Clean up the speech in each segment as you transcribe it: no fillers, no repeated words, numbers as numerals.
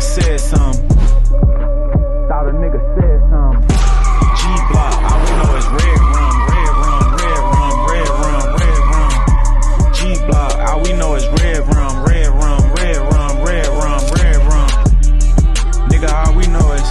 said something. Thought a nigga said something. G-block, all we know is red rum, red rum, red rum, red rum, red rum. G-block, all we know is red rum, red rum, red rum, red rum, red rum. Nigga, all we know is...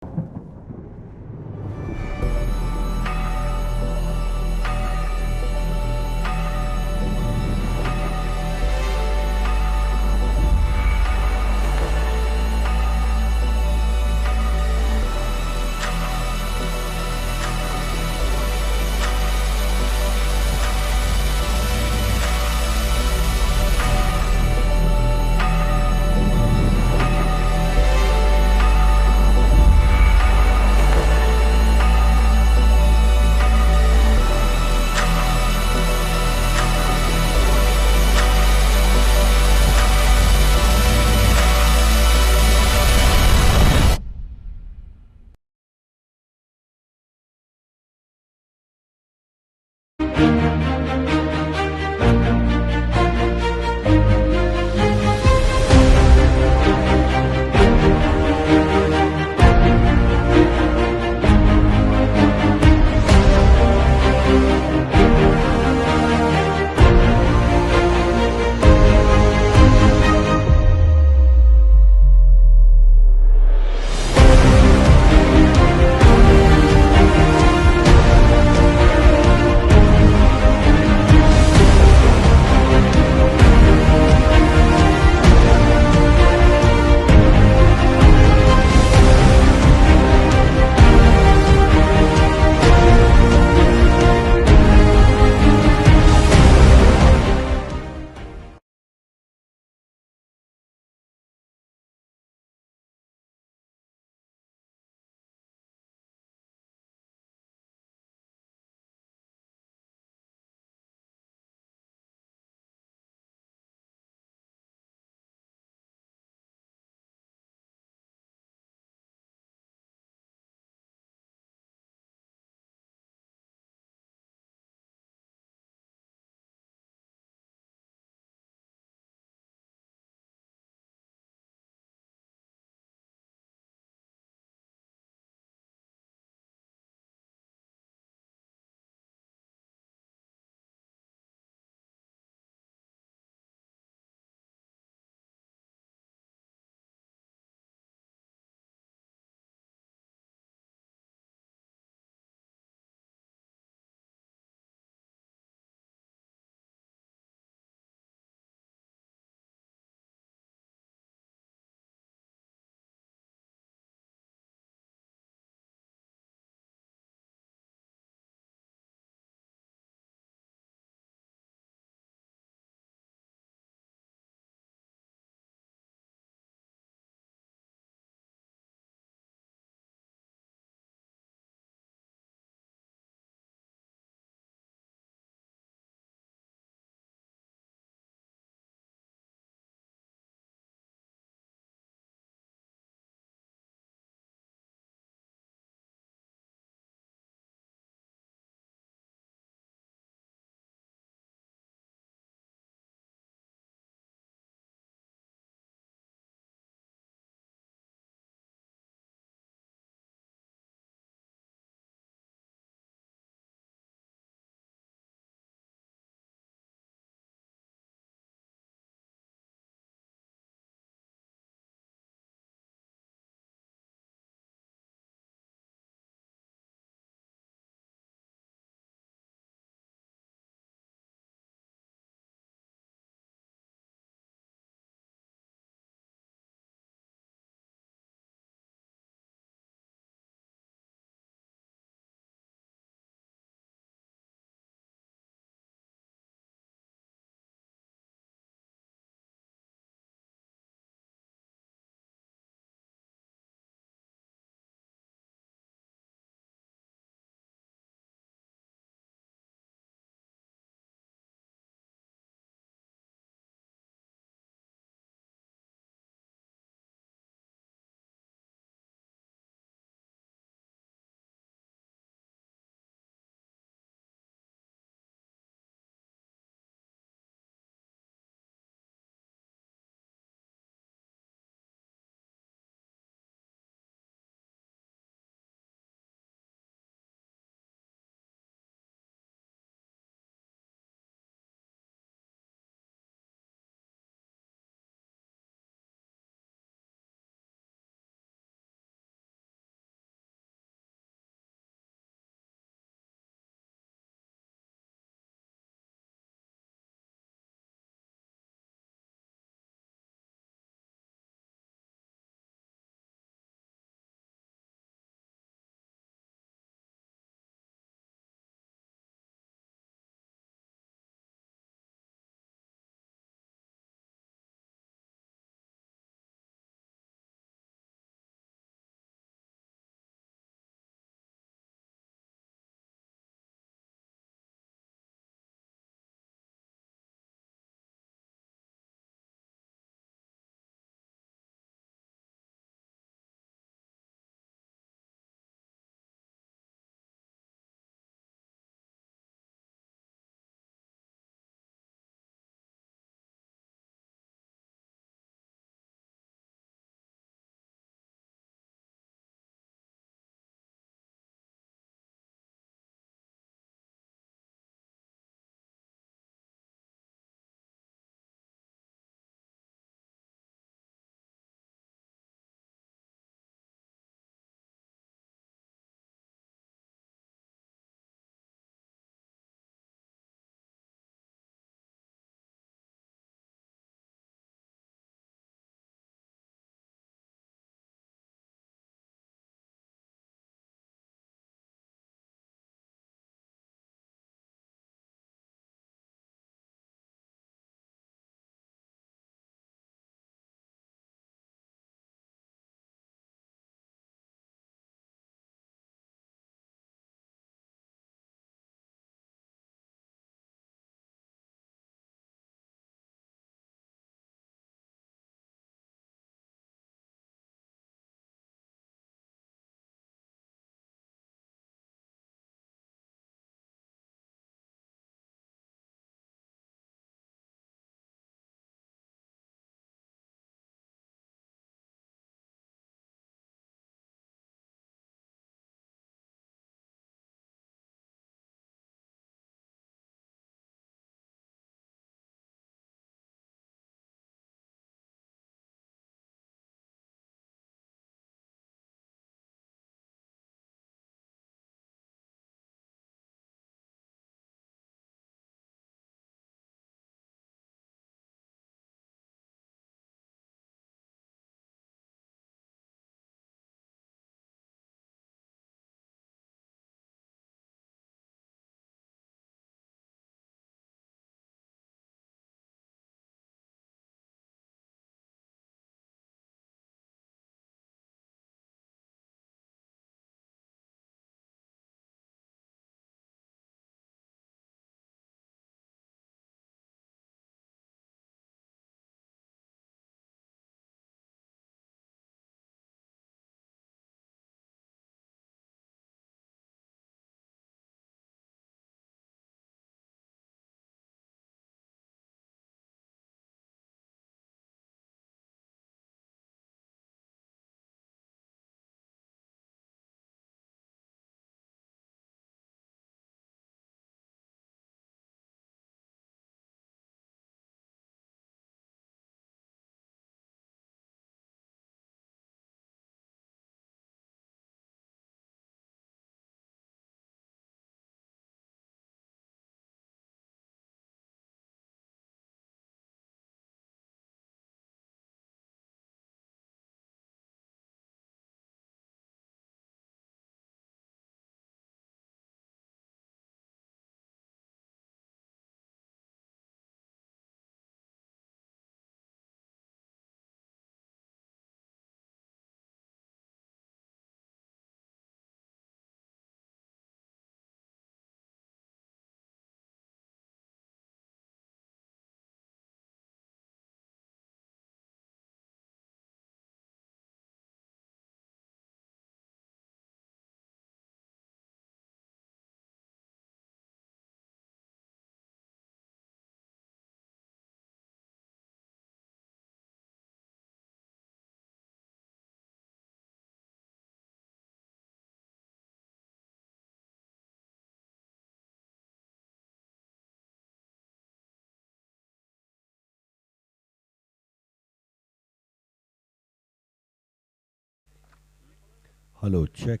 Hello, check.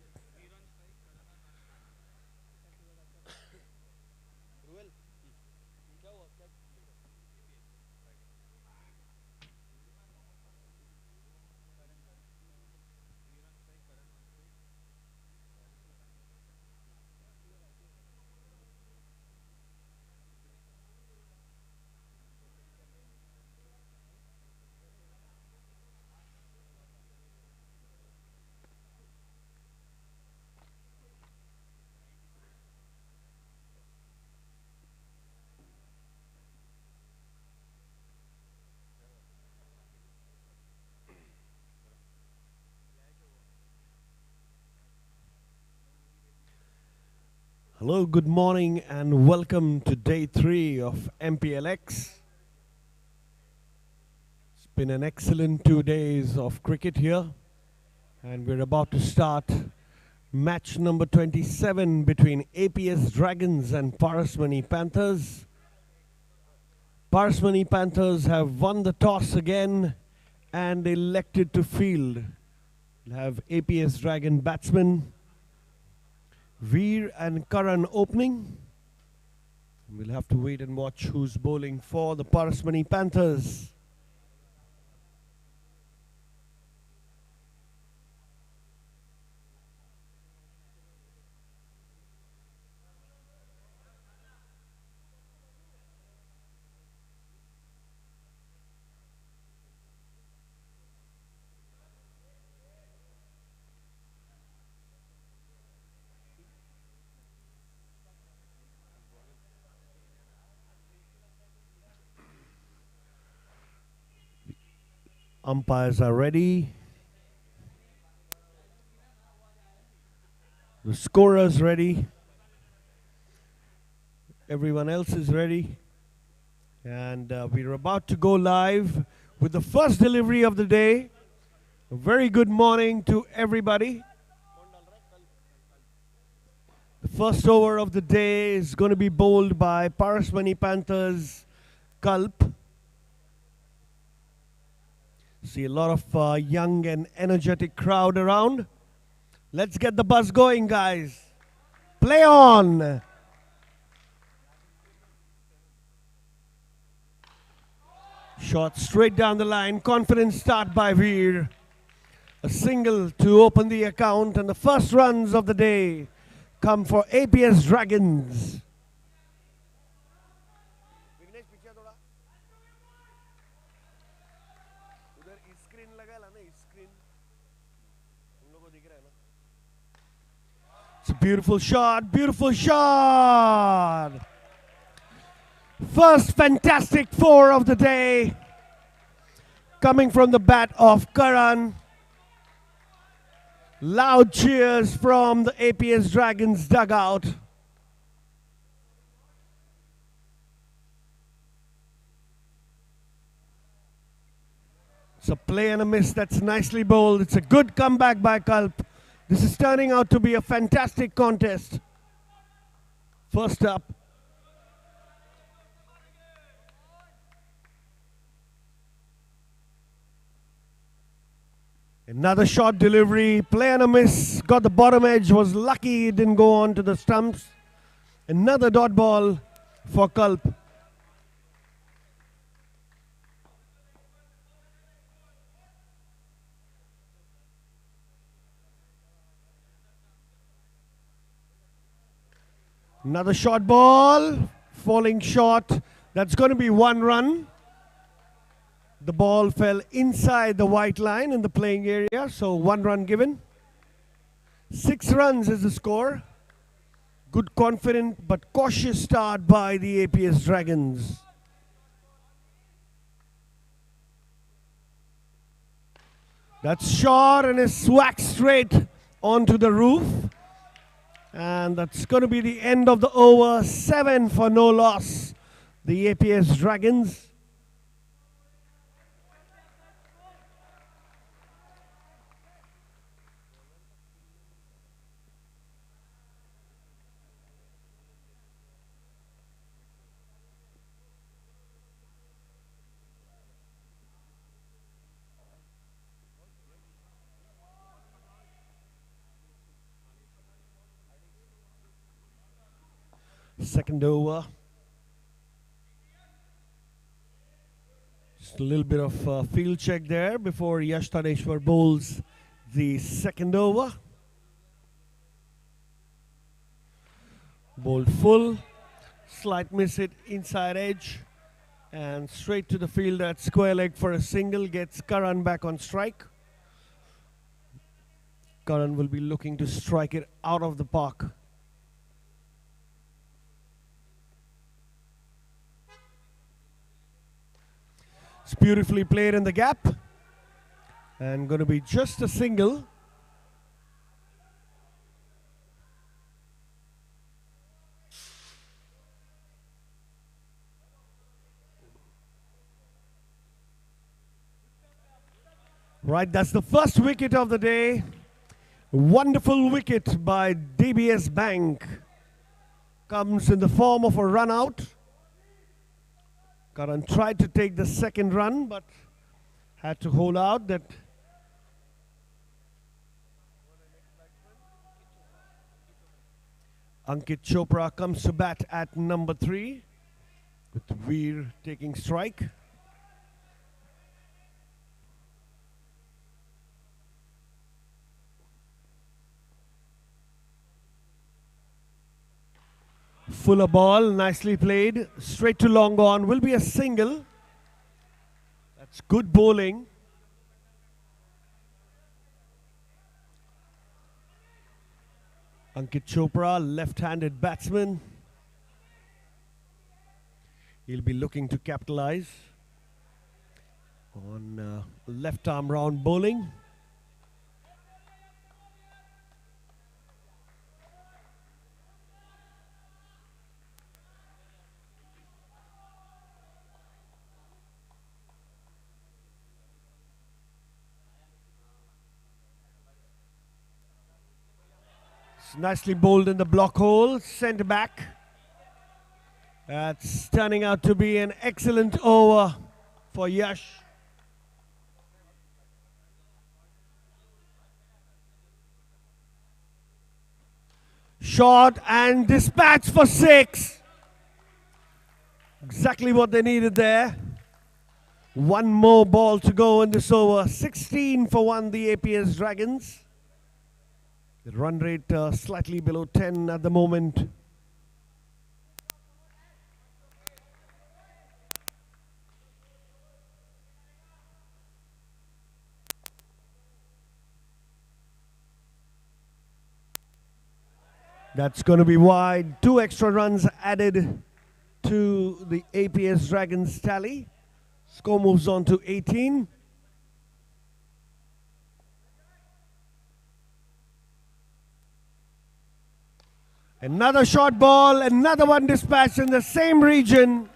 Hello, good morning, and welcome to day 3 of Mplx. It's been an excellent 2 days of cricket here, and we're about to start match number 27 between APS Dragons and Parasmani Panthers. Parasmani Panthers have won the toss again and elected to field. We'll have APS Dragon batsmen Veer and Karan opening. We'll have to wait and watch who's bowling for the Parasmani Panthers. Umpires are ready. The scorer's ready. Everyone else is ready. And we're about to go live with the first delivery of the day. A very good morning to everybody. The first over of the day is going to be bowled by Parasmani Panthers Kalp. See a lot of young and energetic crowd around. Let's get the buzz going, guys. Play on. Shot straight down the line. Confident start by Veer. A single to open the account, and the first runs of the day come for APS Dragons. It's a beautiful shot, beautiful shot. First fantastic 4 of the day coming from the bat of Karan. Loud cheers from the APS Dragons dugout. It's a play and a miss that's nicely bowled. It's a good comeback by Kalp. This is turning out to be a fantastic contest. First up. Another short delivery, play and a miss, got the bottom edge, was lucky it didn't go on to the stumps. Another dot ball for Kalp. Another short ball, falling short. That's going to be 1 run. The ball fell inside the white line in the playing area, so 1 run given. 6 runs is the score. Good, confident, but cautious start by the APS Dragons. That's shot and is swacked straight onto the roof. And that's going to be the end of the over. 7 for no loss. The APS Dragons. Second over. Just a little bit of field check there before Yash Taneshwar bowls the second over. Bowled full. Slight miss hit inside edge. And straight to the field at square leg for a single. Gets Karan back on strike. Karan will be looking to strike it out of the park. It's beautifully played in the gap. And going to be just a single. Right, that's the first wicket of the day. Wonderful wicket by DBS Bank. Comes in the form of a run out. Karan tried to take the second run, but had to hold out. That Ankit Chopra comes to bat at number 3, with Veer taking strike. Fuller ball, nicely played. Straight to long on, will be a single. That's good bowling. Ankit Chopra, left-handed batsman. He'll be looking to capitalize on left-arm round bowling. Nicely bowled in the block hole, centre back. That's turning out to be an excellent over for Yash. Shot and dispatch for 6. Exactly what they needed there. One more ball to go in this over. 16 for 1, the APS Dragons. The run rate slightly below 10 at the moment. That's going to be wide. 2 extra runs added to the APS Dragons tally. Score moves on to 18. Another short ball, another one dispatched in the same region.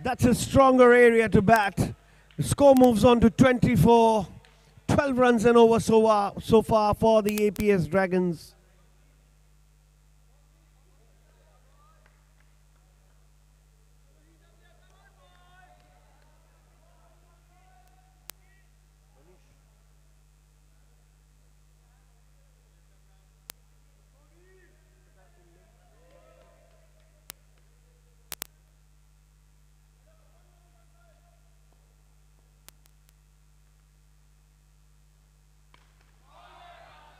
That's a stronger area to bat. The score moves on to 24. 12 runs and over so far for the APS Dragons.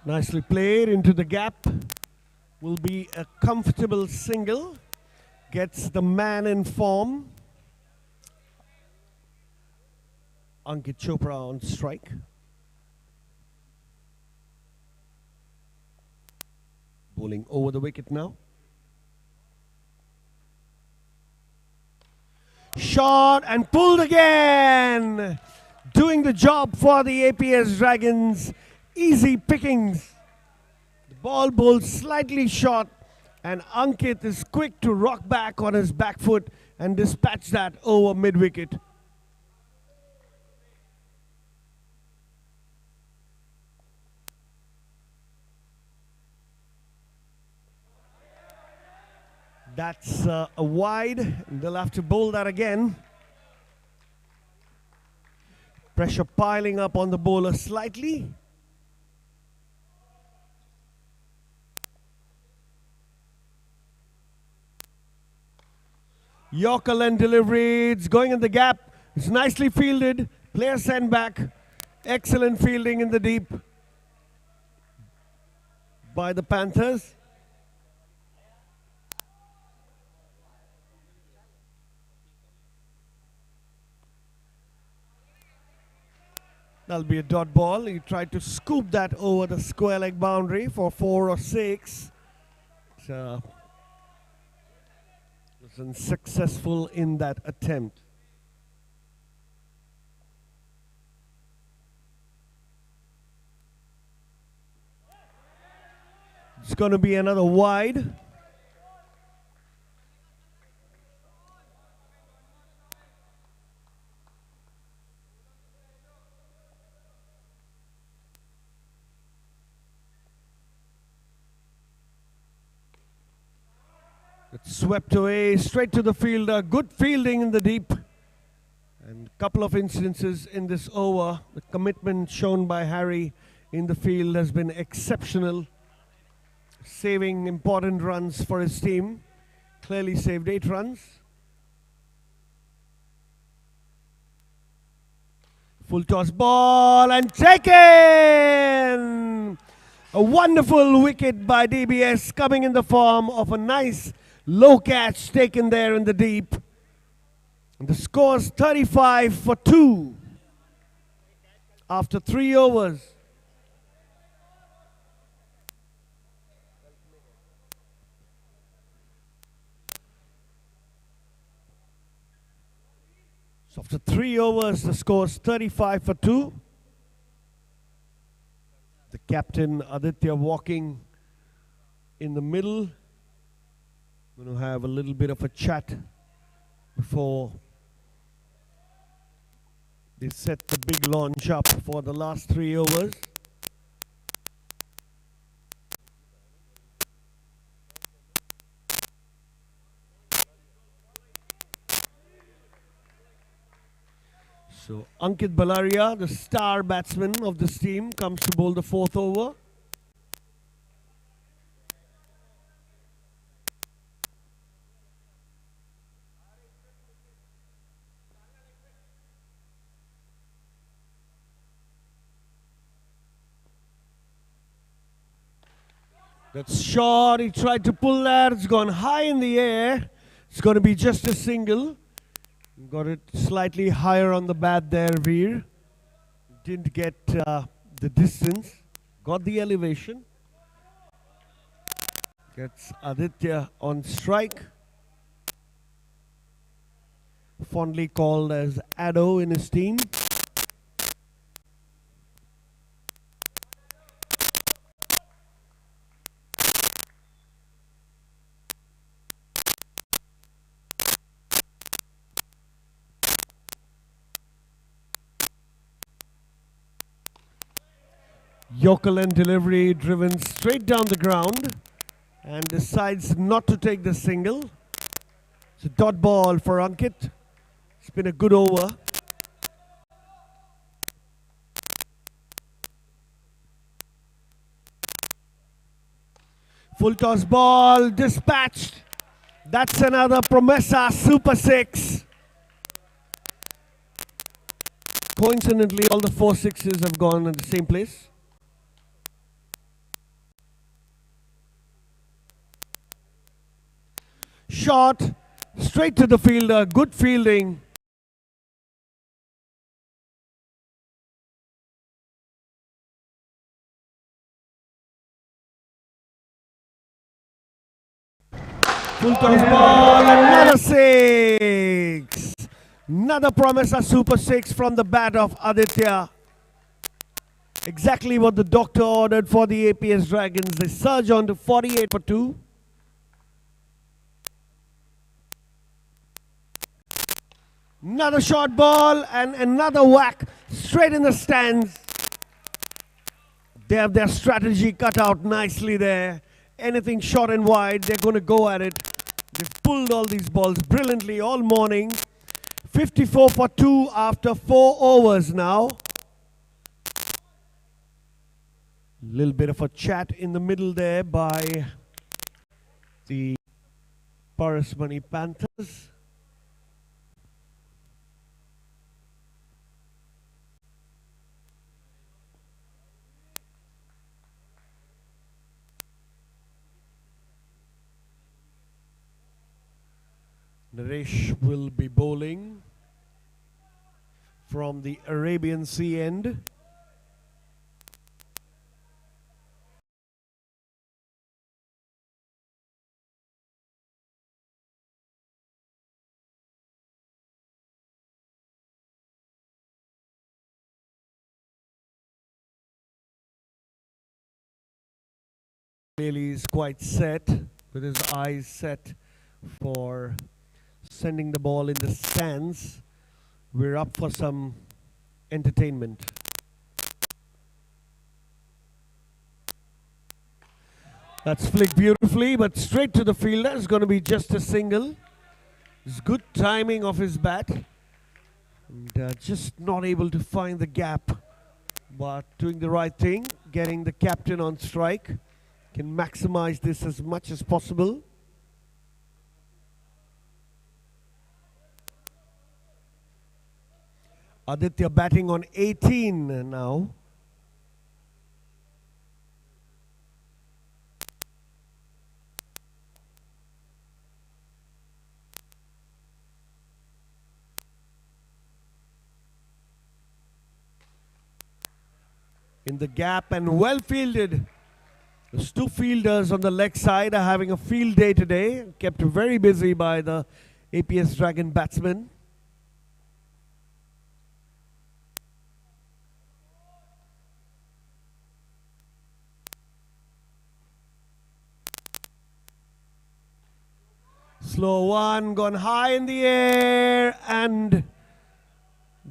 Nicely played into the gap. Will be a comfortable single. Gets the man in form. Ankit Chopra on strike. Bowling over the wicket now. Shot and pulled again. Doing the job for the APS Dragons. Easy pickings. The ball bowled slightly short, and Ankit is quick to rock back on his back foot and dispatch that over mid-wicket. That's a wide. They'll have to bowl that again. Pressure piling up on the bowler slightly. Yorker length delivery. It's going in the gap. It's nicely fielded. Player sent back. Excellent fielding in the deep by the Panthers. That'll be a dot ball. He tried to scoop that over the square leg boundary for 4 or 6. So was unsuccessful in that attempt. It's going to be another wide. It's swept away straight to the fielder. Good fielding in the deep. And a couple of instances in this over. The commitment shown by Harry in the field has been exceptional. Saving important runs for his team. Clearly saved 8 runs. Full toss ball and taken! A wonderful wicket by DBS coming in the form of a nice low catch taken there in the deep. And the score's 35 for 2 after 3 overs. So after 3 overs, the score's 35 for 2. The captain Aditya walking in the middle. Going to have a little bit of a chat before they set the big launch up for the last 3 overs. So Ankit Balaria, the star batsman of this team, comes to bowl the 4th over. That's short. He tried to pull that. It's gone high in the air. It's going to be just a single. Got it slightly higher on the bat there, Veer. Didn't get the distance. Got the elevation. Gets Aditya on strike. Fondly called as Addo in his team. Yorker end delivery driven straight down the ground and decides not to take the single. It's a dot ball for Ankit. It's been a good over. Full toss ball dispatched. That's another Promessa Super 6. Coincidentally, all the 4 sixes have gone at the same place. Shot straight to the fielder. Good fielding. Full toss ball. Another 6. Another Promessa Super 6 from the bat of Aditya. Exactly what the doctor ordered for the APS Dragons. They surge on to 48 for 2. Another short ball and another whack straight in the stands. They have their strategy cut out nicely there. Anything short and wide, they're going to go at it. They've pulled all these balls brilliantly all morning. 54 for 2 after 4 overs now. Little bit of a chat in the middle there by the Parasmani Panthers. Naresh will be bowling from the Arabian Sea end. Really is quite set, with his eyes set for sending the ball in the stands. We're up for some entertainment. That's flicked beautifully, but straight to the fielder. It's going to be just a single. It's good timing of his bat. And just not able to find the gap, but doing the right thing, getting the captain on strike. Can maximize this as much as possible. Aditya batting on 18 now. In the gap and well fielded. Those two fielders on the leg side are having a field day today, kept very busy by the APS Dragon batsmen. Slow one, gone high in the air and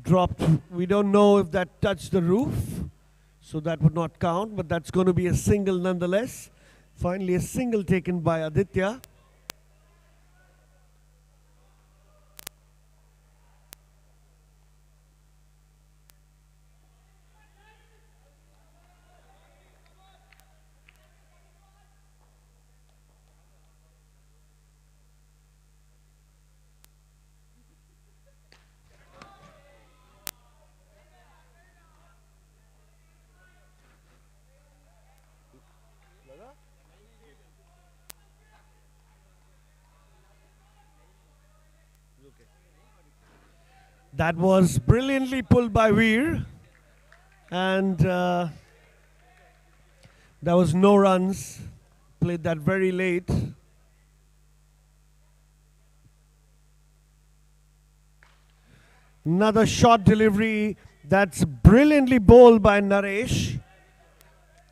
dropped. We don't know if that touched the roof, so that would not count, but that's going to be a single nonetheless. Finally, a single taken by Aditya. That was brilliantly pulled by Veer, and there was no runs. Played that very late. Another short delivery that's brilliantly bowled by Naresh.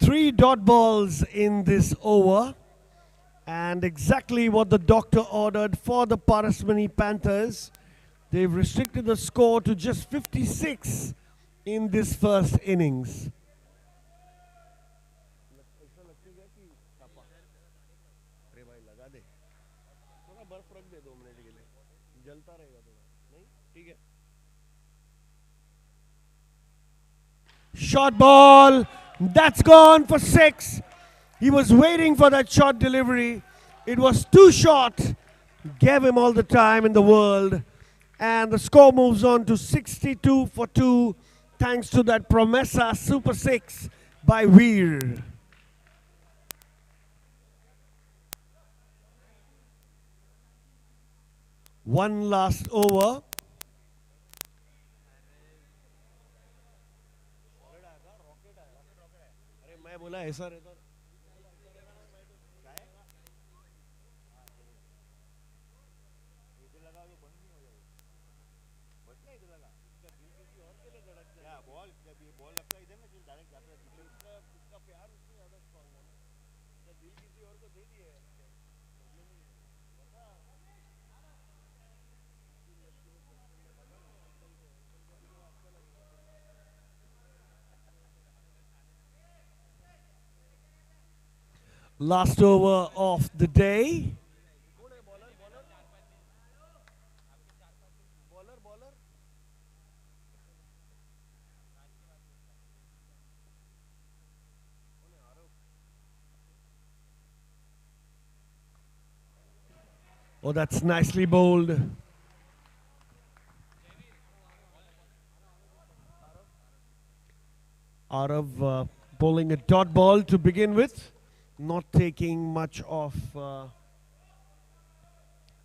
3 dot balls in this over, and exactly what the doctor ordered for the Parasmani Panthers. They've restricted the score to just 56 in this first innings. Short ball, that's gone for 6. He was waiting for that short delivery. It was too short, gave him all the time in the world. And the score moves on to 62 for 2, thanks to that Promessa Super 6 by Veer. One last over. Last over of the day. Oh, that's nicely bowled. Arav bowling a dot ball to begin with, not taking much of a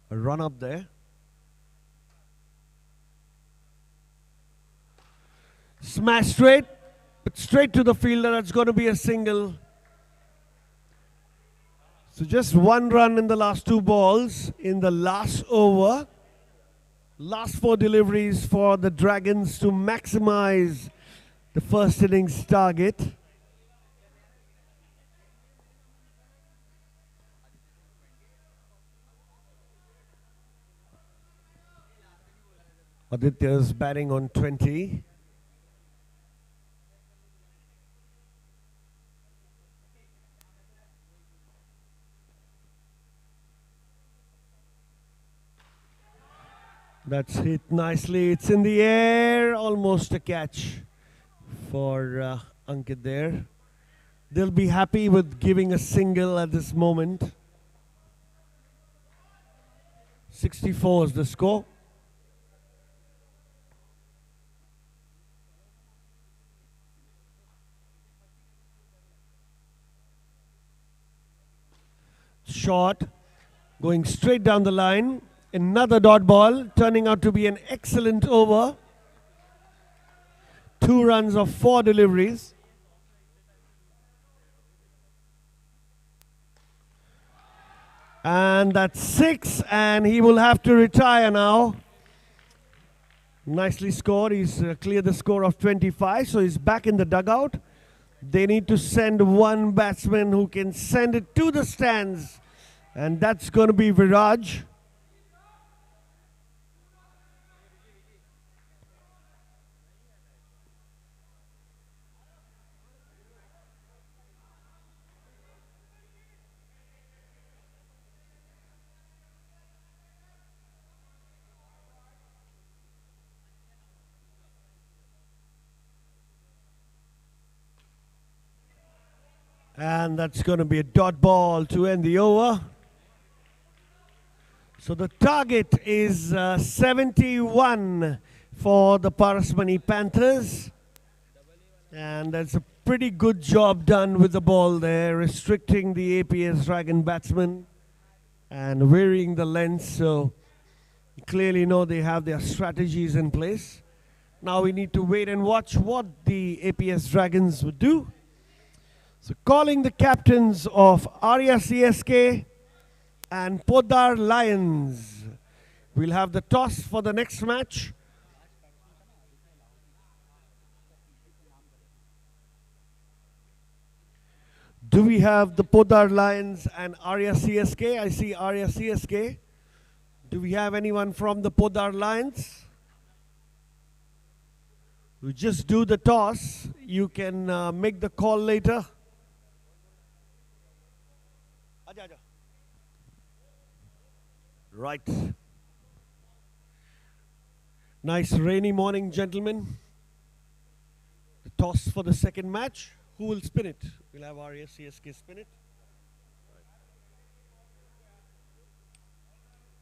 run up there. Smash straight, but straight to the fielder. That's going to be a single. So just 1 run in the last 2 balls in the last over. Last 4 deliveries for the Dragons to maximize the first innings target. Aditya's batting on 20. That's hit nicely. It's in the air. Almost a catch for Ankit there. They'll be happy with giving a single at this moment. 64 is the score. Short, going straight down the line. Another dot ball, turning out to be an excellent over. 2 runs of 4 deliveries. And that's 6, and he will have to retire now. Nicely scored. He's cleared the score of 25, so he's back in the dugout. They need to send one batsman who can send it to the stands, and that's going to be Viraj. And that's going to be a dot ball to end the over. So the target is 71 for the Parasmani Panthers. And that's a pretty good job done with the ball there, restricting the APS Dragon batsman and varying the length. So you clearly know they have their strategies in place. Now we need to wait and watch what the APS Dragons would do. So calling the captains of Arya CSK and Podar Lions. We'll have the toss for the next match. Do we have the Podar Lions and Arya CSK? I see Arya CSK. Do we have anyone from the Podar Lions? We just do the toss. You can make the call later. Right. Nice rainy morning, gentlemen. The toss for the second match. Who will spin it? We'll have Arya CSK spin it.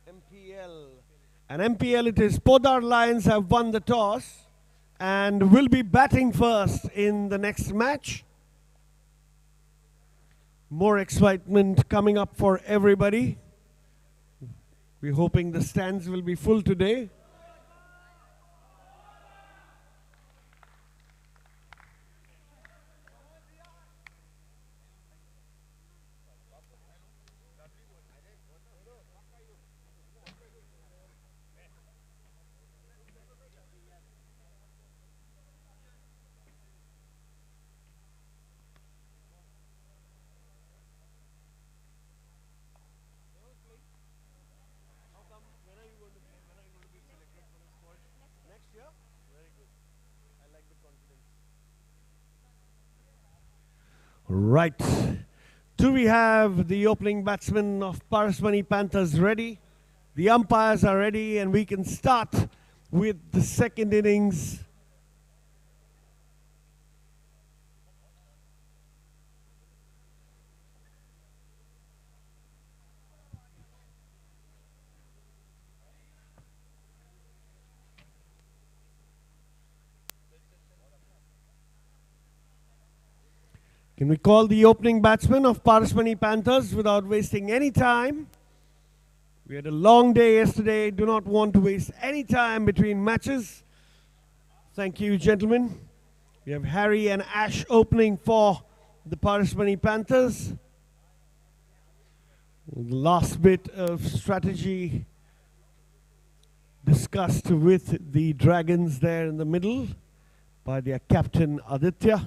MPL. And MPL it is. Podar Lions have won the toss and will be batting first in the next match. More excitement coming up for everybody. We're hoping the stands will be full today. Right. Do we have the opening batsman of Parasmani Panthers ready? The umpires are ready and we can start with the second innings. Can we call the opening batsman of Parasmani Panthers without wasting any time? We had a long day yesterday. Do not want to waste any time between matches. Thank you, gentlemen. We have Harry and Ash opening for the Parasmani Panthers. The last bit of strategy discussed with the Dragons there in the middle by their captain Aditya.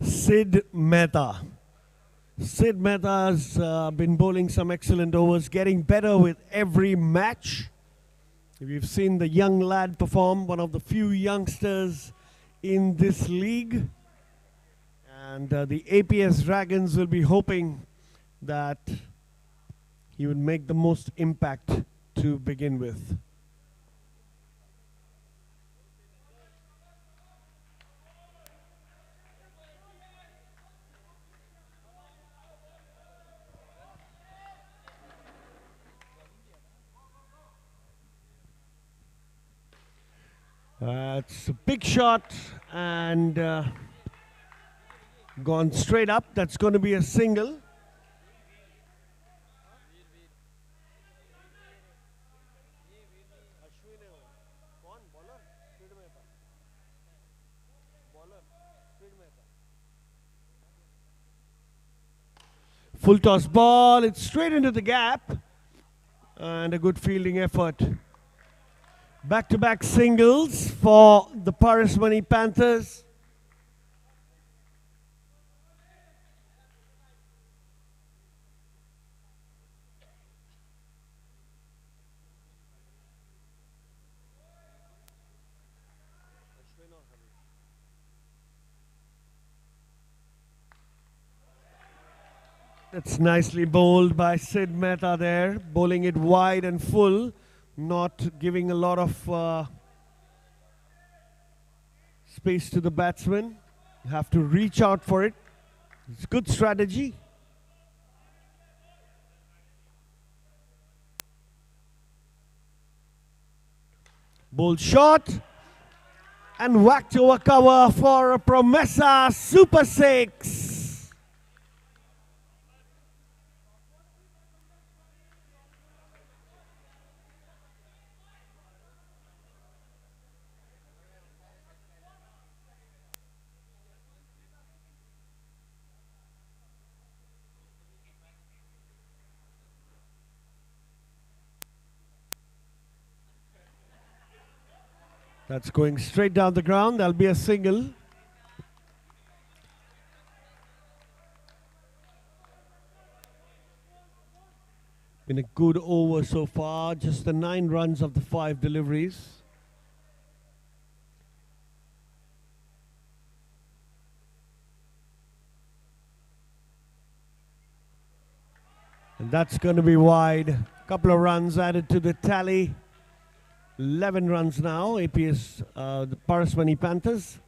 Sid Mehta. Sid Mehta has been bowling some excellent overs, getting better with every match. We've seen the young lad perform, one of the few youngsters in this league. And the APS Dragons will be hoping that he would make the most impact to begin with. It's a big shot and gone straight up. That's going to be a single. Full toss ball. It's straight into the gap. And a good fielding effort. Back-to-back singles for the Parasmani Panthers. That's nicely bowled by Sid Mehta there, bowling it wide and full. Not giving a lot of space to the batsman. You have to reach out for it. It's good strategy. Bowled shot and whacked over cover for a Promessa Super 6. That's going straight down the ground. That'll be a single. Been a good over so far. Just the 9 runs of the 5 deliveries. And that's going to be wide. A couple of runs added to the tally. 11 runs now, APS, the Parasmani Panthers.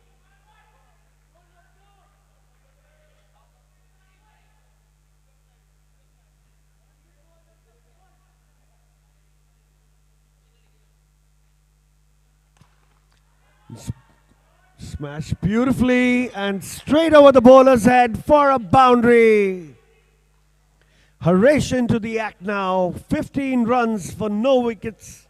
Smashed beautifully and straight over the bowler's head for a boundary. Harish into the act now. 15 runs for no wickets.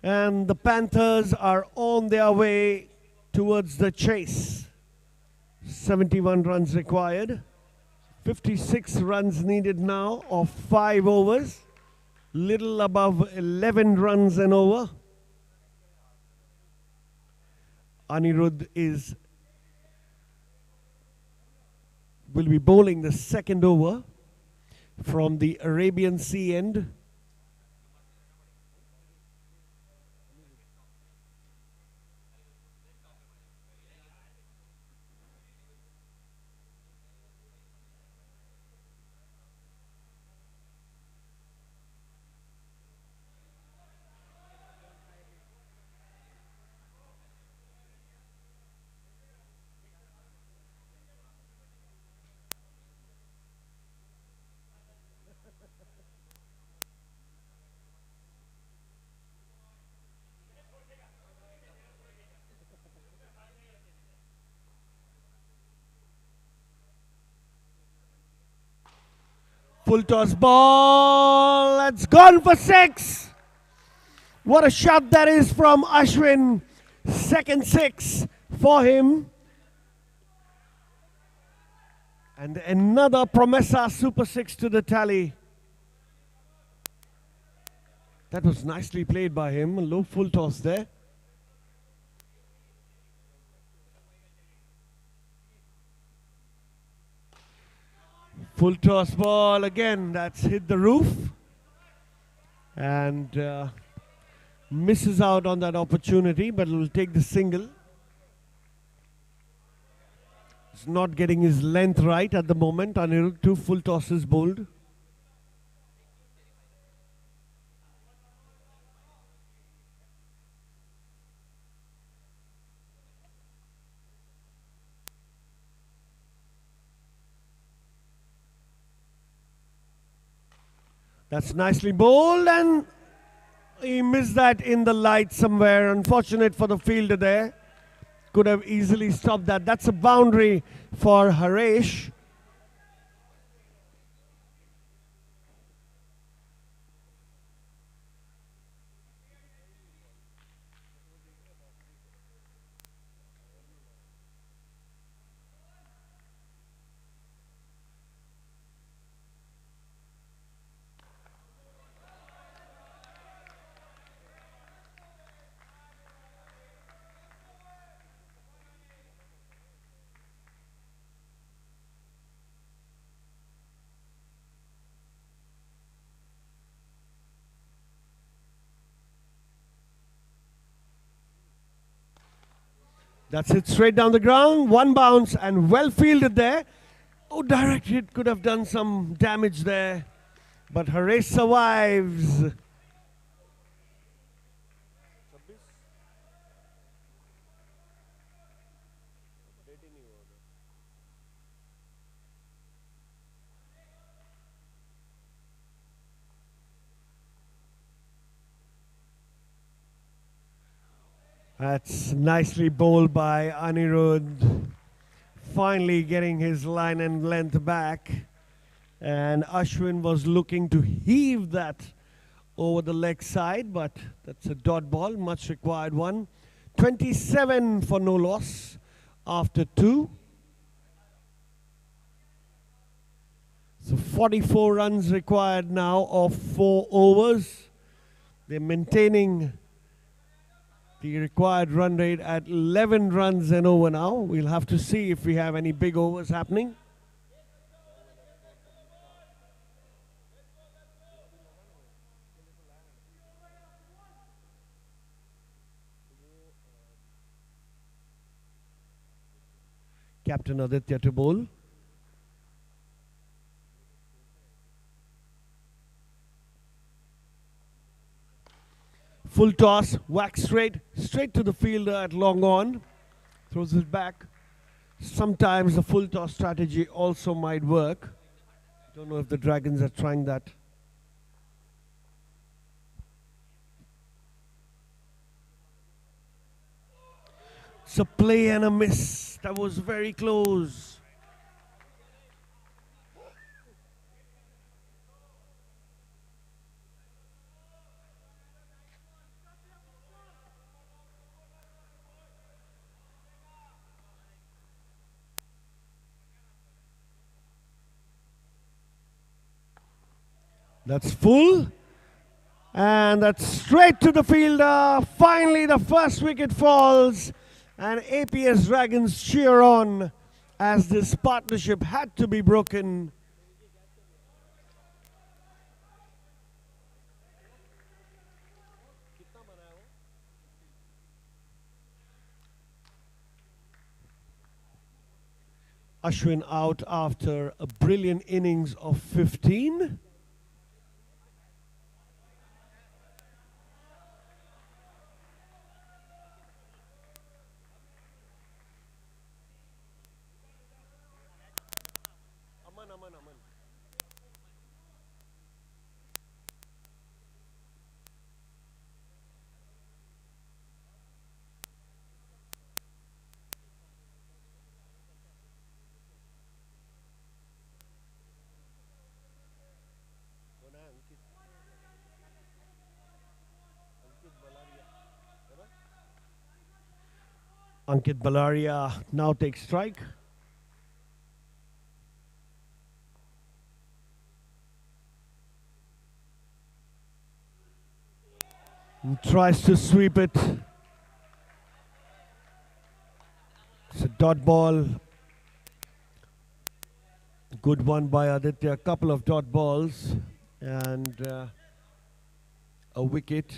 And the Panthers are on their way towards the chase. 71 runs required. 56 runs needed now of 5 overs. Little above 11 runs an over. Anirudh will be bowling the second over from the Arabian Sea end. Full toss ball. It's gone for 6. What a shot that is from Ashwin. Second 6 for him. And another Promessa Super 6 to the tally. That was nicely played by him. A low full toss there. Full toss ball again. That's hit the roof. And misses out on that opportunity, but will take the single. He's not getting his length right at the moment. Anirudh, 2 full tosses bowled. That's nicely bowled, and he missed that in the light somewhere. Unfortunate for the fielder there. Could have easily stopped that. That's a boundary for Haresh. That's it straight down the ground. 1 bounce and well fielded there. Oh, direct hit could have done some damage there. But Haresh survives. That's nicely bowled by Anirudh. Finally getting his line and length back. And Ashwin was looking to heave that over the leg side, but that's a dot ball, much required one. 27 for no loss after 2. So 44 runs required now of 4 overs. They're maintaining the required run rate at 11 runs an over now. We'll have to see if we have any big overs happening. Captain Aditya to bowl. Full toss, whack straight to the fielder at long on. Throws it back. Sometimes the full toss strategy also might work. Don't know if the Dragons are trying that. It's a play and a miss. That was very close. That's full, and that's straight to the fielder. Finally, the first wicket falls, and APS Dragons cheer on as this partnership had to be broken. Ashwin out after a brilliant innings of 15. Ankit Balaria now takes strike. And tries to sweep it. It's a dot ball. Good one by Aditya. A couple of dot balls and a wicket.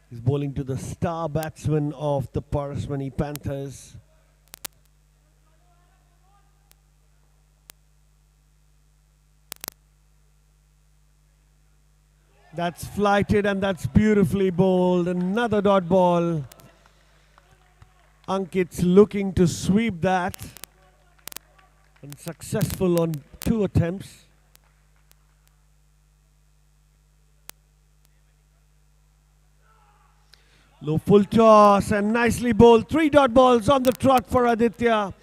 He's bowling to the star batsman of the Parasmani Panthers. That's flighted and that's beautifully bowled. Another dot ball. Ankit's looking to sweep that. And successful on 2 attempts. Low full toss and nicely bowled. 3 dot balls on the trot for Aditya.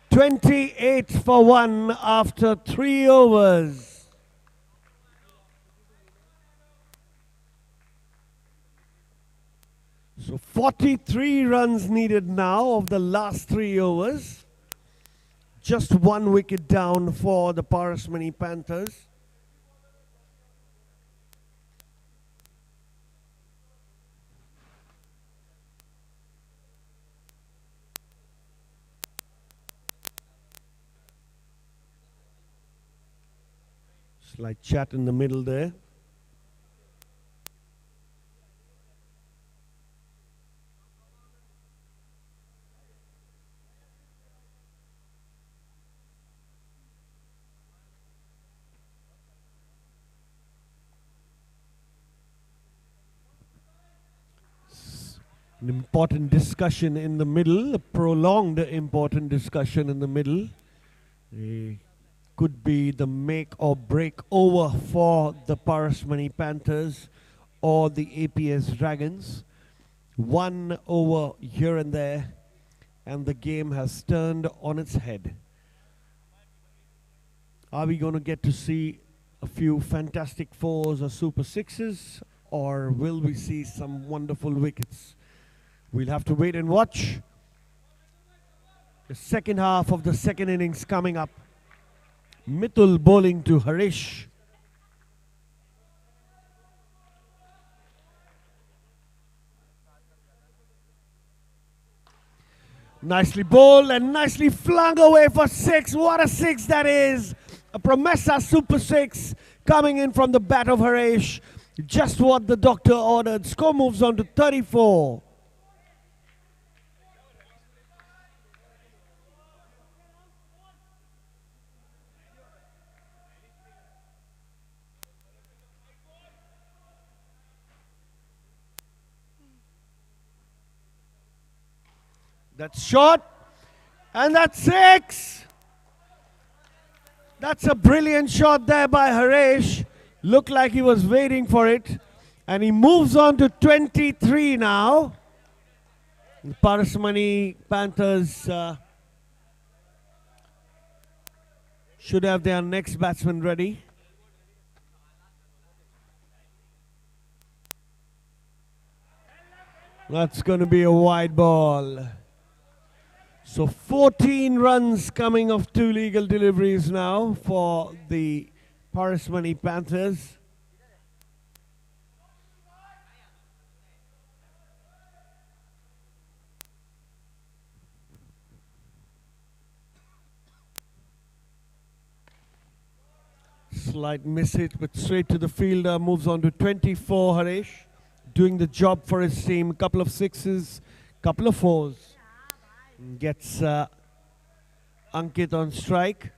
28 for 1 after 3 overs. So 43 runs needed now of the last 3 overs. Just 1 wicket down for the Parasmani Panthers. Slight chat in the middle there. An important discussion in the middle, a prolonged important discussion in the middle. Could be the make or break over for the Parasmani Panthers or the APS Dragons. 1 over here and there, and the game has turned on its head. Are we going to get to see a few fantastic 4s or super 6s, or will we see some wonderful wickets? We'll have to wait and watch. The second half of the second innings coming up. Mithul bowling to Harish. Nicely bowled and nicely flung away for 6. What a 6 that is. A Promessa Super 6 coming in from the bat of Harish. Just what the doctor ordered. Score moves on to 34. That's short, and that's 6. That's a brilliant shot there by Harish. Looked like he was waiting for it. And he moves on to 23 now. The Parasmani Panthers should have their next batsman ready. That's going to be a wide ball. So 14 runs coming off 2 legal deliveries now for the Parasmani Panthers. Slight miss hit, but straight to the fielder. Moves on to 24, Harish. Doing the job for his team. A couple of 6s, couple of 4s. Gets Ankit on strike.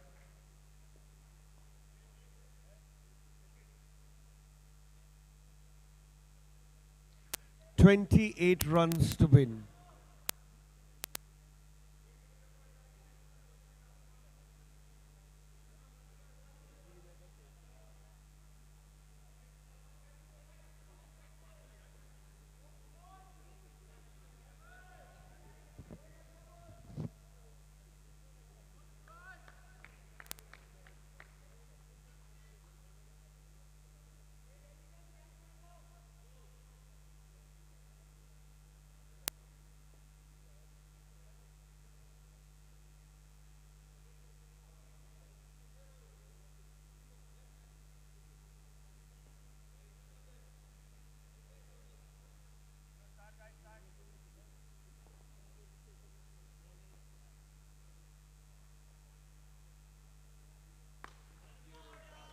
"28 runs to win."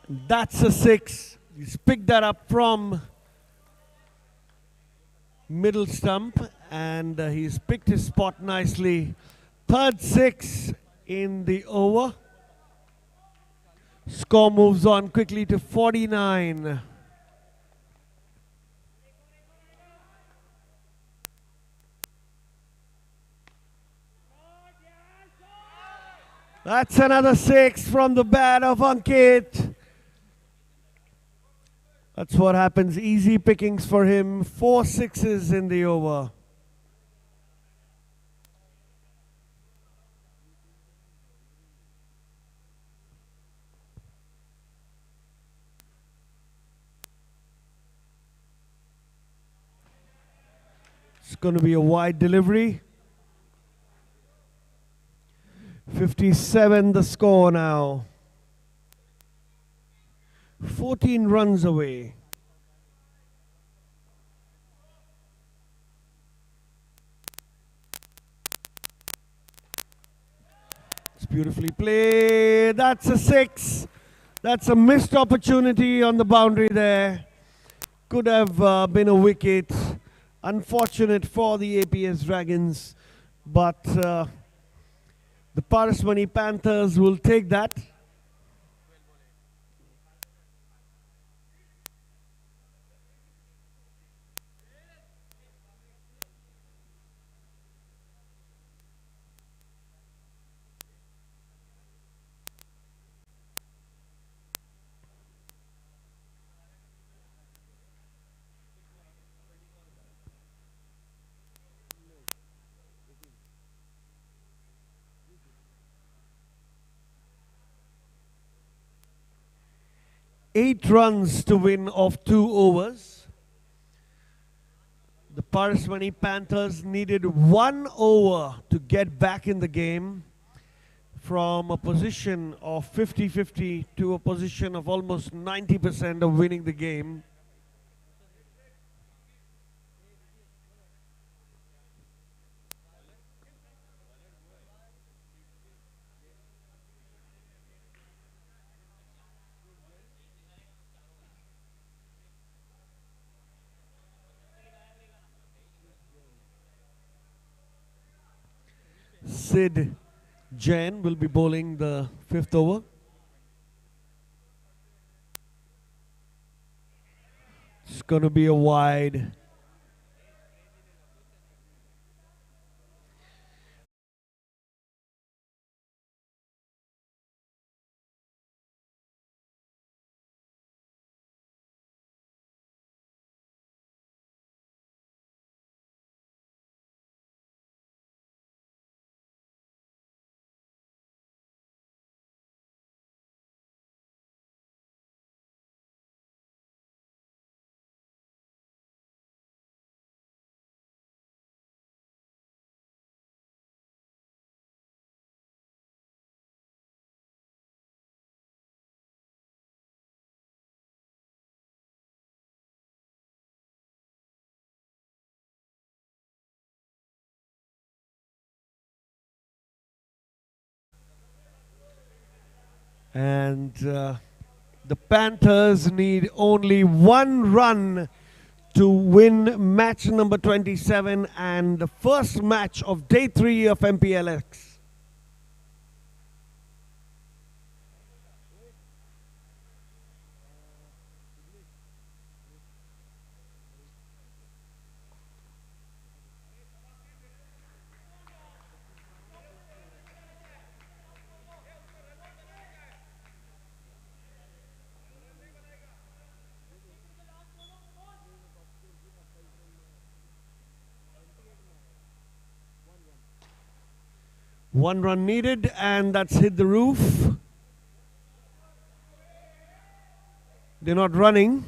That's a 6. He's picked that up from middle stump, and he's picked his spot nicely. Third 6 in the over. Score moves on quickly to 49. That's another 6 from the bat of Ankit. That's what happens. Easy pickings for him. 4 6s in the over. It's going to be a wide delivery. 57 the score now. 14 runs away. It's beautifully played. That's a 6. That's a missed opportunity on the boundary there. Could have been a wicket. Unfortunate for the APS Dragons, but the Parasmani Panthers will take that. Eight runs to win of 2 overs. The Parasmani Panthers needed 1 over to get back in the game from a position of 50-50 to a position of almost 90% of winning the game. Sid Jain will be bowling the 5th over. It's going to be a wide. And the Panthers need only 1 run to win match number 27 and the first match of day 3 of Mplx. One run needed, and that's hit the roof. They're not running.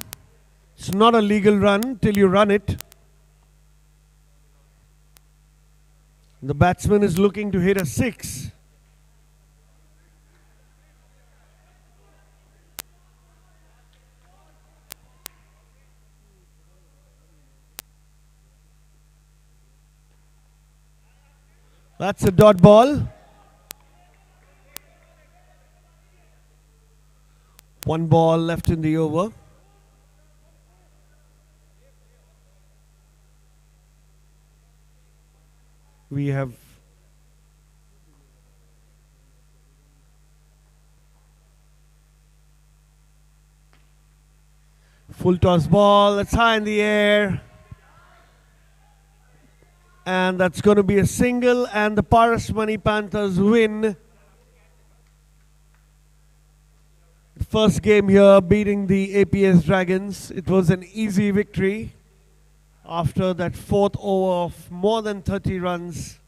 It's not a legal run till you run it. The batsman is looking to hit a 6. That's a dot ball. One ball left in the over. We have full toss ball. It's high in the air. And that's going to be a single, and the Parasmani Panthers win. The first game here beating the APS Dragons. It was an easy victory after that fourth over of more than 30 runs.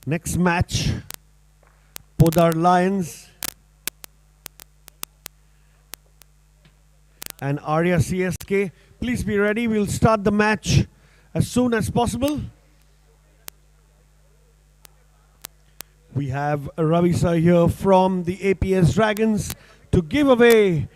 Next match, Podar Lions and Arya CSK. Please be ready. We'll start the match as soon as possible. We have Ravisa here from the APS Dragons to give away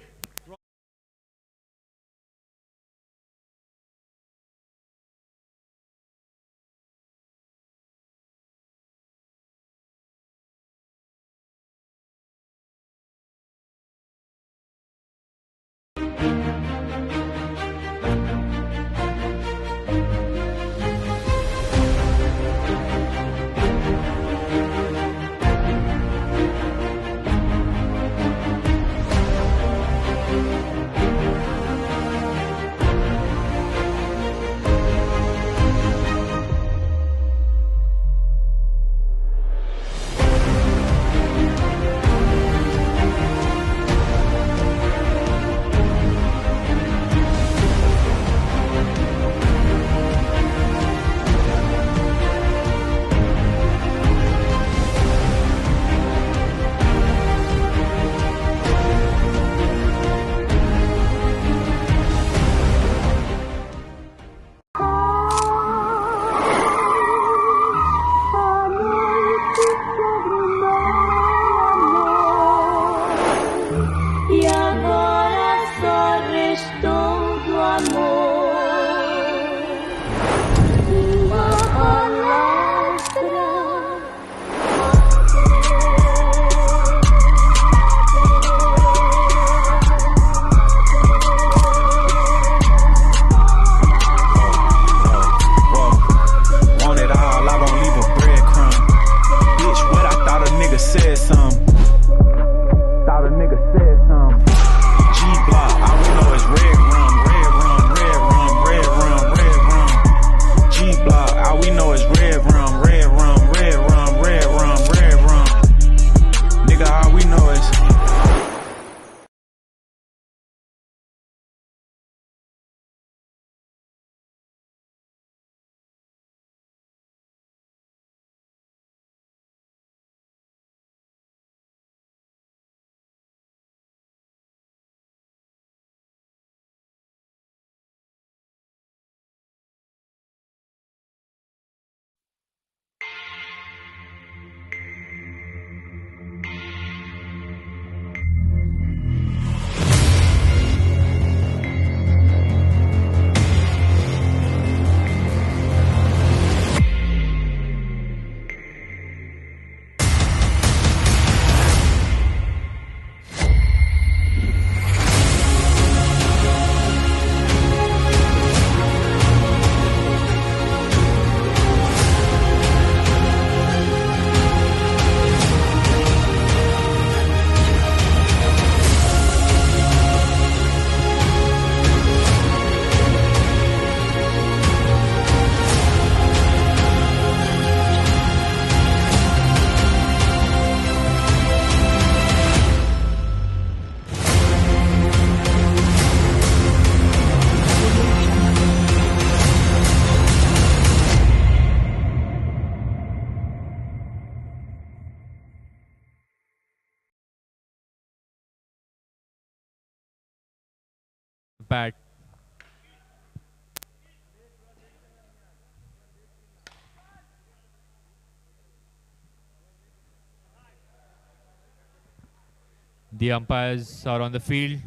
bat. The umpires are on the field.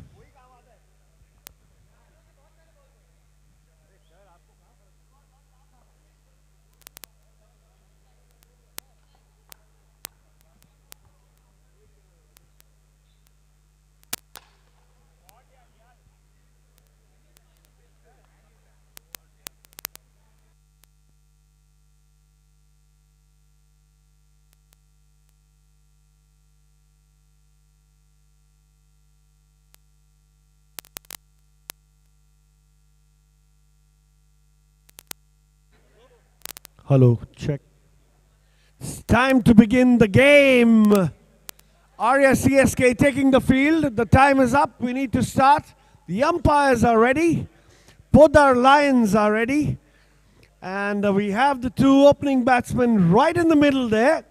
Hello, check. It's time to begin the game. Arya CSK taking the field. The time is up. We need to start. The umpires are ready. Podar Lions are ready. And we have the two opening batsmen right in the middle there.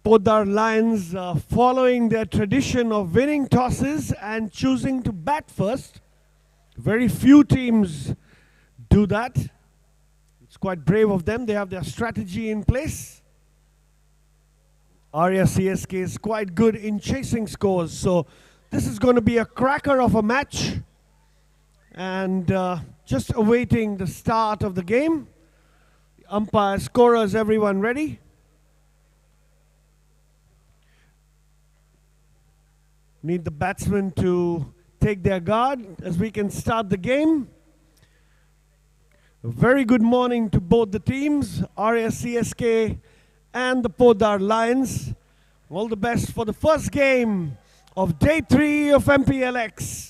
Podar Lions following their tradition of winning tosses and choosing to bat first. Very few teams do that. It's quite brave of them. They have their strategy in place. Arya CSK is quite good in chasing scores. So this is going to be a cracker of a match. And just awaiting the start of the game. Umpire, scorers, everyone ready? Need the batsmen to take their guard as we can start the game. A very good morning to both the teams, Arya CSK and the Podar Lions. All the best for the first game of Day 3 of Mplx.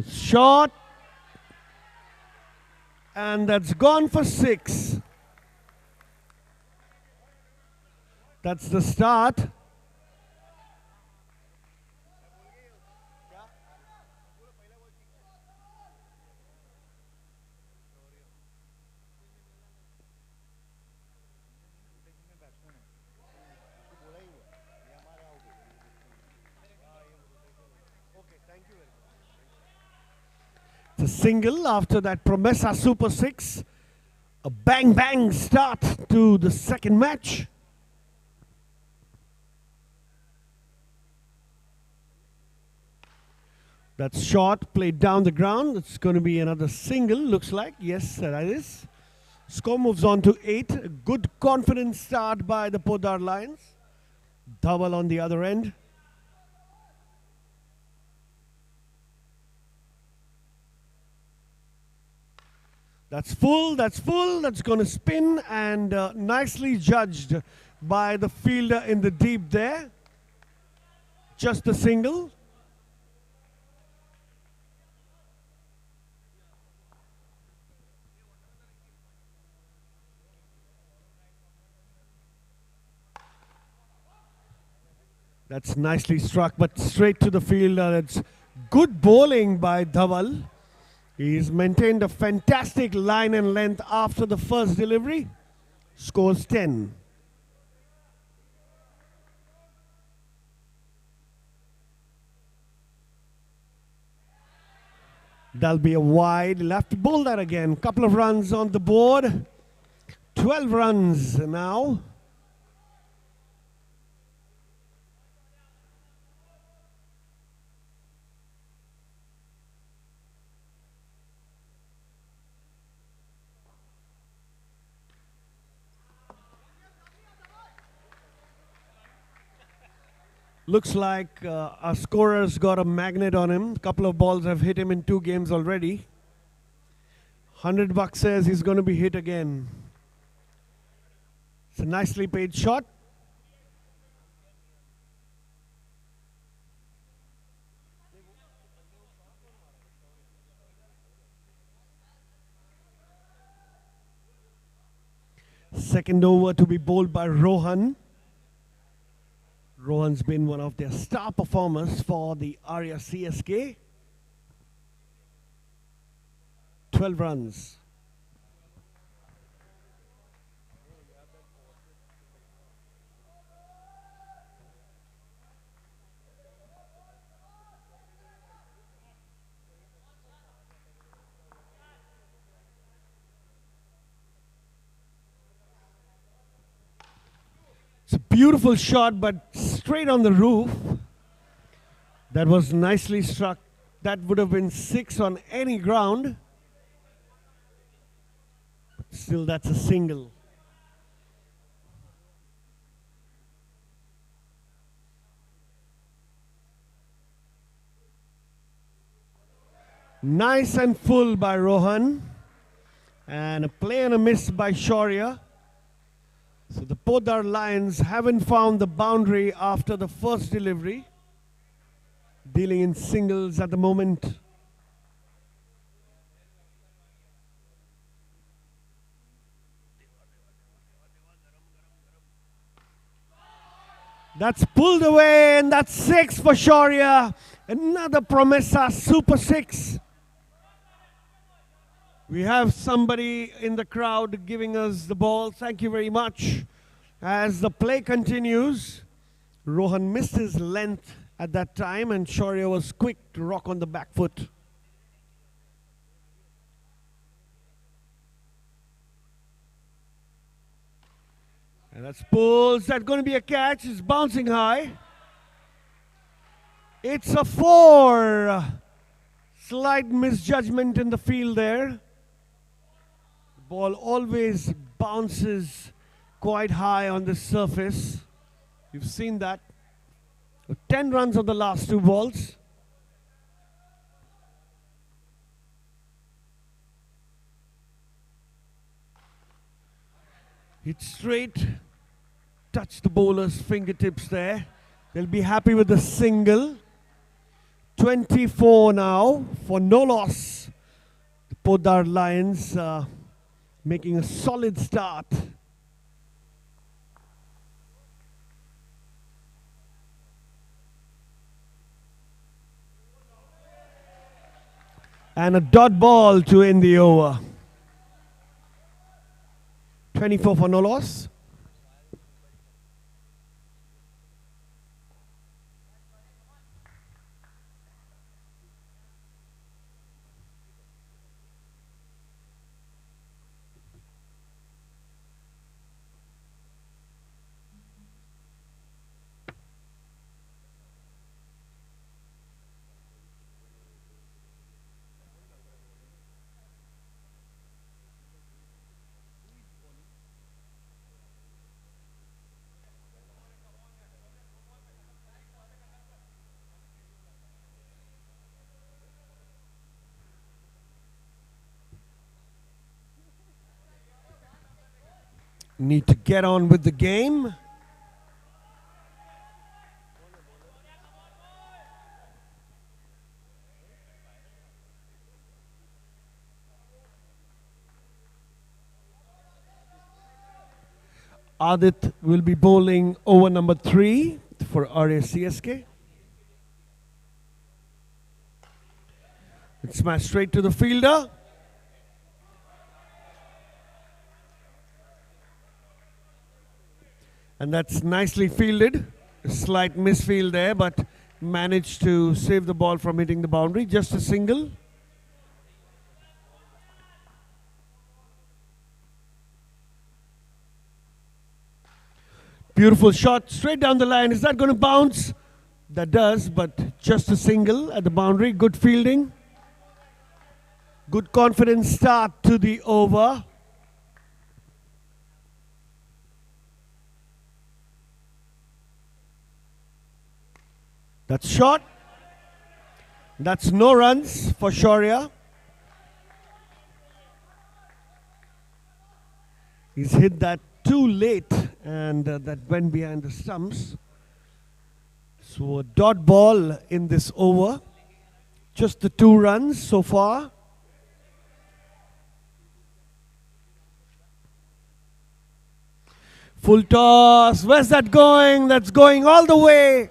Shot, and that's gone for 6. That's the start. A single after that Promessa Super 6. A bang-bang start to the second match. That's short, played down the ground. It's going to be another single, looks like. Yes, that is. Score moves on to 8. A good confident start by the Podar Lions. Double on the other end. That's full, that's going to spin, and nicely judged by the fielder in the deep there. Just a single. That's nicely struck, but straight to the fielder. That's good bowling by Dhaval. He's maintained a fantastic line and length after the first delivery. Scores 10. That'll be a wide. He'll have to bowl that again. Couple of runs on the board. 12 runs now. Looks like our scorer's got a magnet on him. A couple of balls have hit him in 2 games already. $100 says he's going to be hit again. It's a nicely paid shot. Second over to be bowled by Rohan. Rohan's been one of their star performers for the Arya CSK. 12 runs. It's a beautiful shot, but straight on the roof. That was nicely struck. That would have been 6 on any ground. But still, that's a single. Nice and full by Rohan. And a play and a miss by Shaurya. So the Podar Lions haven't found the boundary after the first delivery. Dealing in singles at the moment. That's pulled away, and that's 6 for Shaurya. Another Promessa Super 6. We have somebody in the crowd giving us the ball. Thank you very much. As the play continues, Rohan missed his length at that time, and Shaurya was quick to rock on the back foot. And that's pulled. That's going to be a catch. It's bouncing high. It's a 4. Slight misjudgment in the field there. Ball always bounces quite high on the surface. You've seen that. 10 runs on the last 2 balls. Hit straight. Touch the bowler's fingertips there. They'll be happy with the single. 24 now for no loss. The Podar Lions making a solid start. And a dot ball to end the over. 24 for no loss. Need to get on with the game. Adit will be bowling over number 3 for Arya CSK. It's smashed straight to the fielder. And that's nicely fielded. A slight misfield there, but managed to save the ball from hitting the boundary. Just a single. Beautiful shot straight down the line. Is that going to bounce? That does, but just a single at the boundary. Good fielding. Good confident start to the over. That's short. That's no runs for Shaurya. He's hit that too late, and that went behind the stumps. So a dot ball in this over. Just the 2 runs so far. Full toss. Where's that going? That's going all the way.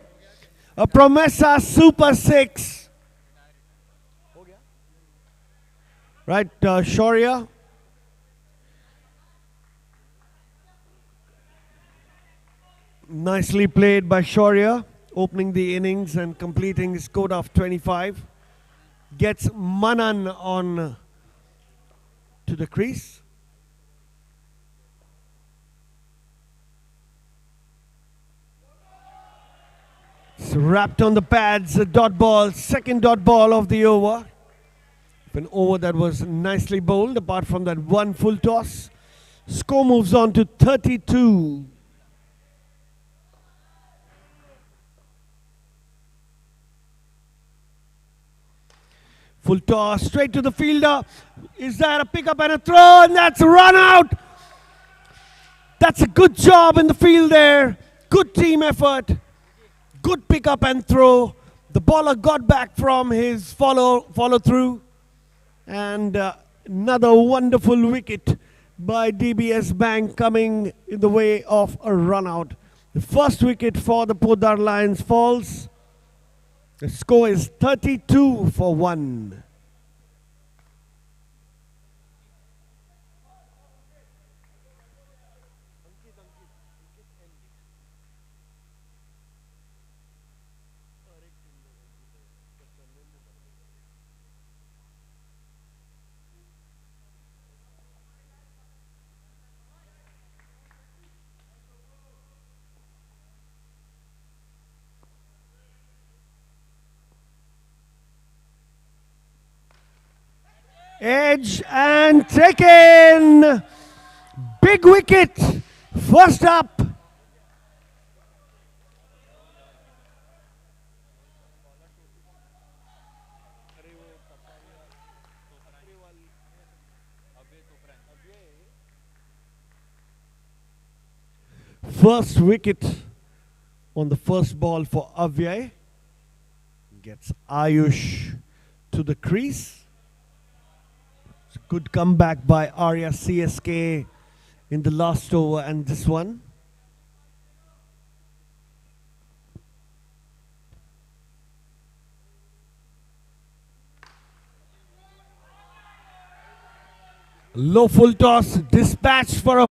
A Promessa Super 6. Right, Shaurya. Nicely played by Shaurya, opening the innings and completing his quota of 25. Gets Manan on to the crease. It's wrapped on the pads, a dot ball, second dot ball of the over. An over that was nicely bowled, apart from that one full toss. Score moves on to 32. Full toss, straight to the fielder. Is that a pickup and a throw? And that's a run out. That's a good job in the field there. Good team effort. Good pickup and throw. The bowler got back from his follow through. And another wonderful wicket by DBS Bank coming in the way of a run out. The first wicket for the Podar Lions falls. The score is 32 for 1. Edge and taken. Big wicket. First up. First wicket on the first ball for Avyay. Gets Ayush to the crease. Good comeback by Arya CSK in the last over and this one. Low full toss, dispatched for a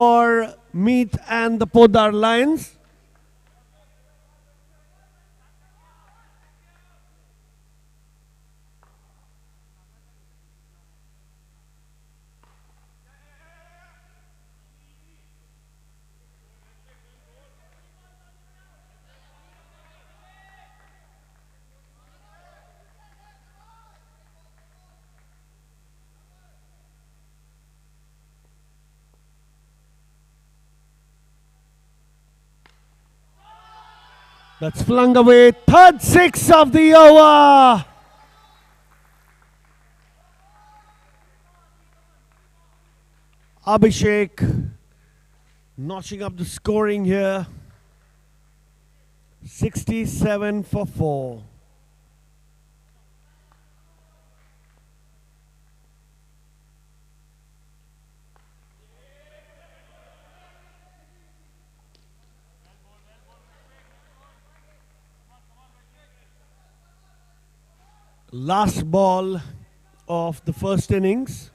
for Meet and the Podar Lions. That's flung away. Third six of the over. Abhishek notching up the scoring here. 67 for 4. Last ball of the first innings.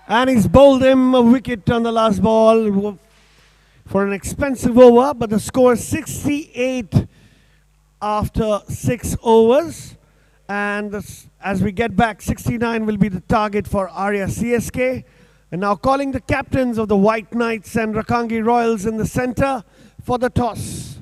And he's bowled him a wicket on the last ball for an expensive over, but the score is 68 after 6 overs. And as we get back, 69 will be the target for Arya CSK. And now calling the captains of the White Knights and Rakangi Royals in the center for the toss.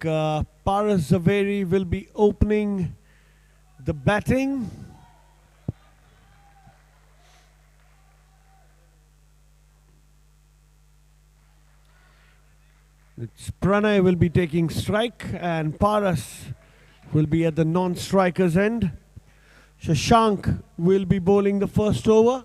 Paras Zaveri will be opening the batting. It's Pranay will be taking strike and Paras will be at the non-strikers end. Shashank will be bowling the first over.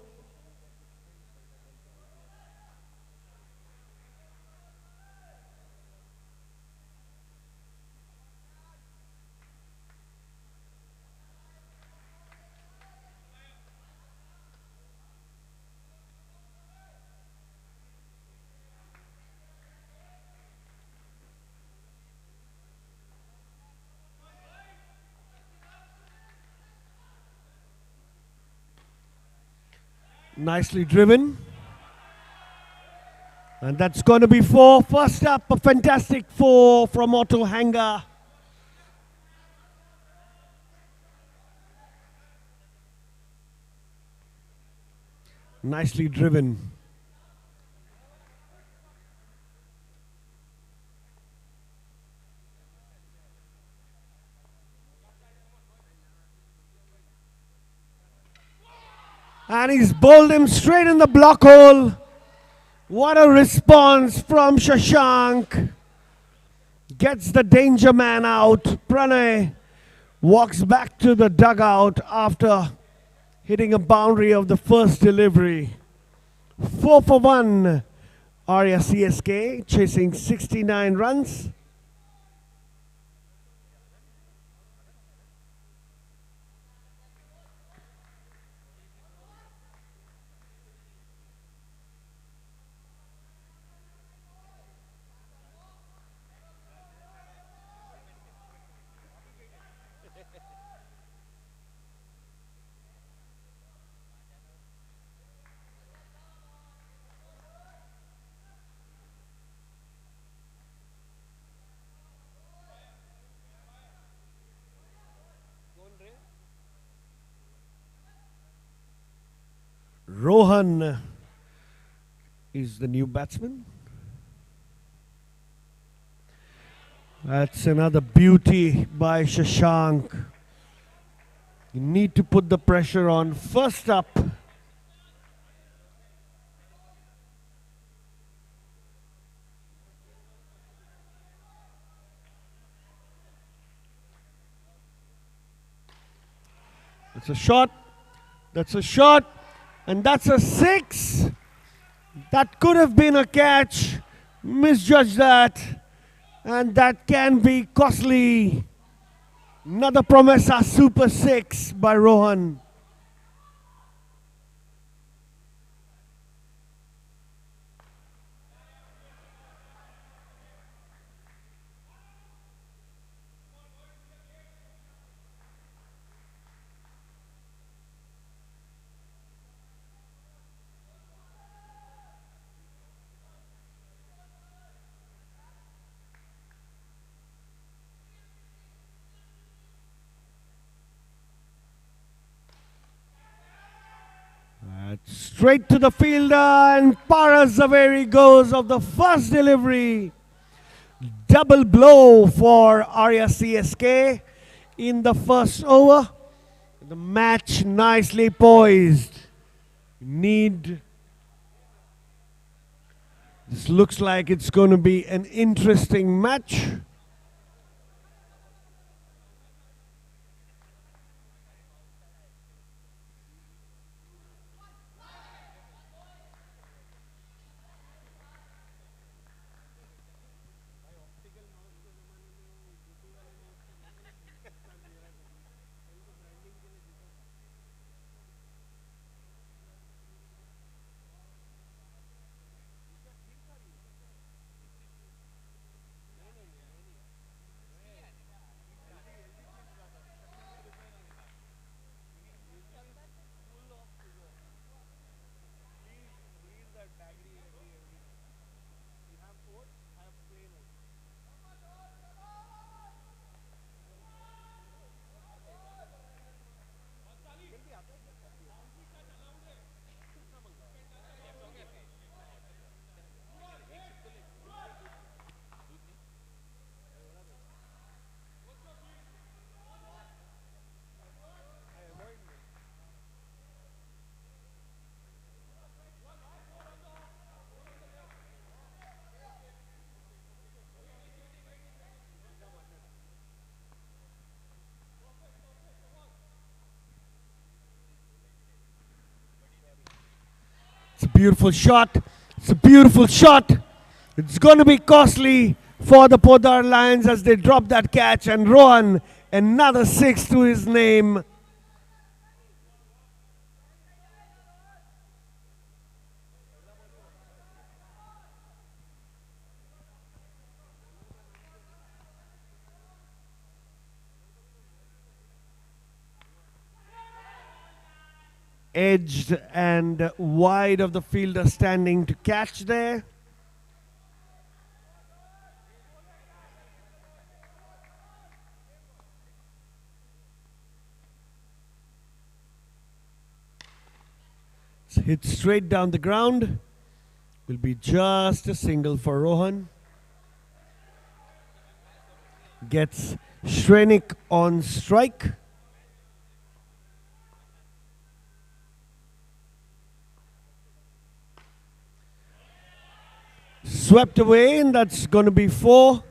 Nicely driven. And that's going to be 4. First up, a fantastic 4 from Otto Hanga. Nicely driven. And he's bowled him straight in the block hole. What a response from Shashank. Gets the danger man out. Pranay walks back to the dugout after hitting a boundary of the first delivery. 4 for 1. Arya CSK chasing 69 runs. Rohan is the new batsman. That's another beauty by Shashank. You need to put the pressure on. First up. That's a shot. That's a shot. And that's a 6. That could have been a catch. Misjudged that. And that can be costly. Another Promessa Super 6 by Rohan. Straight to the fielder and Paras Zaveri goes of the first delivery. Double blow for Arya CSK in the first over. The match nicely poised. This looks like it's going to be an interesting match. beautiful shot. It's a beautiful shot. It's going to be costly for the Podar Lions as they drop that catch. And Rohan, another 6 to his name. Edged and wide of the fielder standing to catch there. It's hit straight down the ground. Will be just a single for Rohan. Gets Shrenik on strike. Swept away, and that's going to be 4.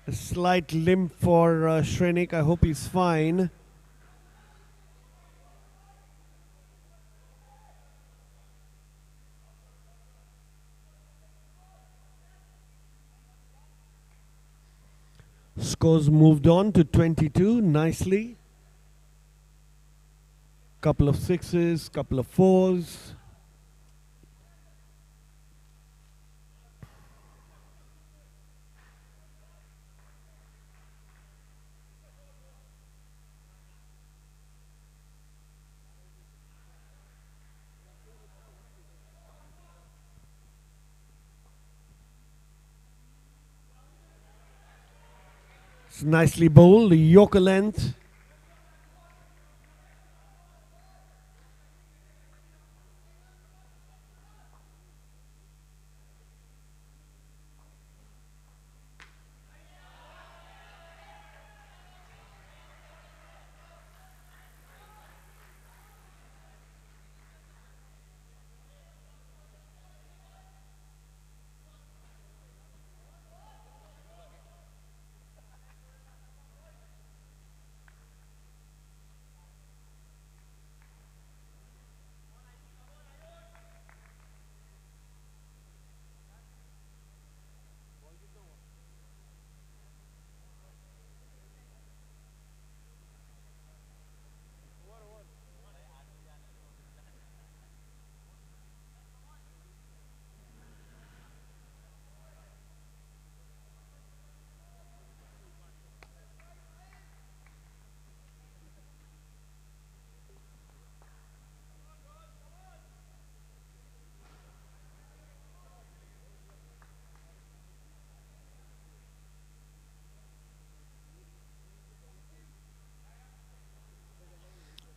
A slight limp for Shrenik. I hope he's fine. Scores moved on to 22 nicely. Couple of 6s, couple of 4s. It's nicely bowled, the Yorker length.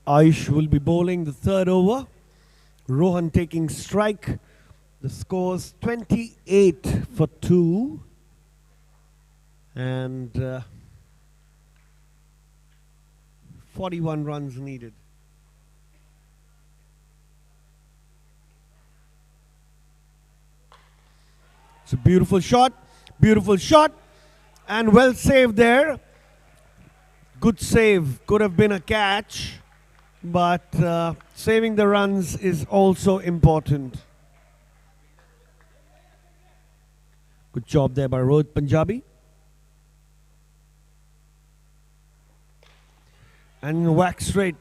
Aish will be bowling the third over. Rohan taking strike. The score's 28 for 2. And 41 runs needed. It's a beautiful shot, and well saved there. Good save, could have been a catch, but saving the runs is also important. Good job there by Rohit Punjabi. And whack straight,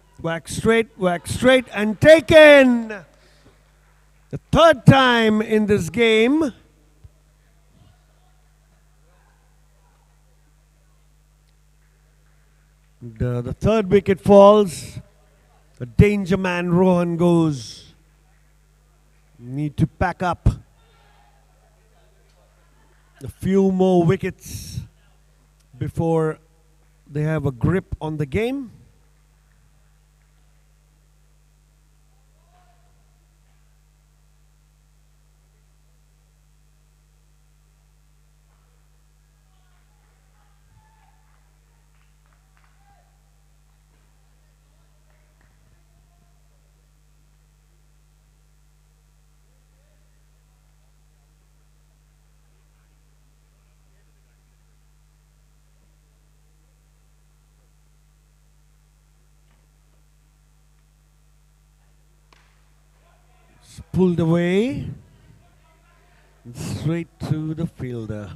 and taken! The third time in this game. The third wicket falls. The danger man Rohan goes. Need to pack up a few more wickets before they have a grip on the game. It's pulled away. And straight to the fielder.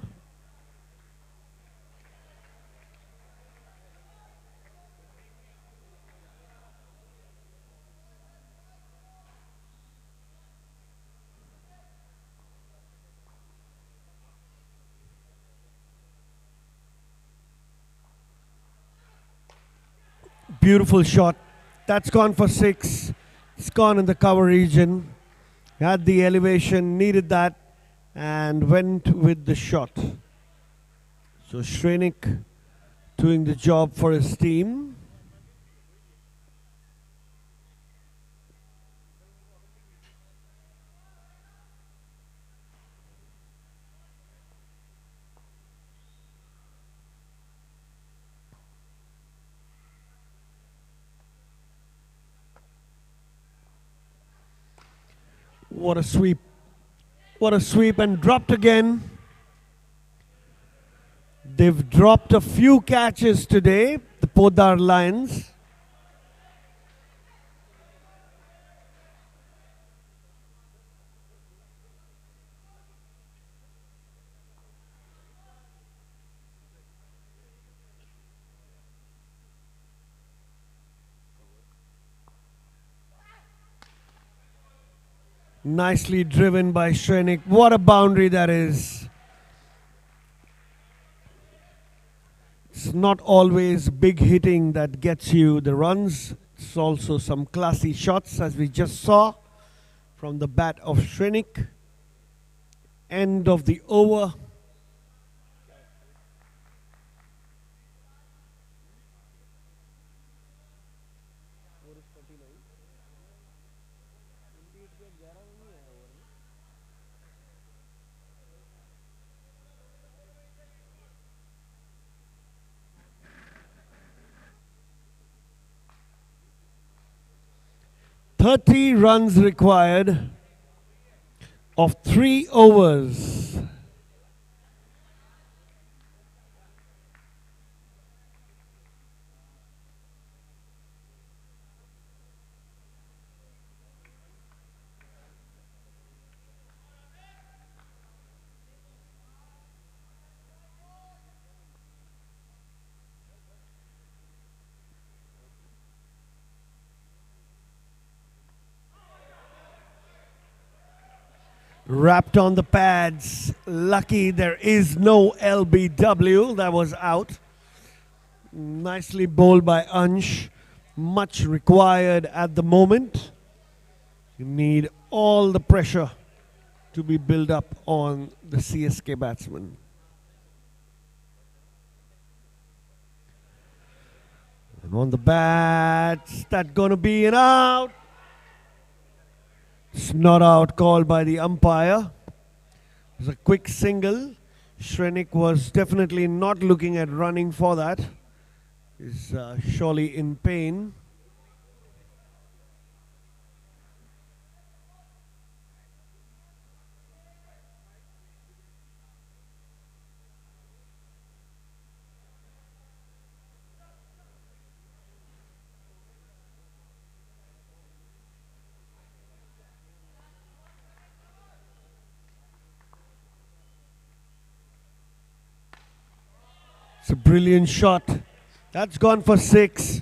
Beautiful shot. That's gone for 6. It's gone in the cover region. Had the elevation, needed that, and went with the shot. So Shrenik doing the job for his team. What a sweep. What a sweep, and dropped again. They've dropped a few catches today, the Podar Lions. Nicely driven by Shrenik. What a boundary that is. It's not always big hitting that gets you the runs. It's also some classy shots, as we just saw from the bat of Shrenik. End of the over. "30 runs required of 3 overs. Wrapped on the pads. Lucky there is no LBW. That was out. Nicely bowled by Ansh. Much required at the moment. You need all the pressure to be built up on the CSK batsman. And on the bats, that's gonna be an out. It's not out, called by the umpire. It was a quick single. Shrenik was definitely not looking at running for that. He's surely in pain. It's a brilliant shot. That's gone for 6.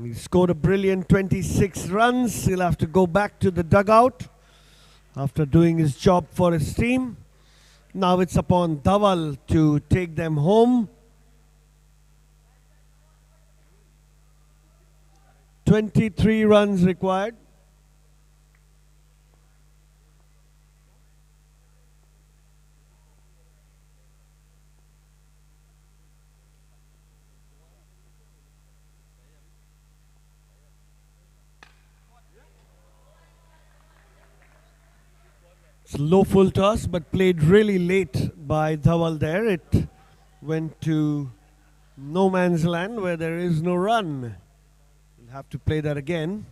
He scored a brilliant 26 runs. He'll have to go back to the dugout after doing his job for his team. Now it's upon Dhaval to take them home. 23 runs required. It's low full toss, but played really late by Dhaval there. It went to no man's land where there is no run. We'll have to play that again.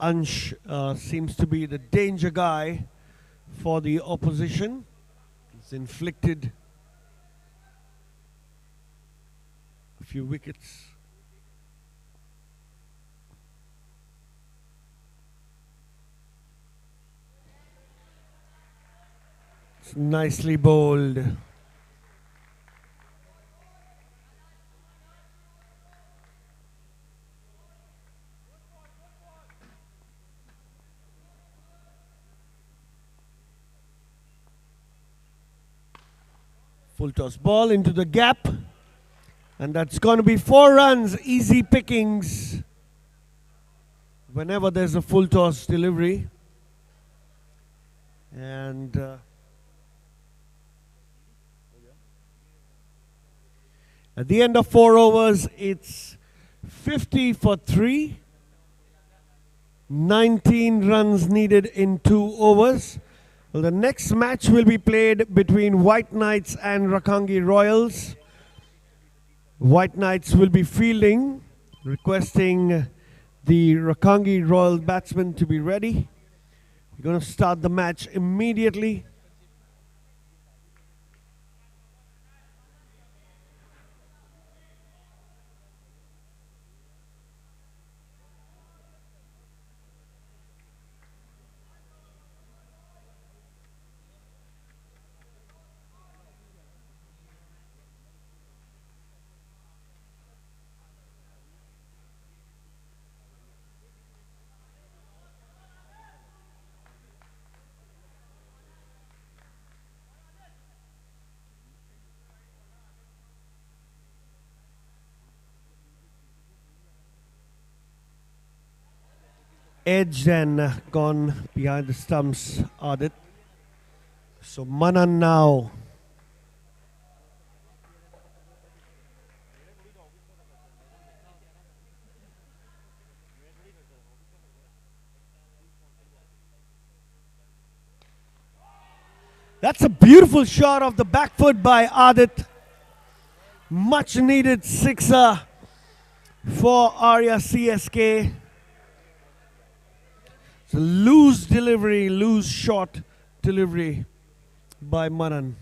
Ansh seems to be the danger guy for the opposition. He's inflicted a few wickets. It's nicely bowled. Full toss ball into the gap. And that's going to be 4 runs. Easy pickings whenever there's a full toss delivery. And at the end of 4 overs, it's 50 for 3. 19 runs needed in 2 overs. Well, the next match will be played between White Knights and Rakangi Royals. White Knights will be fielding, requesting the Rakangi Royal batsmen to be ready. We're going to start the match immediately. Edged and gone behind the stumps, Adit. So Manan now. That's a beautiful shot of the back foot by Adit. Much needed sixer for Arya CSK. It's a loose delivery, loose shot delivery by Manan.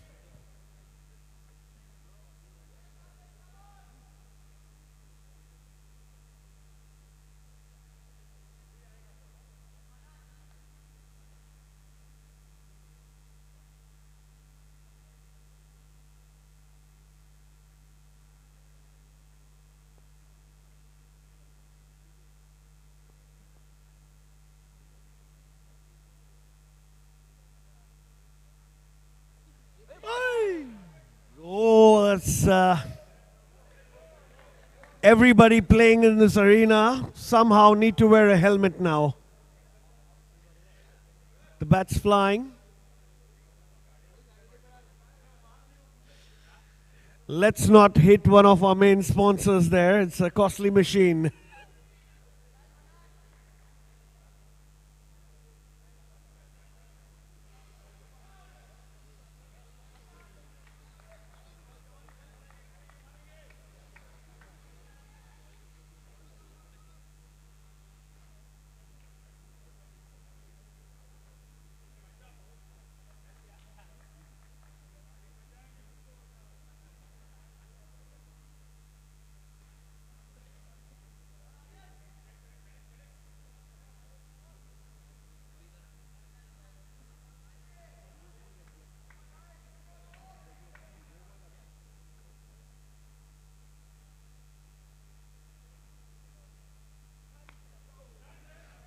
Oh, that's everybody playing in this arena somehow need to wear a helmet now. The bat's flying. Let's not hit one of our main sponsors there. It's a costly machine.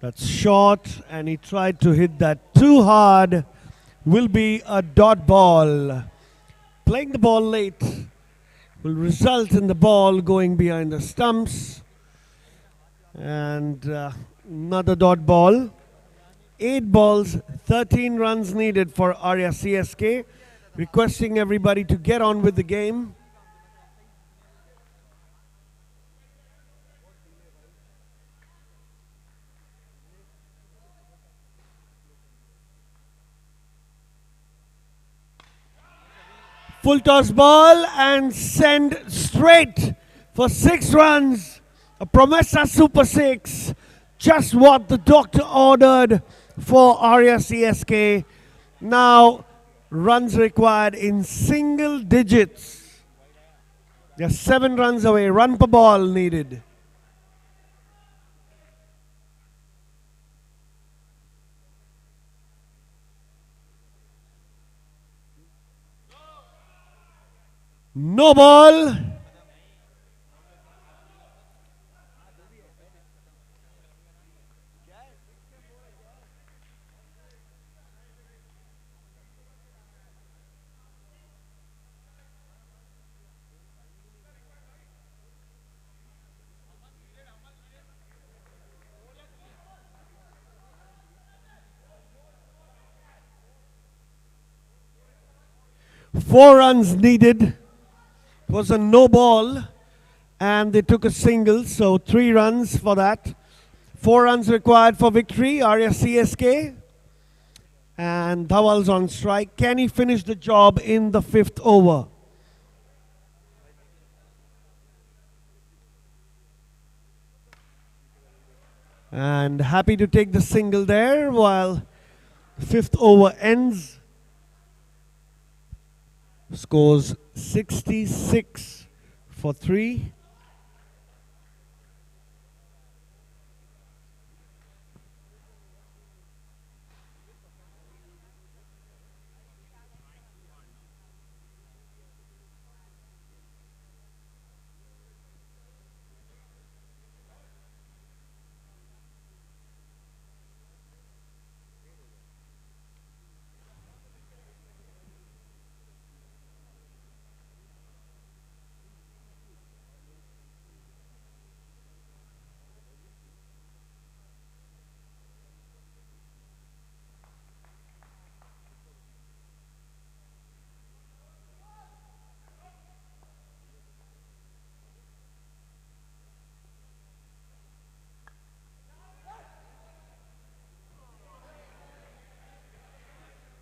That's short, and he tried to hit that too hard. Will be a dot ball. Playing the ball late will result in the ball going behind the stumps. And another dot ball. 8 balls, 13 runs needed for Arya CSK. Requesting everybody to get on with the game. Full toss ball and send straight for 6 runs. A Promessa Super 6. Just what the doctor ordered for Arya CSK. Now runs required in single digits. They're 7 runs away. Run per ball needed. No ball. Four runs needed. It was a no ball and they took a single, so 3 runs for that. 4 runs required for victory. Arya CSK and Dhawal's on strike. Can he finish the job in the 5th over? And happy to take the single there while 5th over ends. Scores 66 for 3.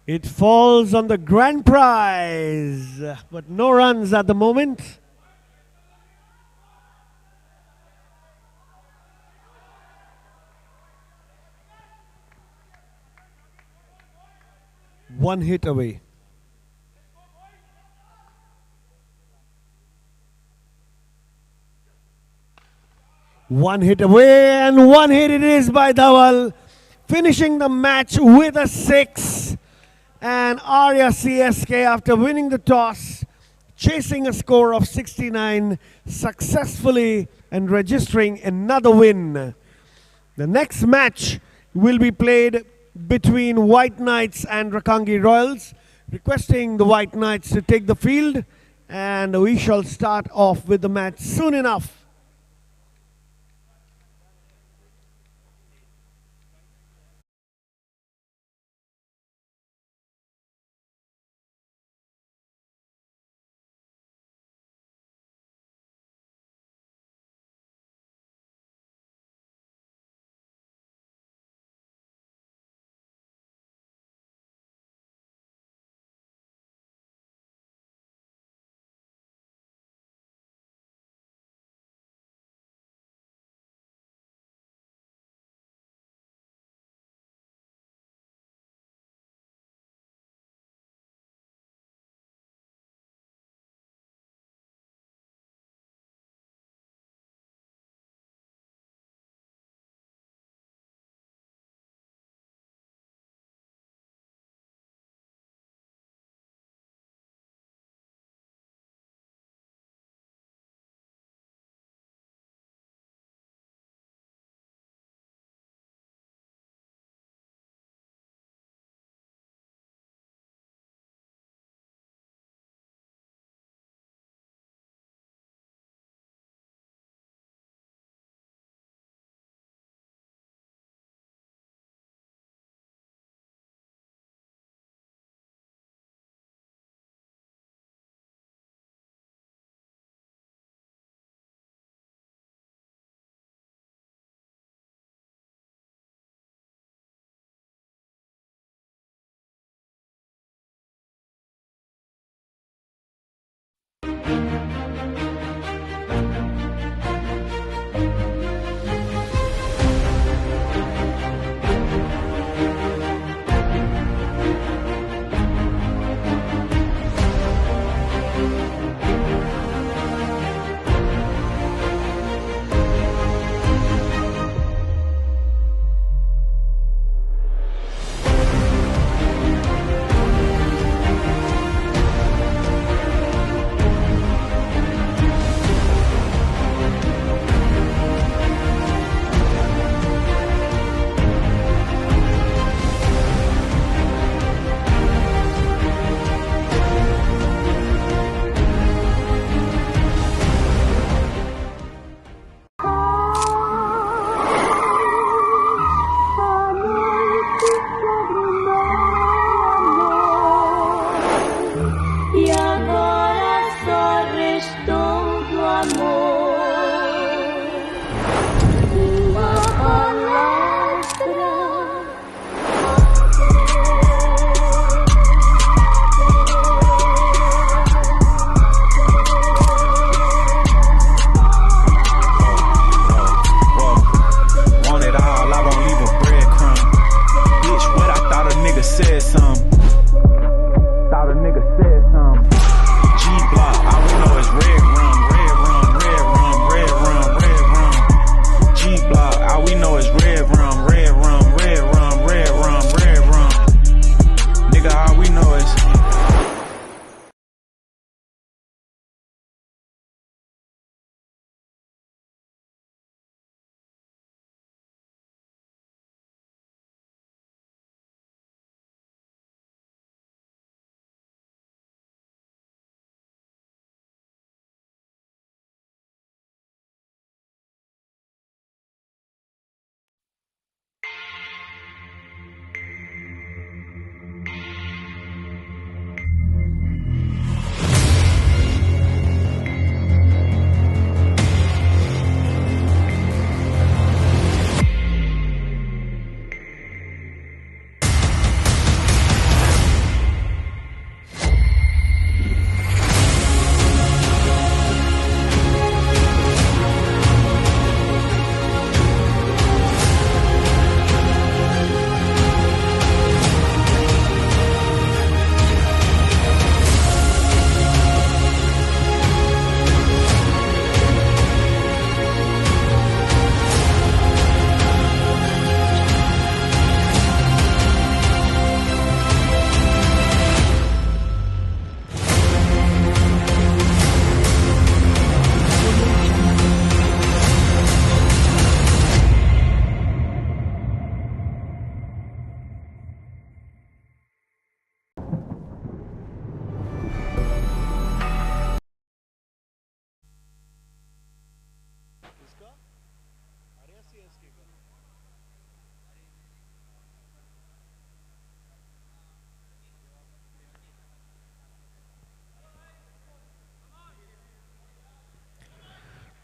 It falls on the grand prize, but no runs at the moment. One hit away. One hit away, and one hit it is by Dhawal, finishing the match with a 6. And Arya CSK, after winning the toss, chasing a score of 69, successfully and registering another win. The next match will be played between White Knights and Rakangi Royals, requesting the White Knights to take the field, and we shall start off with the match soon enough.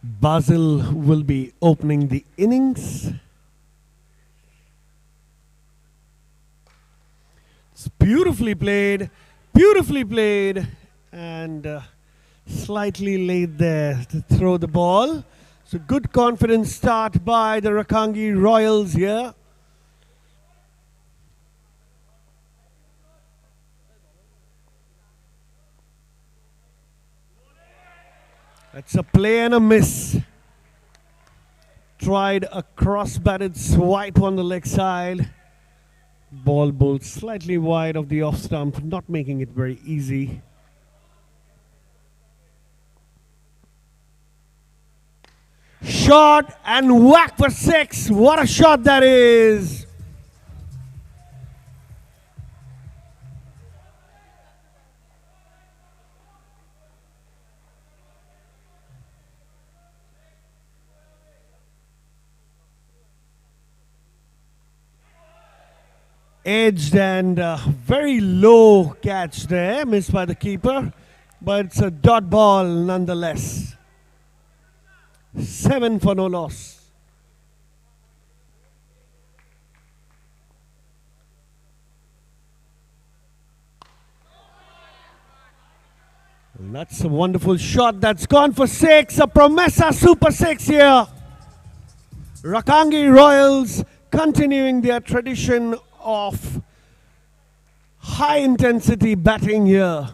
Basil will be opening the innings. It's beautifully played, and slightly late there to throw the ball. So good confident start by the Rakangi Royals here. That's a play and a miss. Tried a cross-batted swipe on the leg side. Ball bowled slightly wide of the off stump, not making it very easy. Shot and whack for 6. What a shot that is. Edged and very low catch there, missed by the keeper, but it's a dot ball nonetheless. 7 for no loss. And that's a wonderful shot that's gone for 6. A Promessa Super 6 here. Rakangi Royals continuing their tradition of high intensity batting here.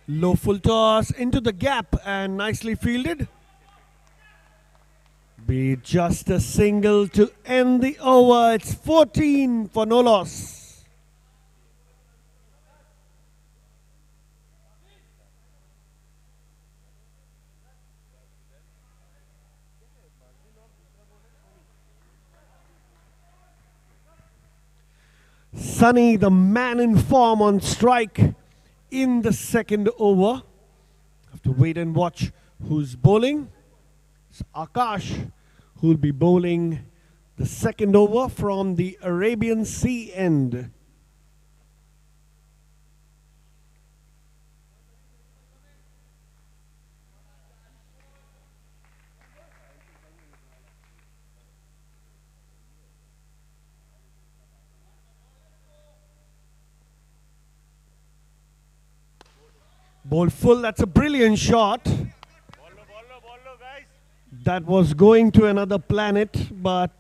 Low full toss into the gap and nicely fielded. Be just a single to end the over. It's 14 for no loss. Sunny, the man in form, on strike in the second over. Have to wait and watch who's bowling. It's Akash who'll be bowling the second over from the Arabian Sea end. Ball full, that's a brilliant shot. That was going to another planet, but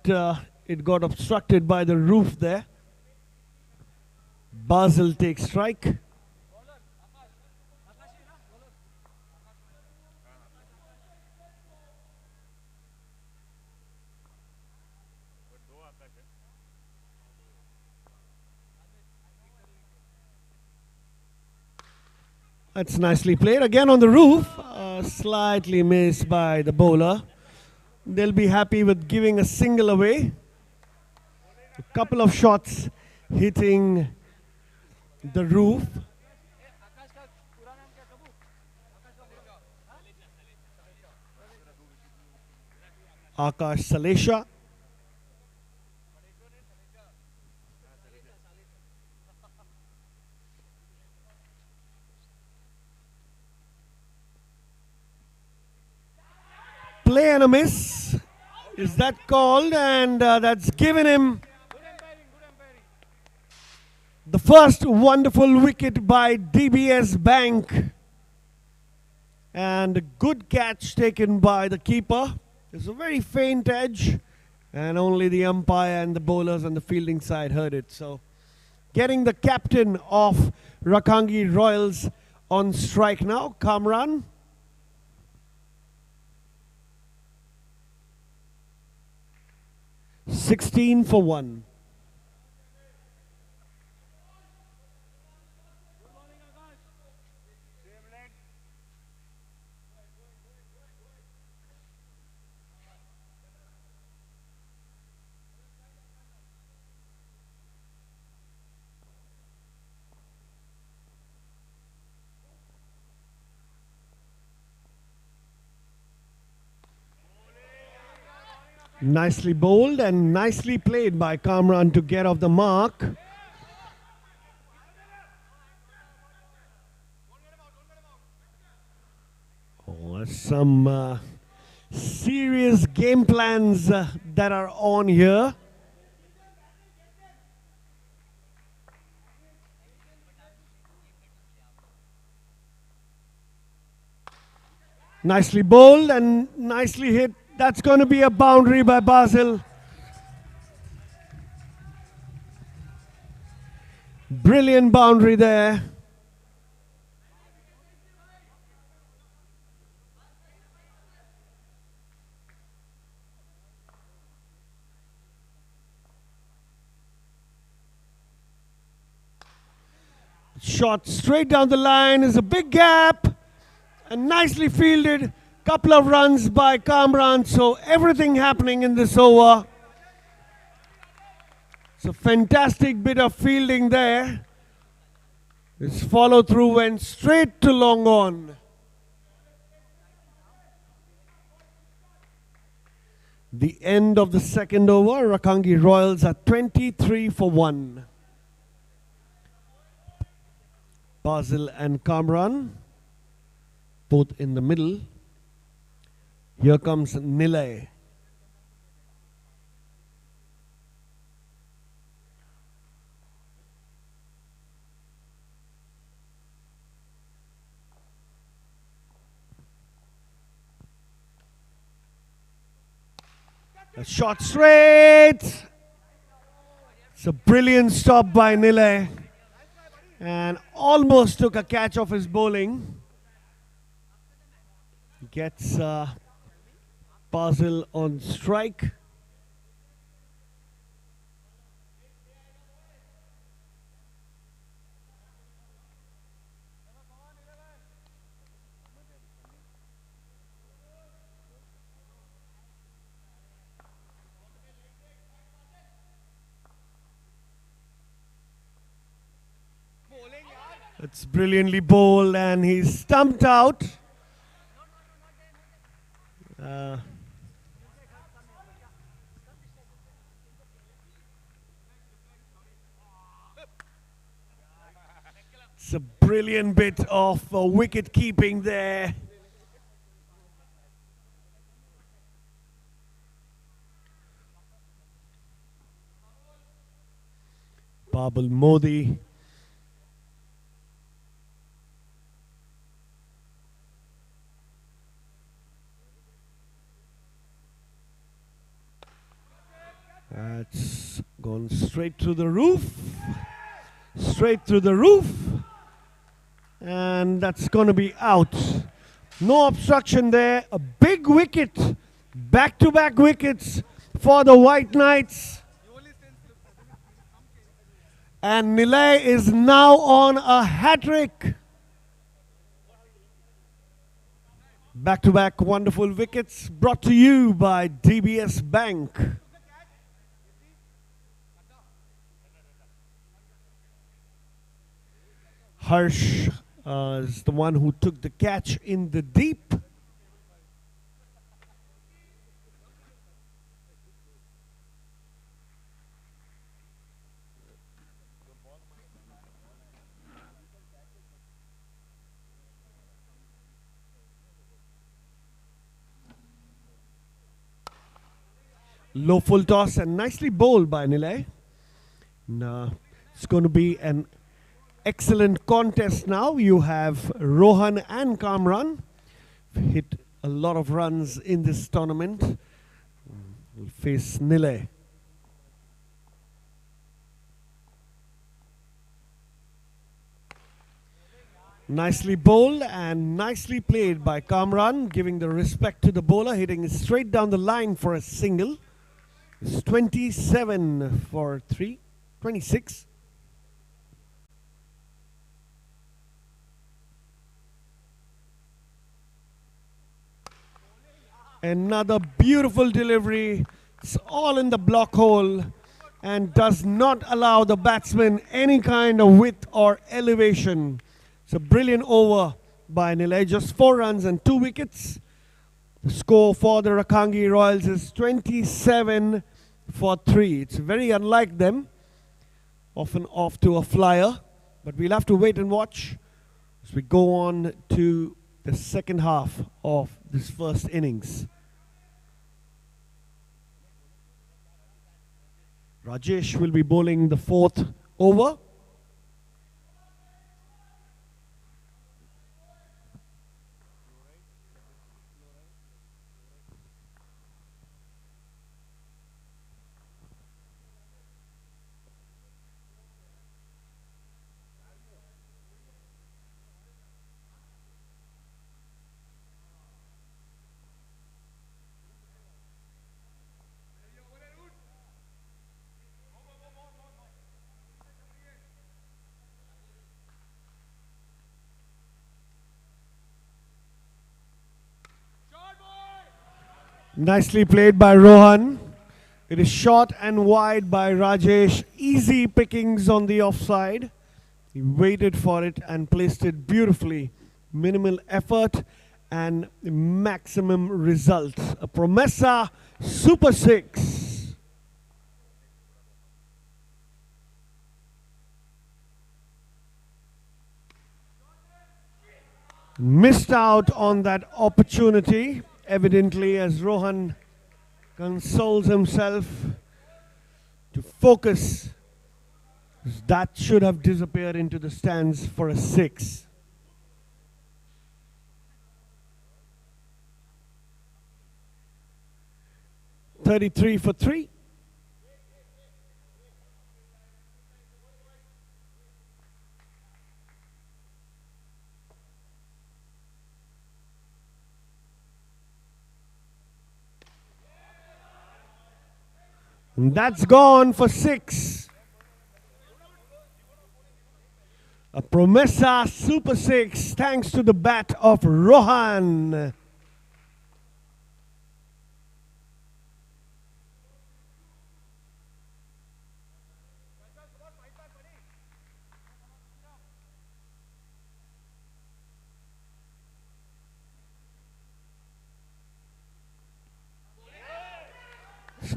it got obstructed by the roof there. Basil takes strike. That's nicely played. Again on the roof. Slightly missed by the bowler. They'll be happy with giving a single away. A couple of shots hitting the roof. Akash Salesha. Play and a miss. Is that called? And that's given him the first wonderful wicket by DBS Bank. And a good catch taken by the keeper. It's a very faint edge, and only the umpire and the bowlers on the fielding side heard it. So getting the captain of Rakangi Royals on strike now, Kamran. $16 for 1. Nicely bowled and nicely played by Kamran to get off the mark. Oh, some serious game plans that are on here. Nicely bowled and nicely hit. That's going to be a boundary by Basil. Brilliant boundary there. Shot straight down the line is a big gap and nicely fielded. Couple of runs by Kamran, so everything happening in this over. It's a fantastic bit of fielding there. His follow through went straight to long on. The end of the second over, Rakangi Royals are 23 for 1. Basil and Kamran, both in the middle. Here comes Nilay. A shot straight. It's a brilliant stop by Nilay. And almost took a catch off his bowling. Gets Basil on strike. It's brilliantly bowled and he's stumped out. It's a brilliant bit of wicket keeping there. Babul Modi. That's gone straight through the roof. Straight through the roof. And that's going to be out. No obstruction there. A big wicket. Back-to-back wickets for the White Knights. And Nilay is now on a hat-trick. Back-to-back wonderful wickets brought to you by DBS Bank. Harsh is the one who took the catch in the deep. Low full toss and nicely bowled by Nilay. It's going to be an excellent contest now. You have Rohan and Kamran. Hit a lot of runs in this tournament. We'll face Nilay. Nicely bowled and nicely played by Kamran, giving the respect to the bowler, hitting it straight down the line for a single. It's 27 for 3, 26. Another beautiful delivery. It's all in the block hole and does not allow the batsman any kind of width or elevation. It's a brilliant over by Nilay. Just 4 runs and 2 wickets. The score for the Rakangi Royals is 27 for 3. It's very unlike them, often off to a flyer, but we'll have to wait and watch as we go on to the second half of this first innings. Rajesh will be bowling the fourth over. Nicely played by Rohan. It is short and wide by Rajesh. Easy pickings on the offside. He waited for it and placed it beautifully. Minimal effort and maximum results. A Promessa Super 6. Missed out on that opportunity, evidently, as Rohan consoles himself to focus. That should have disappeared into the stands for a 6. $33 for 3. And that's gone for 6. A Promessa Super 6 thanks to the bat of Rohan.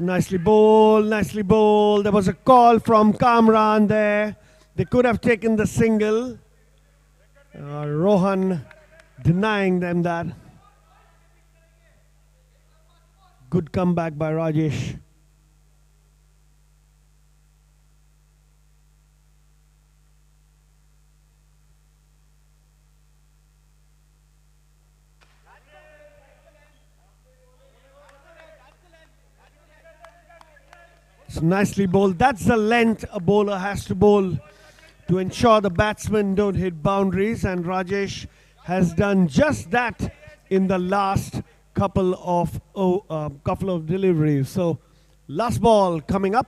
Nicely bowled, nicely bowled. There was a call from Kamran there. They could have taken the single. Rohan denying them that. Good comeback by Rajesh. It's nicely bowled. That's the length a bowler has to bowl to ensure the batsmen don't hit boundaries, and Rajesh has done just that in the last couple of deliveries. So last ball coming up.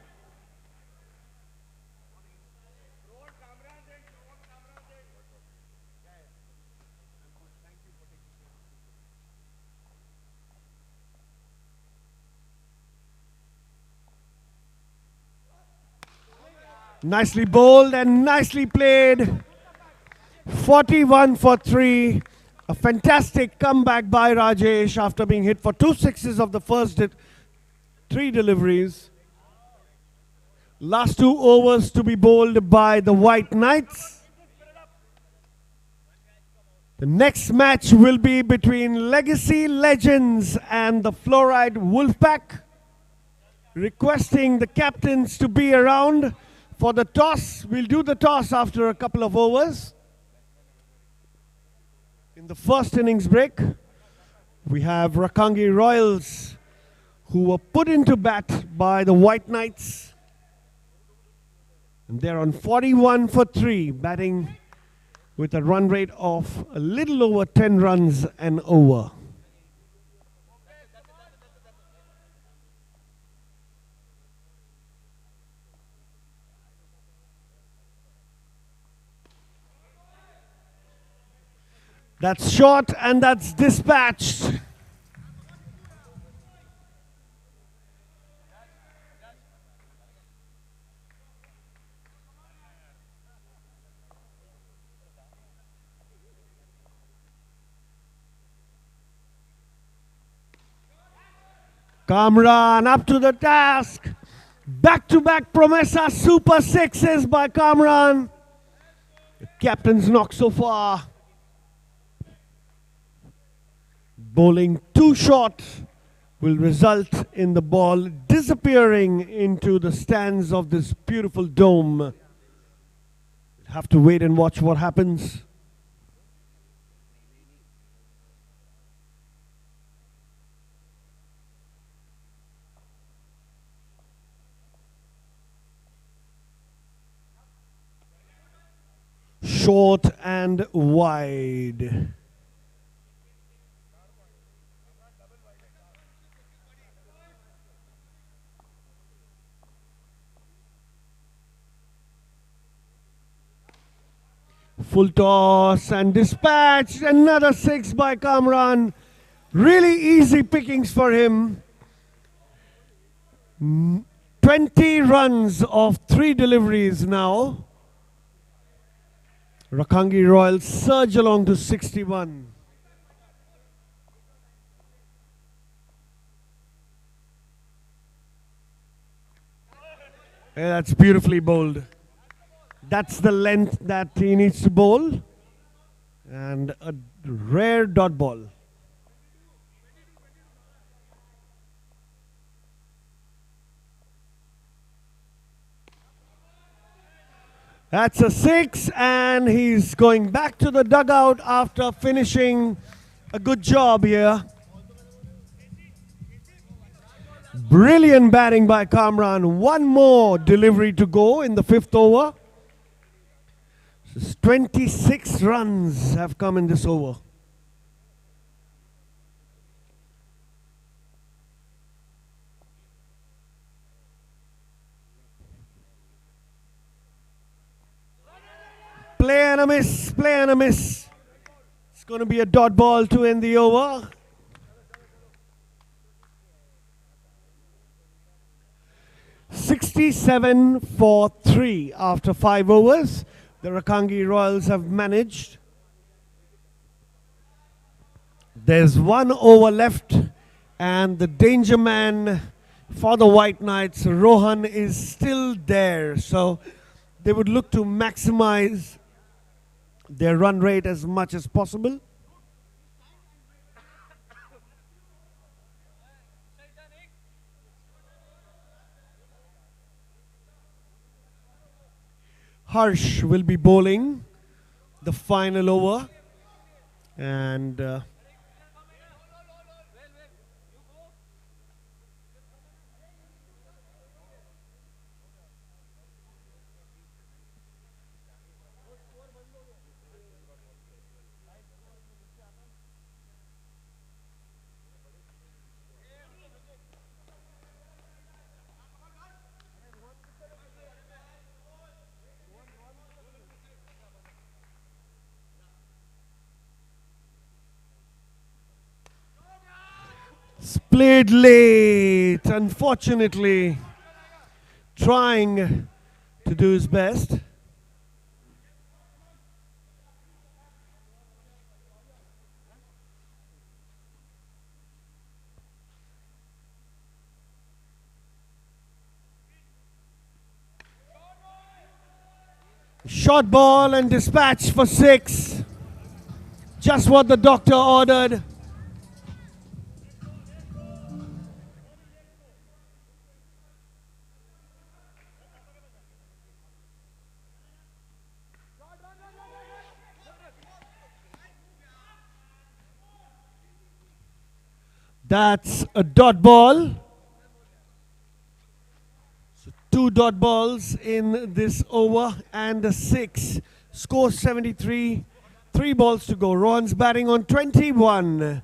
Nicely bowled and nicely played. 41 for 3. A fantastic comeback by Rajesh after being hit for 2 sixes of the first 3 deliveries. Last 2 overs to be bowled by the White Knights. The next match will be between Legacy Legends and the Fluoride Wolfpack. Requesting the captains to be around for the toss. We'll do the toss after a couple of overs. In the first innings break, we have Rakangi Royals, who were put into bat by the White Knights. And they're on 41 for 3, batting with a run rate of a little over 10 runs an over. That's short and that's dispatched. Kamran up to the task. Back-to-back Promesa super sixes by Kamran. The captain's knock so far. Bowling too short will result in the ball disappearing into the stands of this beautiful dome. We'll have to wait and watch what happens. Short and wide. Full toss and dispatch. Another six by Kamran. Really easy pickings for him. 20 runs of 3 deliveries now. Rakangi Royals surge along to 61. Yeah, that's beautifully bowled. That's the length that he needs to bowl. And a rare dot ball. That's a 6, and he's going back to the dugout after finishing a good job here. Brilliant batting by Kamran. One more delivery to go in the 5th over. 26 runs have come in this over. Play and a miss, play and a miss. It's going to be a dot ball to end the over. (67 for 3) after 5 overs. The Rakangi Royals have managed. There's 1 over left, and the danger man for the White Knights, Rohan, is still there. So they would look to maximize their run rate as much as possible. Harsh will be bowling the final over, and played late, unfortunately, trying to do his best. Short ball and dispatch for 6. Just what the doctor ordered. That's a dot ball. So 2 dot balls in this over and a 6. Score 73. 3 balls to go. Rohan's batting on 21.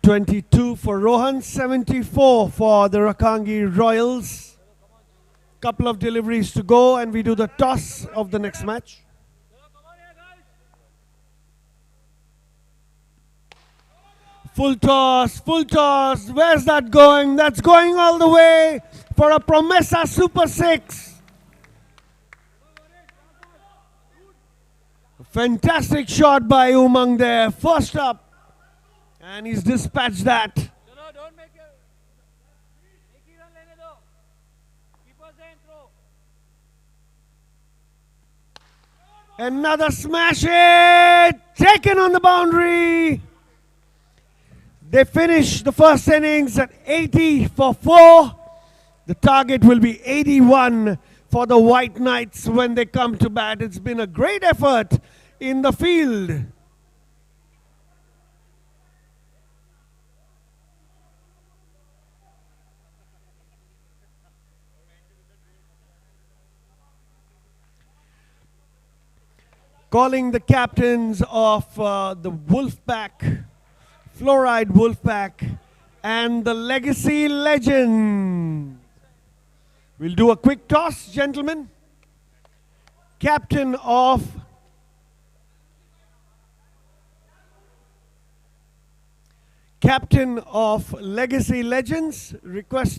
(22 for Rohan, 74 for the Rakangi Royals. Couple of deliveries to go, and we do the toss of the next match. Full toss, full toss. Where's that going? That's going all the way for a Promesa Super 6. Fantastic shot by Umang there. First up. And he's dispatched that. Another smash hit. Taken on the boundary. They finish the first innings at 80 for 4. The target will be 81 for the White Knights when they come to bat. It's been a great effort in the field. Calling the captains of the Wolfpack, Fluoride Wolfpack, and the Legacy Legend. We'll do a quick toss, gentlemen. Captain of Legacy Legends, request.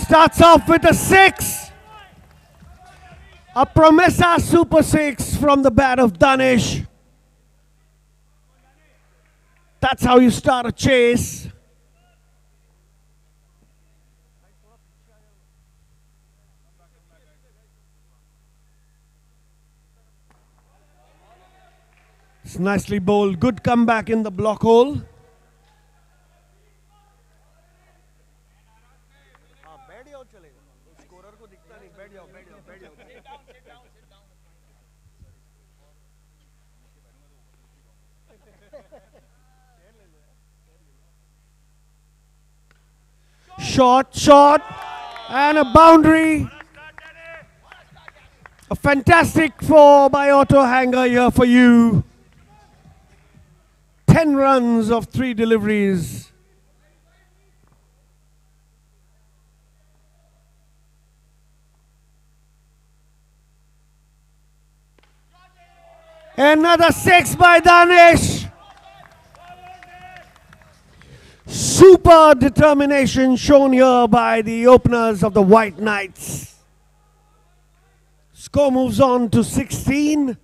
Starts off with a 6. A Promesa Super 6 from the bat of Danish. That's how you start a chase. It's nicely bowled. Good comeback in the block hole. Short, and a boundary. A fantastic 4 by Otto Hanger here for you. 10 runs of 3 deliveries. Another 6 by Danish. Super determination shown here by the openers of the White Knights. Score moves on to 16.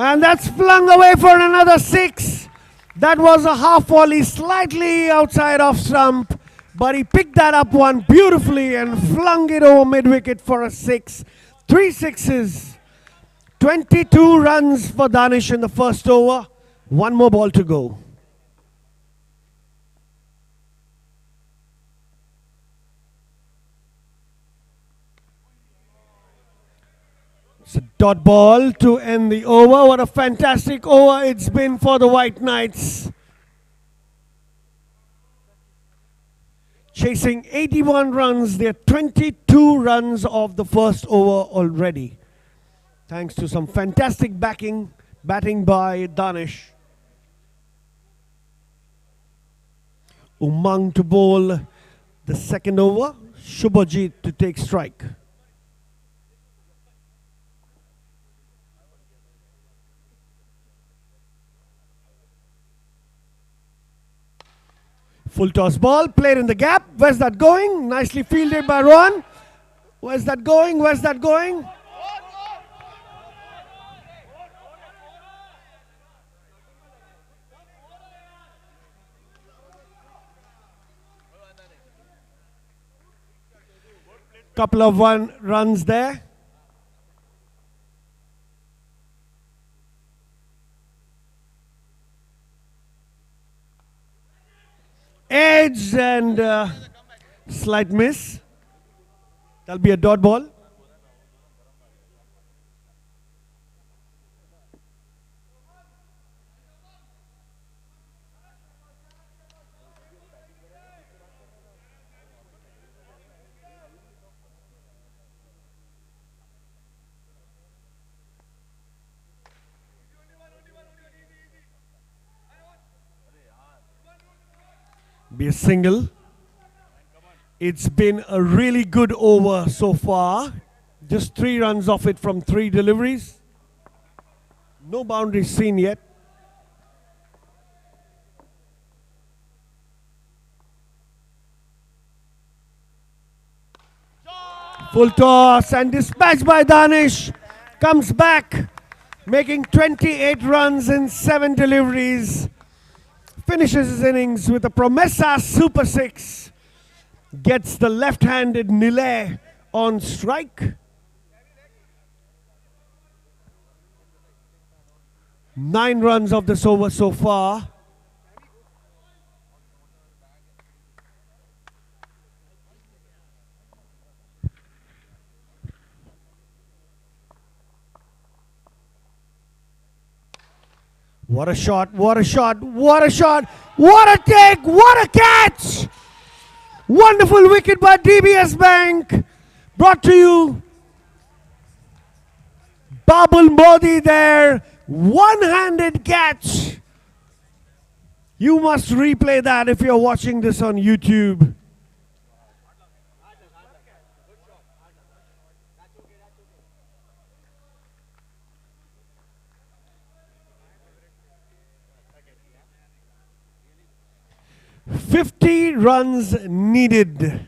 And that's flung away for another 6. That was a half volley, slightly outside off stump, but he picked that up one beautifully and flung it over mid-wicket for a 6. 3 sixes. 22 runs for Danish in the first over. 1 more ball to go. It's a dot ball to end the over. What a fantastic over it's been for the White Knights. Chasing 81 runs. They're 22 runs of the first over already. Thanks to some fantastic batting by Danish. Umang to bowl the second over. Shubhajit to take strike. Full toss ball, played in the gap. Where's that going? Nicely fielded by Rohan. Where's that going? Where's that going? Couple of runs there. Edge and slight miss. That'll be a dot ball. Be a single. It's been a really good over so far. Just 3 runs off it from 3 deliveries. No boundaries seen yet. Full toss and dispatched by Danish. Comes back, making 28 runs in 7 deliveries. Finishes his innings with a Promessa Super 6. Gets the left-handed Nile on strike. 9 runs of this over so far. What a shot, what a shot, what a shot, what a take, what a catch! Wonderful wicket by DBS Bank. Brought to you. Babul Modi there. One-handed catch. You must replay that if you're watching this on YouTube. "50 runs needed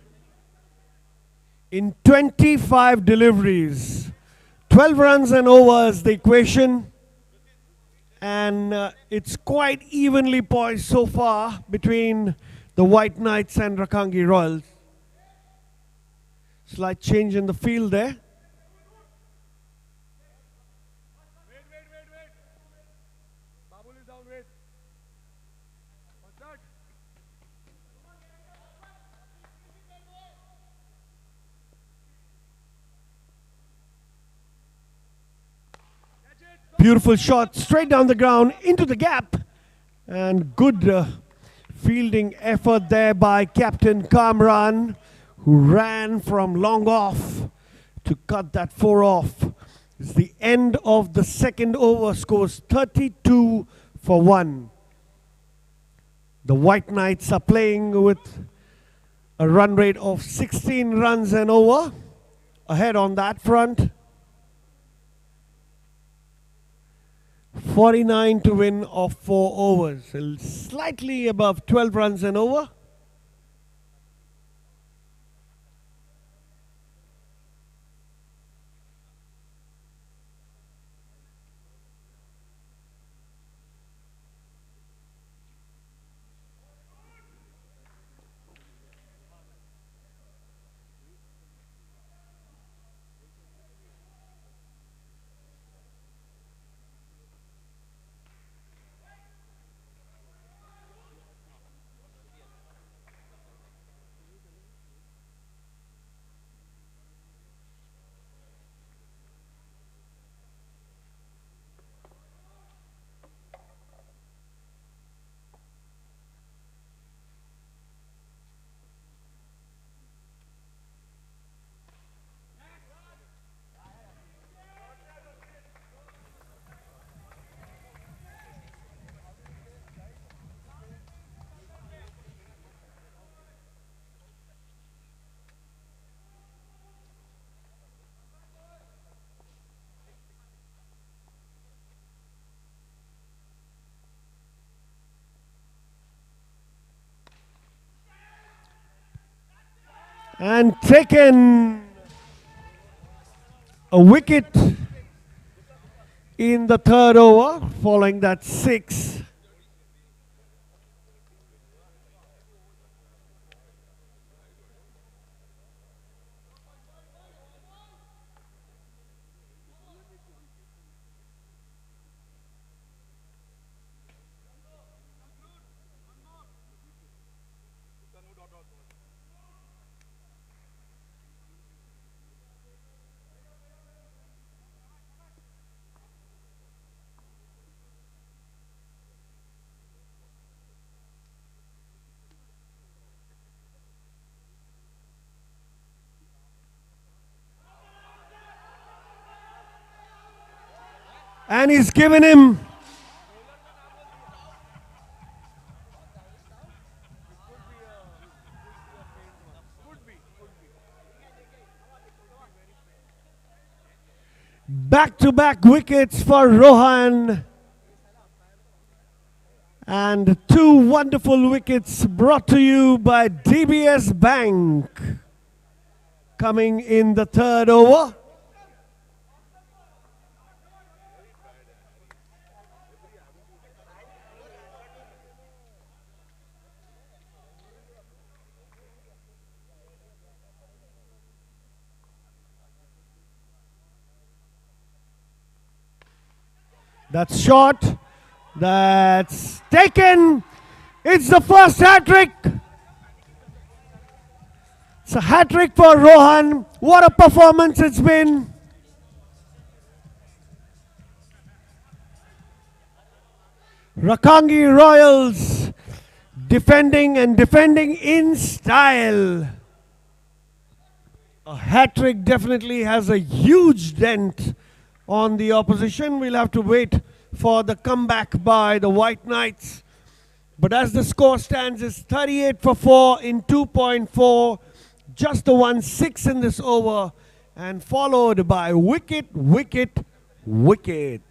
in 25 deliveries. 12 runs and over is the equation. And it's quite evenly poised so far between the White Knights and Rakangi Royals. Slight change in the field there. Beautiful shot straight down the ground into the gap. And good fielding effort there by Captain Kamran, who ran from long off to cut that 4 off. It's the end of the second over, scores 32 for 1. The White Knights are playing with a run rate of 16 runs and over, ahead on that front. 49 to win of 4 overs, slightly above 12 runs and over. And taken a wicket in the third over, following that 6. And he's given him back-to-back wickets for Rohan. And 2 wonderful wickets brought to you by DBS Bank. Coming in the third over. That's short. That's taken. It's the first hat-trick. It's a hat-trick for Rohan. What a performance it's been. Rakangi Royals defending in style. A hat-trick definitely has a huge dent on the opposition. We'll have to wait for the comeback by the White Knights. But as the score stands, it's 38 for 4 in 2.4. Just the 1-6 in this over. And followed by wicket, wicket, wicket.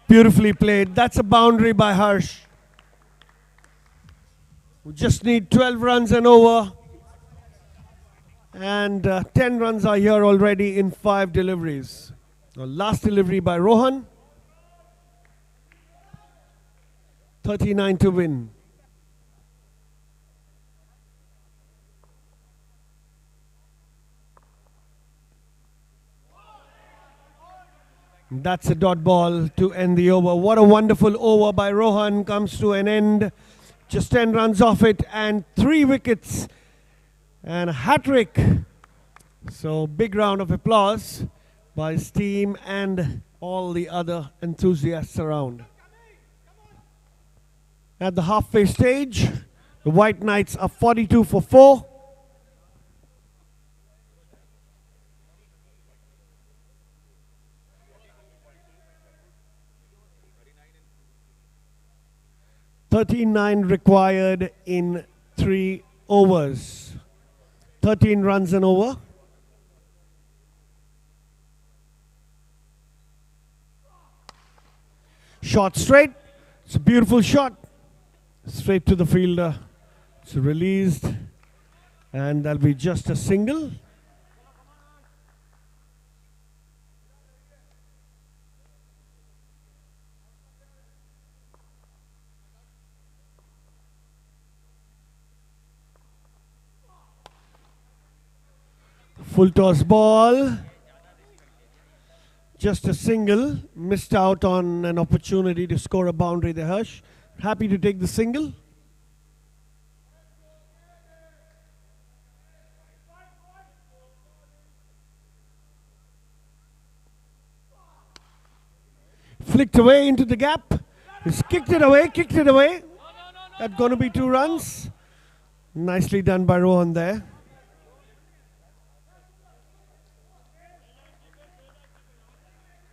Beautifully played. That's a boundary by Harsh. We just need 12 runs and over. And 10 runs are here already in 5 deliveries. The last delivery by Rohan. 39 to win. That's a dot ball to end the over. What a wonderful over by Rohan comes to an end. Just 10 runs off it and 3 wickets and a hat-trick. So big round of applause by his team and all the other enthusiasts around. At the halfway stage, the White Knights are 42 for 4. $39 required in 3 overs. 13 runs an over. Shot straight. It's a beautiful shot. Straight to the fielder. It's released. And that'll be just a single. Full toss ball. Just a single. Missed out on an opportunity to score a boundary there, Harsh. Happy to take the single. Flicked away into the gap. He's kicked it away, kicked it away. That's going to be 2 runs. Nicely done by Rohan there.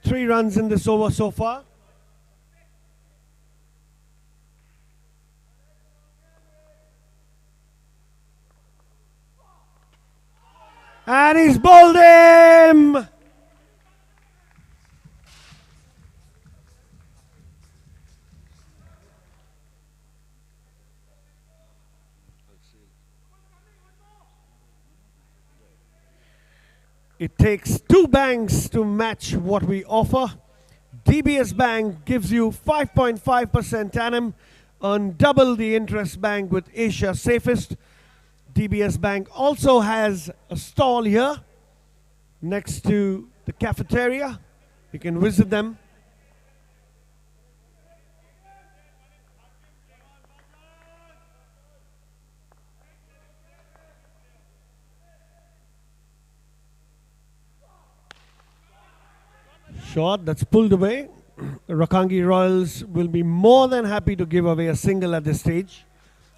Three runs in this over so far. And he's bowled him! It takes 2 banks to match what we offer. DBS Bank gives you 5.5% annum on double the interest bank with Asia's safest. DBS Bank also has a stall here next to the cafeteria. You can visit them. Shot that's pulled away. Rakangi Royals will be more than happy to give away a single at this stage.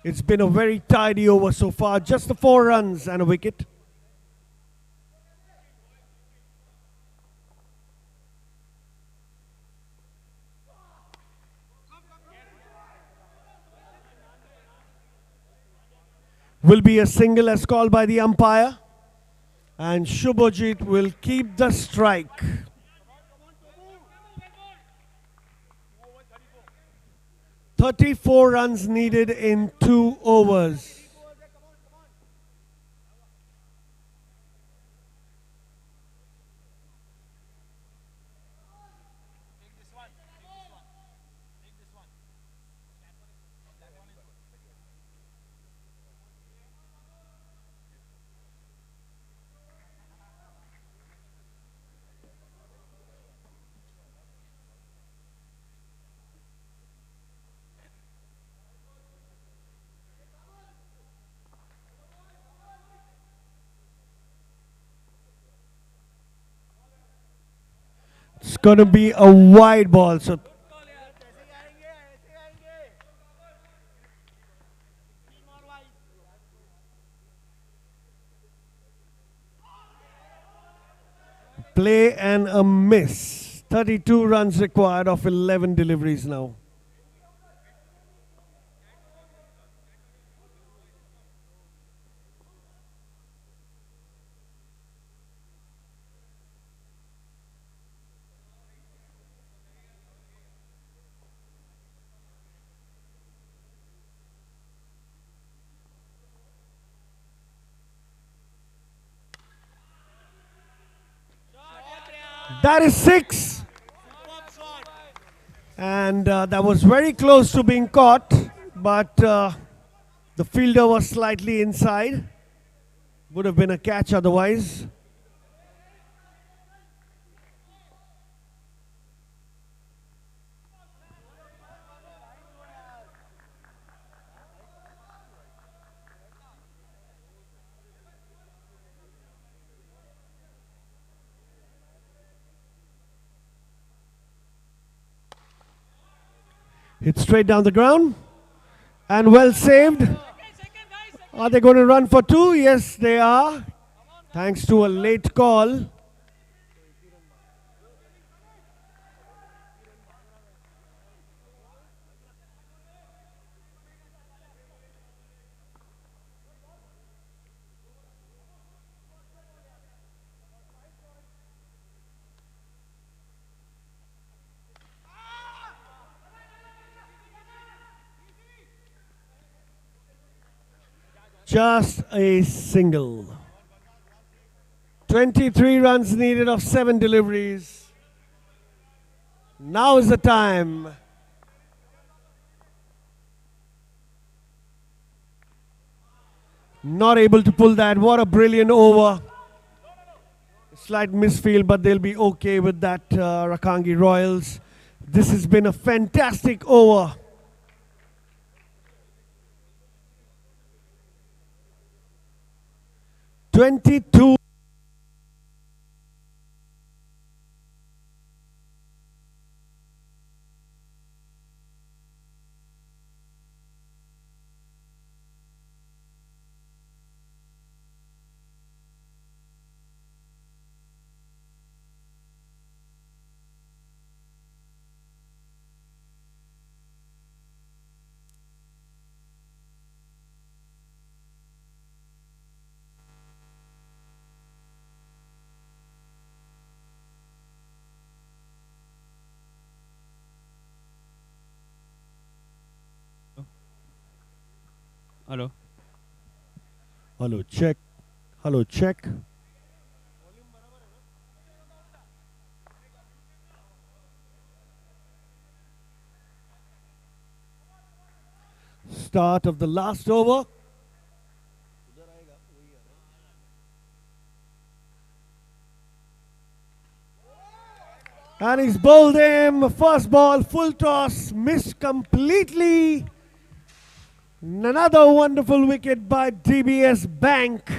It's been a very tidy over so far, just the 4 runs and a wicket. Will be a single as called by the umpire, and Shubhajit will keep the strike. 34 runs needed in 2 overs. It's going to be a wide ball. So play and a miss. 32 runs required of 11 deliveries now. That is 6. And that was very close to being caught, but the fielder was slightly inside. Would have been a catch otherwise. Hit straight down the ground. And well saved. Are they going to run for 2? Yes, they are. Thanks to a late call. Just a single. 23 runs needed of 7 deliveries. Now is the time. Not able to pull that. What a brilliant over. Slight misfield, but they'll be okay with that, Rakangi Royals. This has been a fantastic over. $22. Hello. Hello, check. Hello, check. Start of the last over. And he's bowled him. First ball, full toss, missed completely. Another wonderful wicket by DBS Bank.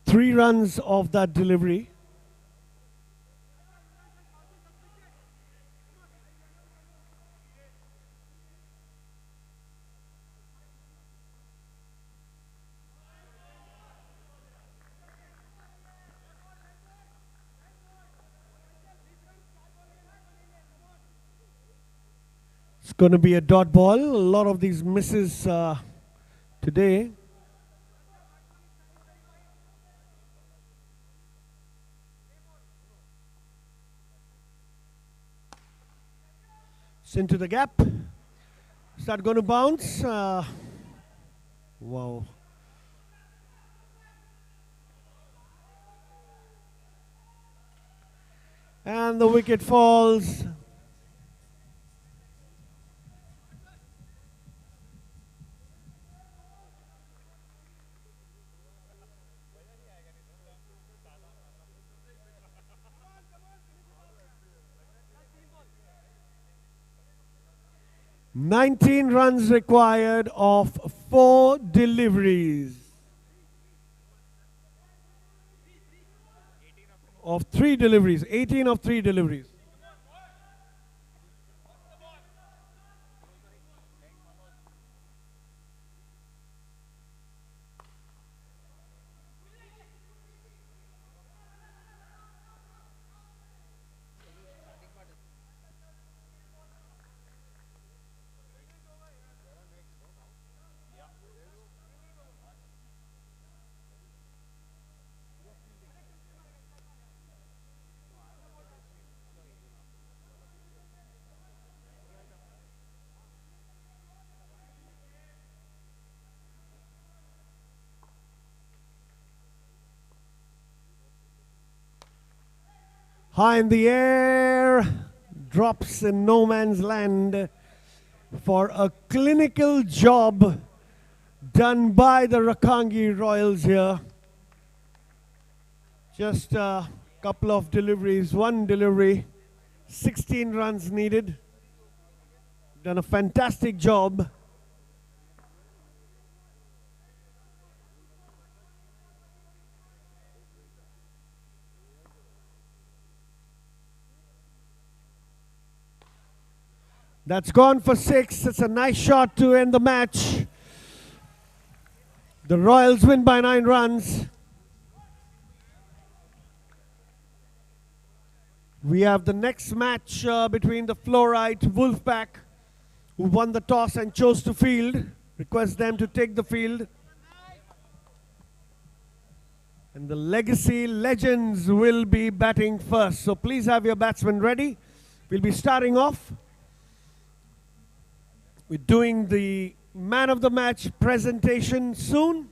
Three runs of that delivery. It's going to be a dot ball. A lot of these misses today. It's into the gap. Is that going to bounce? Wow. And the wicket falls. "19 runs required of 4 deliveries. Of 3 deliveries. 18 of 3 deliveries. High in the air, drops in no man's land for a clinical job done by the Rakangi Royals here. Just a couple of deliveries, one delivery, 16 runs needed. Done a fantastic job. That's gone for 6. It's a nice shot to end the match. The Royals win by 9 runs. We have the next match between the Fluorite Wolfpack, who won the toss and chose to field. Request them to take the field. And the Legacy Legends will be batting first. So please have your batsmen ready. We'll be starting off. We're doing the man of the match presentation soon.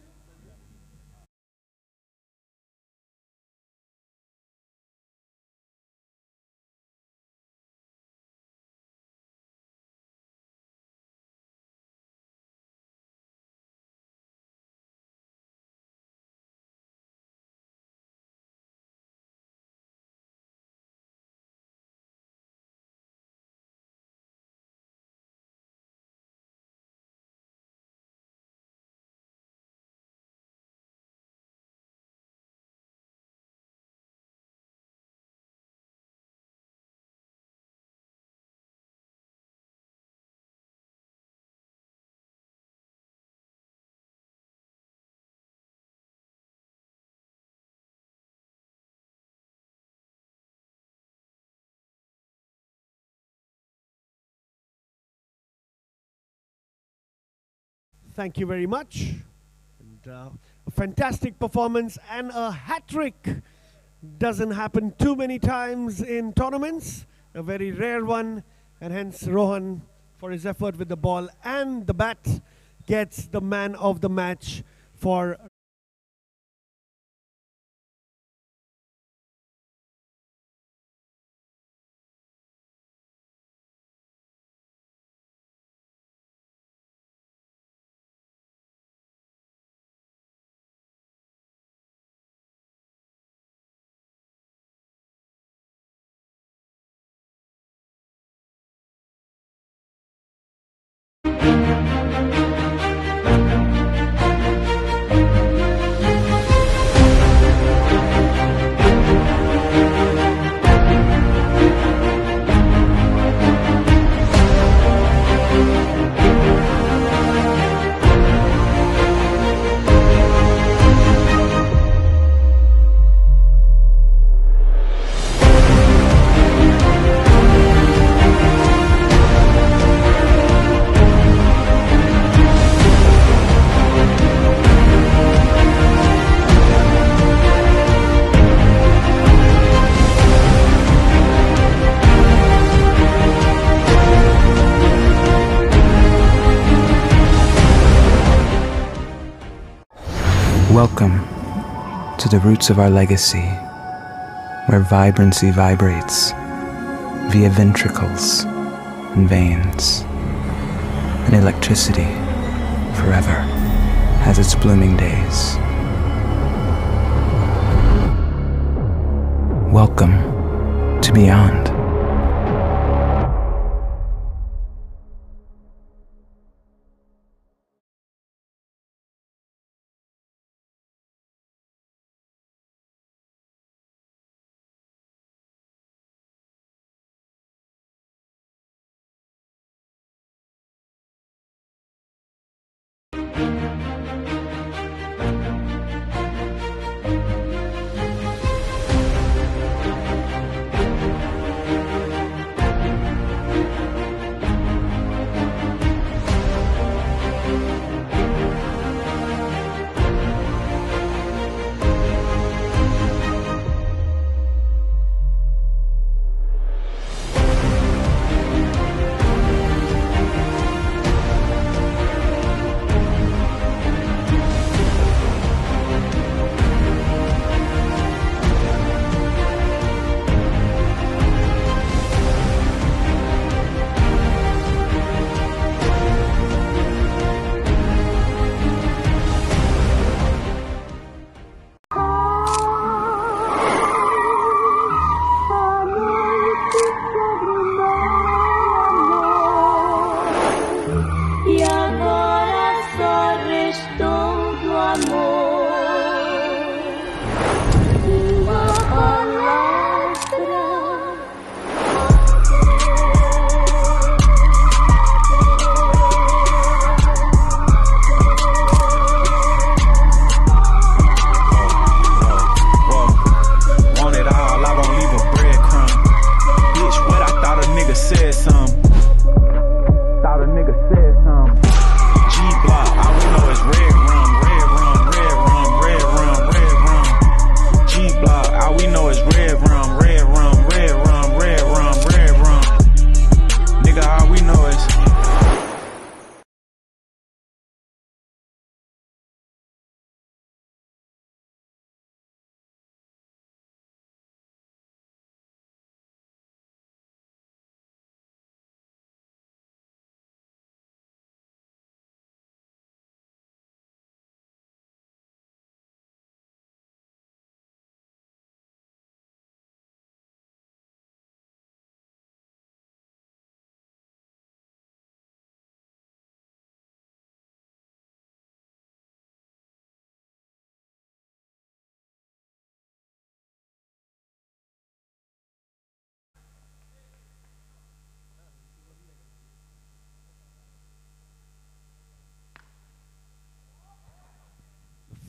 Thank you very much. And, a fantastic performance and a hat-trick. Doesn't happen too many times in tournaments. A very rare one. And hence Rohan, for his effort with the ball and the bat, gets the man of the match for Welcome to the roots of our legacy, where vibrancy vibrates via ventricles and veins, and electricity forever has its blooming days. Welcome to Beyond.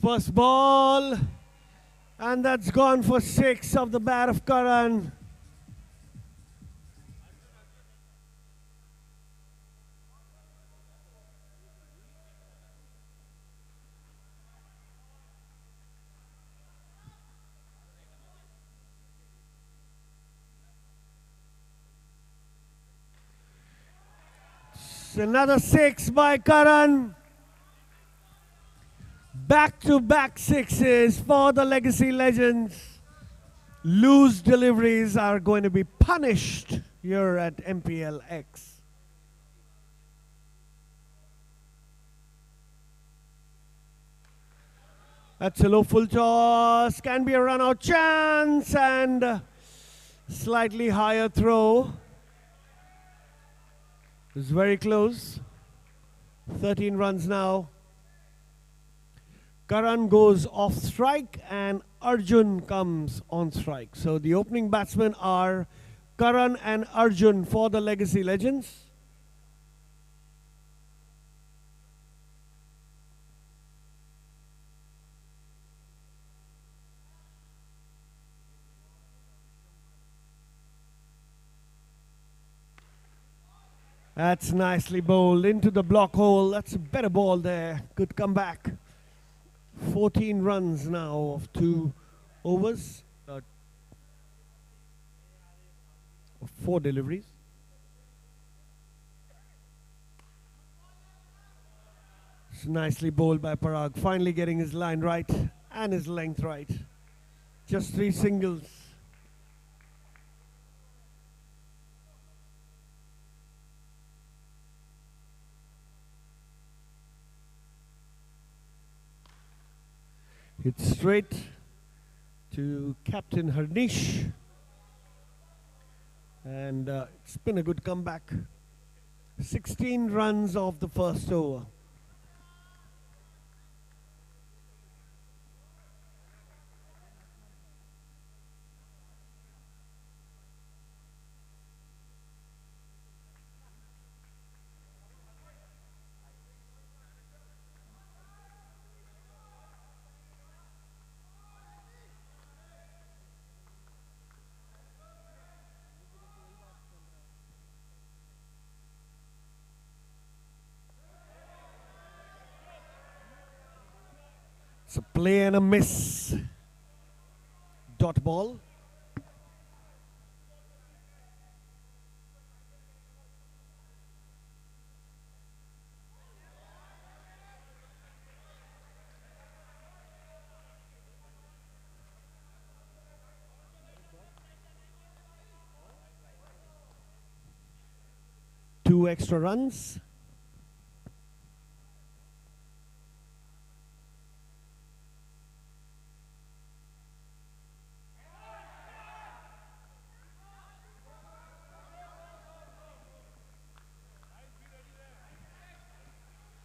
First ball, and that's gone for 6 of the bat of Karan. Another 6 by Karan. Back-to-back sixes for the Legacy Legends. Loose deliveries are going to be punished here at Mplx. That's a low full toss. Can be a run-out chance and slightly higher throw. It's very close. 13 runs now. Karan goes off strike and Arjun comes on strike. So the opening batsmen are Karan and Arjun for the Legacy Legends. That's nicely bowled into the block hole. That's a better ball there. Good comeback. 14 runs now of 2 overs. 4 deliveries. It's nicely bowled by Parag. Finally getting his line right and his length right. Just 3 singles. Hit straight to Captain Harnish. And it's been a good comeback. 16 runs off the first over. It's a play and a miss. Dot ball. Two extra runs.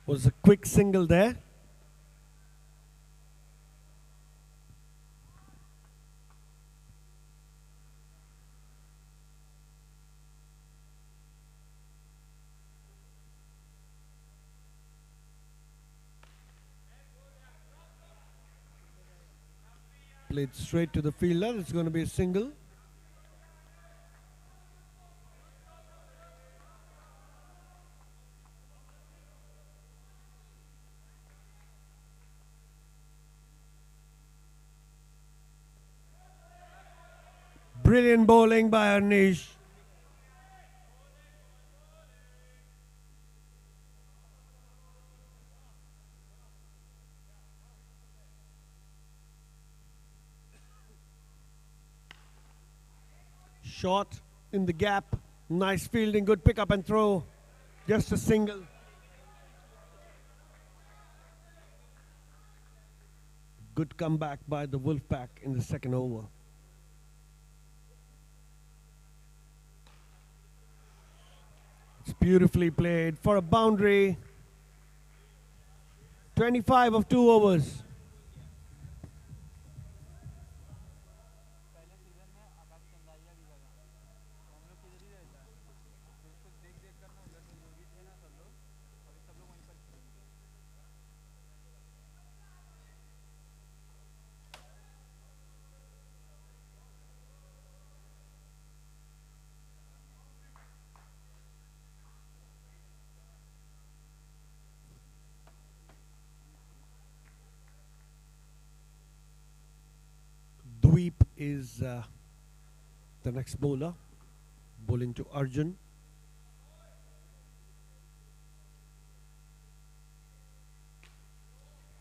Was a quick single there. Played straight to the fielder. It's going to be a single. Brilliant bowling by Harnish. Shot in the gap. Nice fielding, good pick up and throw. Just a single. Good comeback by the Wolfpack in the second over. It's beautifully played for a boundary. 25 of 2 overs. is the next bowler, bowling to Arjun.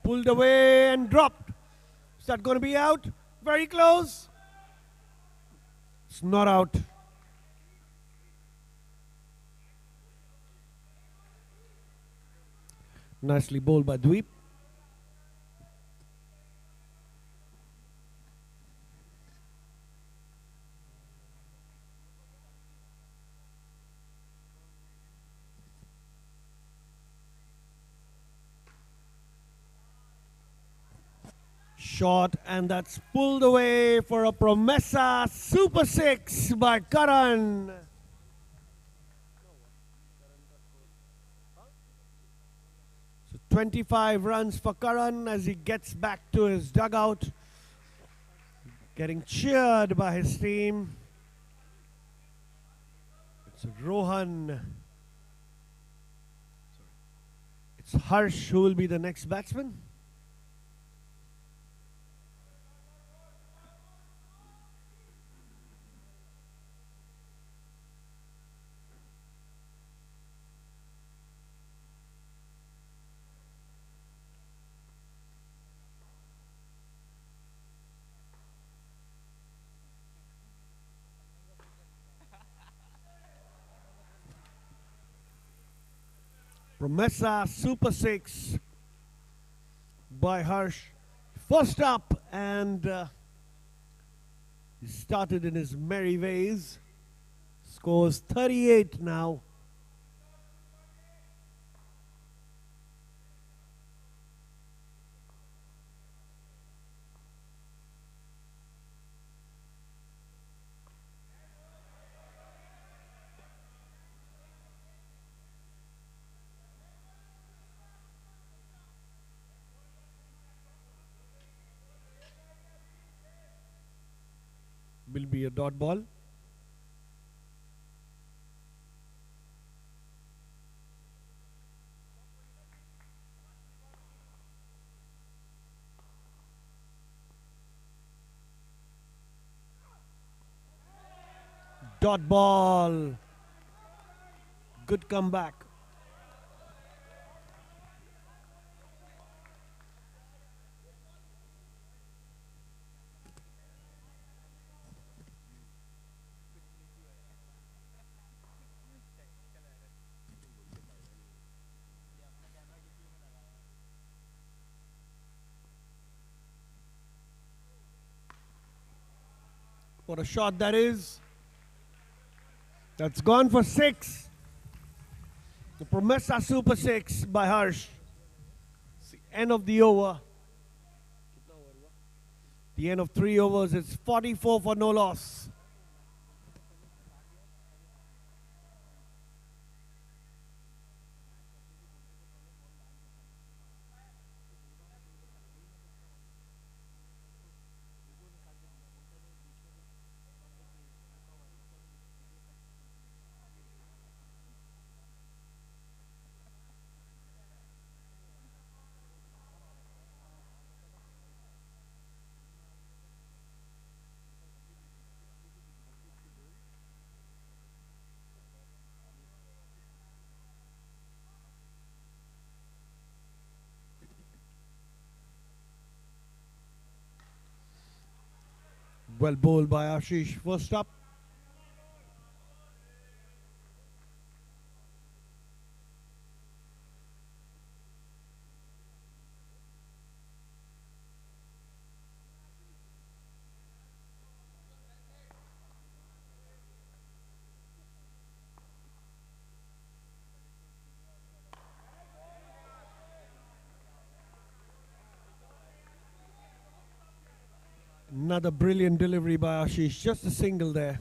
Pulled away and dropped. Is that going to be out? Very close. It's not out. Nicely bowled by Dweep. Shot, and that's pulled away for a Promessa Super 6 by Karan. So 25 runs for Karan as he gets back to his dugout, getting cheered by his team. It's Rohan. It's Harsh who will be the next batsman. Promessa Super 6 by Harsh. First up, and he started in his merry ways. Scores 38 now. Will be a dot ball. Dot ball. Good comeback. What a shot that is. That's gone for 6. The Promessa Super 6 by Harsh. It's the end of the over. The end of 3 overs. It's 44 for no loss. Well bowled by Ashish. First up. Another brilliant delivery by Ashish. Just a single there.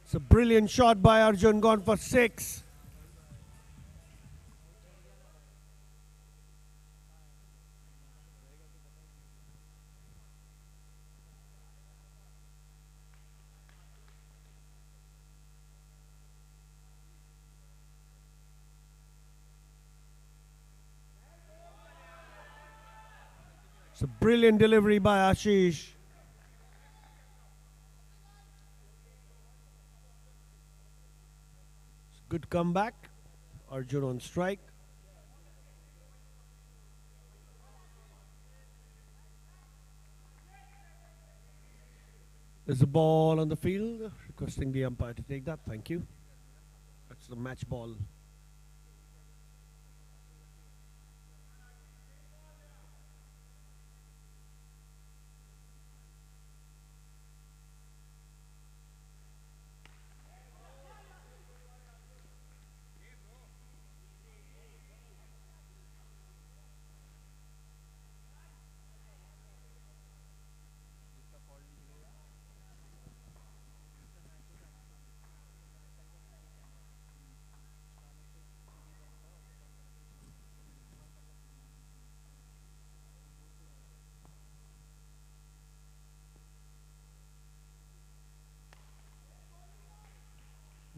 It's a brilliant shot by Arjun, gone for 6. It's a brilliant delivery by Ashish. Good comeback. Arjun on strike. There's a ball on the field. Requesting the umpire to take that. Thank you. That's the match ball.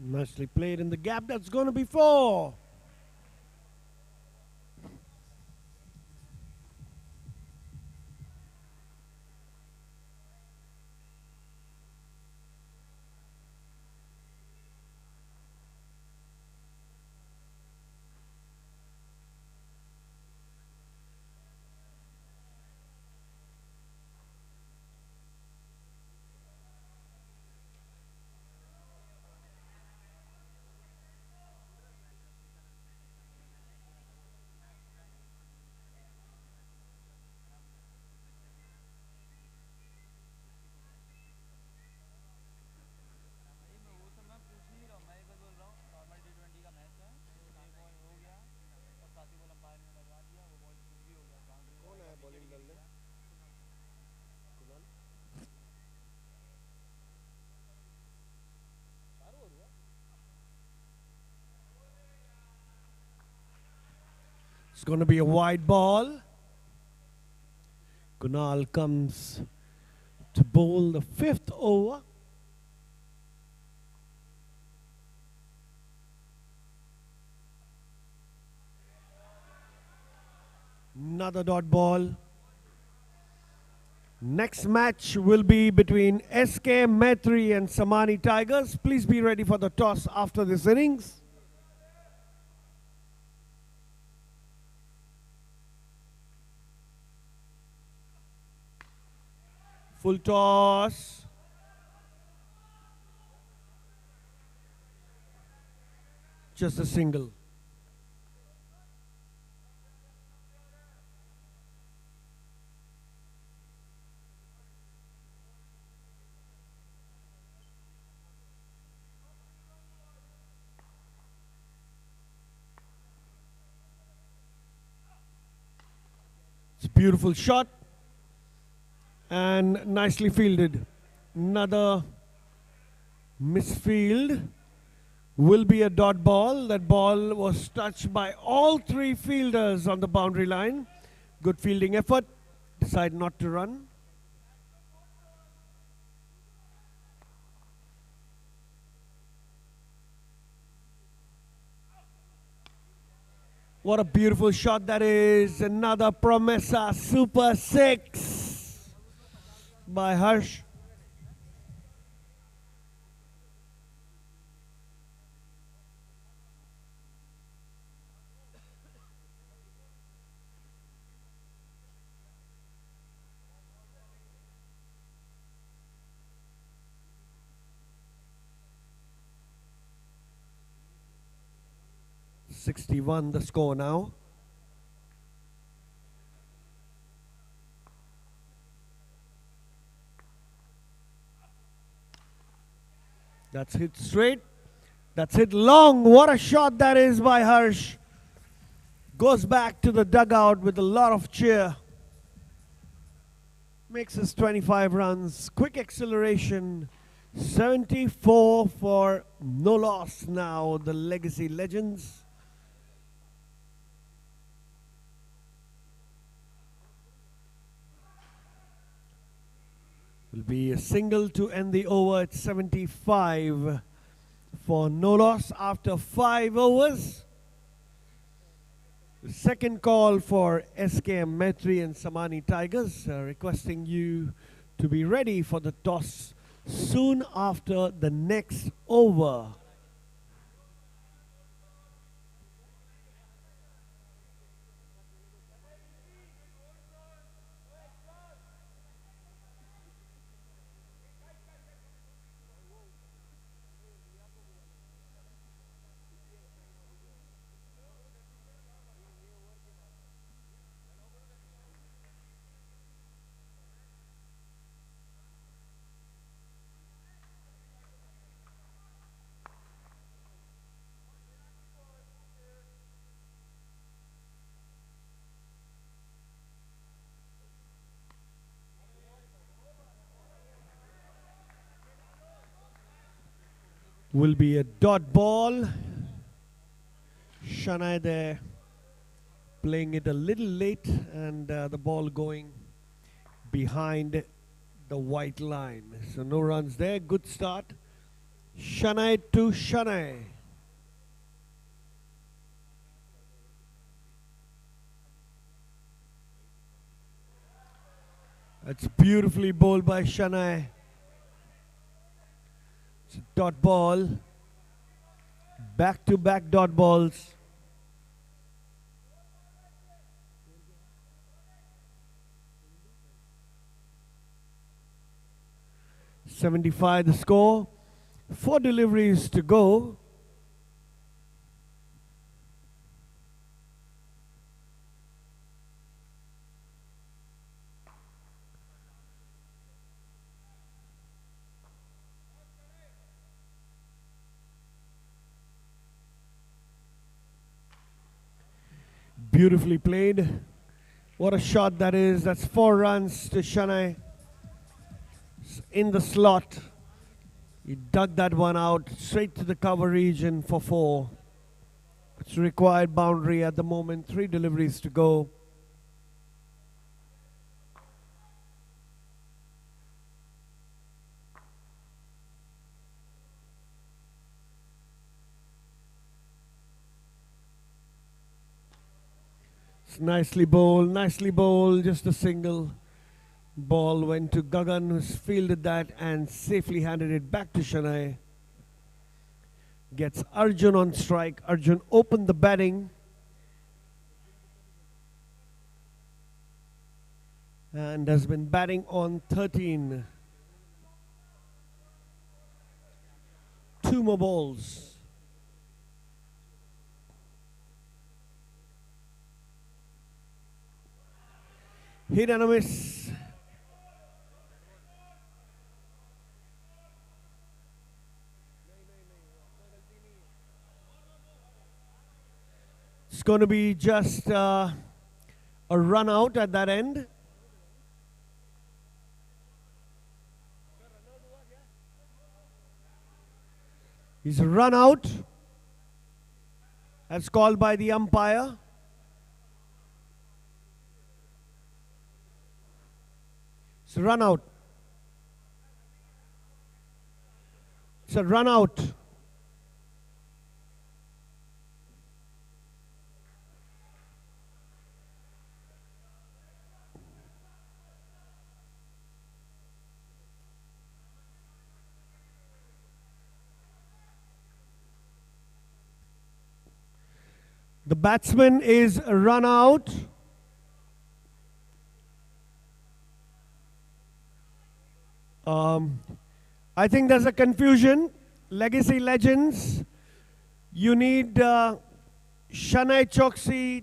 Nicely played in the gap. That's going to be 4. It's going to be a wide ball. Kunal comes to bowl the 5th over. Another dot ball. Next match will be between SK, Maitri and Samani Tigers. Please be ready for the toss after this innings. Full toss. Just a single. It's a beautiful shot. And nicely fielded. Another misfield will be a dot ball. That ball was touched by all 3 fielders on the boundary line. Good fielding effort. Decide not to run. What a beautiful shot that is. Another Promessa Super 6. By Harsh. .61 the score now. That's hit straight. That's hit long. What a shot that is by Harsh. Goes back to the dugout with a lot of cheer. Makes his 25 runs. Quick acceleration. 74 for no loss now, the Legacy Legends. Will be a single to end the over at 75 for no loss after 5 overs. The second call for SKM Maitri and Samani Tigers, requesting you to be ready for the toss soon after the next over. Will be a dot ball. Shanai there playing it a little late, and the ball going behind the white line. So no runs there. Good start. Shanai to Shanai. That's beautifully bowled by Shanai. It's a dot ball. Back-to-back dot balls. .75 the score. 4 deliveries to go. Beautifully played. What a shot that is. That's 4 runs to Shanai. In the slot. He dug that one out straight to the cover region for 4. It's required boundary at the moment. 3 deliveries to go. Nicely bowled, just a single. Ball went to Gagan, who's fielded that and safely handed it back to Shanai. Gets Arjun on strike. Arjun opened the batting. And has been batting on 13. 2 more balls. Hit and a miss. It's going to be just a run out at that end. He's run out. That's called by the umpire. It's a run out. It's a run out. The batsman is run out. I think there's a confusion. Legacy Legends, you need Shanai Choksi.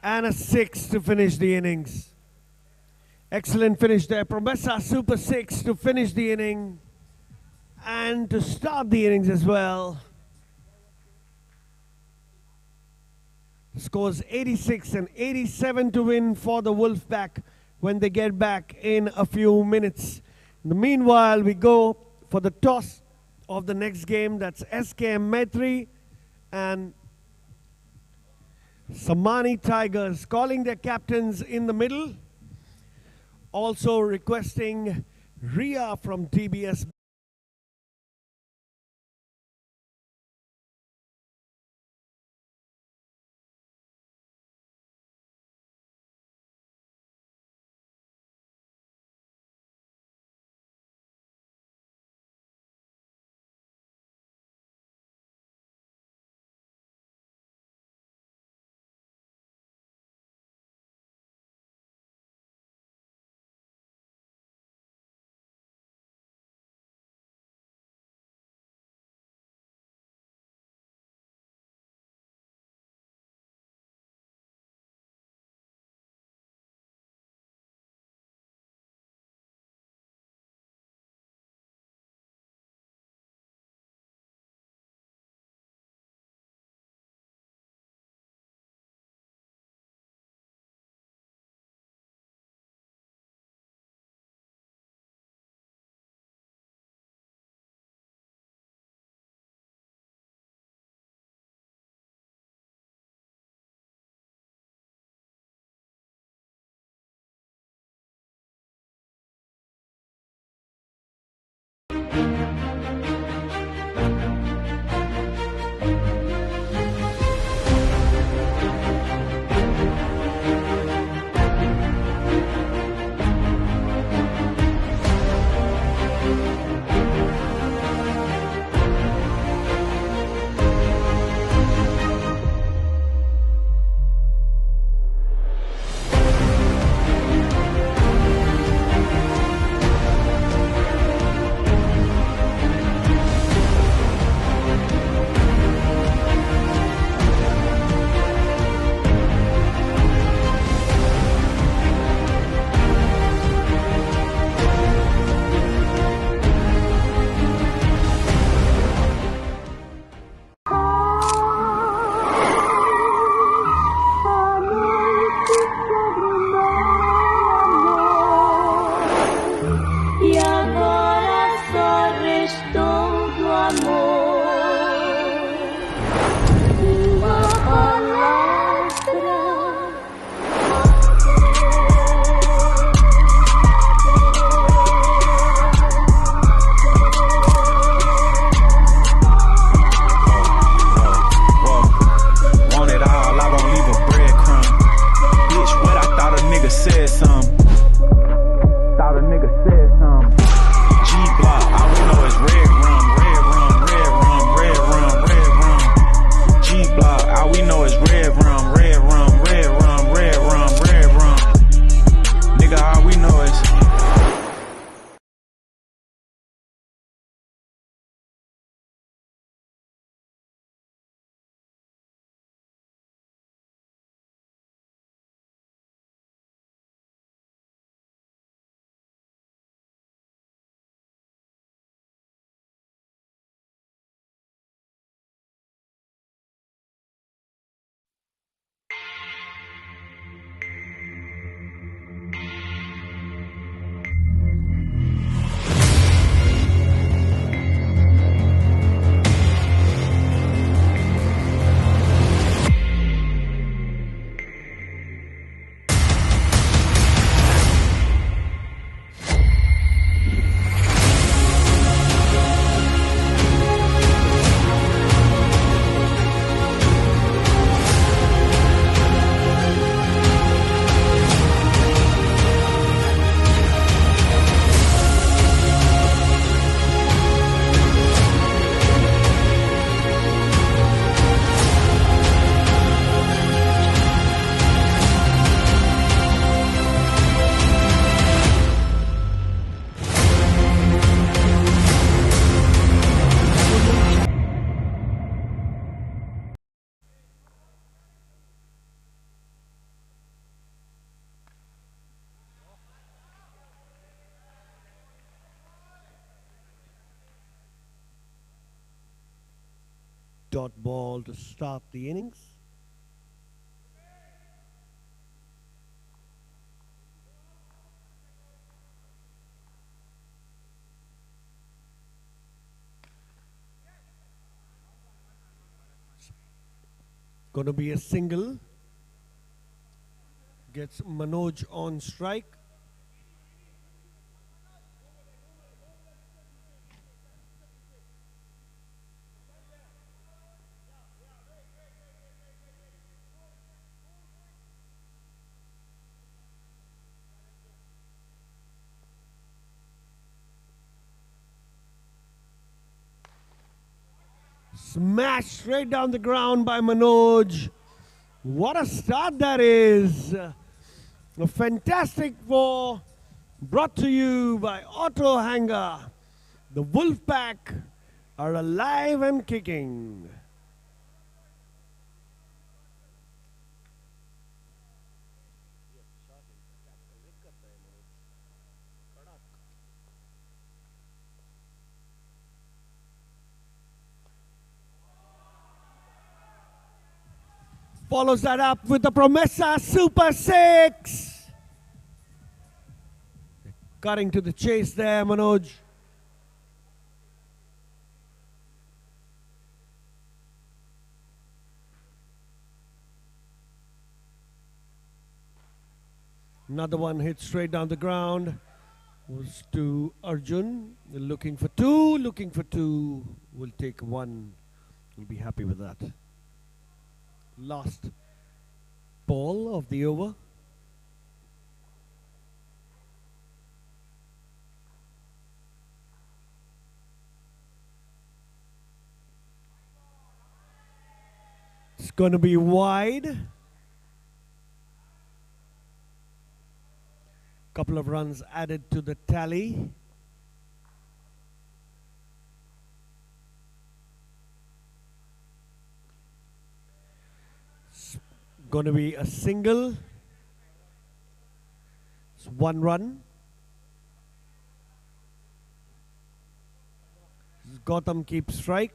and a 6 to finish the innings. Excellent finish there. Promessa super 6 to finish the inning and to start the innings as well. Scores 86 and 87 to win for the Wolfpack when they get back in a few minutes. In the meanwhile, we go for the toss of the next game. That's SK Maitri and Samani Tigers calling their captains in the middle. Also requesting Ria from TBS dot ball to start the innings. Going to be a single. Gets Manoj on strike. Smash straight down the ground by Manoj. What a start that is. A fantastic ball brought to you by Auto Hanger. The Wolfpack are alive and kicking. Follows that up with the Promessa Super 6. Cutting to the chase there, Manoj. Another one hit straight down the ground. Was to Arjun. They're looking for two, looking for two. We'll take one. We'll be happy with that. Last ball of the over. It's going to be wide. Couple of runs added to the tally. It's going to be a single. It's 1 run. Gautam keeps strike.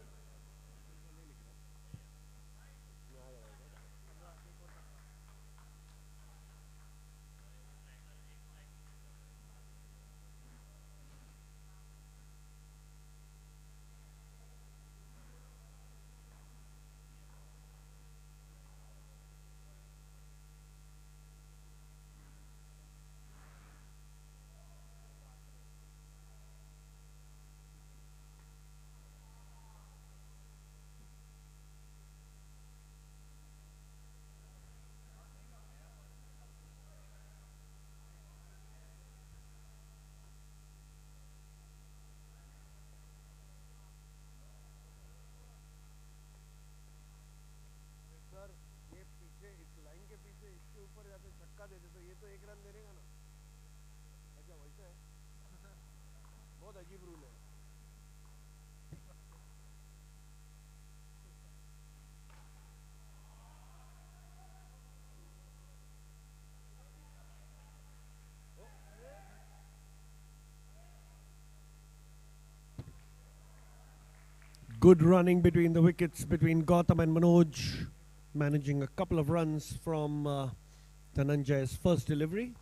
Good running between the wickets between Gautam and Manoj, managing a couple of runs from Dhananjay's first delivery.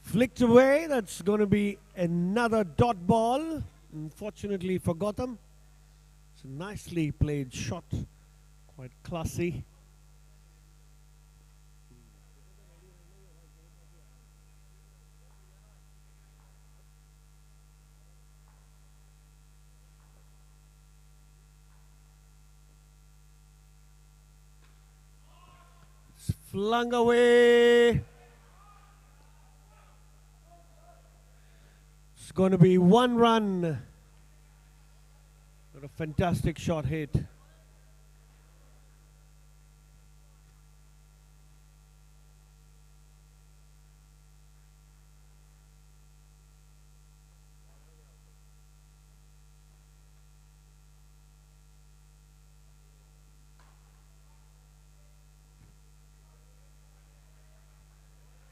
Flicked away. That's going to be another dot ball. Unfortunately for Gautam. It's a nicely played shot. Quite classy. It's flung away. It's going to be 1 run. What a fantastic shot hit.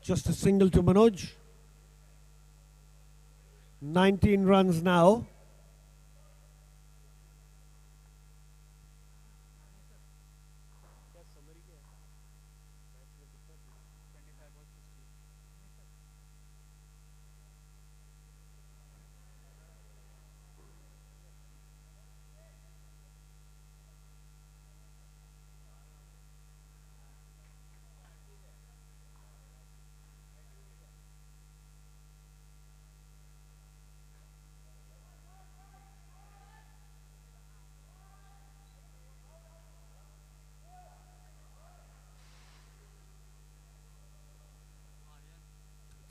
Just a single to Manoj. 19 runs now.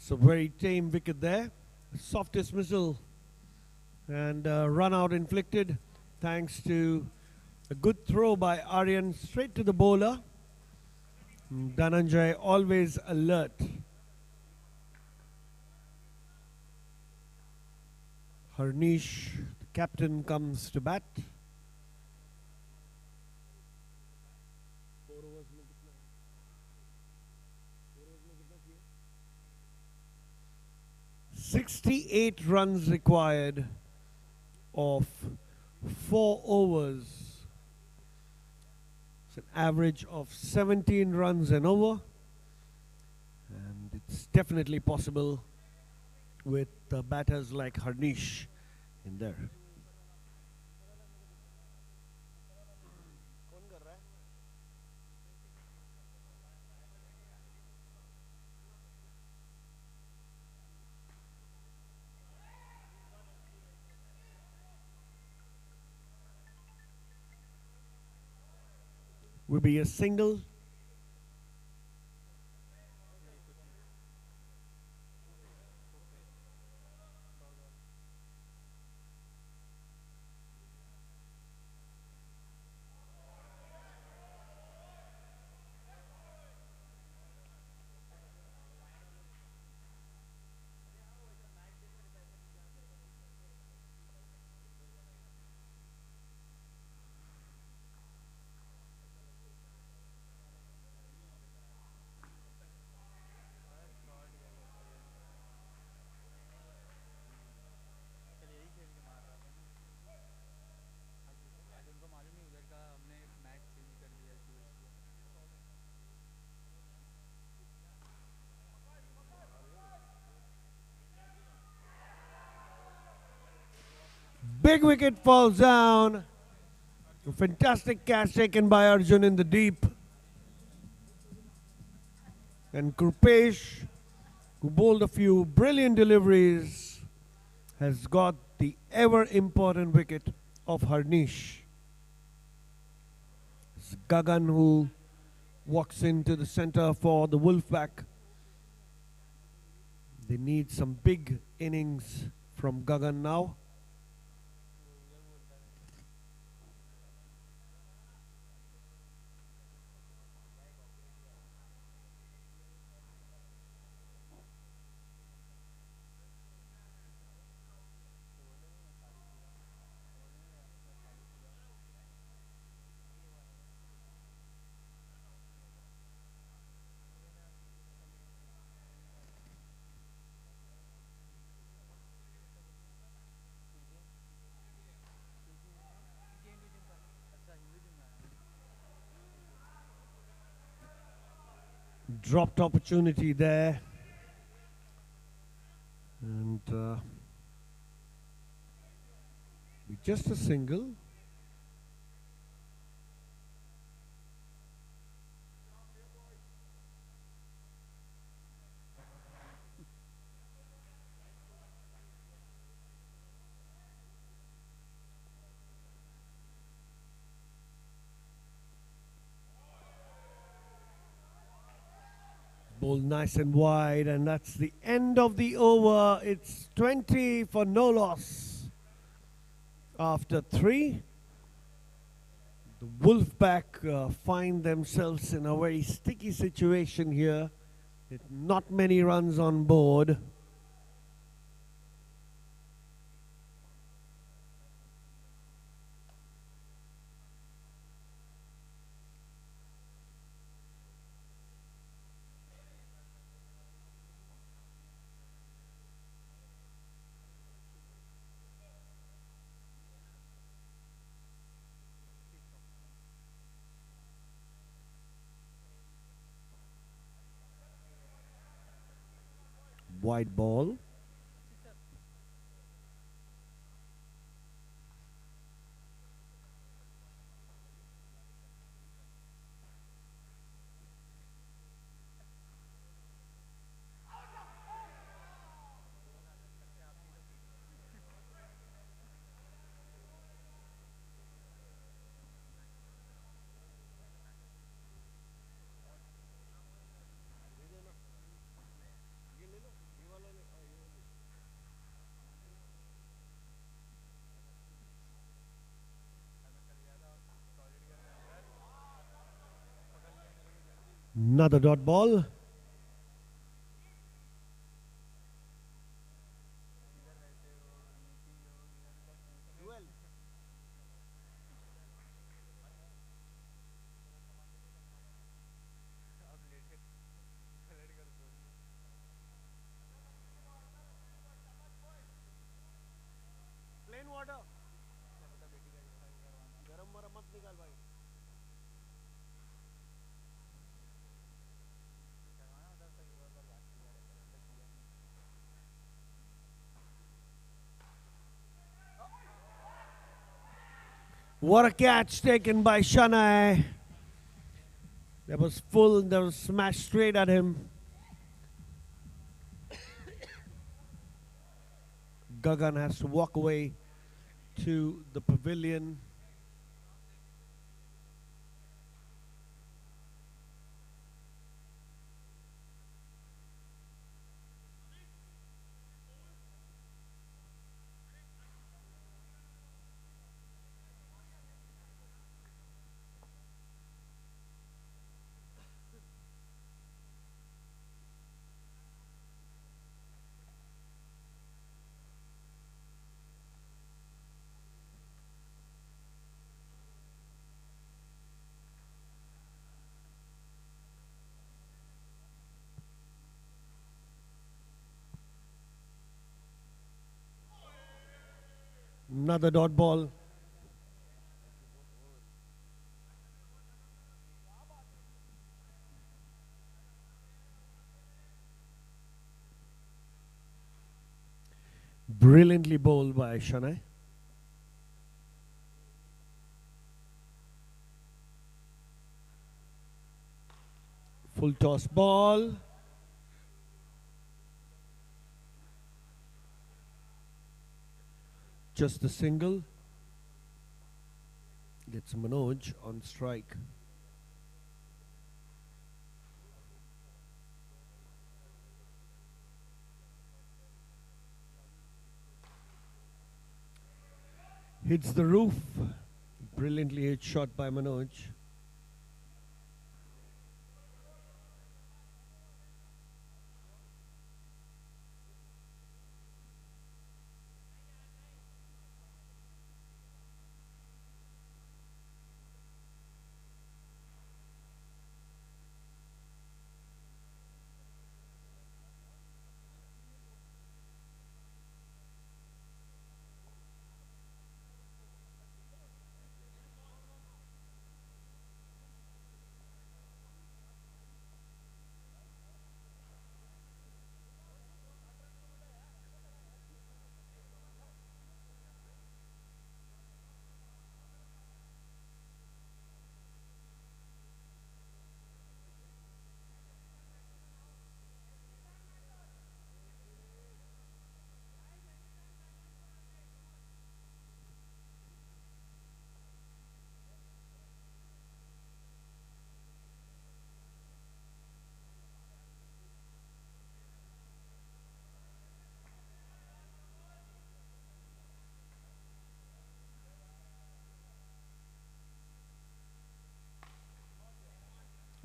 It's a very tame wicket there. Soft dismissal and run out inflicted thanks to a good throw by Aryan straight to the bowler. Dhananjay always alert. Harnish, the captain, comes to bat. 68 runs required of 4 overs. It's an average of 17 runs an over, and it's definitely possible with batters like Harnish in there. Will be a single. Big wicket falls down. A fantastic catch taken by Arjun in the deep. And Krupesh, who bowled a few brilliant deliveries, has got the ever important wicket of Harnish. It's Gagan who walks into the center for the Wolfpack. They need some big innings from Gagan now. Dropped opportunity there, and with just a single. Ball nice and wide, and that's the end of the over. It's 20 for no loss. After 3, the Wolfpack find themselves in a very sticky situation here, with not many runs on board. wide ball. Another dot ball. Plain water. गरम वाला मत निकाल भाई. What a catch taken by Shanai. That was full, that was smashed straight at him. Gagan has to walk away to the pavilion. Another dot ball. Brilliantly bowled by Shanai. Full toss ball. Just a single. Gets Manoj on strike. Hits the roof. Brilliantly hit shot by Manoj.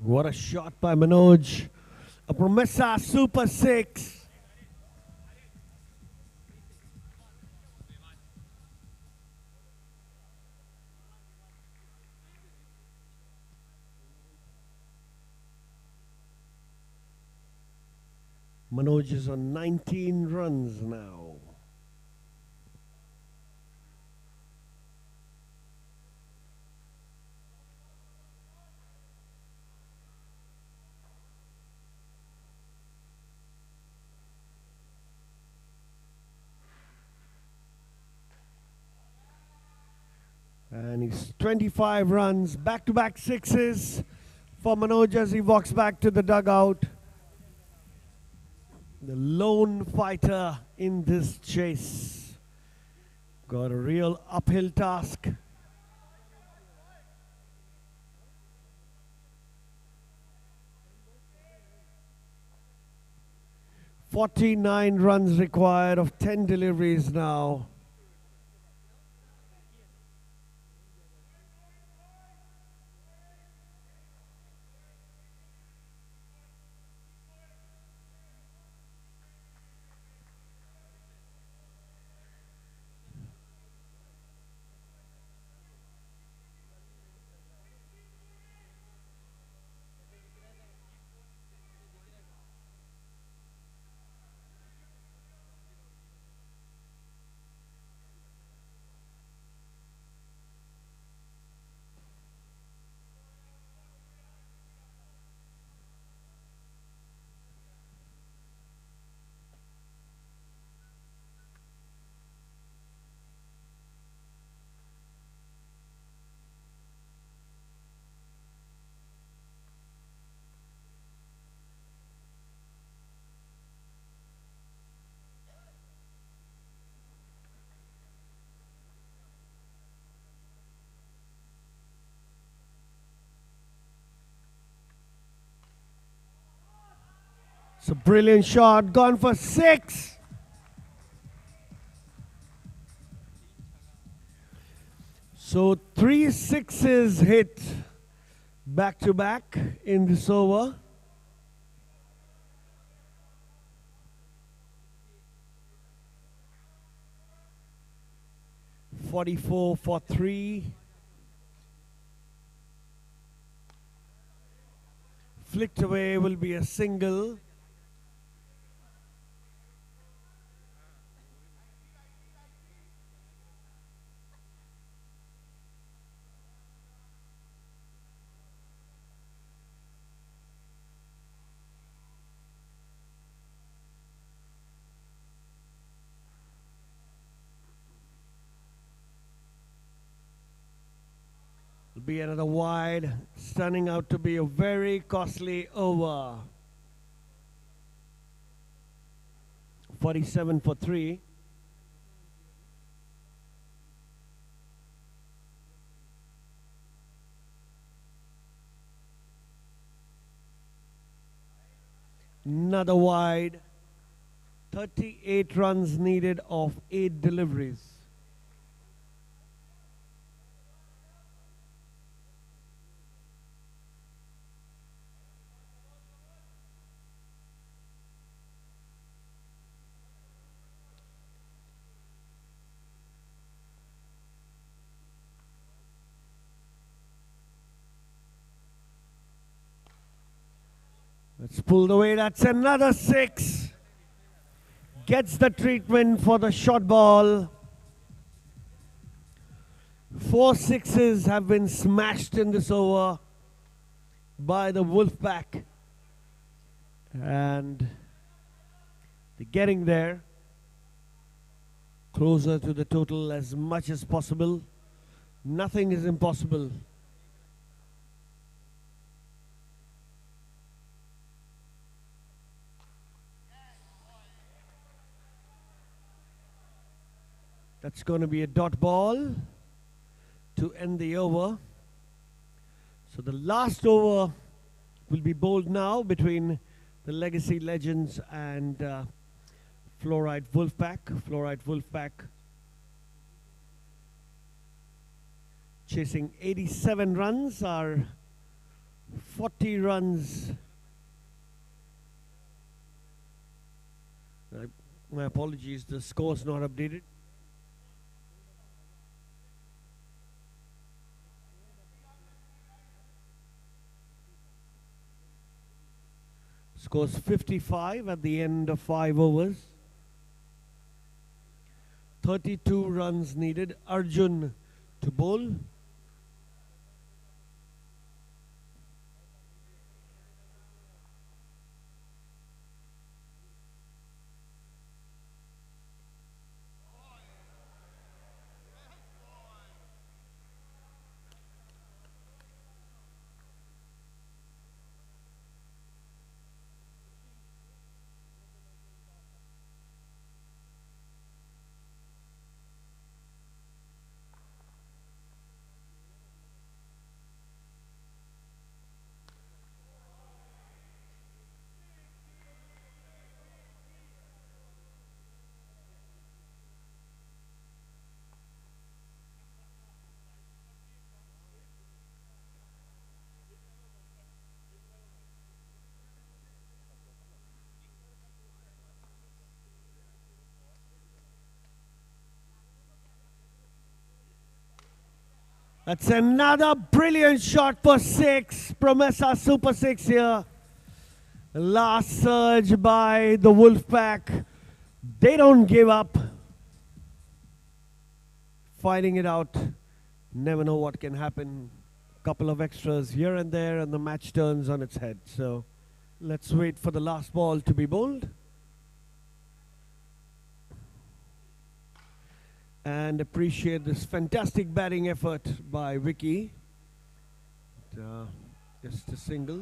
What a shot by Manoj. A Promessa Super 6. Manoj is on 19 runs now. And he's 25 runs, back-to-back sixes for Manoj as he walks back to the dugout. The lone fighter in this chase. Got a real uphill task. "49 runs required of 10 deliveries now. It's a brilliant shot, gone for 6. So 3 sixes hit back to back in this over. "44 for 3. Flicked away will be a single. Will be another wide, turning out to be a very costly over. 47 for 3. Another wide. 38 runs needed of 8 deliveries. It's pulled away. That's another 6. Gets the treatment for the short ball. 4 sixes have been smashed in this over by the Wolfpack. And they're getting there. Closer to the total as much as possible. Nothing is impossible. That's going to be a dot ball to end the over. So the last over will be bowled now between the Legacy Legends and Fluoride Wolfpack. Fluoride Wolfpack chasing 87 runs, are 40 runs. My apologies, the score's not updated. Scores 55 at the end of 5 overs. 32 runs needed. Arjun to bowl. That's another brilliant shot for 6. Promessa Super 6 here. Last surge by the Wolfpack. They don't give up. Fighting it out. Never know what can happen. Couple of extras here and there and the match turns on its head. So let's wait for the last ball to be bowled. And appreciate this fantastic batting effort by Vicky. Just a single.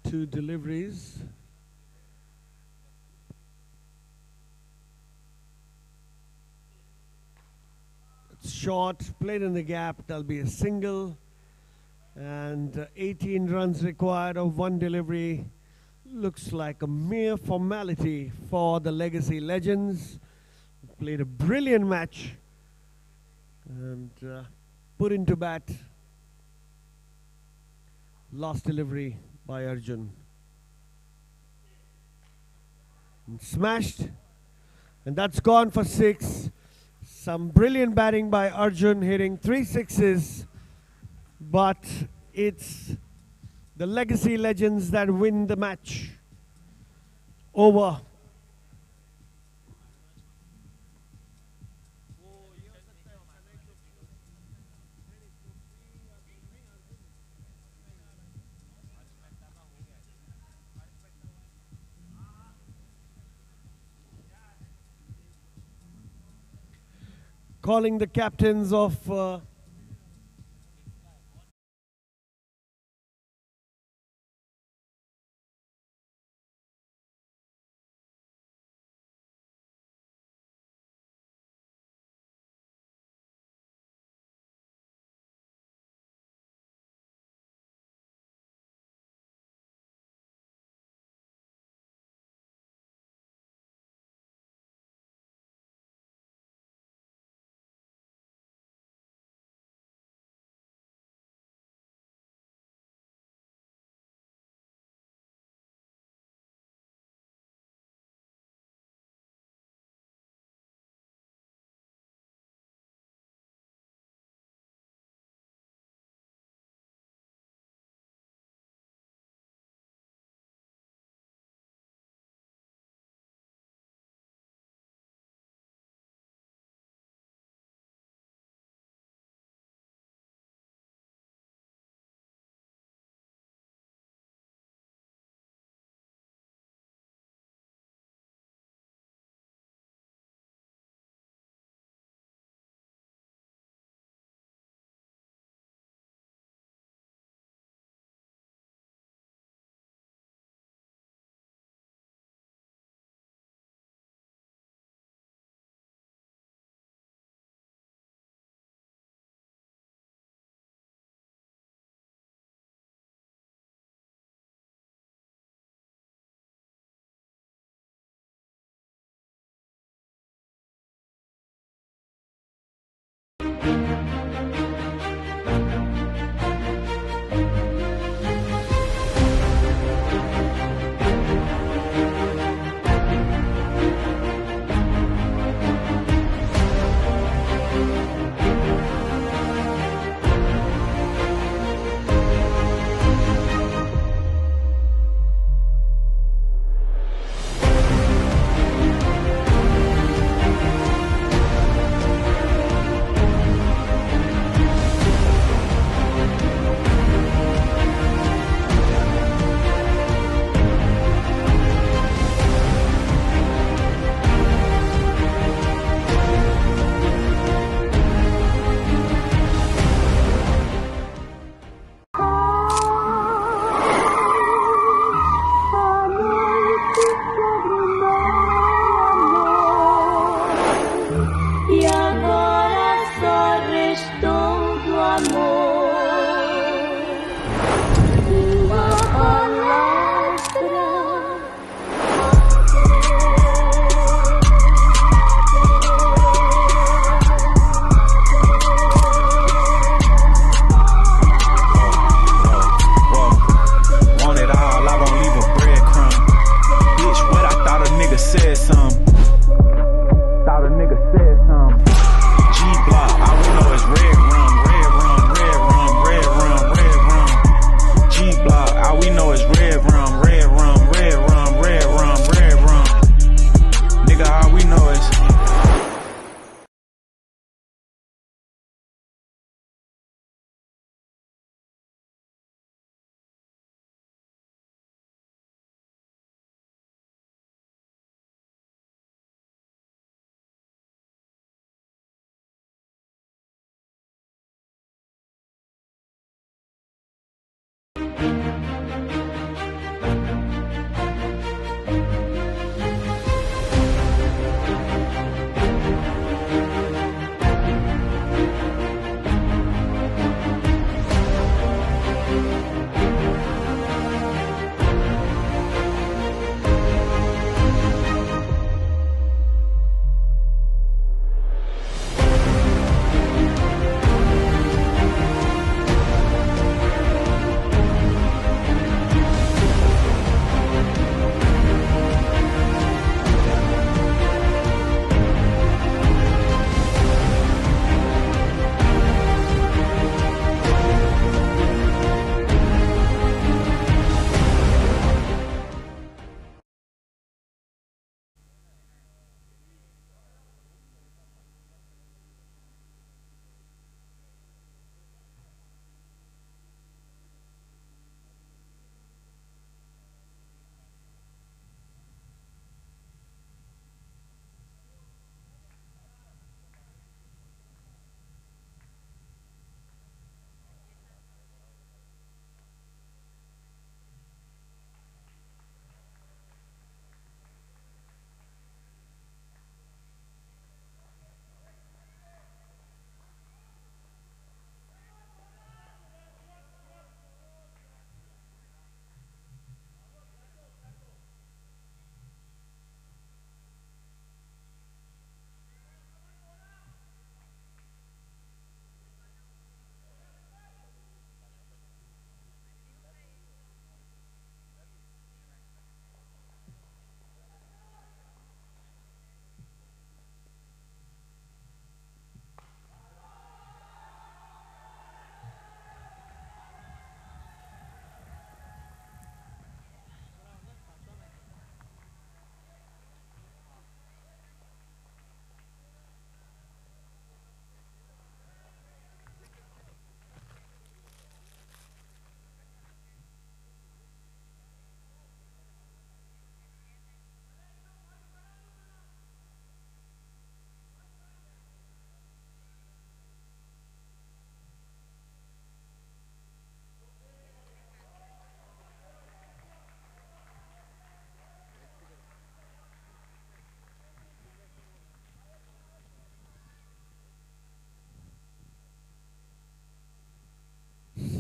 Two deliveries. It's short, played in the gap, that'll be a single. And 18 runs required of one delivery. Looks like a mere formality for the Legacy Legends. Played a brilliant match and put into bat. Last delivery by Arjun. And smashed. And that's gone for 6. Some brilliant batting by Arjun, hitting 3 sixes. But it's the Legacy Legends that win the match. Over. Calling the captains of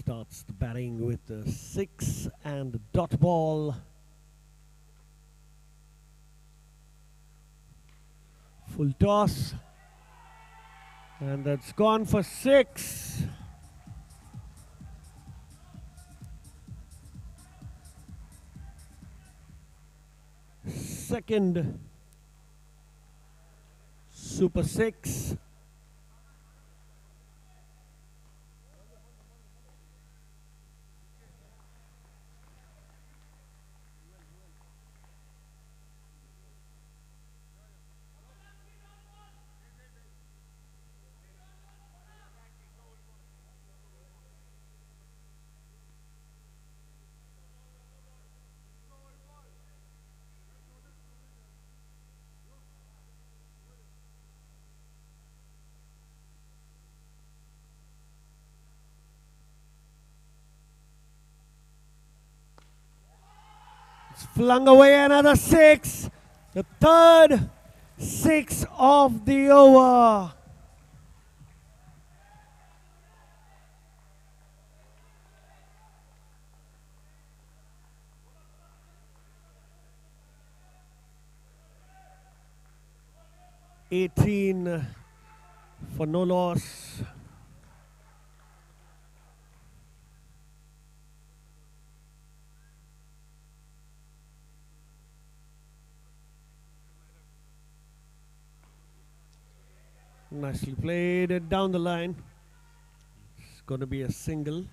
starts the batting with the 6 and the dot ball. Full toss. And that's gone for 6. Second super 6. It's flung away another 6. The third 6 of the over. $18 for no loss. Nicely played down the line. It's going to be a single.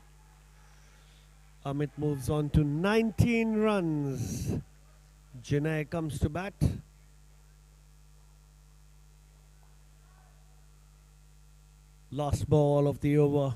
Amit moves on to 19 runs. Janai comes to bat. Last ball of the over.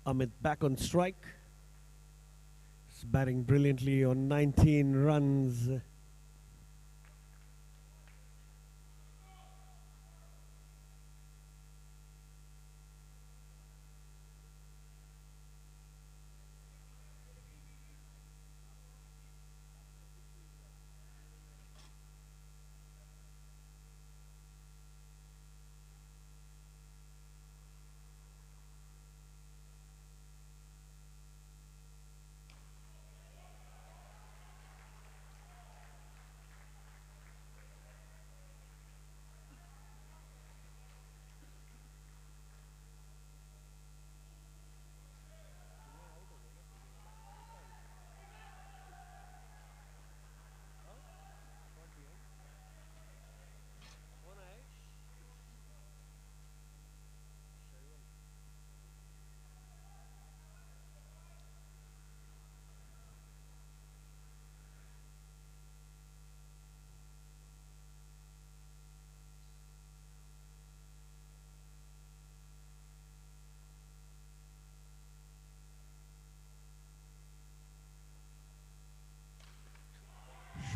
Amit back on strike. He's batting brilliantly on 19 runs.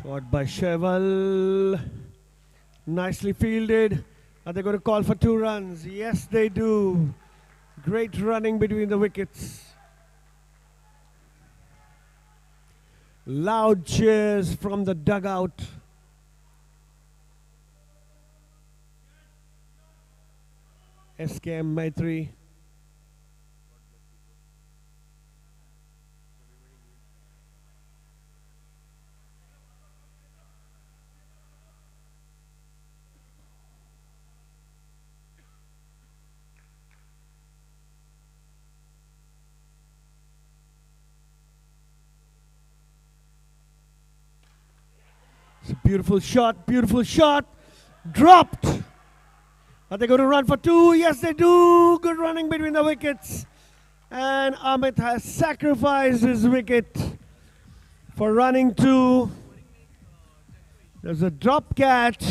Shot by Cheval. Nicely fielded. Are they going to call for 2 runs? Yes, they do. Great running between the wickets. Loud cheers from the dugout. SK Maitri. Beautiful shot, beautiful shot. Dropped. Are they going to run for two? Yes, they do. Good running between the wickets. And Amit has sacrificed his wicket for running two. There's a drop catch,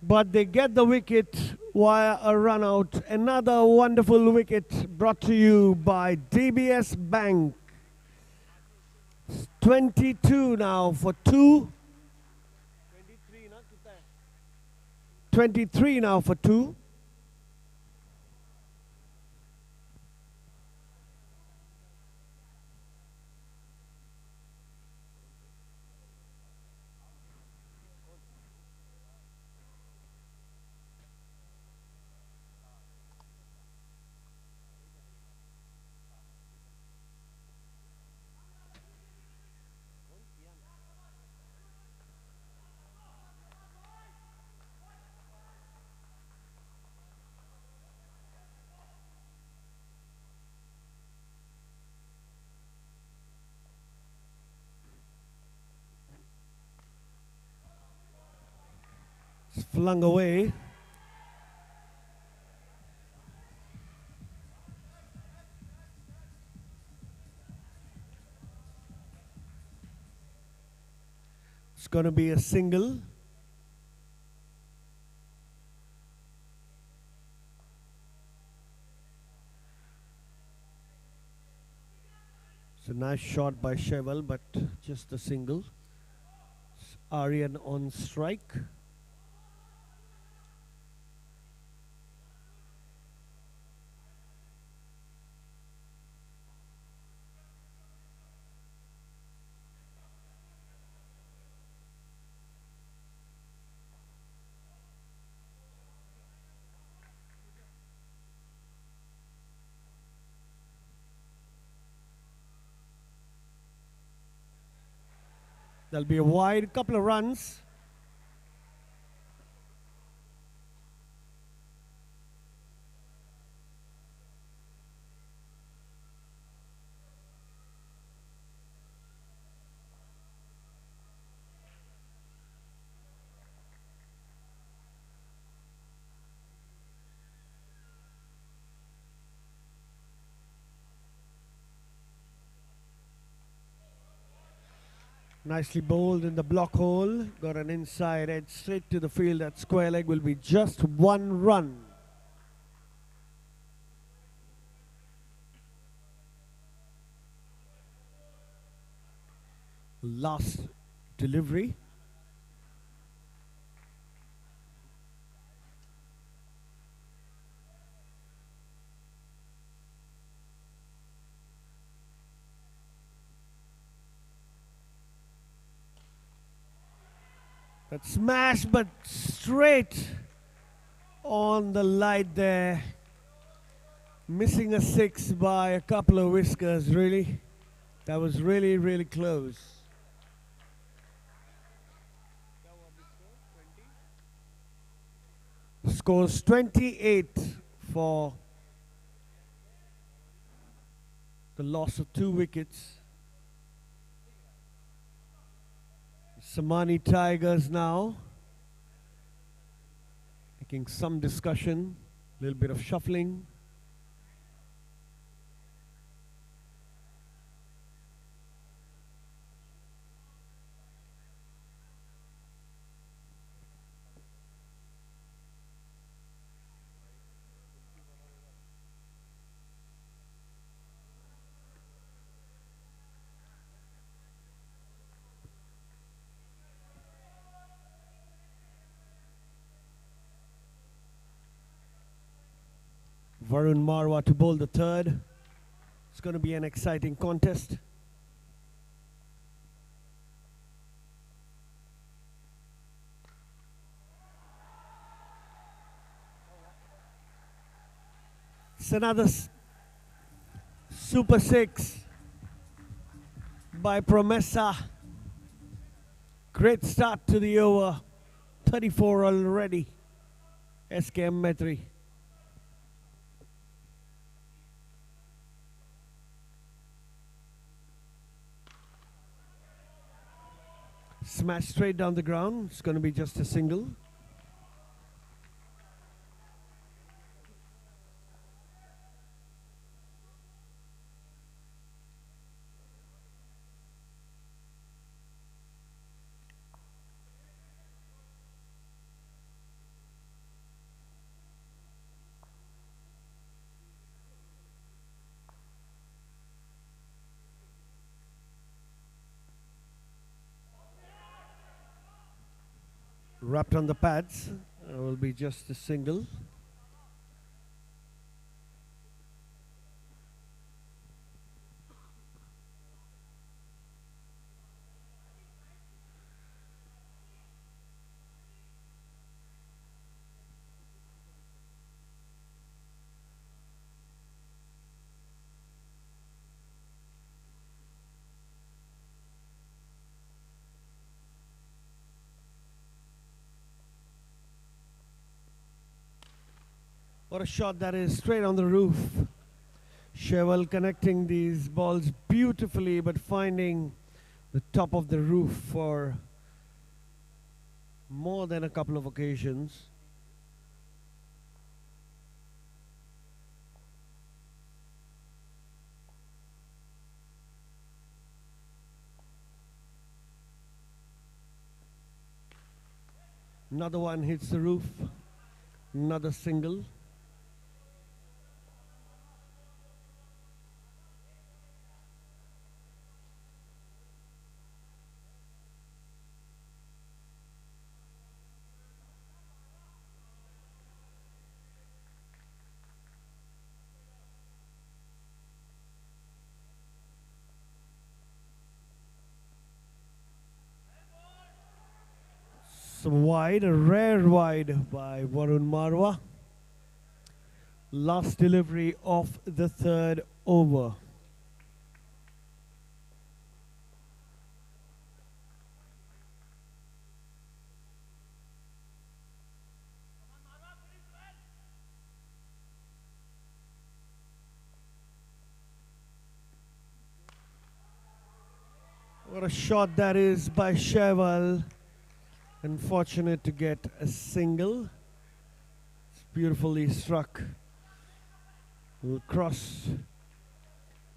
but they get the wicket via a run out. Another wonderful wicket brought to you by DBS Bank. 22 now for two. 23 now for two. Flung away. It's going to be a single. It's a nice shot by Cheval, but just a single. It's Aryan on strike. There'll be a wide, couple of runs. Nicely bowled in the block hole. Got an inside edge straight to the field. That square leg will be just one run. Last delivery. That smash, but straight on the light there. Missing a six by a couple of whiskers, really. That was really, really close. Scores 28 for the loss of 2 wickets. Samani Tigers now making some discussion, a little bit of shuffling. Varun Marwa to bowl the third. It's going to be an exciting contest. It's another super six by Promessa. Great start to the over. 34 already. SK Maitri. Smash straight down the ground. It's going to be just a single. Wrapped on the pads. Will be just a single. What a shot that is, straight on the roof. Cheval connecting these balls beautifully, but finding the top of the roof for more than a couple of occasions. Another one hits the roof. Another single. Some wide, a rare wide by Varun Marwa. Last delivery of the third over. What a shot that is by Cheval. Unfortunate to get a single. It's beautifully struck. Will cross.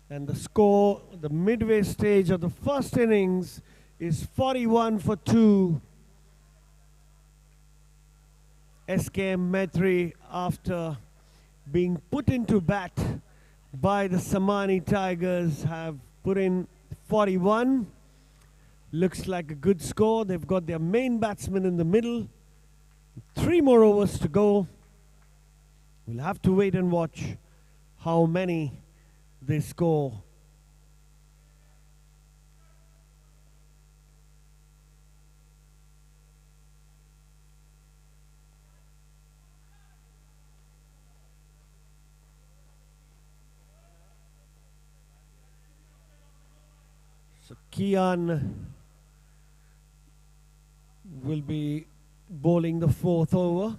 And the score, the midway stage of the first innings, is 41 for 2. SK Maitri, after being put into bat by the Samani Tigers, have put in 41. Looks like a good score. They've got their main batsman in the middle. 3 more overs to go. We'll have to wait and watch how many they score. So Kian will be bowling the 4th over.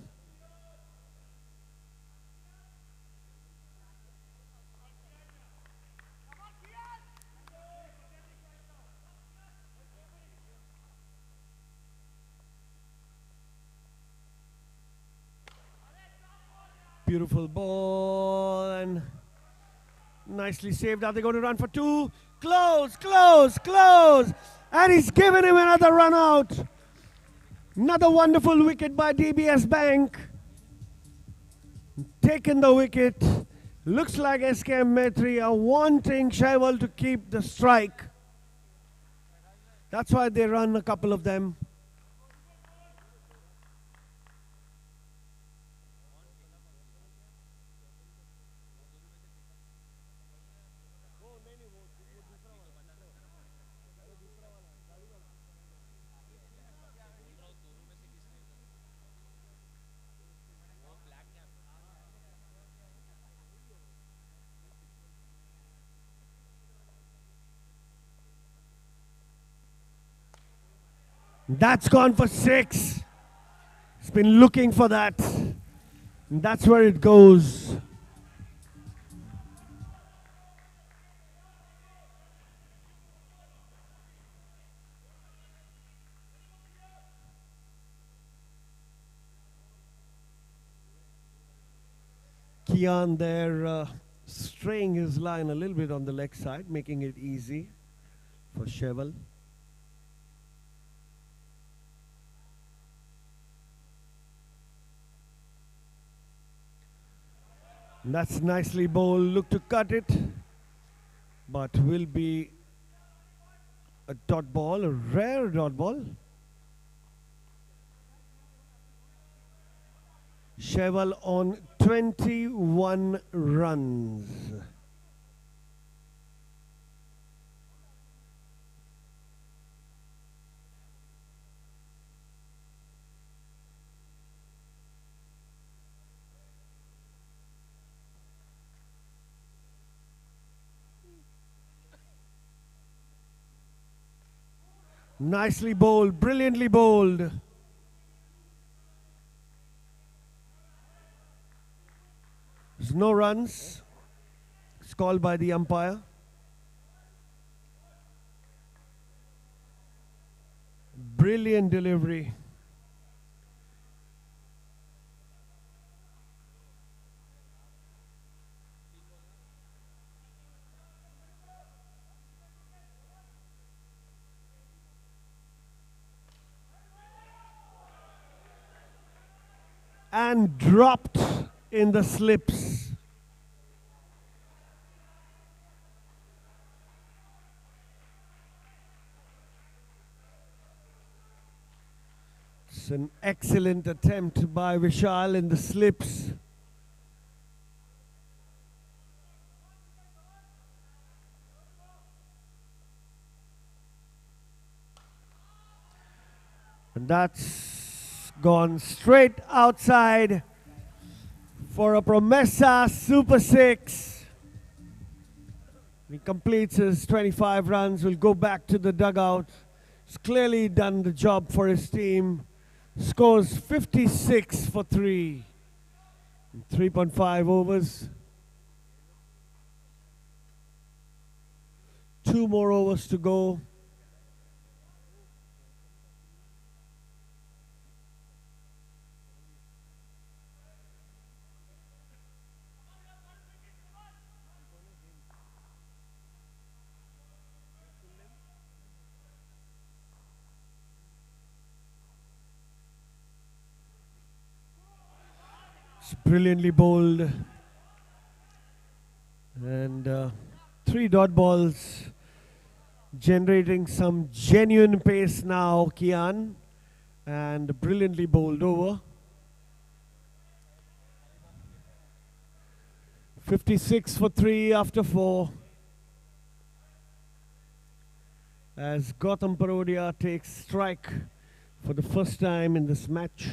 Beautiful ball and nicely saved. Are they going to run for 2? Close, close, close. And he's given him another run out. Another wonderful wicket by DBS Bank. Taken the wicket. Looks like SK Maitri are wanting Cheval to keep the strike. That's why they run a couple of them. That's gone for 6. He's been looking for that. And that's where it goes. Kian there straying his line a little bit on the leg side, making it easy for Cheval. That's nicely bowled. Look to cut it, but will be a dot ball, a rare dot ball. Cheval on 21 runs. Nicely bowled, brilliantly bowled. There's no runs. It's called by the umpire. Brilliant delivery. And dropped in the slips. It's an excellent attempt by Vishal in the slips. And that's gone straight outside for a Promessa Super 6. He completes his 25 runs, will go back to the dugout. He's clearly done the job for his team. Scores 56 for 3 in 3.5 overs. 2 more overs to go. It's brilliantly bowled. And 3 dot balls, generating some genuine pace now, Kian. And brilliantly bowled over. 56 for 3 after 4. As Gautam Parodia takes strike for the first time in this match.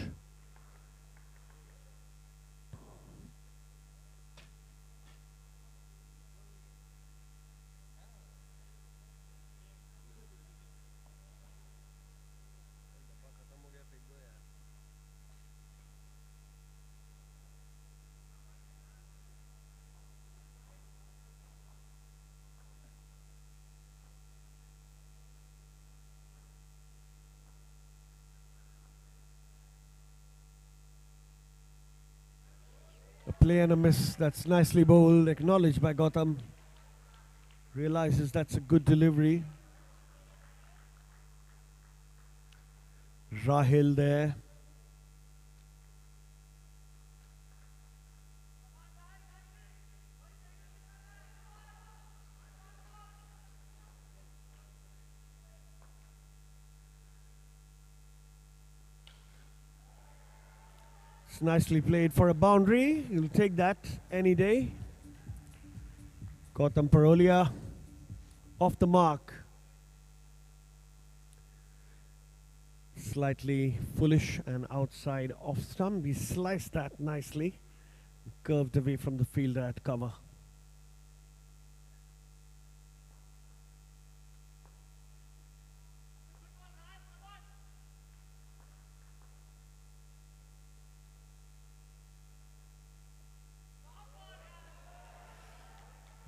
A play and a miss. That's nicely bowled, acknowledged by Gautam. Realizes that's a good delivery. Rahil there. It's nicely played for a boundary. You'll take that any day. Gautam Parolia off the mark. Slightly foolish and outside off stump. He sliced that nicely. Curved away from the fielder at cover.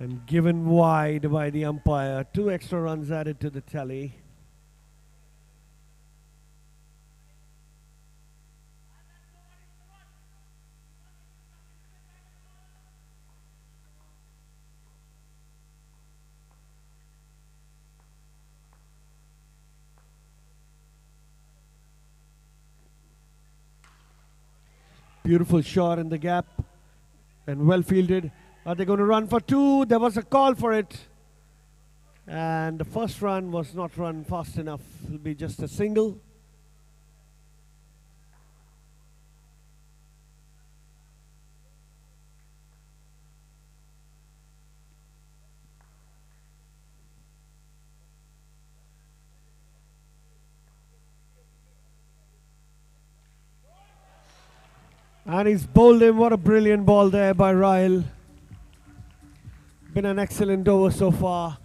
And given wide by the umpire. 2 extra runs added to the tally. Beautiful shot in the gap and well fielded. Are they going to run for two? There was a call for it. And the first run was not run fast enough. It'll be just a single. And he's bowled him. What a brilliant ball there by Royal. Been an excellent over so far.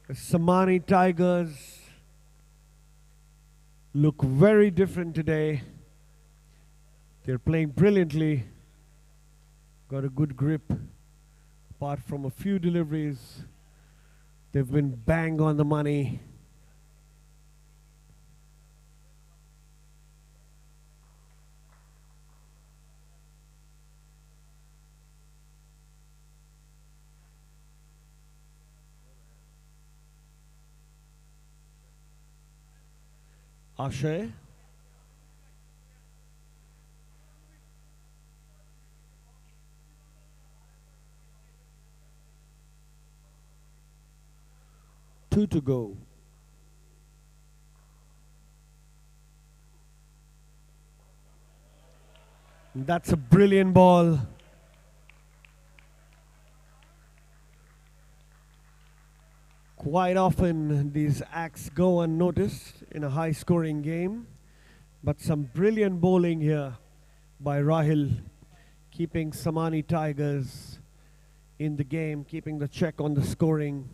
The Samani Tigers look very different today. They're playing brilliantly. Got a good grip. Apart from a few deliveries, they've been bang on the money. Ashay. Two to go. That's a brilliant ball. Quite often these acts go unnoticed in a high scoring game, but some brilliant bowling here by Rahil, keeping Samani Tigers in the game, keeping the check on the scoring.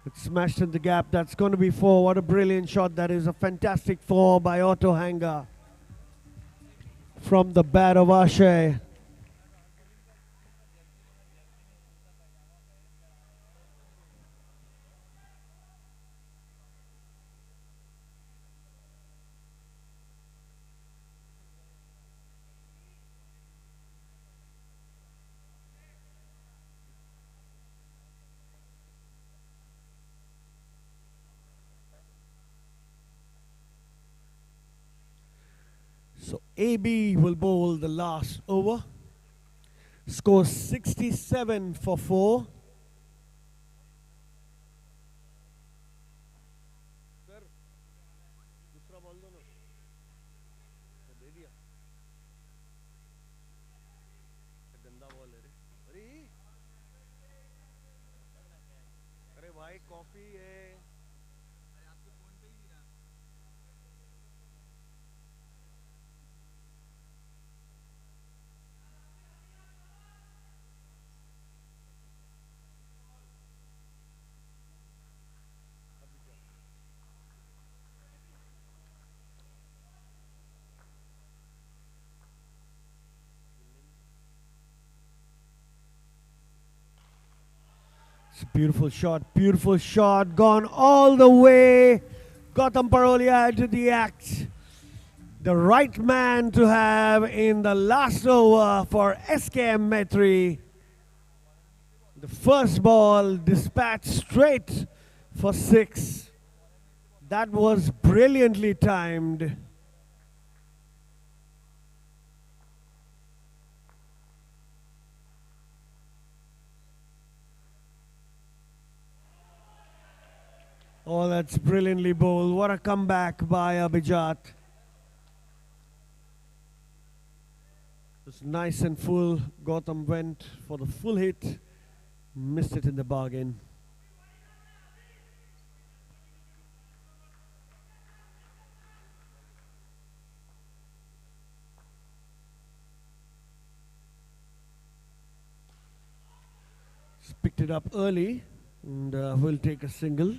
It's smashed in the gap. That's going to be four. What a brilliant shot. That is a fantastic four by Otto Hanga from the bat of Ashay. So AB will bowl the last over. Scores 67 for 4. It's a beautiful shot, gone all the way. Gautam Parolia into the act. The right man to have in the last over for SKM Maitri. The first ball dispatched straight for 6. That was brilliantly timed. Oh, that's brilliantly bowled. What a comeback by Abhijat. It was nice and full. Gautam went for the full hit. Missed it in the bargain. Just picked it up early and will take a single.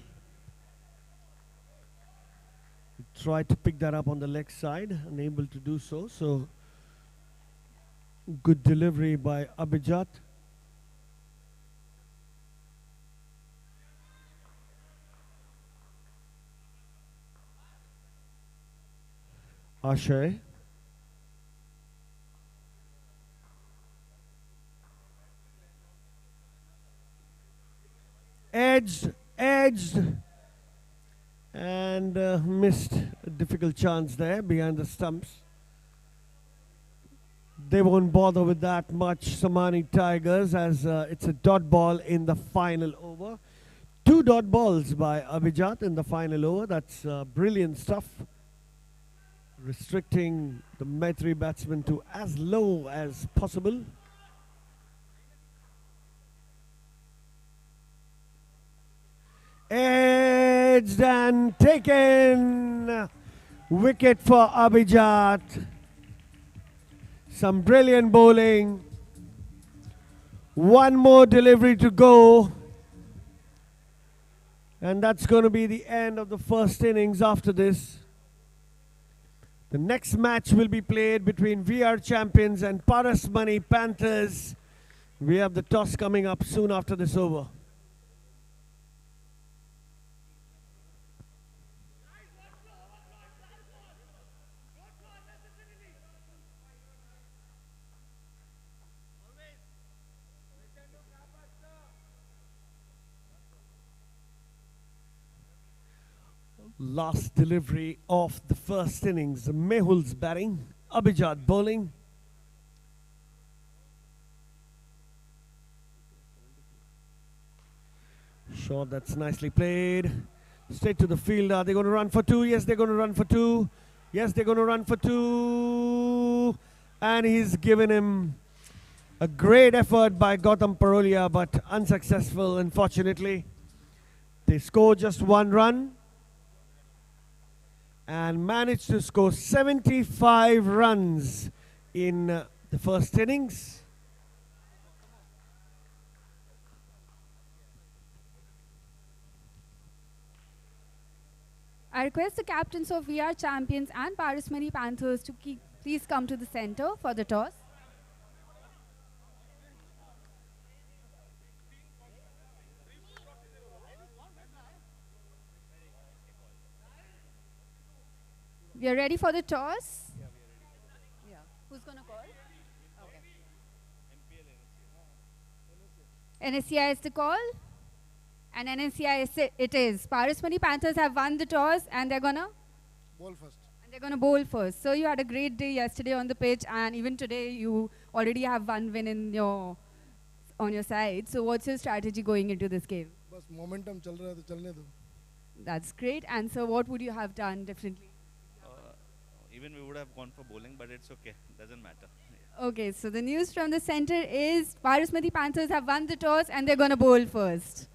Tried to pick that up on the leg side, unable to do so. So good delivery by Abhijat. Ashay. edged, and missed a difficult chance there behind the stumps. They won't bother with that much, Samani Tigers, as it's a dot ball in the final over. 2 dot balls by Abhijat in the final over. That's brilliant stuff. Restricting the Maitri batsman to as low as possible. Edged and taken. Wicket for Abhijat. Some brilliant bowling. One more delivery to go. And that's going to be the end of the first innings after this. The next match will be played between VR Champions and Parasmani Panthers. We have the toss coming up soon after this over. Last delivery of the first innings. Mehul's batting, Abhijat bowling. Shot that's nicely played. Straight to the field. Are they going to run for 2? Yes, they're going to run for 2. Yes, they're going to run for 2. And he's given him a great effort by Gautam Parolia, but unsuccessful, unfortunately. They score just 1 run. And managed to score 75 runs in the first innings. I request the captains of VR Champions and Parasmani Panthers to please come to the center for the toss. We are ready for the toss. Yeah. Who's going to call? Okay. NSCI is the call. And NSCI it is. Parasmani Panthers have won the toss and they're going to bowl first. And they're going to bowl first. So you had a great day yesterday on the pitch, and even today you already have 1 win on your side. So what's your strategy going into this game? Bas momentum chal raha hai to chalne do. That's great. And so what would you have done differently? Even we would have gone for bowling, but it's okay. Doesn't matter. Okay, so the news from the center is Parasmani Panthers have won the toss and they're going to bowl first.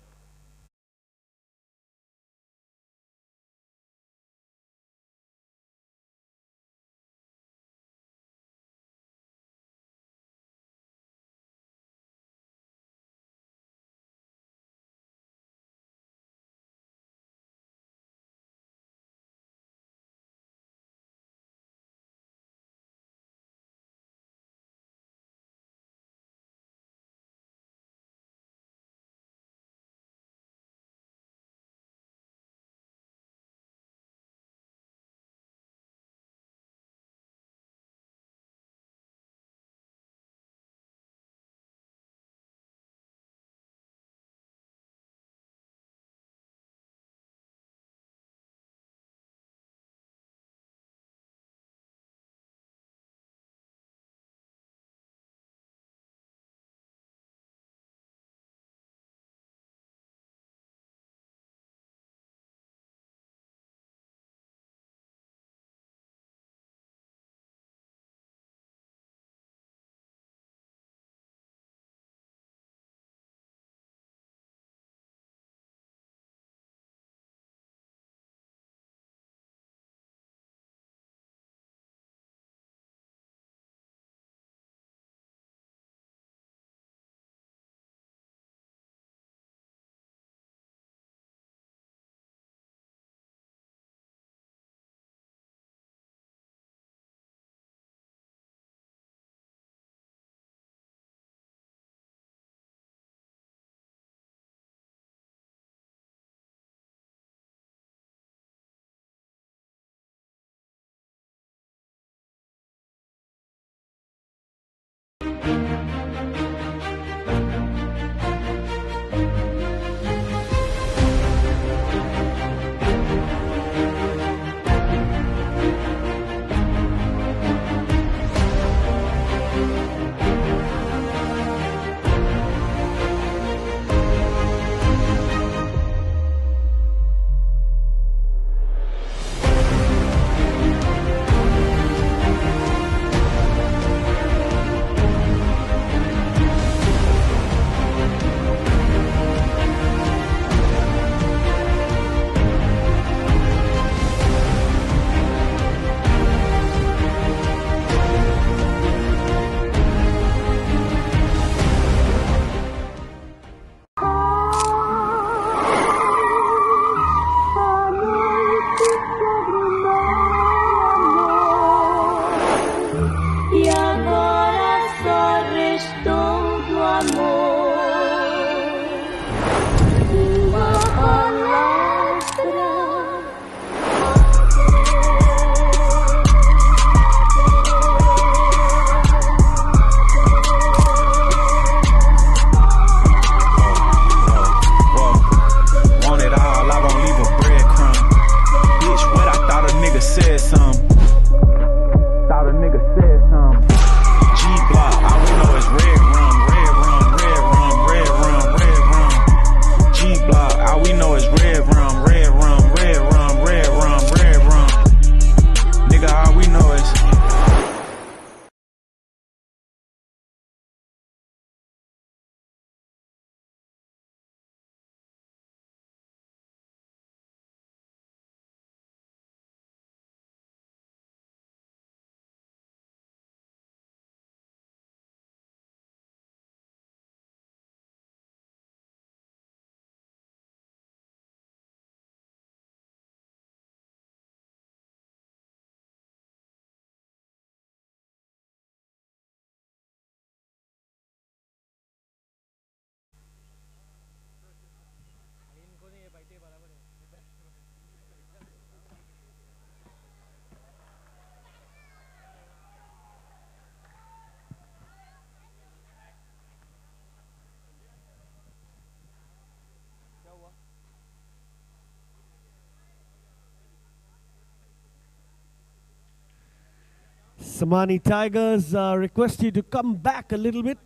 Samani Tigers request you to come back a little bit.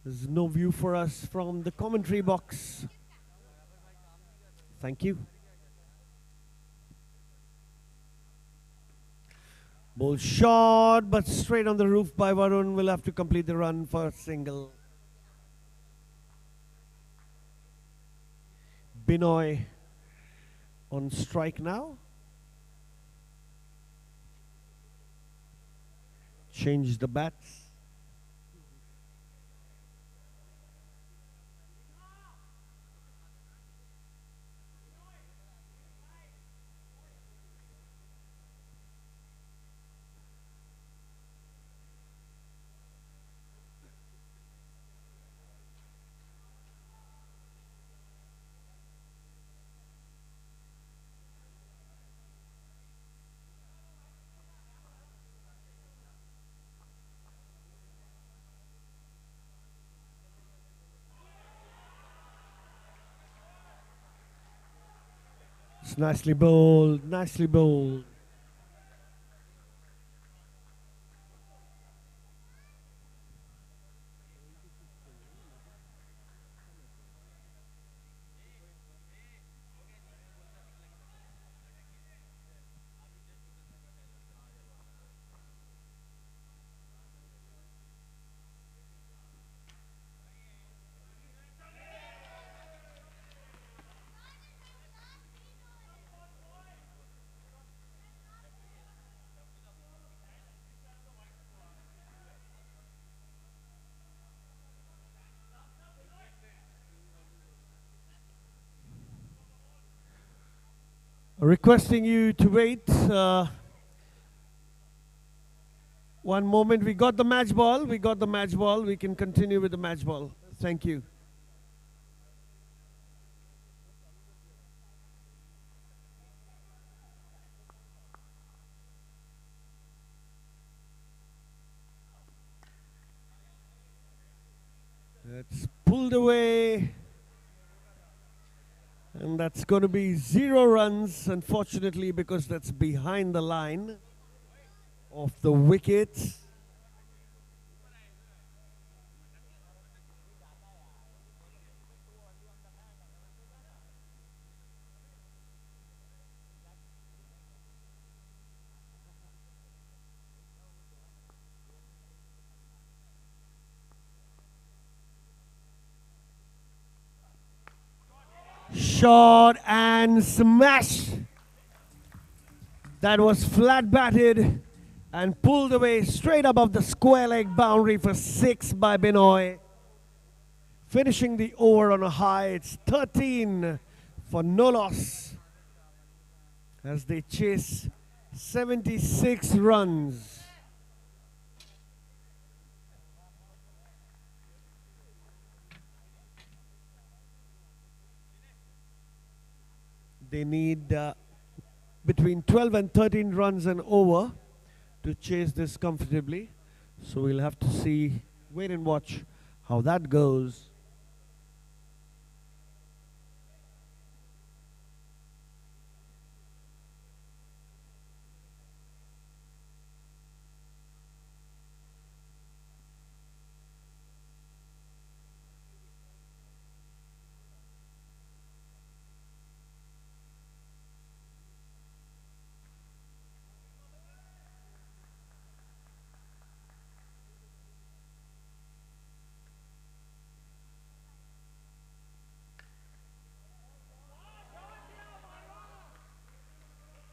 There's no view for us from the commentary box. Thank you. Ball shot, but straight on the roof by Varun. Will have to complete the run for a single. Binoy on strike now. Change the bats. It's nicely bowled, nicely bowled. Requesting you to wait one moment. We got the match ball. We got the match ball. We can continue with the match ball. Thank you. It's pulled away. And that's going to be 0 runs, unfortunately, because that's behind the line of the wicket. Shot and smash. That was flat batted and pulled away straight above the square leg boundary for 6 by Binoy. Finishing the over on a high. It's 13 for no loss as they chase 76 runs. They need between 12 and 13 runs and over to chase this comfortably. So we'll have to see, wait and watch how that goes.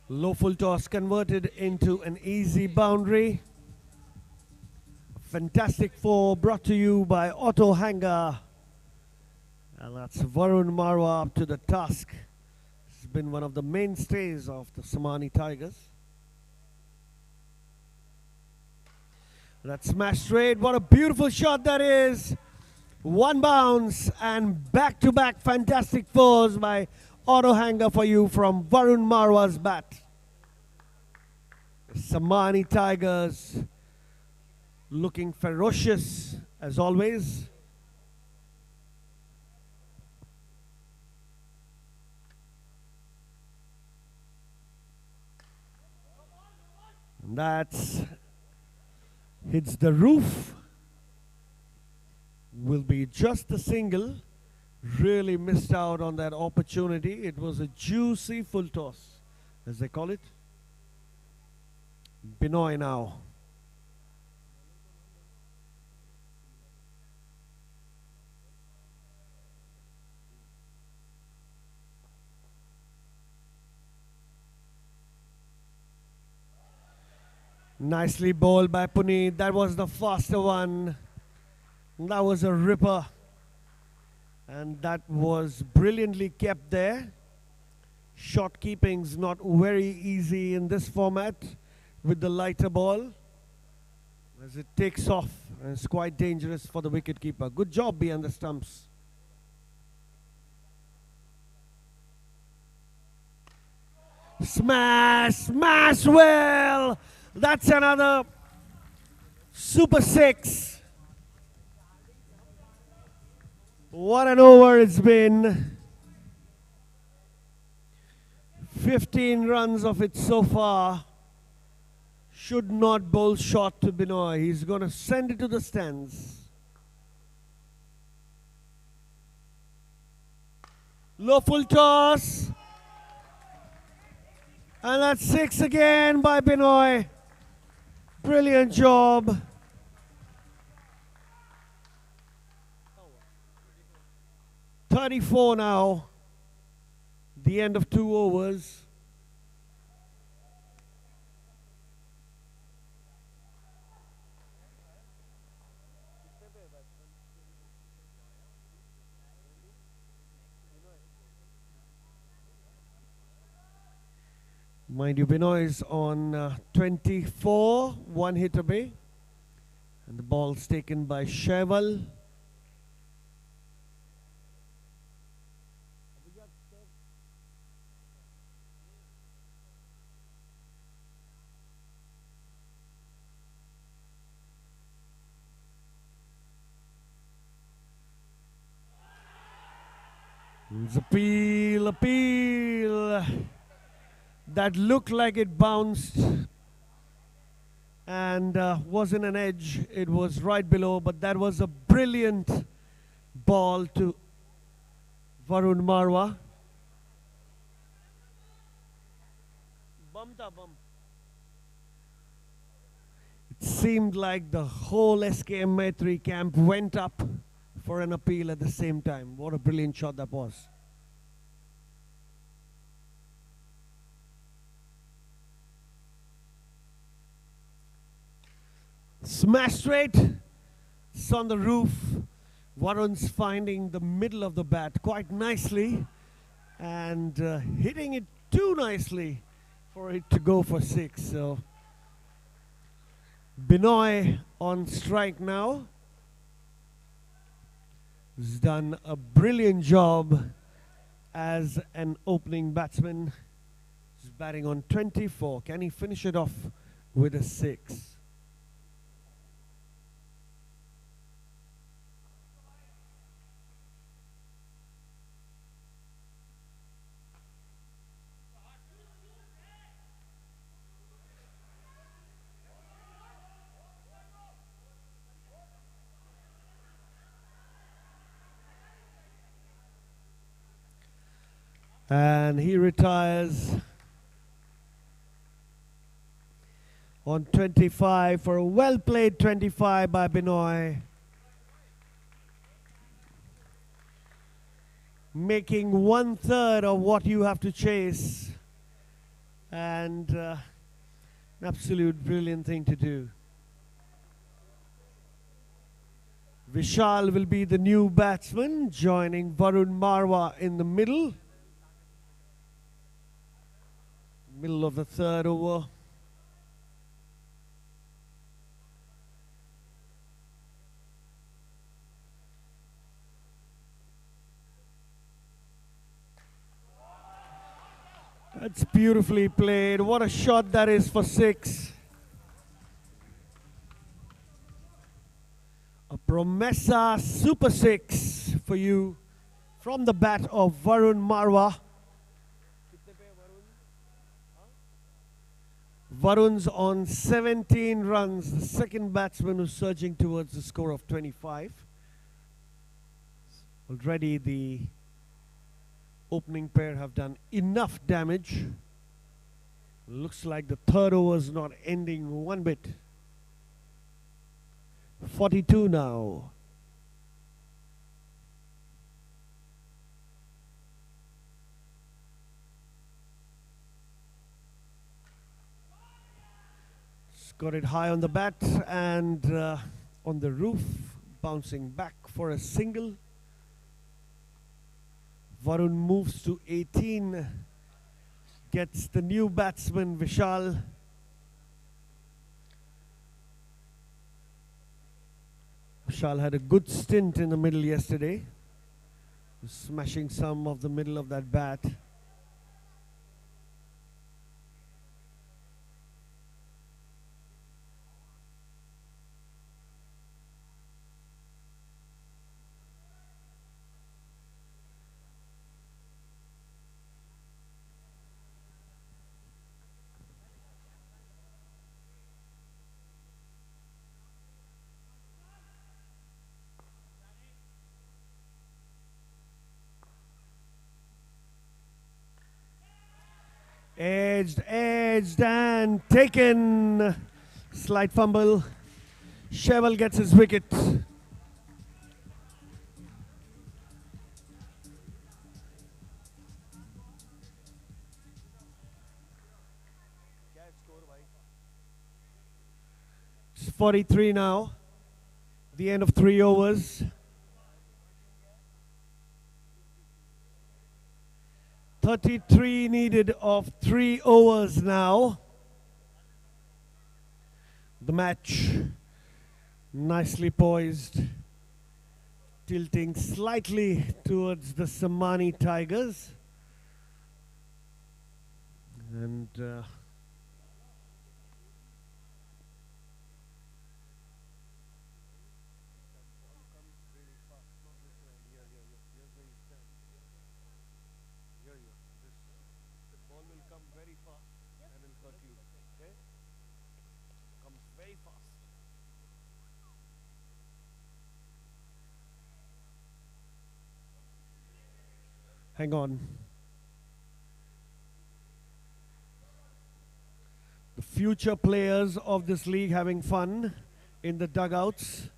Low full toss converted into an easy boundary. Fantastic 4 brought to you by Auto Hanger. And that's Varun Marwa up to the task. He's been one of the mainstays of the Samani Tigers. That smash straight. What a beautiful shot that is. One bounce and back-to-back fantastic 4s by Auto Hanger for you from Varun Marwa's bat. The Samani Tigers looking ferocious as always. And that's Hits the roof. Will be just a single. Really missed out on that opportunity. It was a juicy full toss, as they call it. Binoy now. Nicely bowled by Puneet. That was the faster one. That was a ripper. And that was brilliantly kept there. Shot keeping's not very easy in this format with the lighter ball, as it takes off and it's quite dangerous for the wicketkeeper. Good job behind the stumps. Smash, smash well. That's another super six. What an over it's been. 15 runs of it so far. Should not bowl short to Binoy. He's going to send it to the stands. Low full toss. And that's six again by Binoy. Brilliant job. .34 now. The end of 2 overs. Mind you, Binoy is on 24, 1 hit away. And the ball's taken by Sheval. It's appeal. That looked like it bounced and wasn't an edge. It was right below, but that was a brilliant ball to Varun Marwa. It seemed like the whole SKM Maitri camp went up for an appeal at the same time. What a brilliant shot that was. Smash straight. It's on the roof. Varun's finding the middle of the bat quite nicely and hitting it too nicely for it to go for 6. So Binoy on strike now. He's done a brilliant job as an opening batsman. He's batting on 24. Can he finish it off with a 6? And he retires on 25 for a well-played 25 by Binoy. Making 1/3 of what you have to chase. And an absolute brilliant thing to do. Vishal will be the new batsman, joining Varun Marwa in the middle. Middle of the 3rd over. That's beautifully played. What a shot that is for 6. A Promessa Super 6 for you from the bat of Varun Marwa. Varun's on 17 runs. The second batsman who's surging towards the score of 25. Already the opening pair have done enough damage. Looks like the third over's not ending one bit. 42 now. Got it high on the bat and on the roof, bouncing back for a single. Varun moves to 18, gets the new batsman Vishal. Vishal had a good stint in the middle yesterday, smashing some of the middle of that bat. Edged and taken. Slight fumble. Cheval gets his wicket. It's 43 now. The end of 3 overs. 33 needed of 3 overs now. The match nicely poised, tilting slightly towards the Samani Tigers. And hang on. The future players of this league having fun in the dugouts.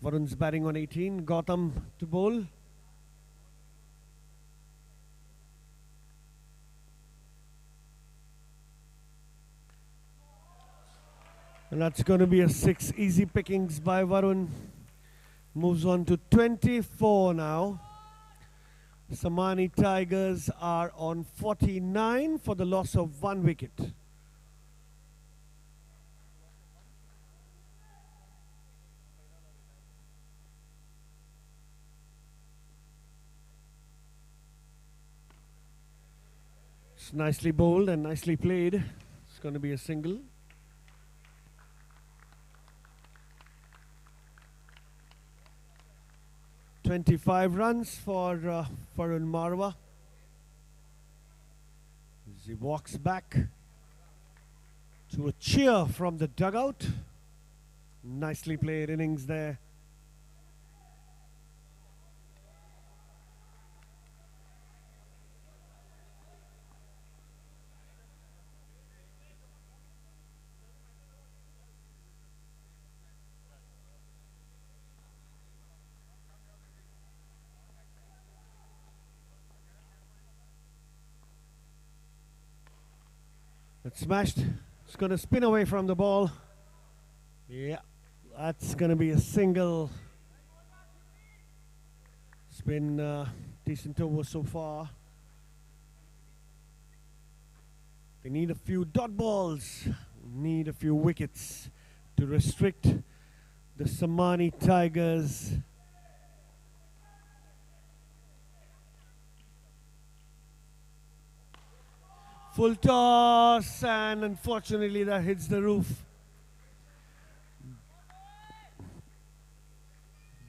Varun's batting on 18. Gautam to bowl. And that's going to be a 6. Easy pickings by Varun. Moves on to 24 now. Samani Tigers are on 49 for the loss of 1 wicket. It's nicely bowled and nicely played. It's going to be a single. $25 runs for Varun Marwa. As he walks back to a cheer from the dugout. Nicely played innings there. It's smashed. It's going to spin away from the ball. Yeah, that's going to be a single. It's been decent over so far. They need a few dot balls, need a few wickets to restrict the Samani Tigers. Full toss, and unfortunately that hits the roof.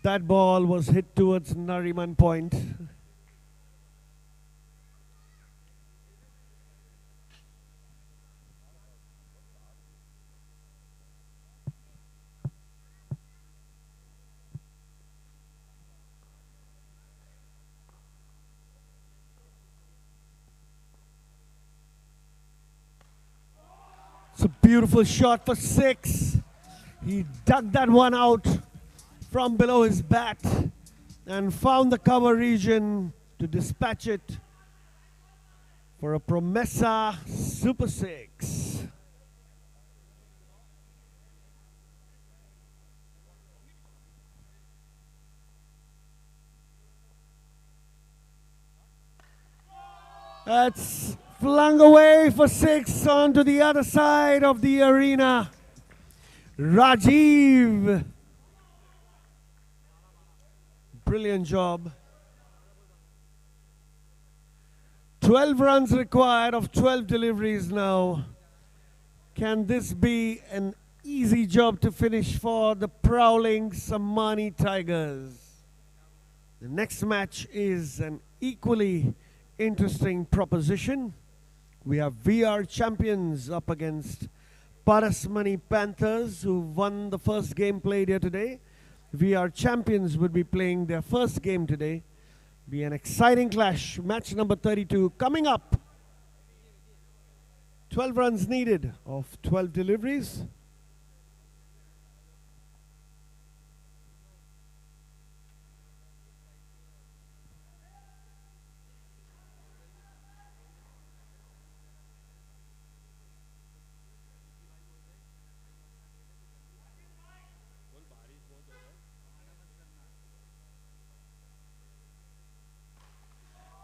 That ball was hit towards Nariman point. It's a beautiful shot for 6. He dug that one out from below his bat and found the cover region to dispatch it for a Promessa Super 6. That's flung away for 6 onto the other side of the arena. Rajiv. Brilliant job. 12 runs required of 12 deliveries now. Can this be an easy job to finish for the prowling Sammani Tigers? The next match is an equally interesting proposition. We have VR champions up against Parasmani Panthers, who won the first game played here today. VR champions would be playing their first game today. Be an exciting clash. Match number 32 coming up. 12 runs needed of 12 deliveries.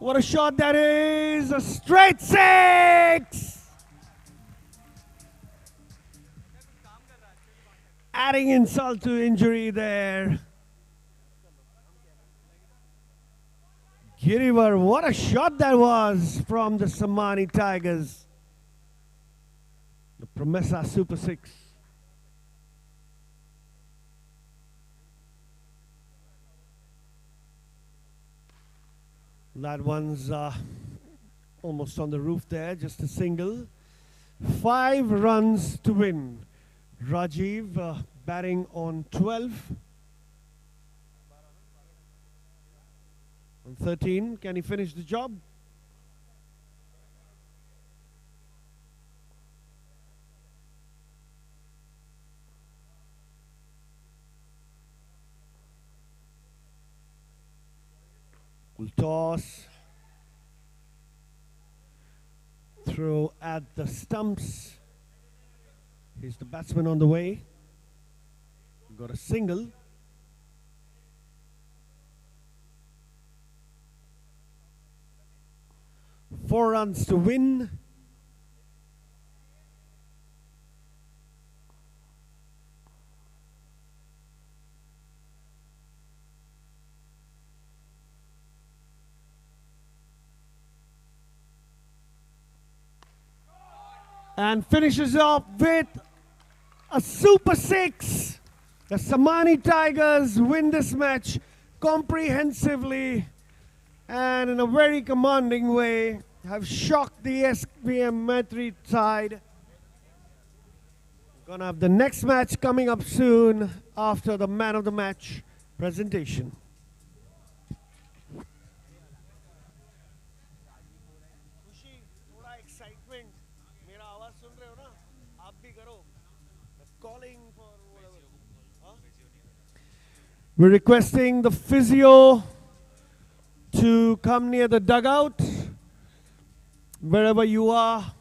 What a shot that is! A straight 6! Adding insult to injury there. Girivar, what a shot that was from the Sammani Tigers. The Promessa Super 6. That one's almost on the roof there, just a single. 5 runs to win. Rajiv batting on 12. On 13, can he finish the job? Will toss. Throw at the stumps. Here's the batsman on the way. Got a single. Four runs to win. And finishes off with a Super 6. The Sammani Tigers win this match comprehensively and in a very commanding way. Have shocked the SBM Maitri side. Gonna have the next match coming up soon after the man of the match presentation. We're requesting the physio to come near the dugout, wherever you are.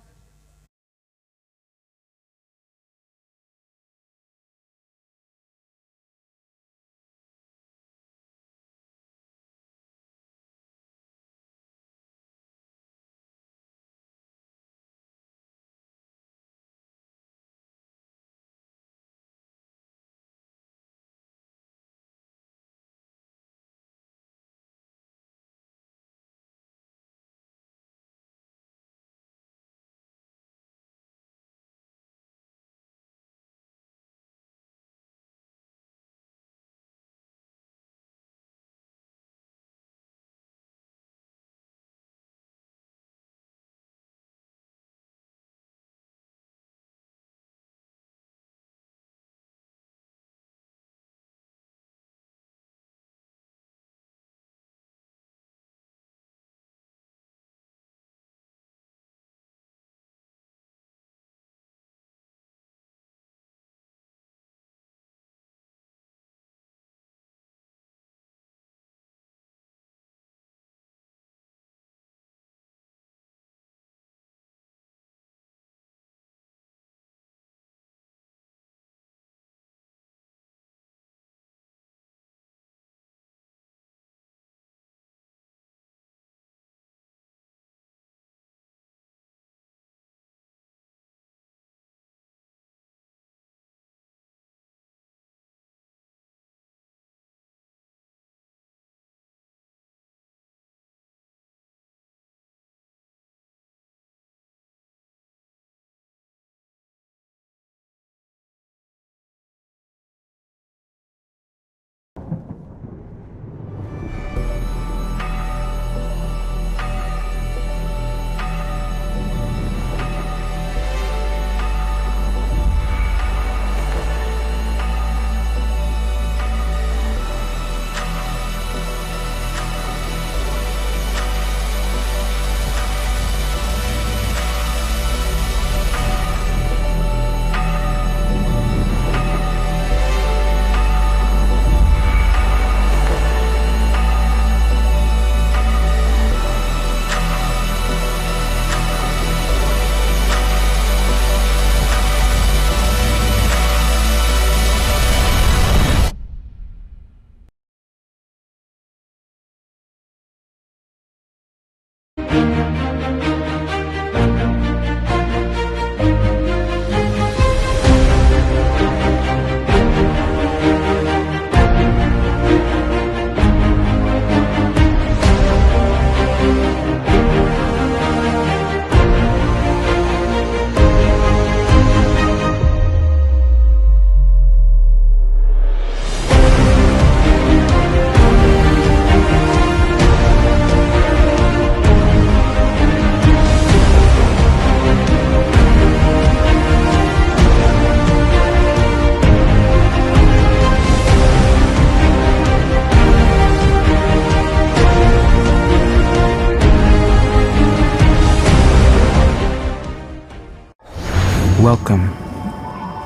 Welcome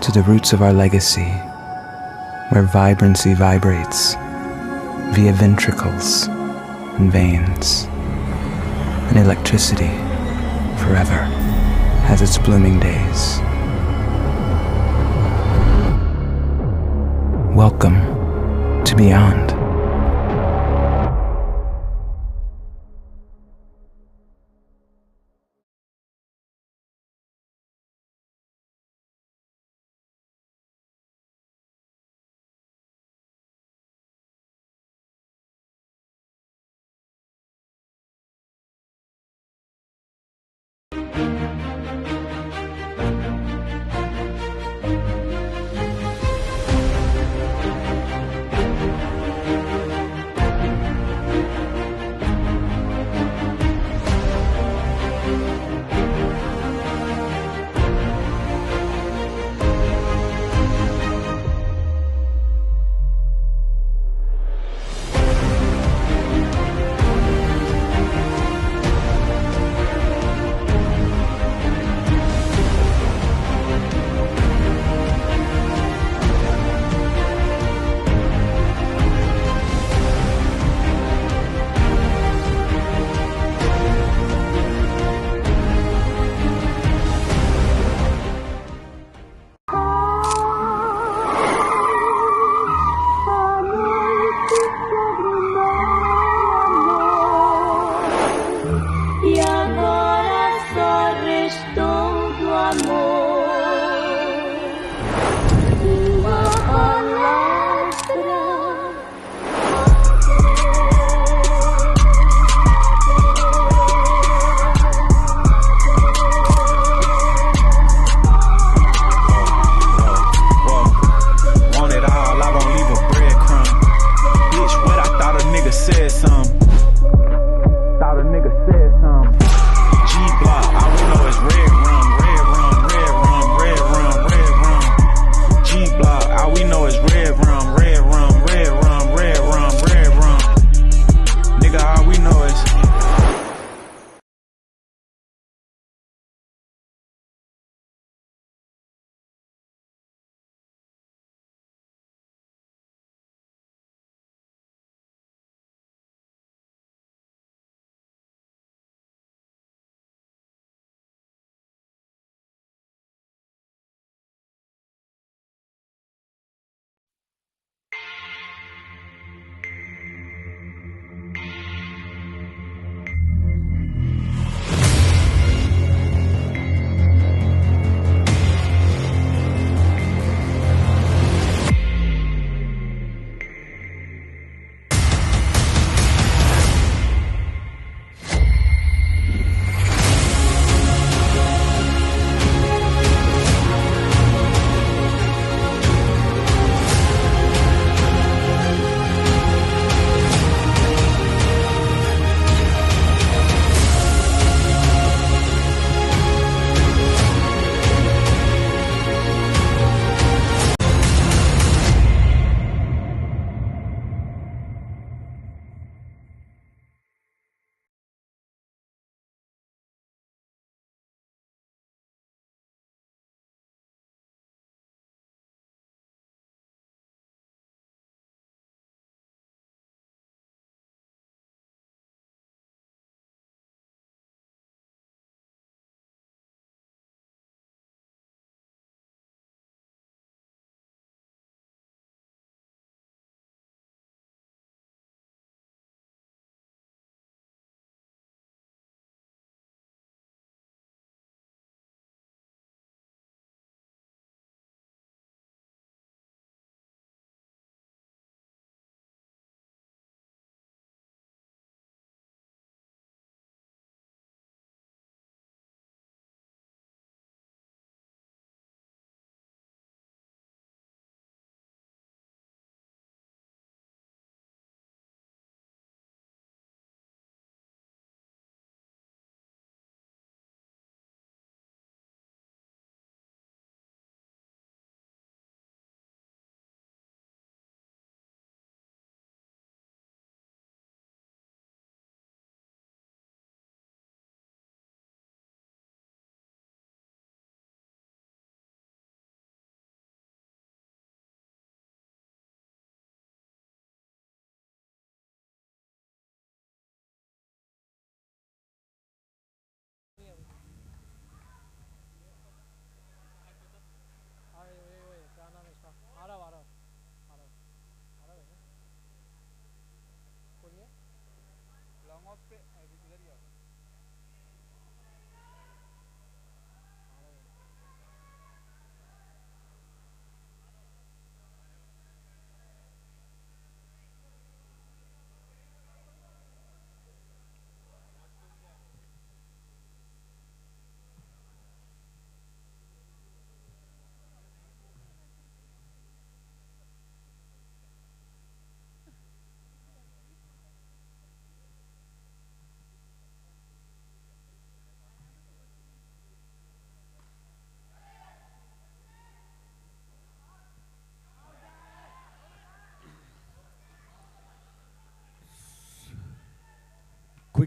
to the roots of our legacy, where vibrancy vibrates via ventricles and veins, and electricity forever has its blooming days. Welcome to Beyond.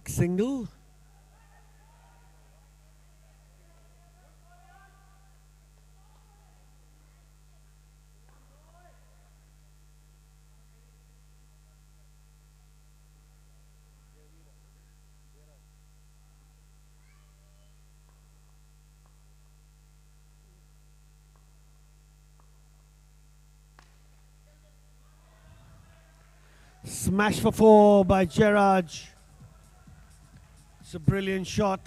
quick single. Smash for 4 by Gerard. It's a brilliant shot.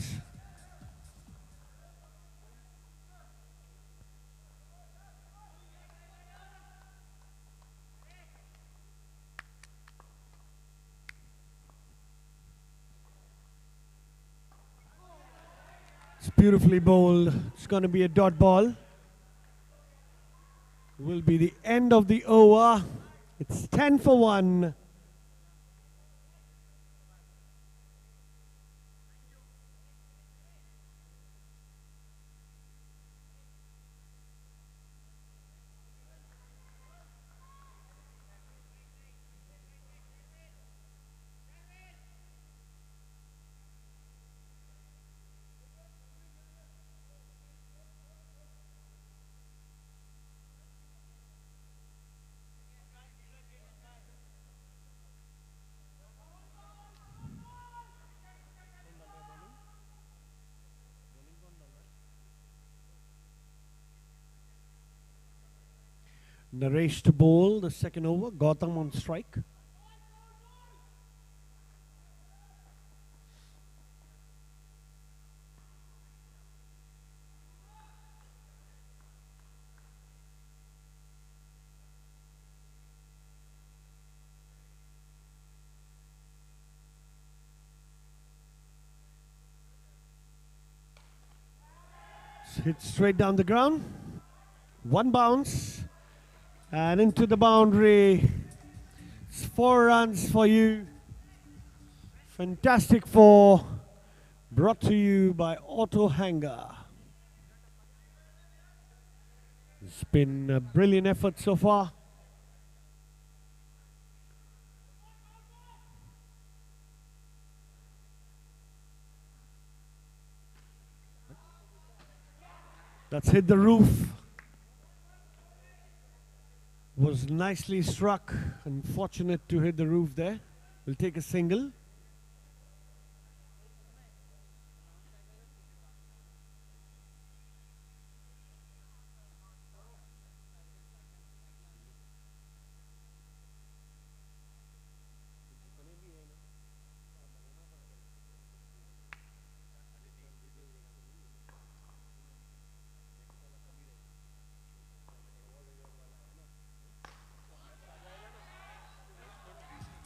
It's beautifully bowled. It's going to be a dot ball. Will be the end of the over. It's 10 for 1. Naresh to bowl the second over. Gautam on strike. Hit straight down the ground. One bounce. And into the boundary. It's 4 runs for you. Fantastic 4. Brought to you by Auto Hanger. It's been a brilliant effort so far. That's hit the roof. Was nicely struck. Unfortunate to hit the roof there. We'll take a single.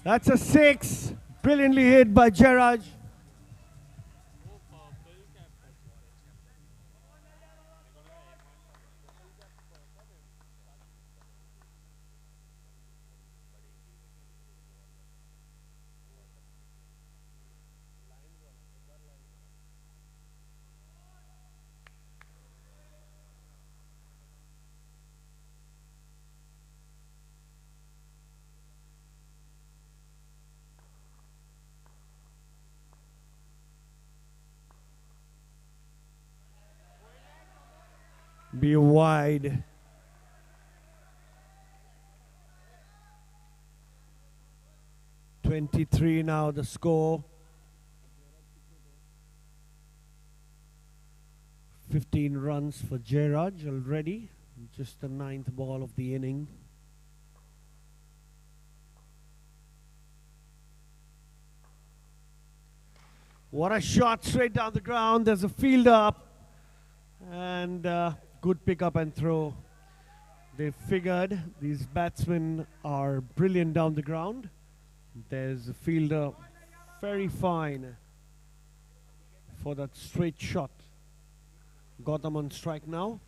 That's a 6. Brilliantly hit by Gerard. Be wide. (23) now the score. 15 runs for Gerard already. Just the 9th ball of the inning. What a shot straight down the ground. There's a fielder up. And good pick up and throw. They figured these batsmen are brilliant down the ground. There's a fielder very fine for that straight shot. Gautam on strike now.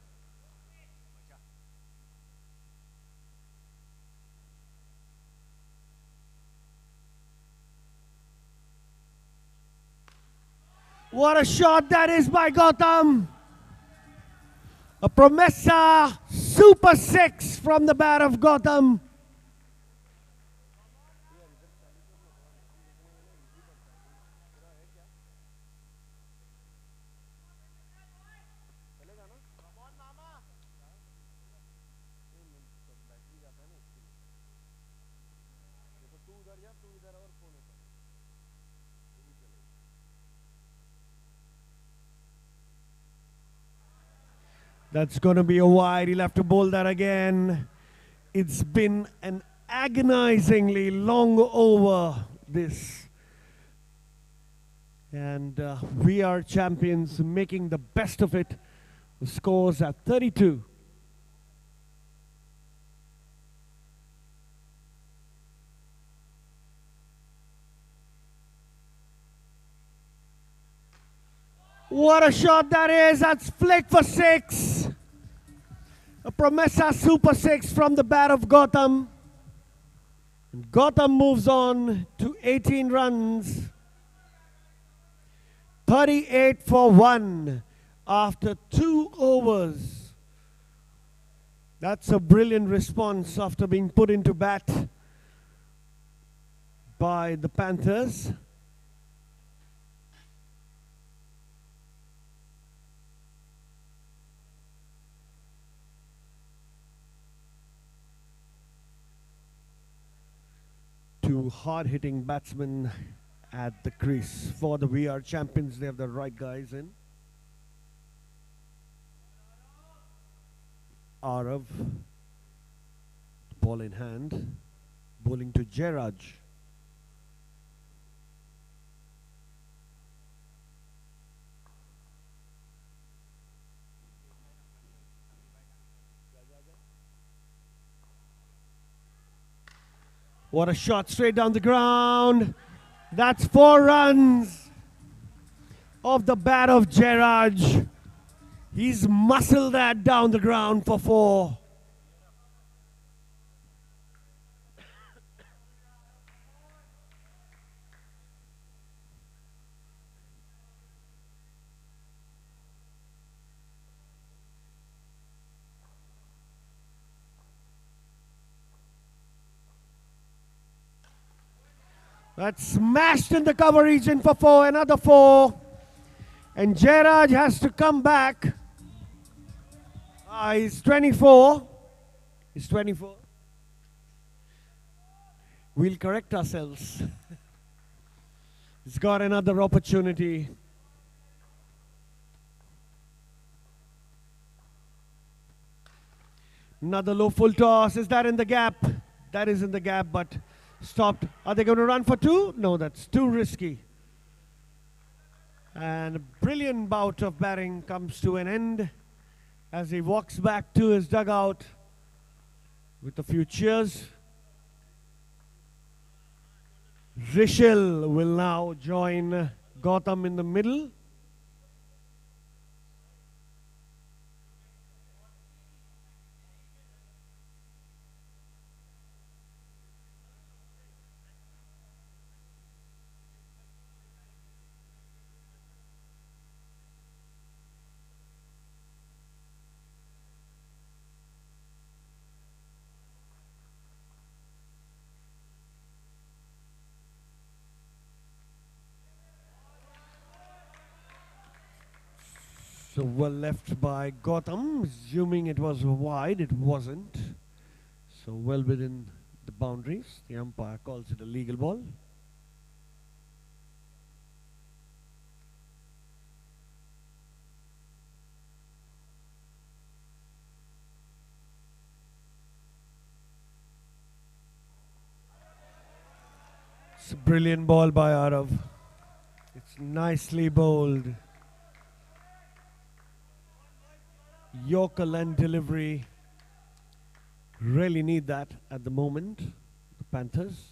What a shot that is by Gautam. A Promessa Super 6 from the bat of Gautam. That's going to be a wide. He'll have to bowl that again. It's been an agonizingly long over, this. And we are champions, making the best of it. The score's at 32. What a shot that is. That's flick for 6. A Promessa Super 6 from the bat of Gautam. And Gautam moves on to 18 runs. 38 for 1 after 2 overs. That's a brilliant response after being put into bat by the Panthers. Two hard-hitting batsmen at the crease for the We Are Champions. They have the right guys in. Arav, ball in hand, bowling to Jairaj. What a shot straight down the ground. That's 4 runs off the bat of Jairaj. He's muscled that down the ground for 4. That's smashed in the cover region for 4, another 4. And Jairaj has to come back. He's 24. He's 24. We'll correct ourselves. He's got another opportunity. Another low full toss. Is that in the gap? That is in the gap, but stopped. Are they going to run for 2? No, that's too risky. And a brilliant bout of batting comes to an end as he walks back to his dugout with a few cheers. Rishil will now join Gautam in the middle. So well left by Gautam, assuming it was wide. It wasn't. So well within the boundaries. The umpire calls it a legal ball. It's a brilliant ball by Arav. It's nicely bowled. Yorker and delivery. Really need that at the moment, the Panthers.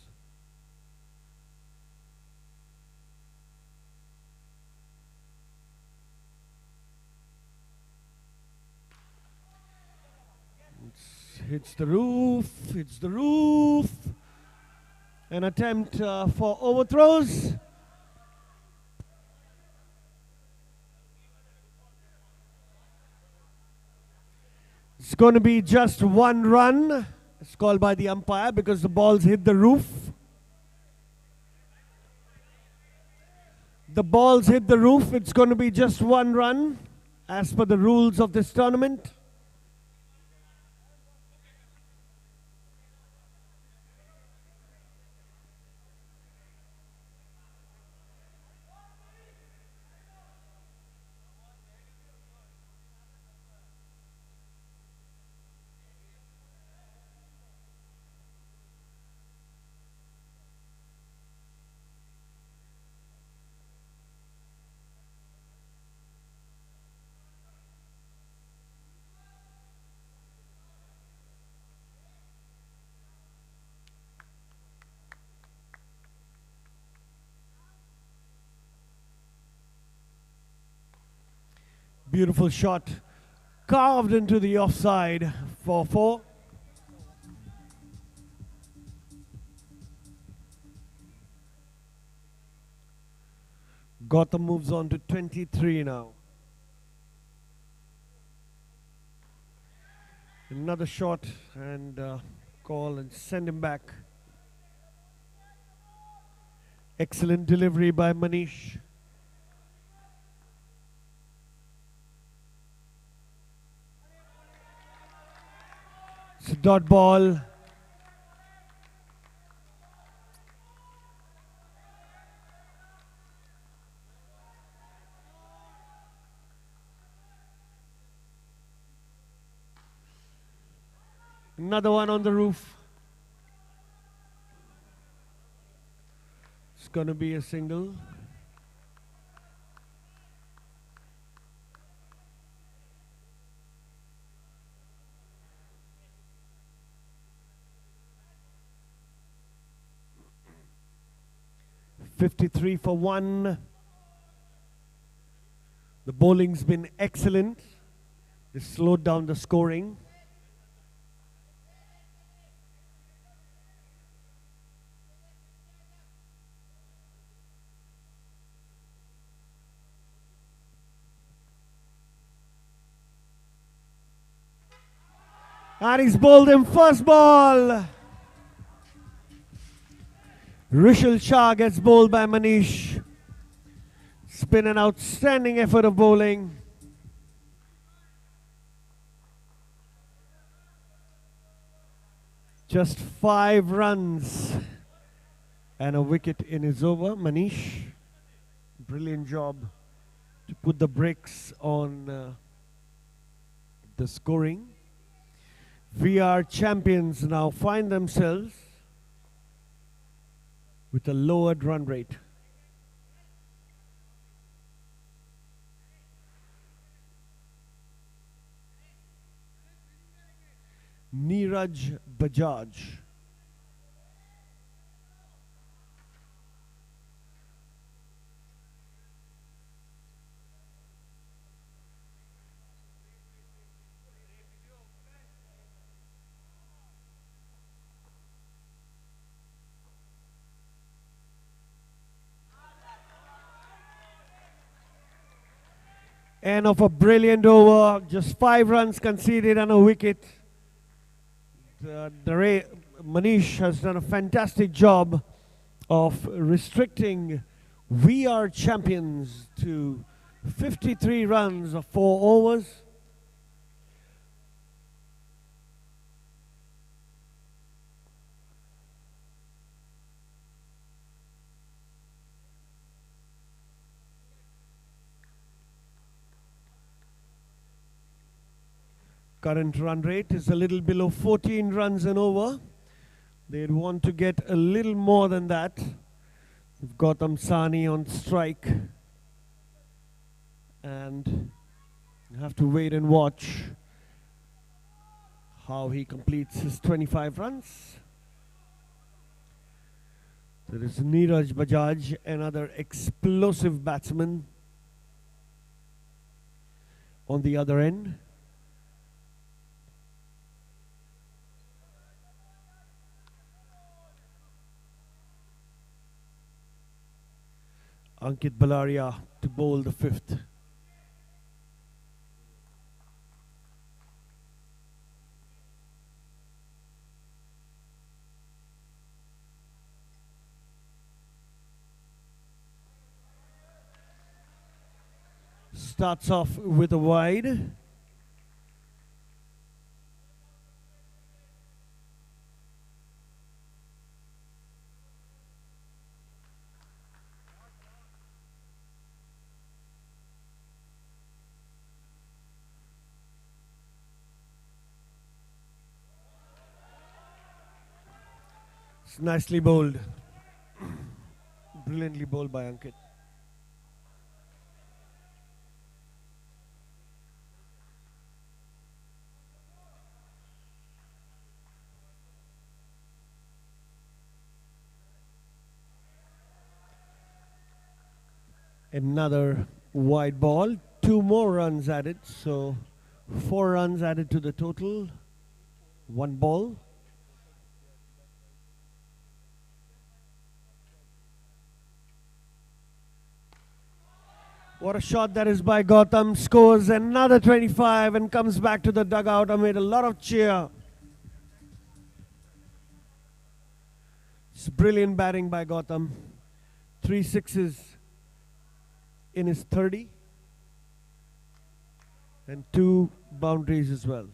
Hits the roof, hits the roof. An attempt for overthrows. It's going to be just 1 run. It's called by the umpire because the balls hit the roof. The balls hit the roof. It's going to be just 1 run as per the rules of this tournament. Beautiful shot. Carved into the offside for 4. Gotham moves on to 23 now. Another shot and call and send him back. Excellent delivery by Manish. It's a dot ball. Another one on the roof. It's going to be a single. .53 for 1. The bowling's been excellent. They slowed down the scoring. And he's bowled him first ball. Rishal Shah gets bowled by Manish. It's been an outstanding effort of bowling. Just 5 runs and a wicket in his over. Manish, brilliant job to put the brakes on the scoring. VR champions now find themselves with a lowered run rate. Neeraj Bajaj. End of a brilliant over, just 5 runs conceded and a wicket. Manish has done a fantastic job of restricting VR champions to 53 runs of 4 overs. Current run rate is a little below 14 runs an over. They'd want to get a little more than that. We've got Sani on strike. And you have to wait and watch how he completes his 25 runs. There is Neeraj Bajaj, another explosive batsman on the other end. Ankit Balaria to bowl the 5th. Starts off with a wide. It's nicely bowled. Brilliantly bowled by Ankit. Another wide ball 2 more runs added, so 4 runs added to the total. 1 ball. What a shot that is by Gautam. Scores another 25 and comes back to the dugout amid a lot of cheer. It's brilliant batting by Gautam. 3 sixes in his 30 and 2 boundaries as well.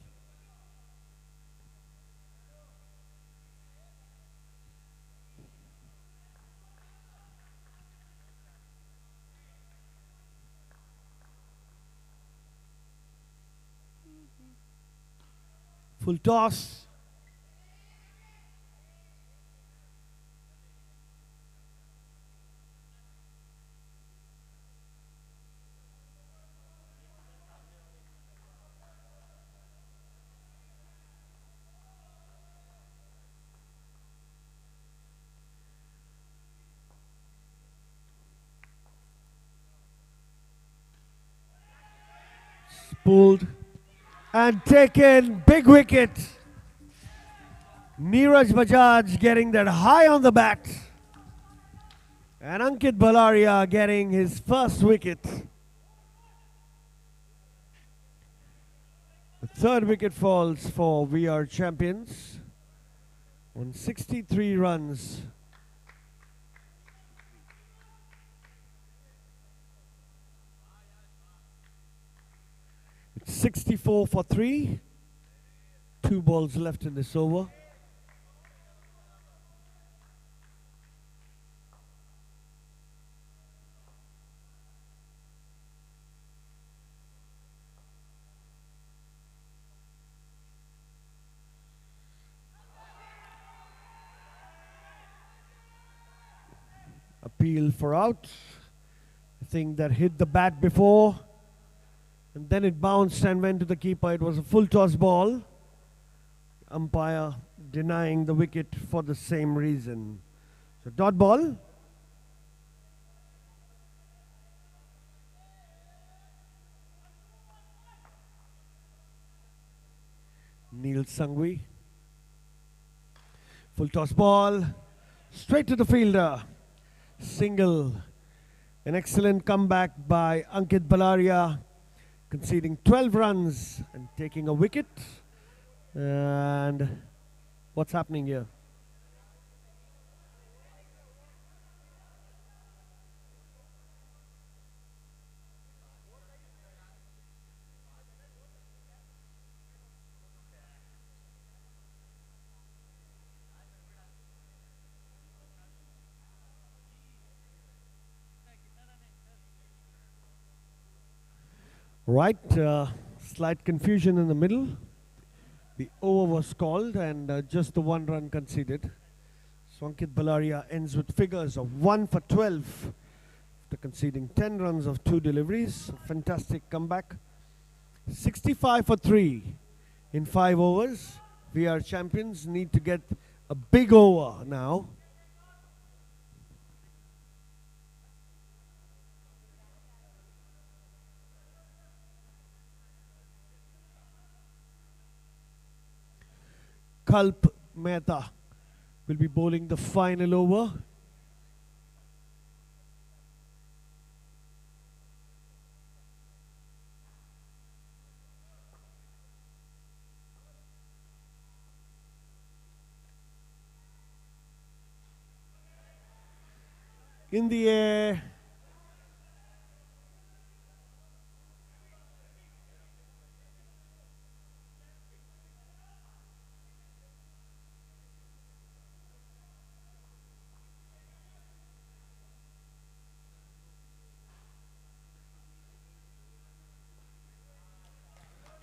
Full toss. Pulled and taken. Big wicket. Neeraj Bajaj getting that high on the bat. And Ankit Balaria getting his first wicket. The third wicket falls for We Are Champions on 63 runs. It's 64 for 3. 2 balls left in this over. Appeal for out. I think that hit the bat before. And then it bounced and went to the keeper. It was a full toss ball. Umpire denying the wicket for the same reason. So dot ball. Neil Sangvi. Full toss ball. Straight to the fielder. Single. An excellent comeback by Ankit Balaria, conceding 12 runs and taking a wicket. And what's happening here? Right, slight confusion in the middle. The over was called and just the 1 run conceded. So Ankit Balaria ends with figures of 1 for 12 after conceding 10 runs of 2 deliveries. Fantastic comeback. 65 for 3 in 5 overs. We Are Champions need to get a big over now. Kalp Mehta will be bowling the final over. In the air.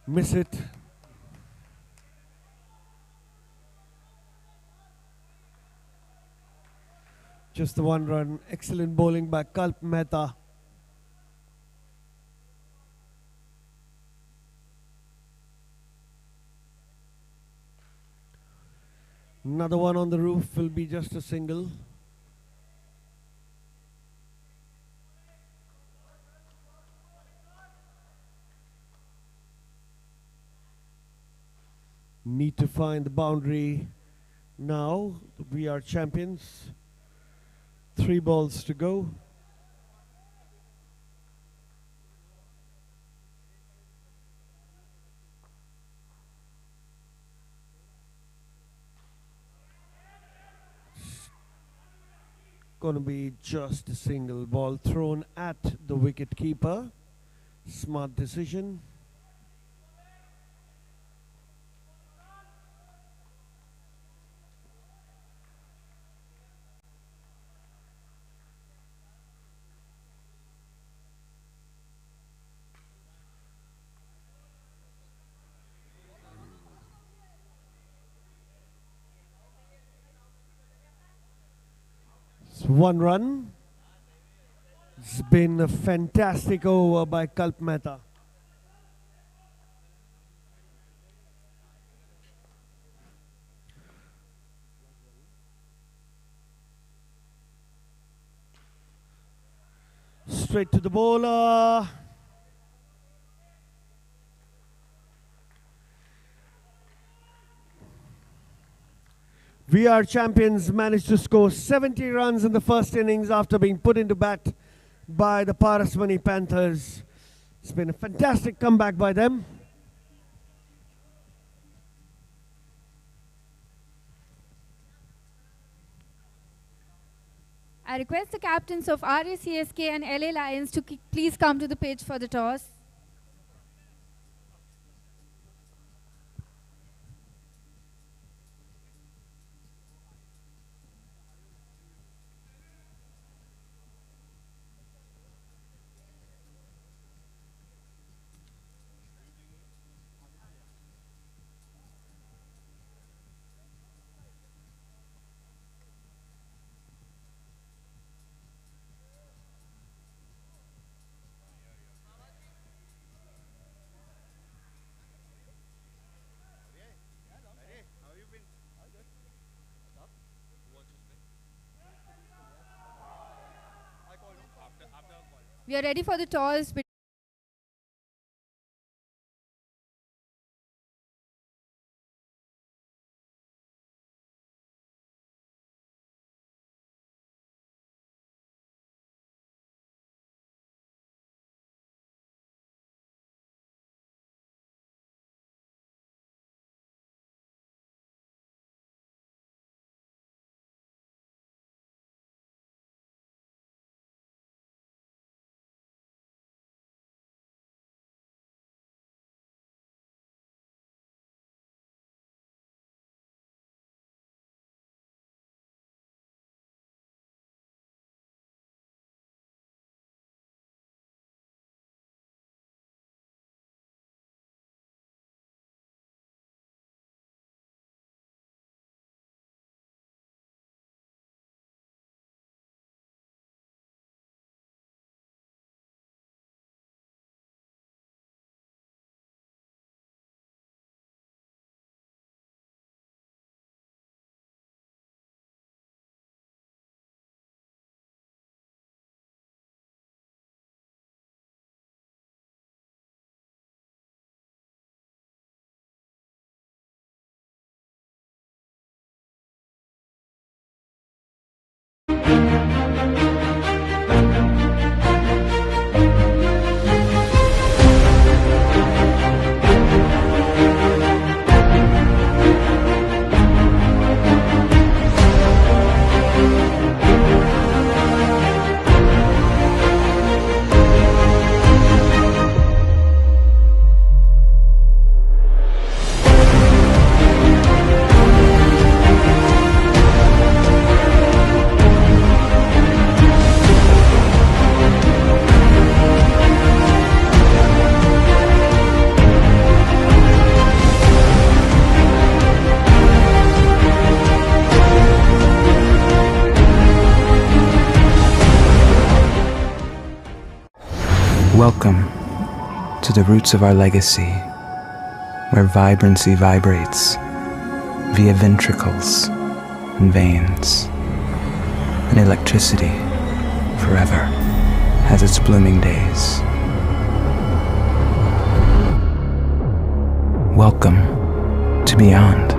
Miss it. Just the 1 run. Excellent bowling by Kalp Mehta. Another one on the roof will be just a single. need to find the boundary now. We are champions. 3 balls to go. Going to be just a single ball thrown at the wicket keeper. Smart decision. It's 1 run. It's been a fantastic over by Kalp Mehta. Straight to the bowler. We are champions managed to score 70 runs in the first innings after being put into bat by the Parasmani Panthers. It's been a fantastic comeback by them. I request the captains of Arya CSK and LA Lions to please come to the pitch for the toss. We are ready for the toss. Welcome to the roots of our legacy, where vibrancy vibrates via ventricles and veins, and electricity forever has its blooming days. Welcome to beyond.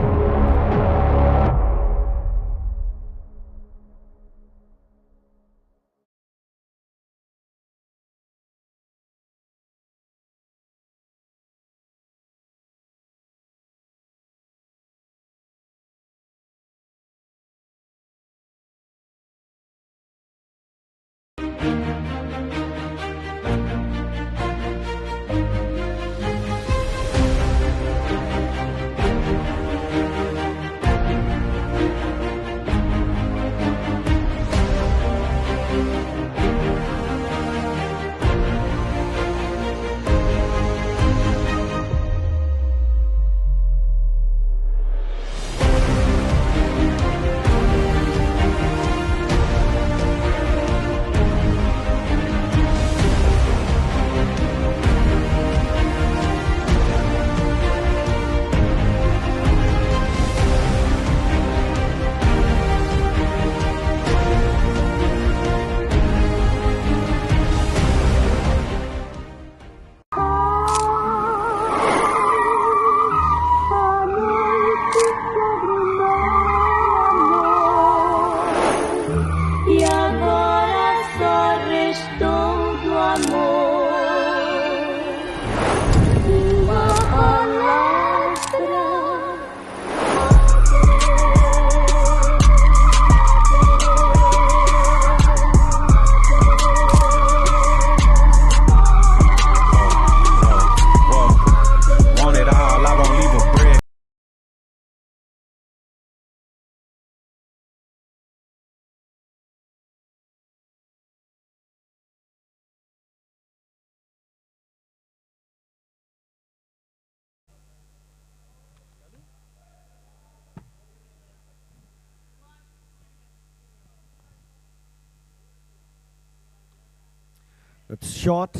It's short,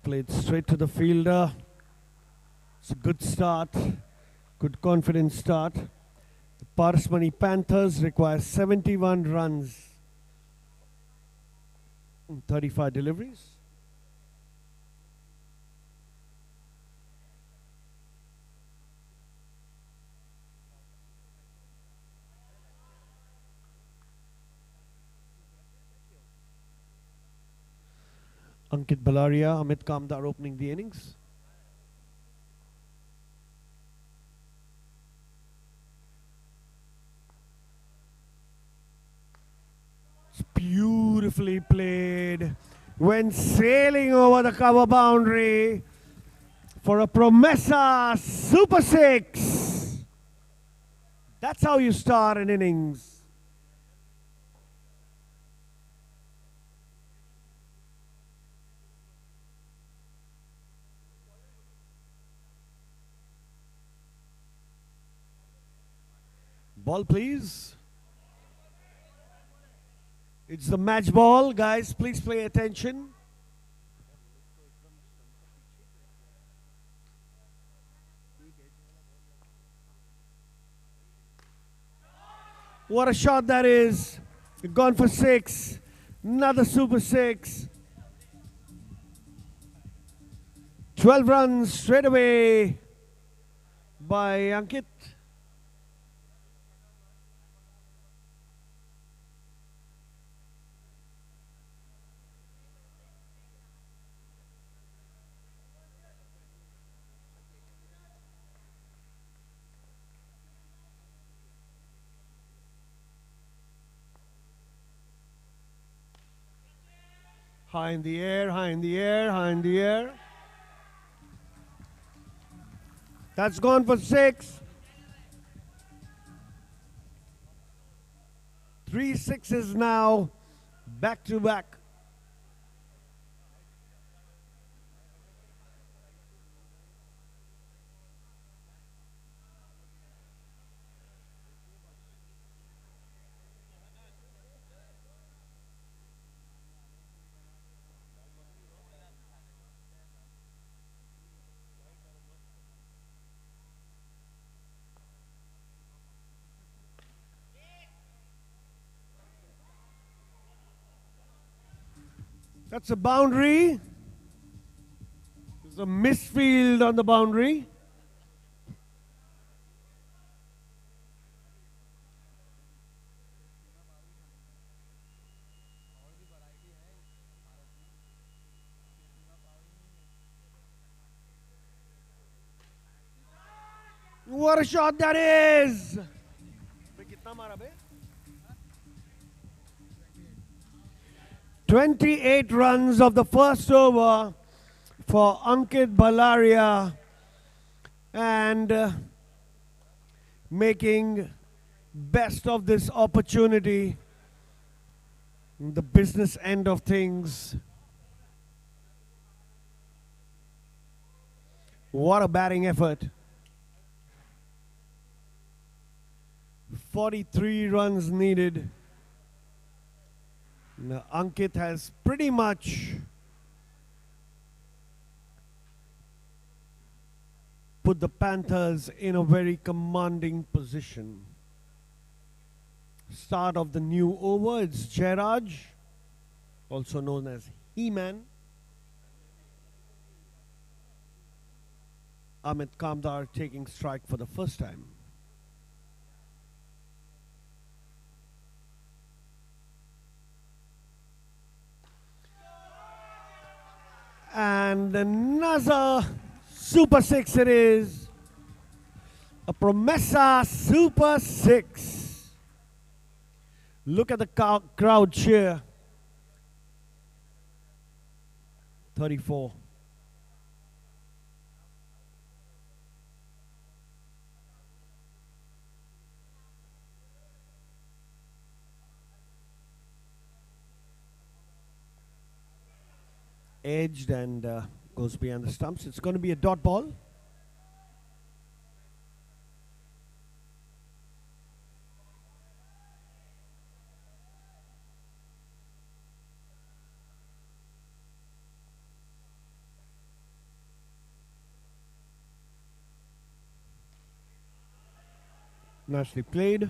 played straight to the fielder. It's a good start, good confident start. The Parasmani Panthers require 71 runs in 35 deliveries. Ankit Balaria, Amit Kamdar opening the innings. It's beautifully played. Went sailing over the cover boundary for a Promessa Super 6. That's how you start an innings. Ball, please. It's the match ball. Guys, please pay attention. What a shot that is. Gone for 6. Another Super 6. 12 runs straight away by Ankit. High in the air, high in the air, high in the air. That's gone for 6. 3 sixes now, back to back. That's a boundary. There's a misfield on the boundary. What a shot that is! 28 runs of the first over for Ankit Balaria, and making best of this opportunity, the business end of things. What a batting effort. 43 runs needed. Now, Ankit has pretty much put the Panthers in a very commanding position. Start of the new over, it's Jairaj, also known as He-Man. Amit Kamdar taking strike for the first time. And another Super 6 it is. A Promessa Super 6. Look at the crowd cheer. 34. Edged and goes behind the stumps. It's going to be a dot ball. Nicely played.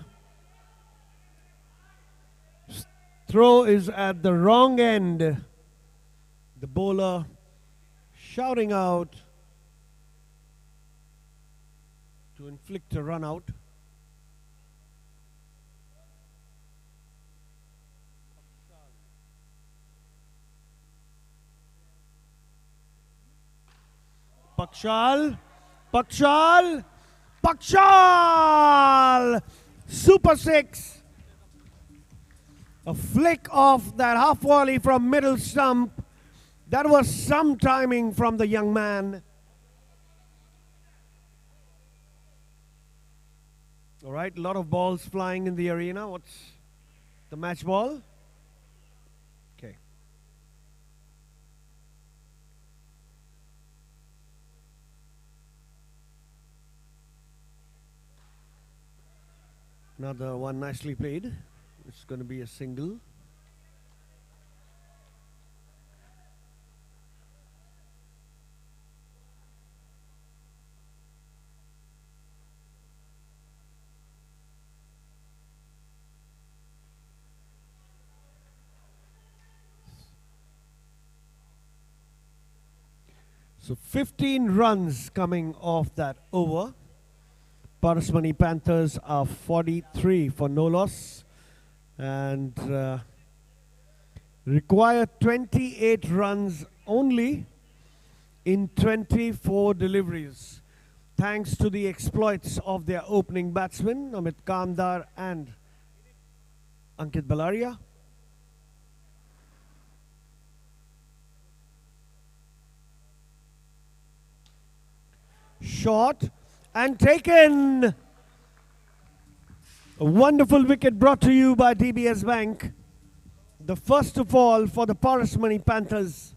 Throw is at the wrong end. The bowler shouting out to inflict a run out. Pakshal, Pakshal, Pakshal! Super 6. A flick off that half volley from middle stump. That was some timing from the young man. All right, a lot of balls flying in the arena. What's the match ball? Okay. Another one nicely played. It's going to be a single. So 15 runs coming off that over. Parasmani Panthers are 43 for no loss and require 28 runs only in 24 deliveries. Thanks to the exploits of their opening batsmen, Amit Kamdar and Ankit Balaria. Shot and taken. A wonderful wicket brought to you by DBS Bank. The first of all for the Parasmani Panthers.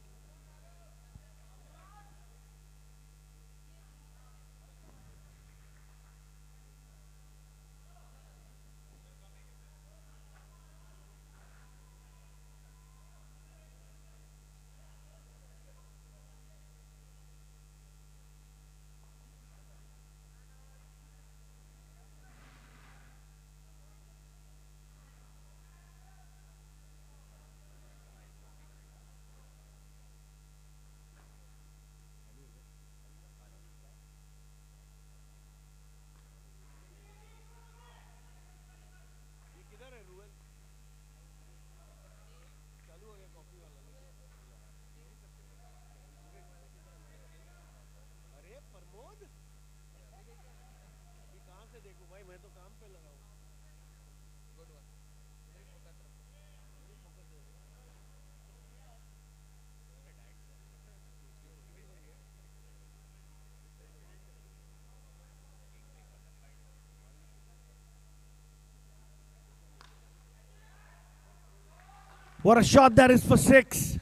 What a shot that is for 6.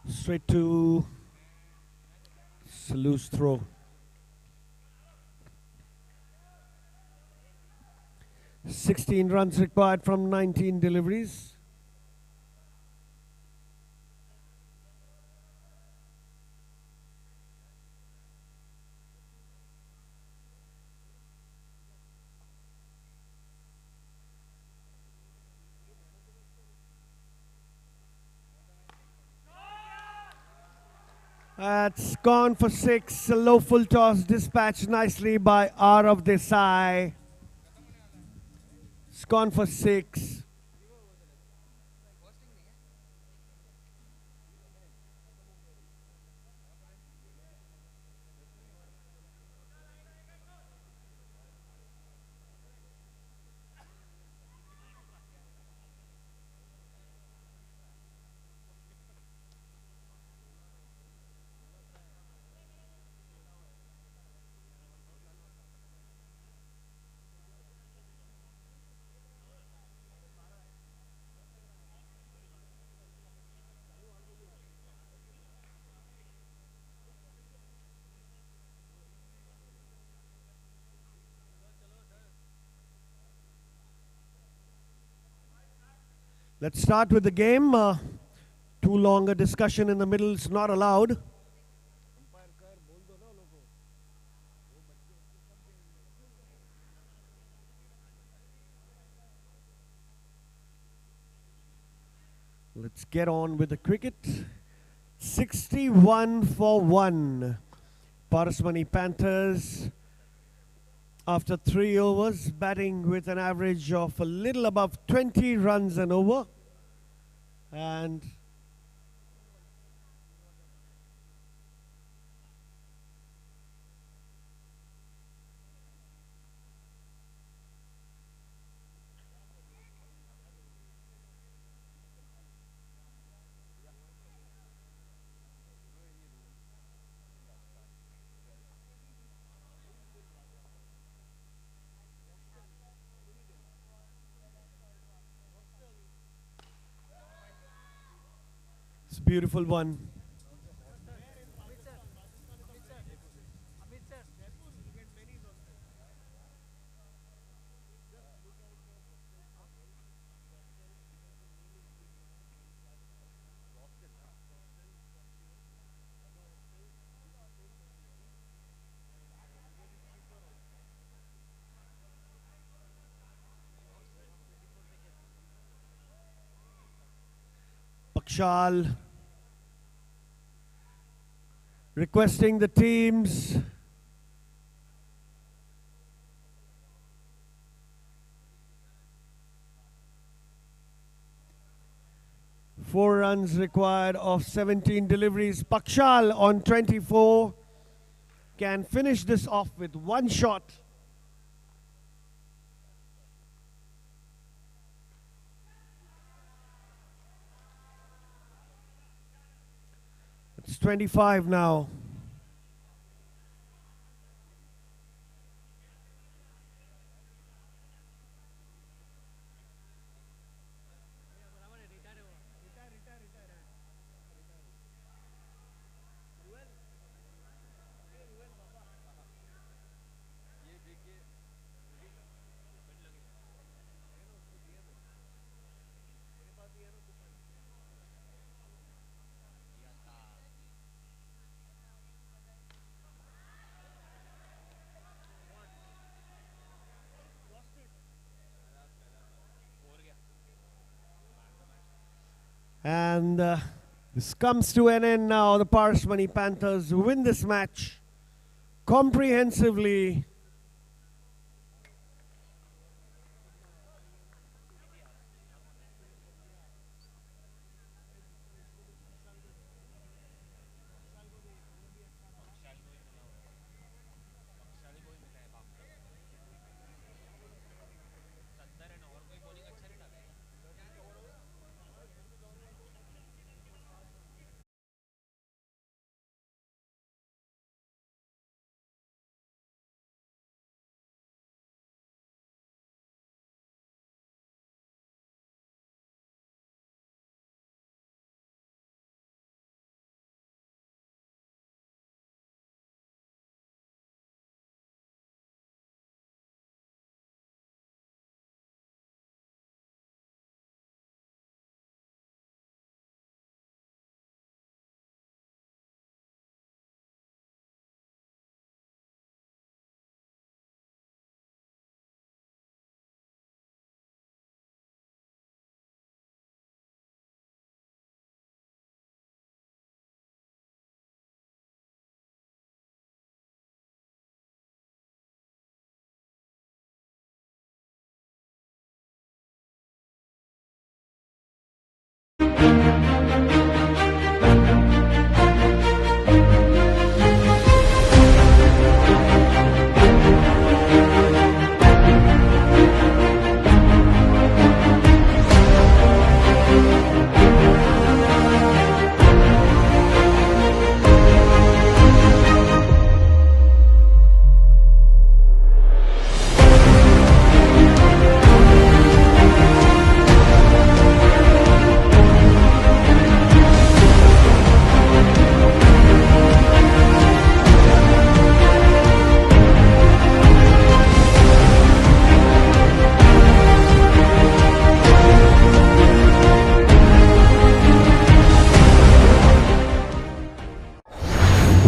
Straight to loose throw. 16 runs required from 19 deliveries. That's gone for 6. A low full toss dispatched nicely by R of Desai. It's gone for 6. Let's start with the game. Too long a discussion in the middle is not allowed. Let's get on with the cricket. 61 for 1. Parasmani Panthers, after 3 overs, batting with an average of a little above 20 runs an over. And it's a beautiful one. Pakshal requesting the teams four runs required of 17 deliveries. Pakshal on 24 can finish this off with one shot. It's 25 now. And this comes to an end now. The Parasmani Panthers win this match comprehensively.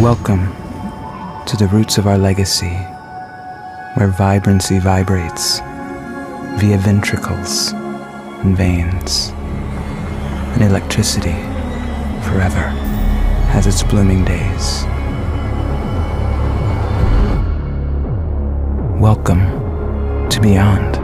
Welcome to the roots of our legacy, where vibrancy vibrates via ventricles and veins, and electricity forever has its blooming days. Welcome to Beyond.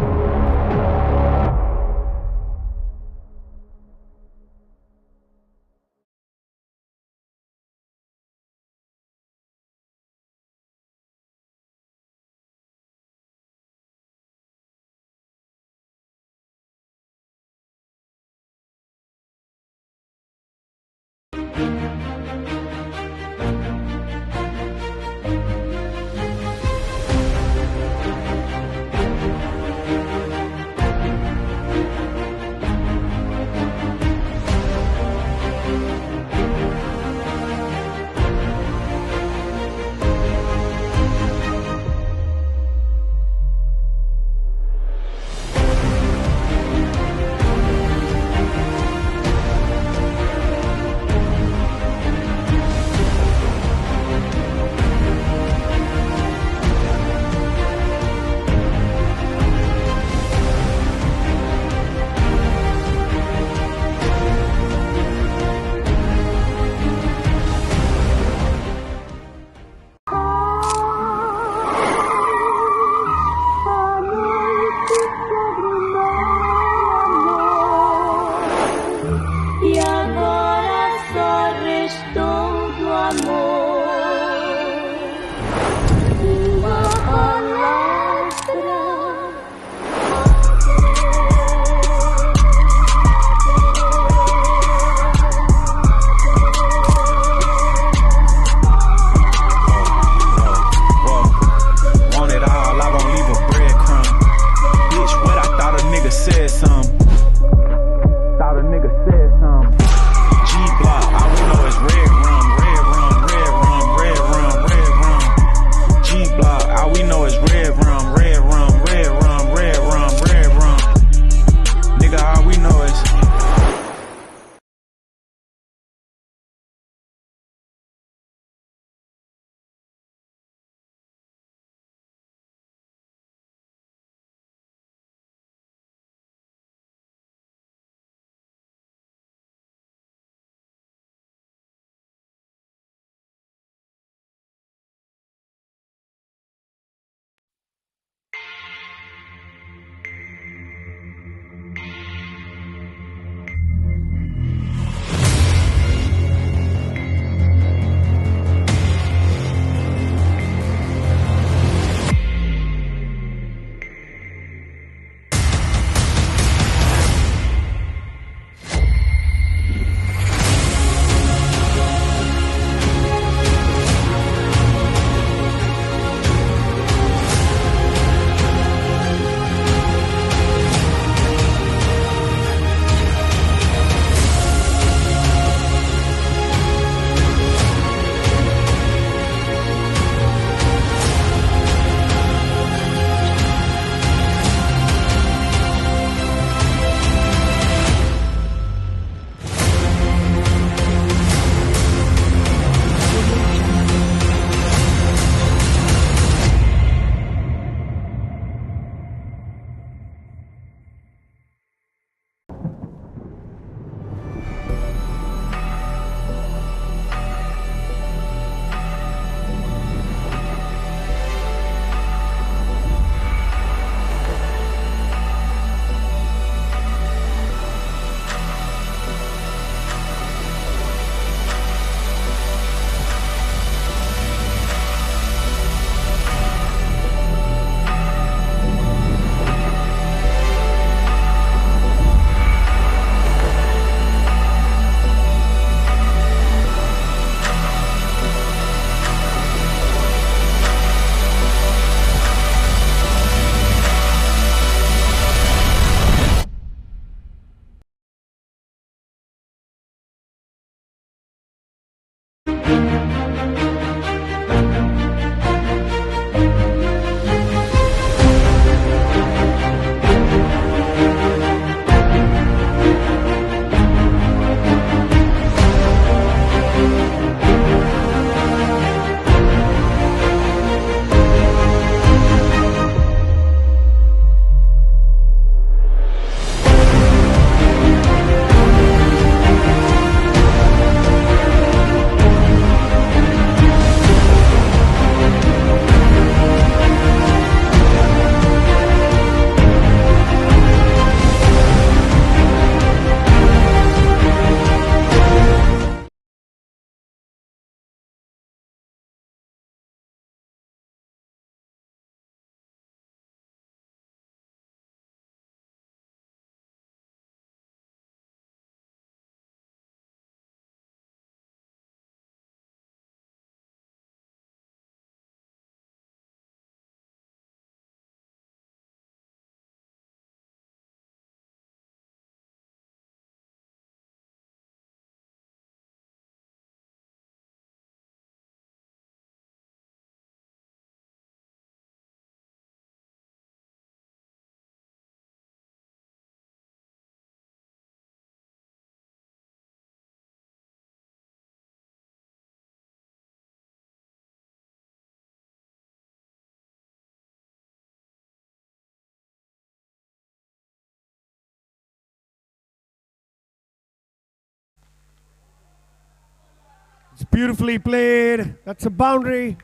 It's beautifully played. That's a boundary.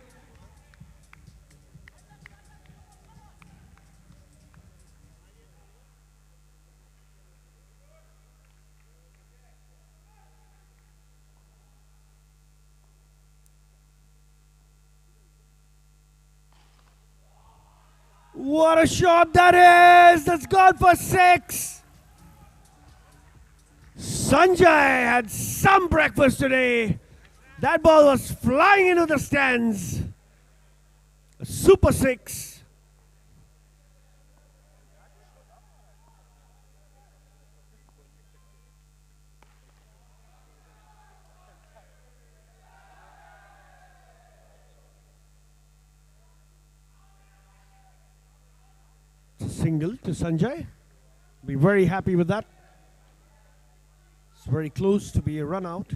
What a shot that is! That's gone for 6. Sanjay had some breakfast today. That ball was flying into the stands. A super 6. Single to Sanjay. Be very happy with that. It's very close to be a run out.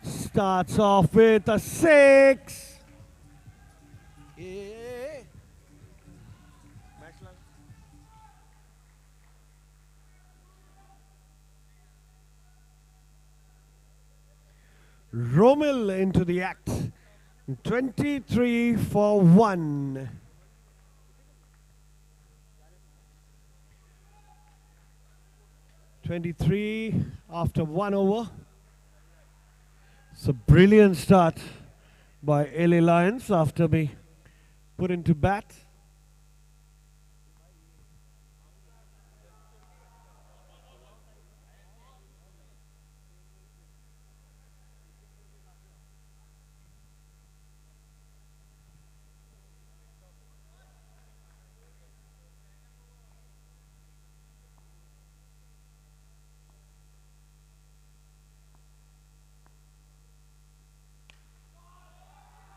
Starts off with a 6. Romil into the act. 23 for 1. (23) after 1 over. It's a brilliant start by LA Lions after being put into bat.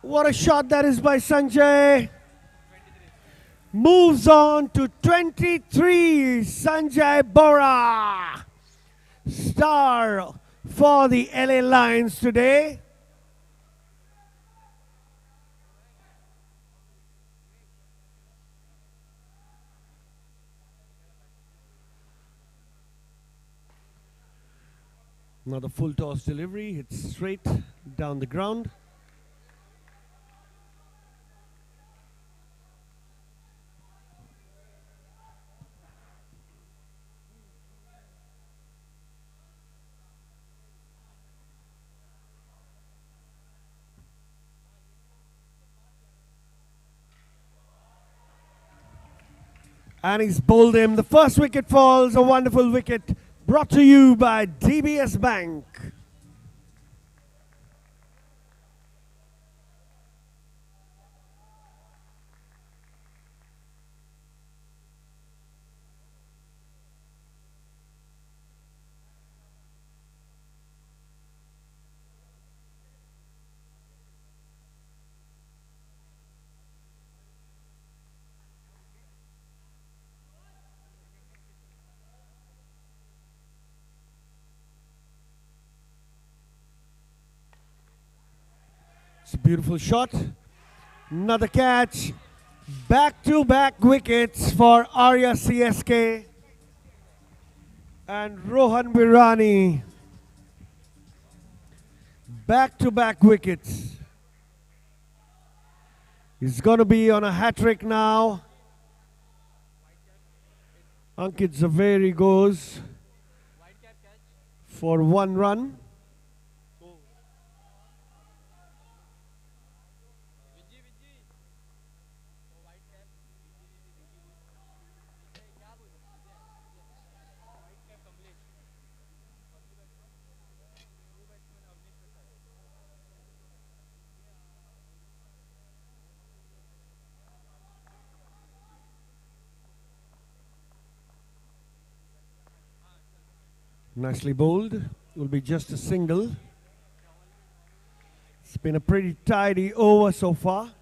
What a shot that is by Sanjay. Moves on to 23. Sanjay Bora. Star for the LA Lions today. Another full toss delivery. Hits straight down the ground. And he's bowled him. The first wicket falls, a wonderful wicket brought to you by DBS Bank. It's a beautiful shot. Another catch. Back-to-back wickets for Arya CSK and Rohan Virani. Back-to-back wickets. He's going to be on a hat-trick now. Ankit Zaveri goes for 1 run. Nicely bowled. Will be just a single. It's been a pretty tidy over so far.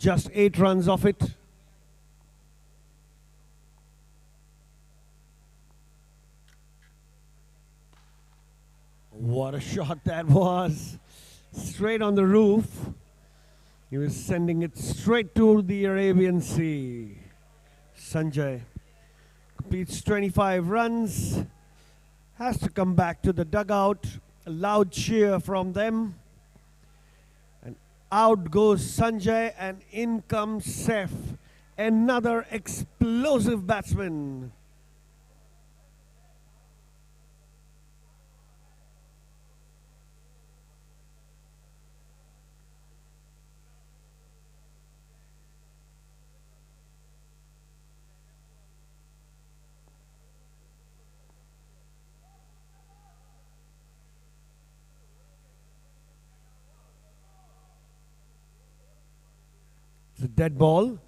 Just 8 runs off it. What a shot that was. Straight on the roof. He was sending it straight to the Arabian Sea. Sanjay completes 25 runs. Has to come back to the dugout. A loud cheer from them. And out goes Sanjay and in comes Saif. Another explosive batsman. It's a dead ball.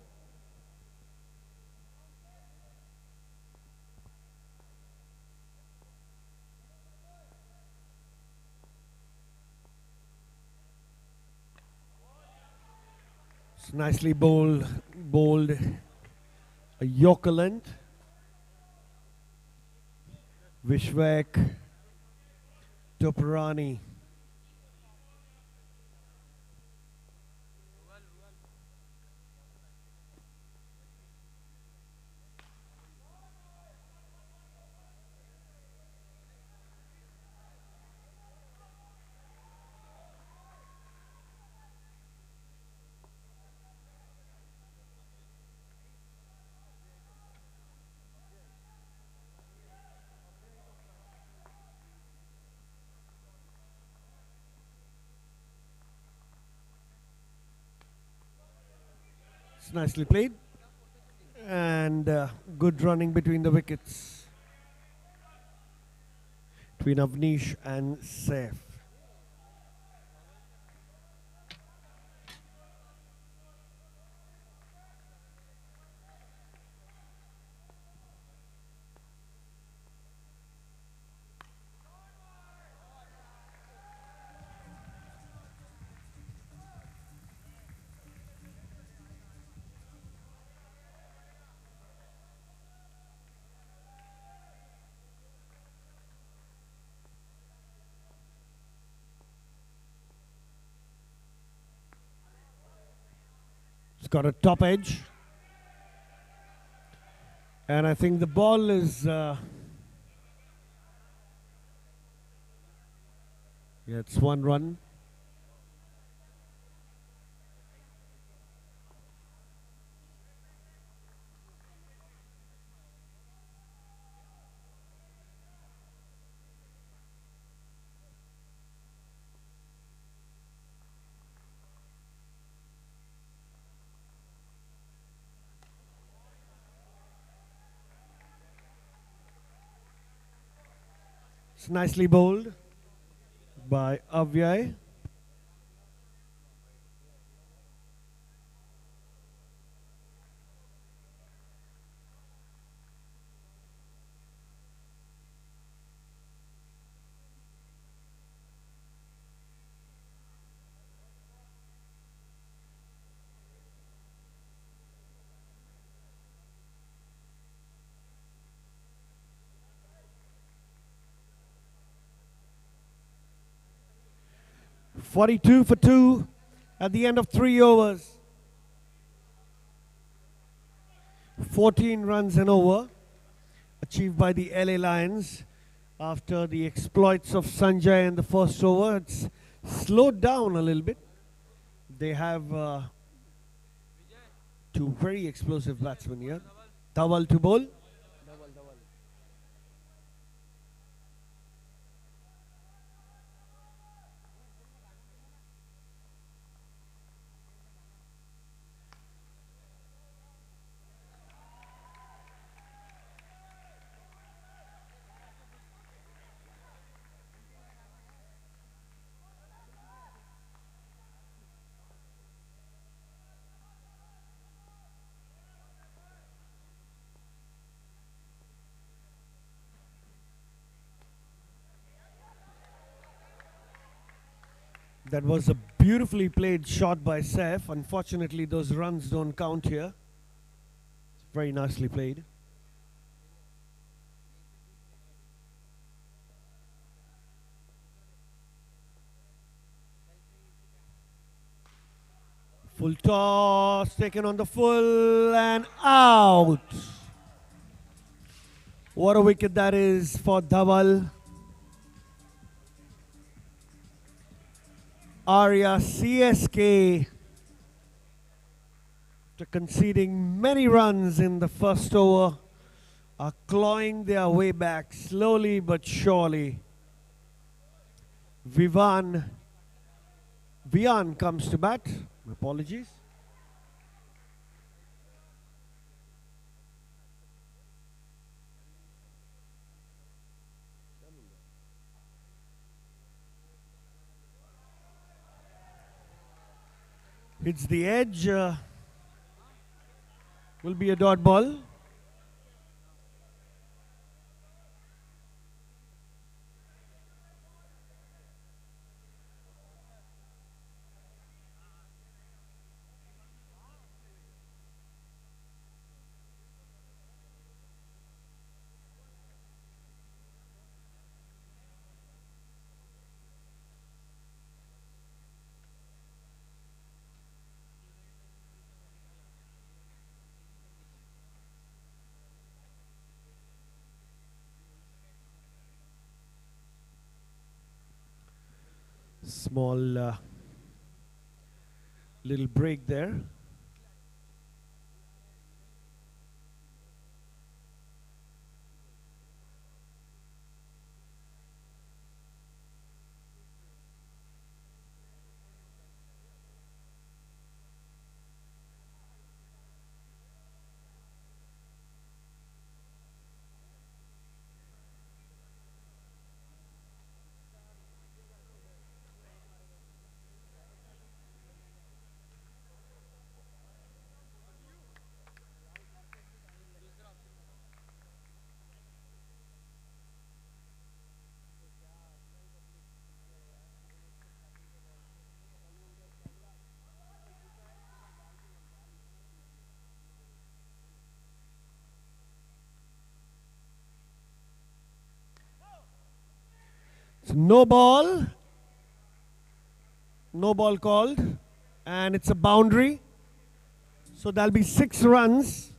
It's nicely bowled a Yorker length. Vishwak Toparani. It's nicely played. And good running between the wickets. Between Avnish and Saif. It's got a top edge. And I think the ball is... yeah, it's 1 run. It's nicely bowled by Avyay. .42 for 2 at the end of 3 overs. 14 runs and over achieved by the LA Lions after the exploits of Sanjay in the first over. It's slowed down a little bit. They have 2 very explosive batsmen here. Dhawal to bowl. That was a beautifully played shot by Saif. Unfortunately, those runs don't count here. Very nicely played. Full toss, taken on the full and out. What a wicket that is for Dhaval. Arya CSK, after conceding many runs in the first over, are clawing their way back slowly but surely. Vivan comes to bat. My apologies. Hits the edge. Will be a dot ball. Small little break there. So no ball called, and it's a boundary. So there'll be 6 runs.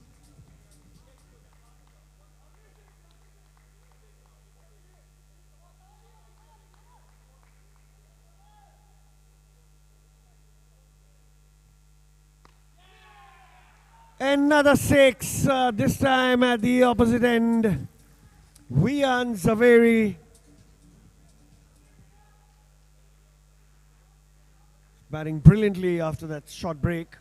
Another 6, this time at the opposite end. Vian Zaveri batting brilliantly after that short break.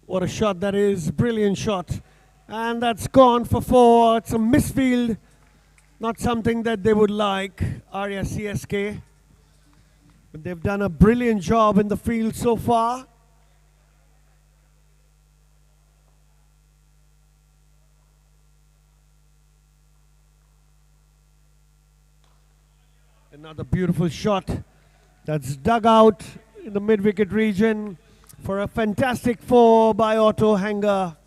What a shot that is, brilliant shot. And that's gone for 4. It's a misfield, not something that they would like, Arya CSK. But they've done a brilliant job in the field so far. Another beautiful shot that's dug out in the mid-wicket region. for a fantastic 4 by Otto Hanger.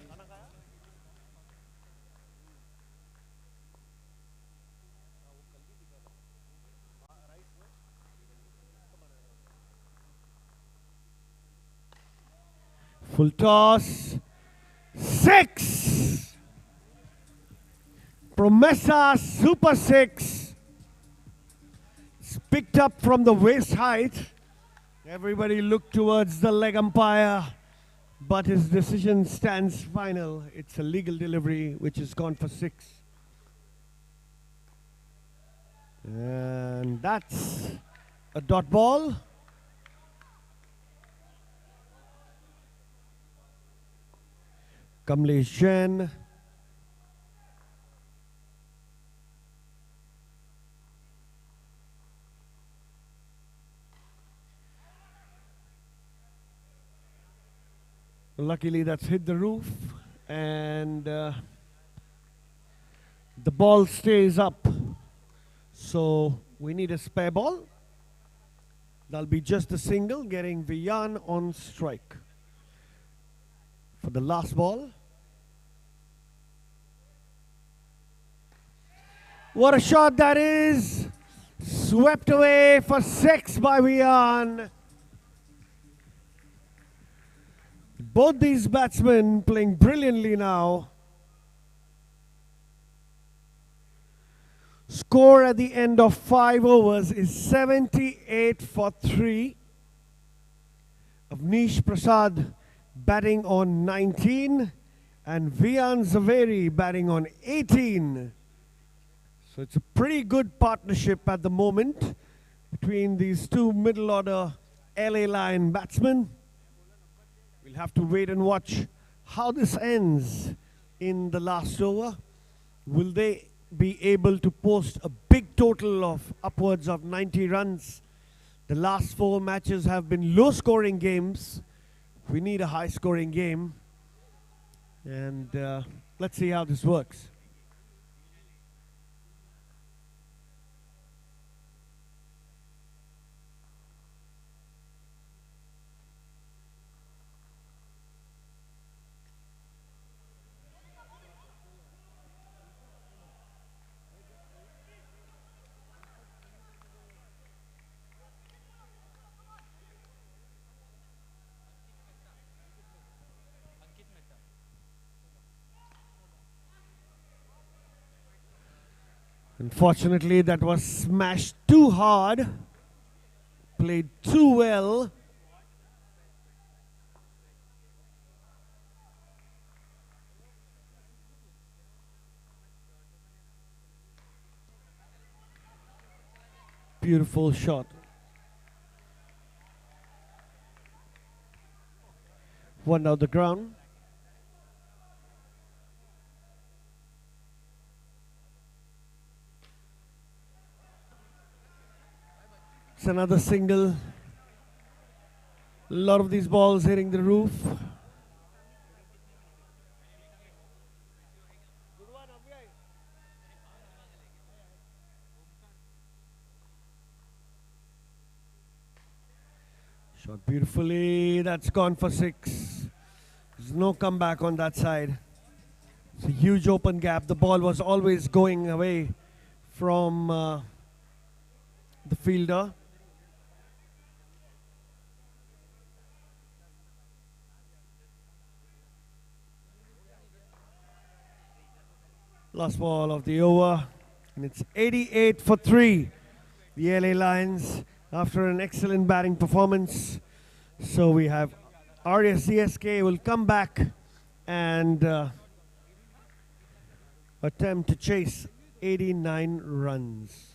Full toss. 6. Promessa Super 6. It's picked up from the waist height. Everybody looked towards the leg umpire, but his decision stands final. It's a legal delivery, which has gone for 6. And that's a dot ball. Kamlesh Jain. Luckily, that's hit the roof, and the ball stays up. So we need a spare ball. That'll be just a single, getting Vian on strike for the last ball. What a shot that is! Swept away for 6 by Vian. Both these batsmen playing brilliantly now. Score at the end of 5 overs is 78 for 3. Avnish Prasad batting on 19 and Vian Zaveri batting on 18. So it's a pretty good partnership at the moment between these two middle order LA line batsmen. We'll have to wait and watch how this ends in the last over. Will they be able to post a big total of upwards of 90 runs? The last 4 matches have been low scoring games. We need a high scoring game. And let's see how this works. Unfortunately, that was smashed too hard. Played too well. Beautiful shot. One down the ground. It's another single. A lot of these balls hitting the roof. Shot beautifully. That's gone for 6. There's no comeback on that side. It's a huge open gap. The ball was always going away from the fielder. Last ball of the over, and it's 88 for 3. The LA Lions after an excellent batting performance. So we have Arya CSK will come back and attempt to chase 89 runs.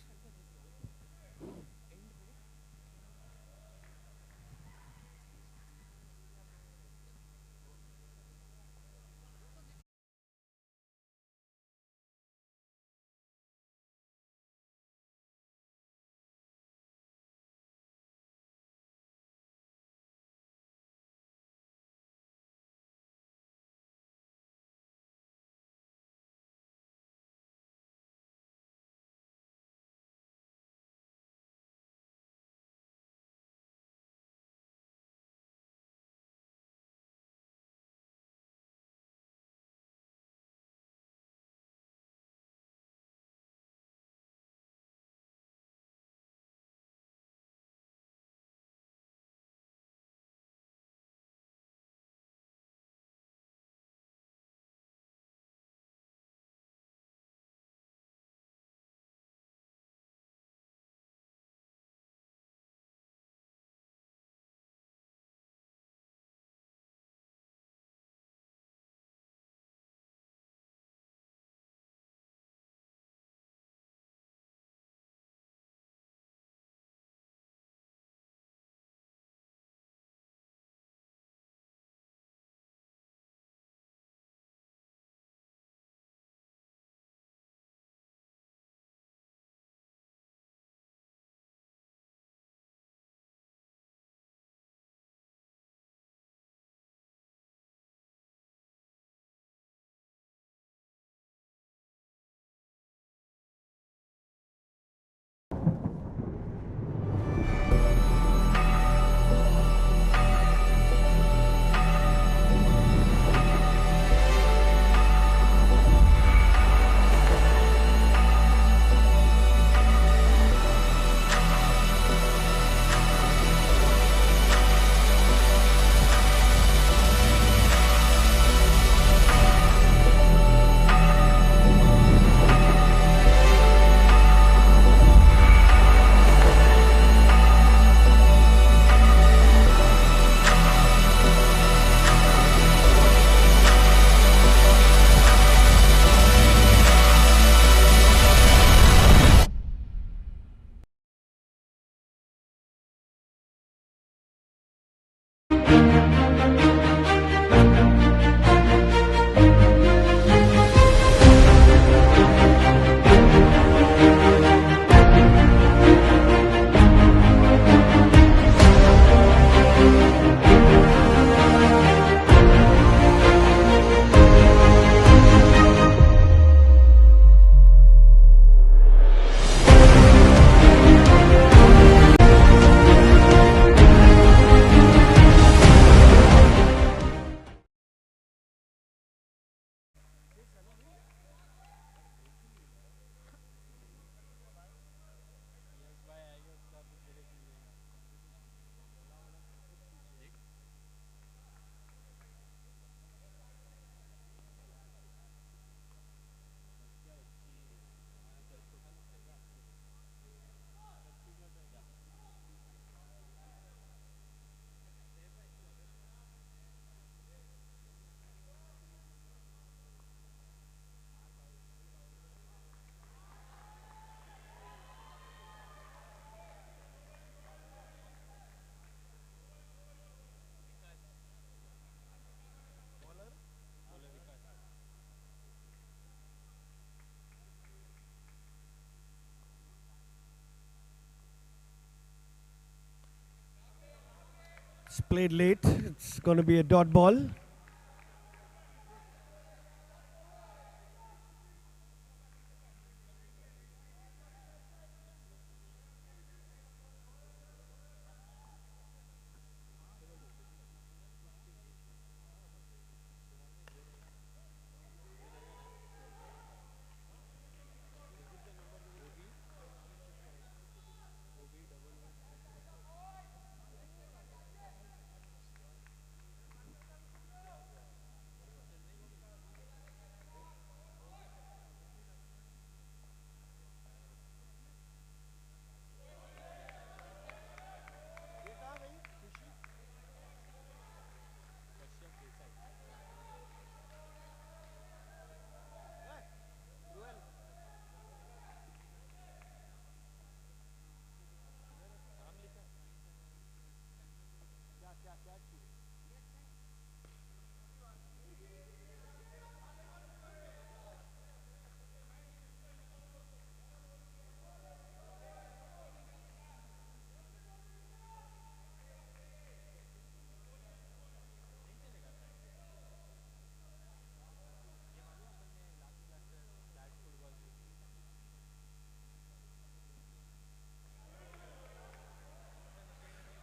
It's played late. It's going to be a dot ball.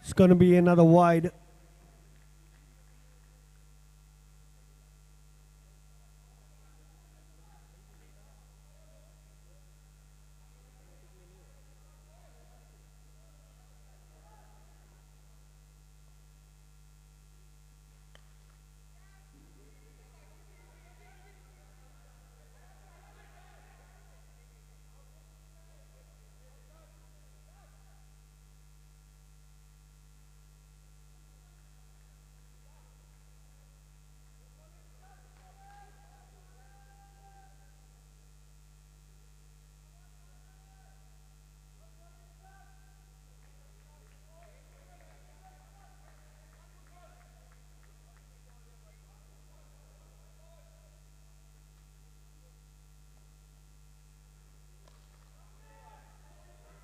It's going to be another wide.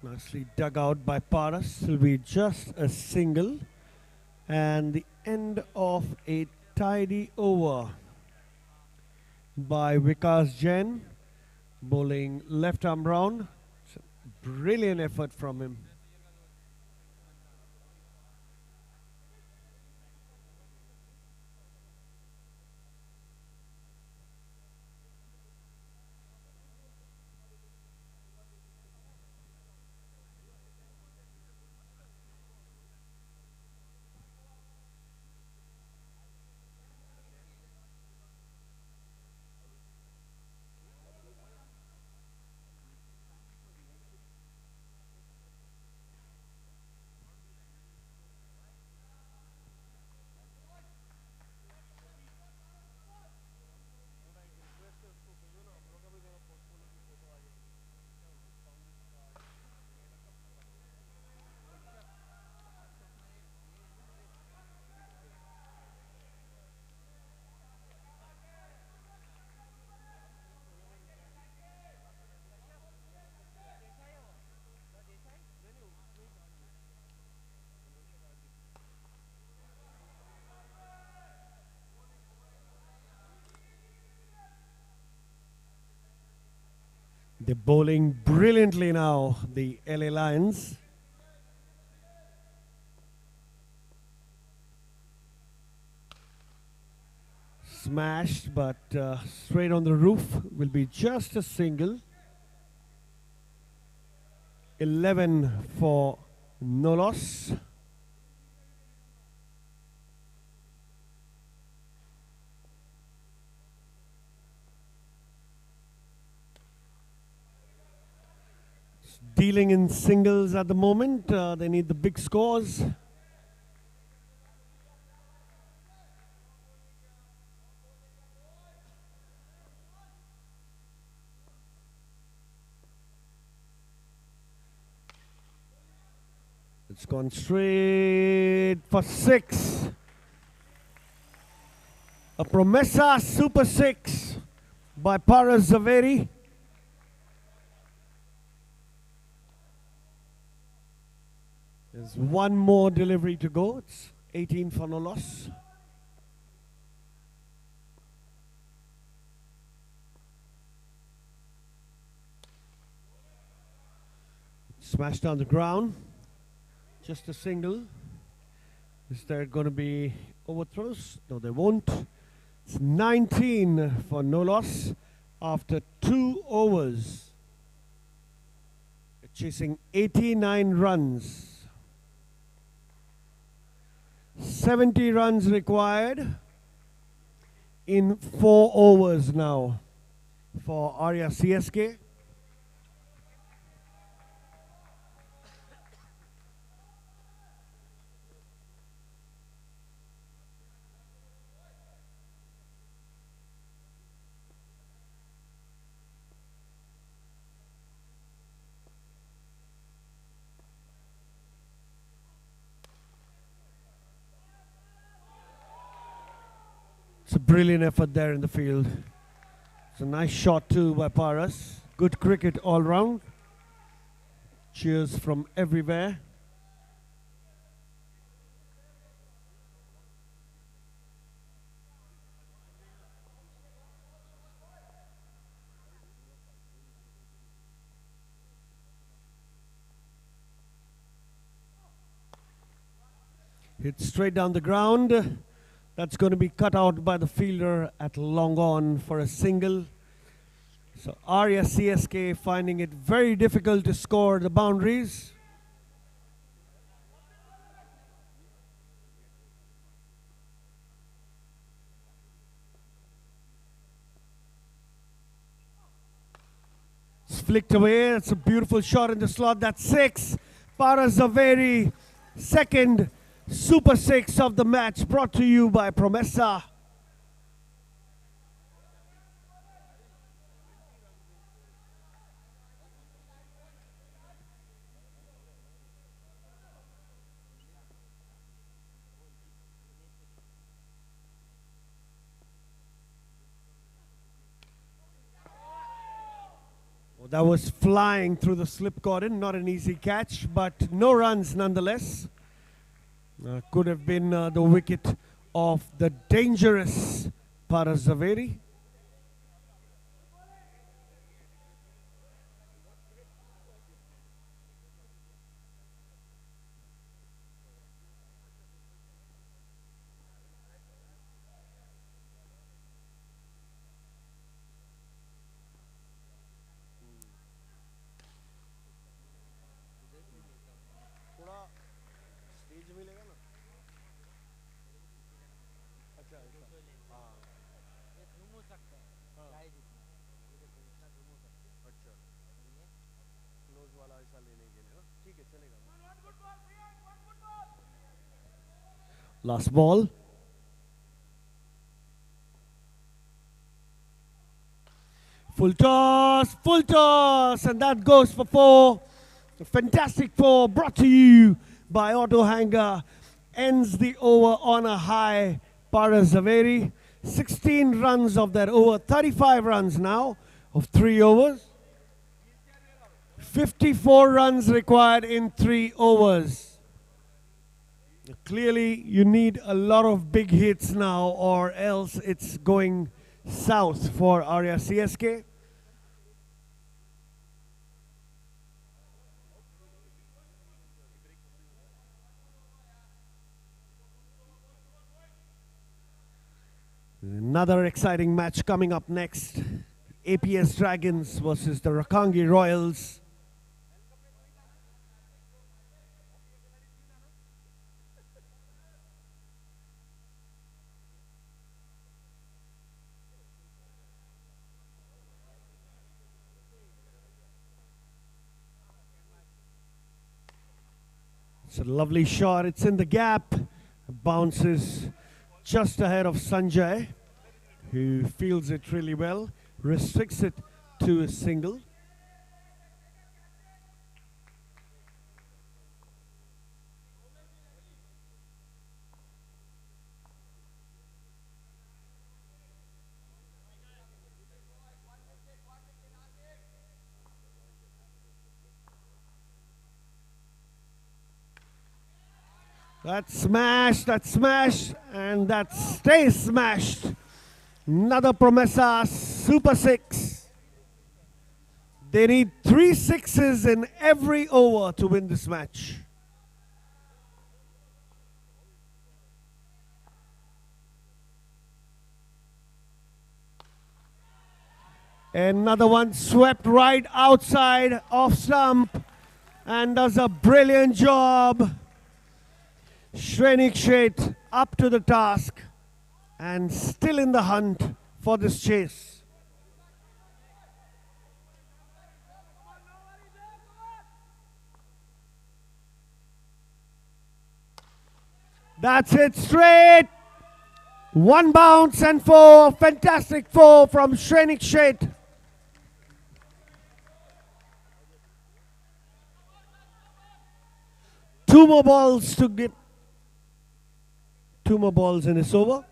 Nicely dug out by Paras. Will be just a single. And the end of a tidy over by Vikas Jain. Bowling left arm round. It's a brilliant effort from him. They're bowling brilliantly now, the LA Lions. Smashed, but straight on the roof. Will be just a single. 11 for no loss. Dealing in singles at the moment. They need the big scores. It's gone straight for 6. A Promessa Super 6 by Paras Zaveri. There's one more delivery to go. It's 18 for no loss. Smashed on the ground. Just a single. Is there going to be overthrows? No, there won't. It's 19 for no loss after 2 overs. They're chasing 89 runs. 70 runs required in 4 overs now for Arya CSK. It's a brilliant effort there in the field. It's a nice shot too by Paras. Good cricket all round. Cheers from everywhere. Hit straight down the ground. That's going to be cut out by the fielder at long on for a single. So Arya CSK finding it very difficult to score the boundaries. It's flicked away. It's a beautiful shot in the slot. That's 6. Paras Zaveri, second Super 6 of the match, brought to you by Promessa. Well, that was flying through the slip cordon, not an easy catch, but no runs nonetheless. Could have been the wicket of the dangerous Paras Zaveri. Last ball. Full toss, and that goes for 4. A fantastic 4 brought to you by Auto Hanger. Ends the over on a high. Paras Zaveri, 16 runs of that over, 35 runs now of 3 overs. 54 runs required in 3 overs. Clearly, you need a lot of big hits now, or else it's going south for Arya CSK. Another exciting match coming up next. APS Dragons versus the Rakangi Royals. It's a lovely shot. It's in the gap. Bounces just ahead of Sanjay, who fields it really well. Restricts it to a single. That's smashed, and that stays smashed. Another Promesa Super 6. They need 3 sixes in every over to win this match. Another one swept right outside off stump and does a brilliant job. Shrenik Sheth up to the task and still in the hunt for this chase. That's it, straight. One bounce and 4. Fantastic 4 from Shrenik Sheth. Two more balls in this over.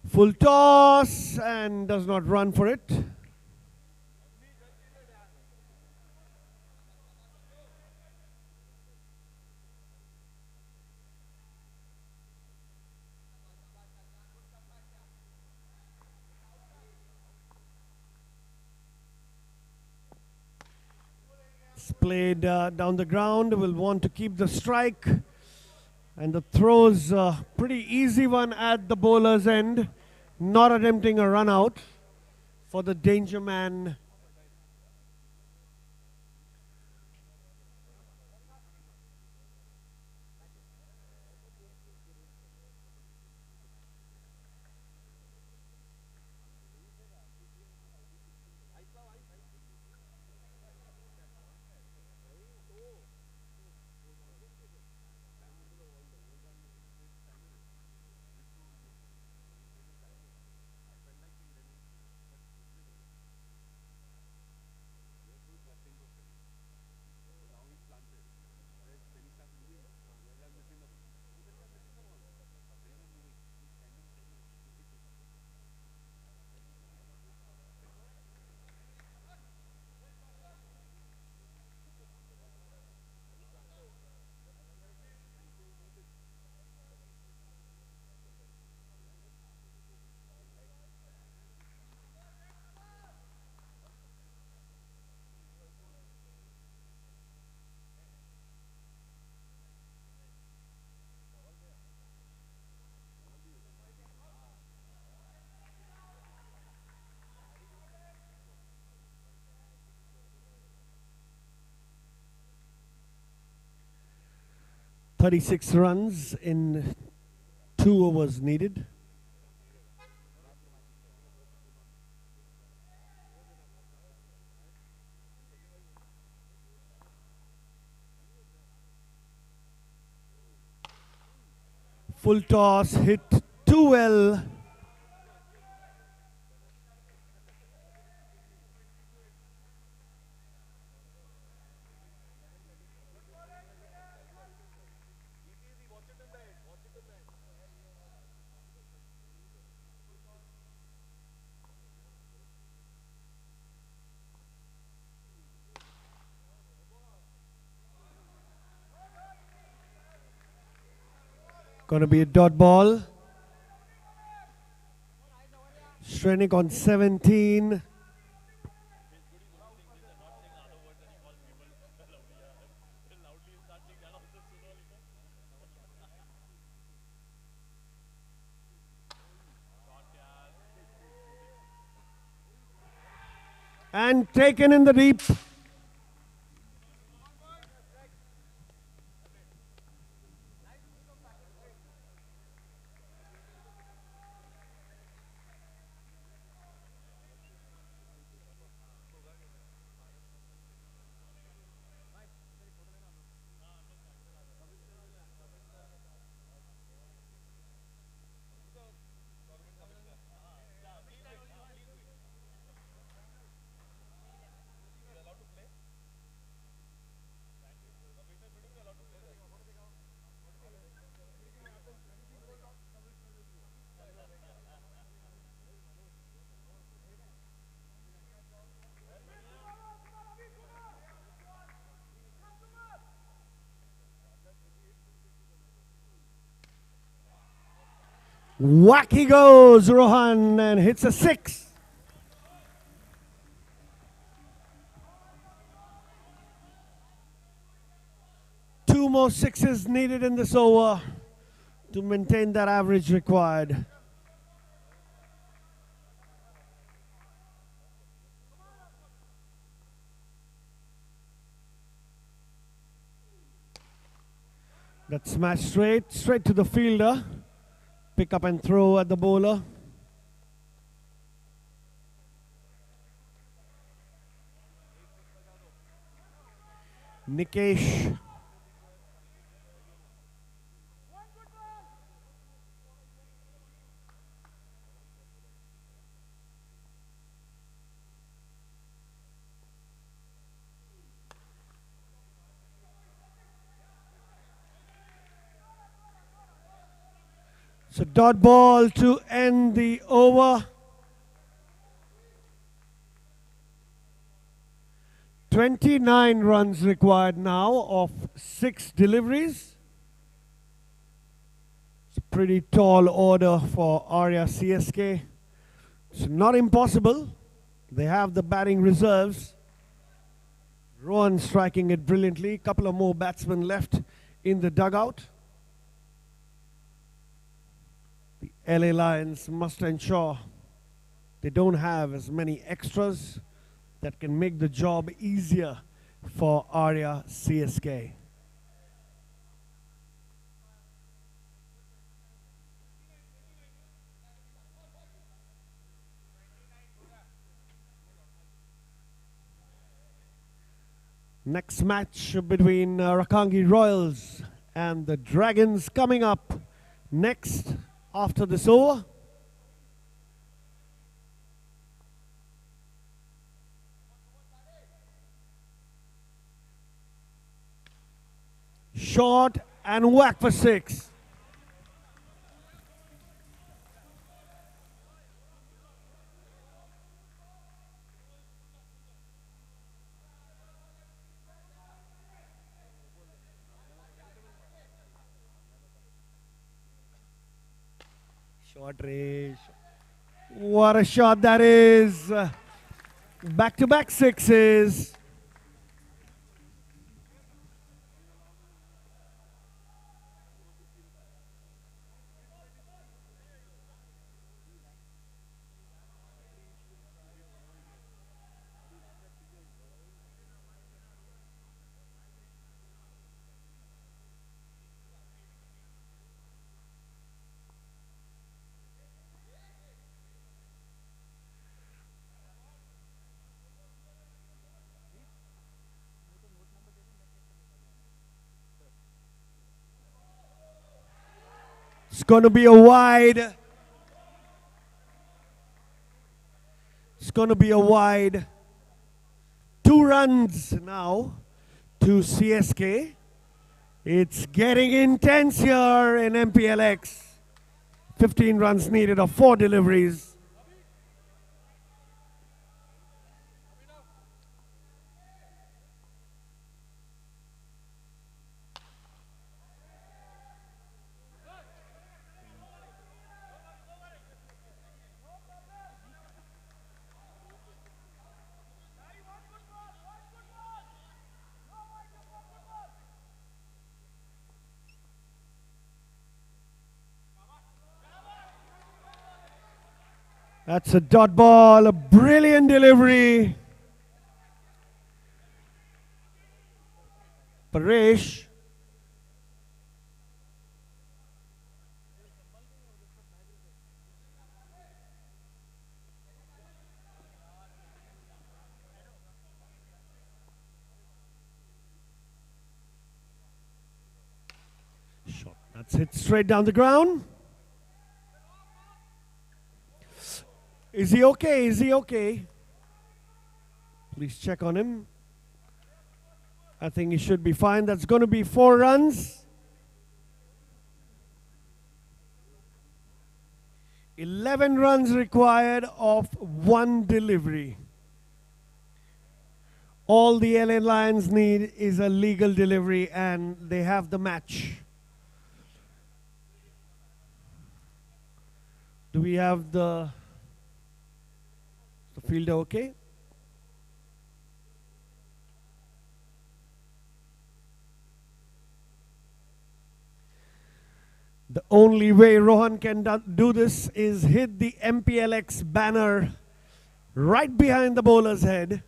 Full toss and does not run for it. Played down the ground, will want to keep the strike, and the throw's pretty easy one at the bowler's end, not attempting a run out for the danger man. .36 runs in 2 overs needed. Full toss hit too well. Going to be a dot ball. Shrenik on 17. And taken in the deep. Whack he goes, Rohan, and hits a 6. Two more 6s needed in this over to maintain that average required. That smash straight to the fielder. Pick up and throw at the bowler. Nikesh. So dot ball to end the over. 29 runs required now of 6 deliveries. It's a pretty tall order for Arya CSK. It's not impossible. They have the batting reserves. Rohan striking it brilliantly. Couple of more batsmen left in the dugout. The LA Lions must ensure they don't have as many extras that can make the job easier for Arya CSK. Next match between Rakangi Royals and the Dragons coming up next after this over. Short and whack for 6. Short range. What a shot that is. Back-to-back 6s. It's going to be a wide. It's going to be a wide. 2 runs now to CSK. It's getting intense here in Mplx. 15 runs needed of 4 deliveries. That's a dot ball, a brilliant delivery. Paresh. Shot. That's hit straight down the ground. Is he okay? Is he okay? Please check on him. I think he should be fine. That's going to be 4 runs. 11 runs required of 1 delivery. All the LA Lions need is a legal delivery and they have the match. Do we have the fielder okay? The only way Rohan can do this is hit the Mplx banner right behind the bowler's head.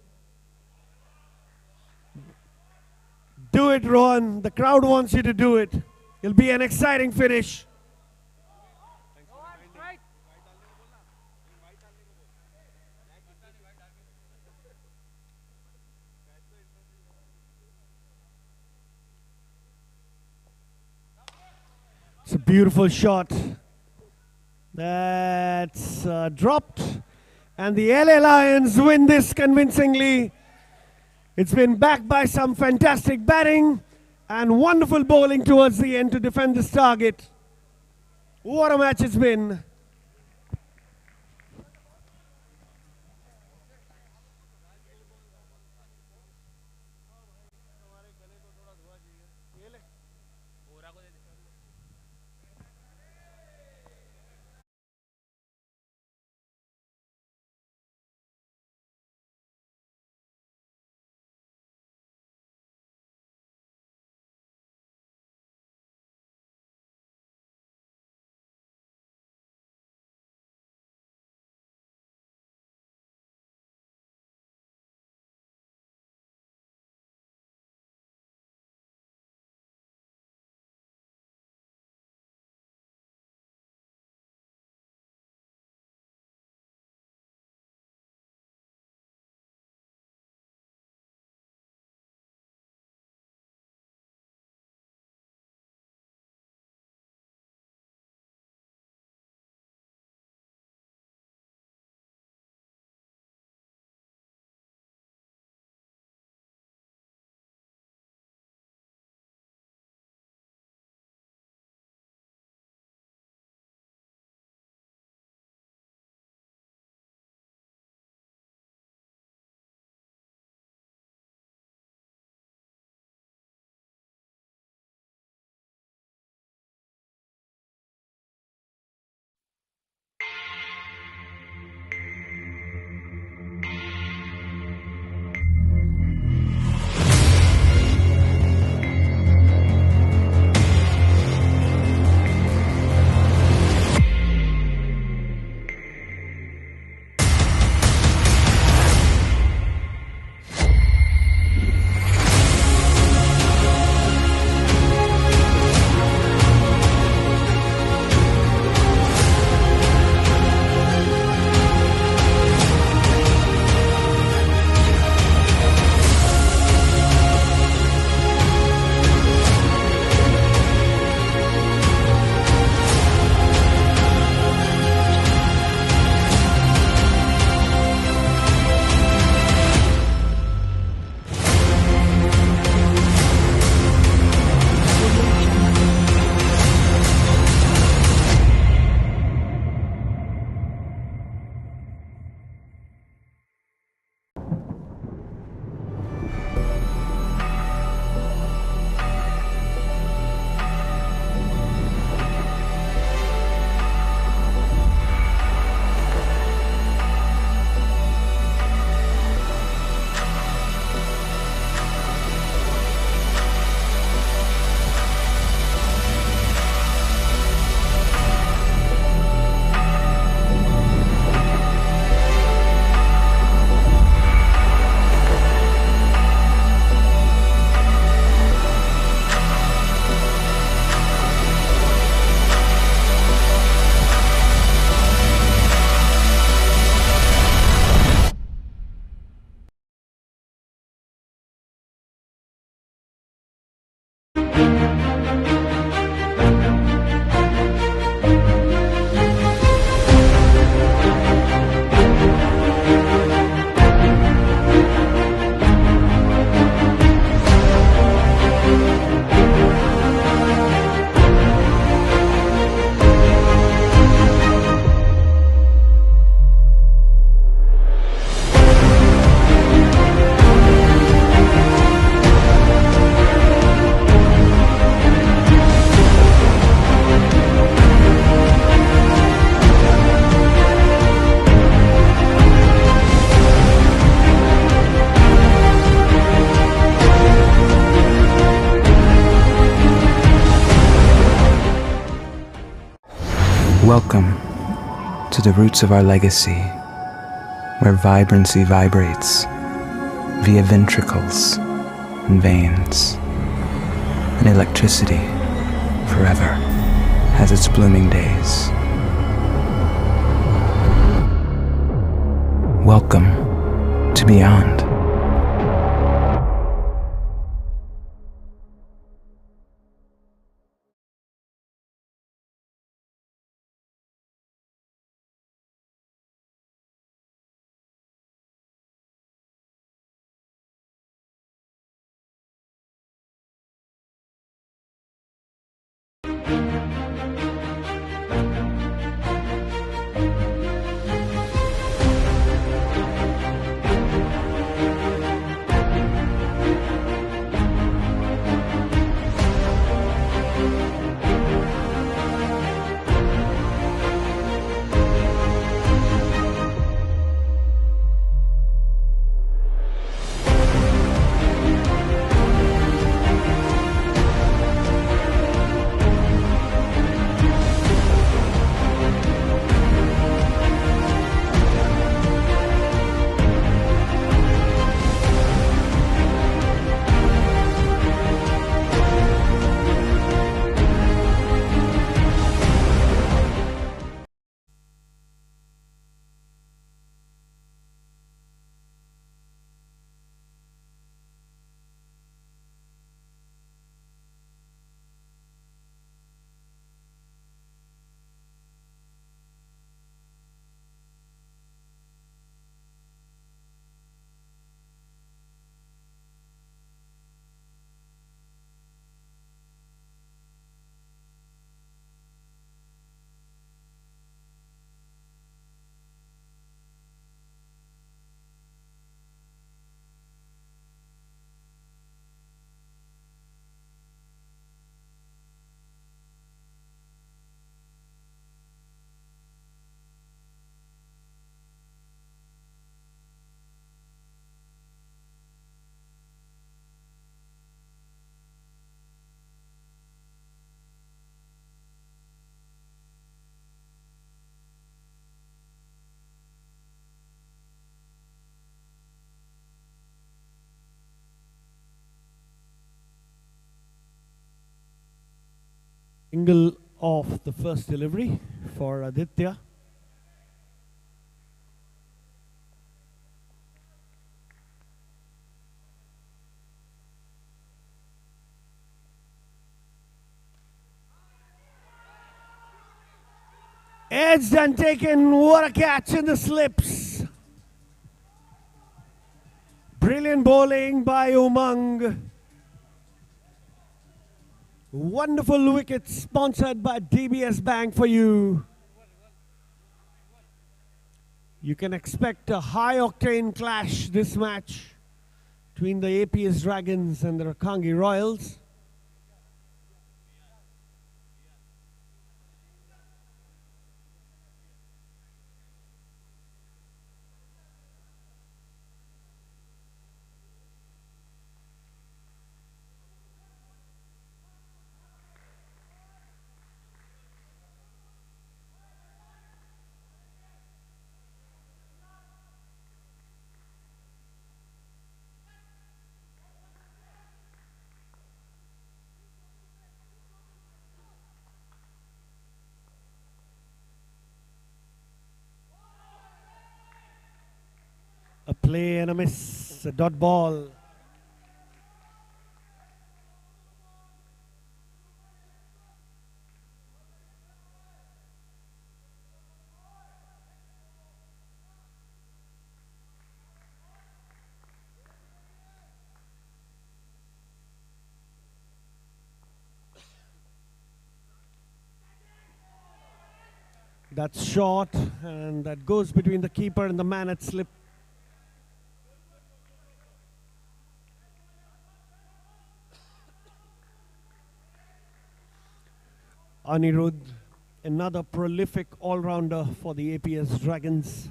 Do it, Rohan. The crowd wants you to do it. It'll be an exciting finish. It's a beautiful shot. That's dropped. And the LA Lions win this convincingly. It's been backed by some fantastic batting and wonderful bowling towards the end to defend this target. What a match it's been. to the roots of our legacy, where vibrancy vibrates via ventricles and veins, and electricity forever has its blooming days. Welcome to Beyond. Angle of the first delivery for Aditya. Edged and taken. What a catch in the slips. Brilliant bowling by Umang. Wonderful wicket sponsored by DBS Bank for you. You can expect a high-octane clash this match between the APS Dragons and the Rakangi Royals. A play and a miss, a dot ball. That's short, and that goes between the keeper and the man at slip. Anirudh, another prolific all-rounder for the APS Dragons.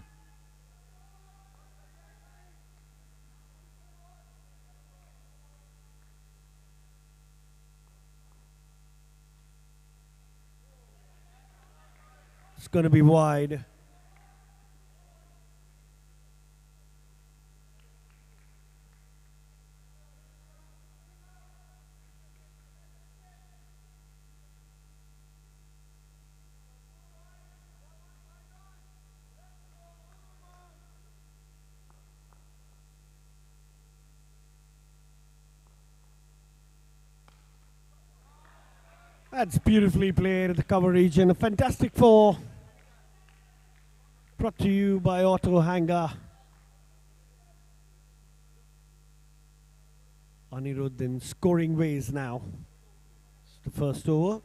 It's going to be wide. That's beautifully played at the cover region. A fantastic 4. Brought to you by Auto Hanger. Anirudh in scoring ways now. It's the first over.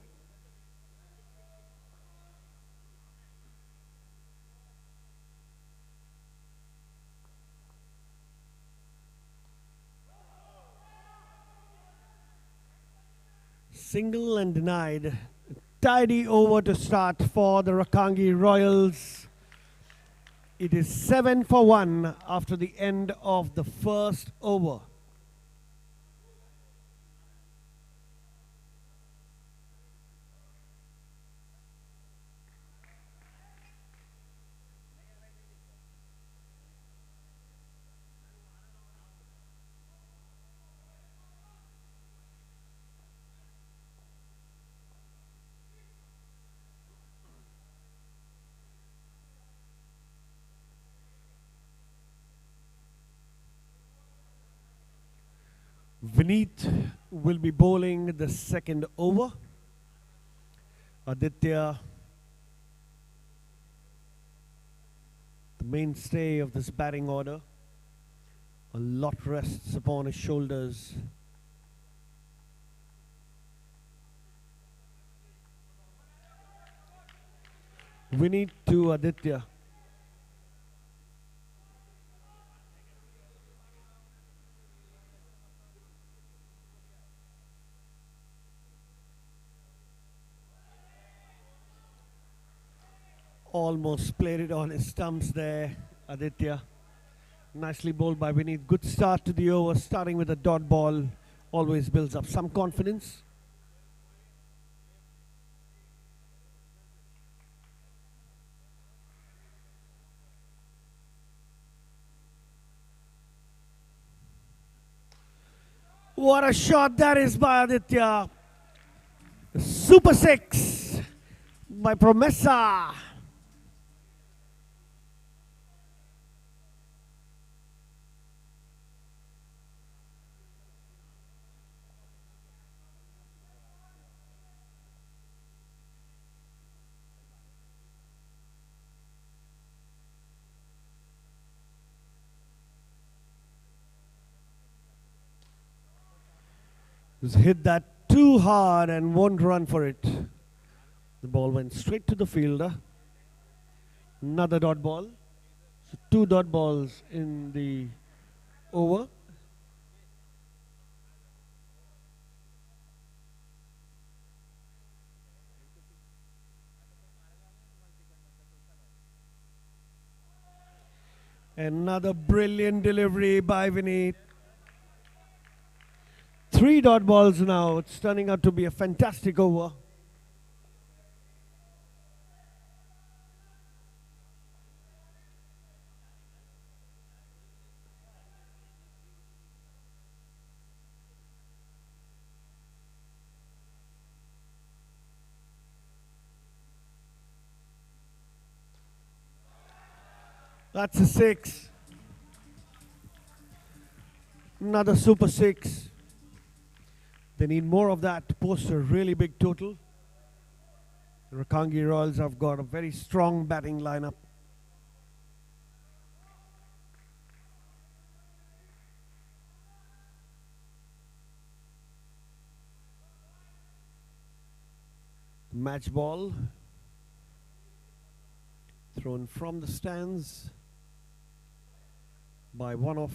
Single and denied. Tidy over to start for the Rakangi Royals. It is 7 for 1 after the end of the first over. Vineet will be bowling the second over. Aditya, the mainstay of this batting order. A lot rests upon his shoulders. Vineet to Aditya. Almost played it on his stumps there, Aditya. Nicely bowled by Vineet. Good start to the over, starting with a dot ball. Always builds up some confidence. What a shot that is by Aditya. Super 6 by Promessa. Just hit that too hard and won't run for it. The ball went straight to the fielder. Another dot ball. So 2 dot balls in the over. Another brilliant delivery by Vineet. 3 dot balls now. It's turning out to be a fantastic over. That's a 6. Another super 6. They need more of that to post a really big total. The Rakangi Royals have got a very strong batting lineup. Match ball thrown from the stands by one of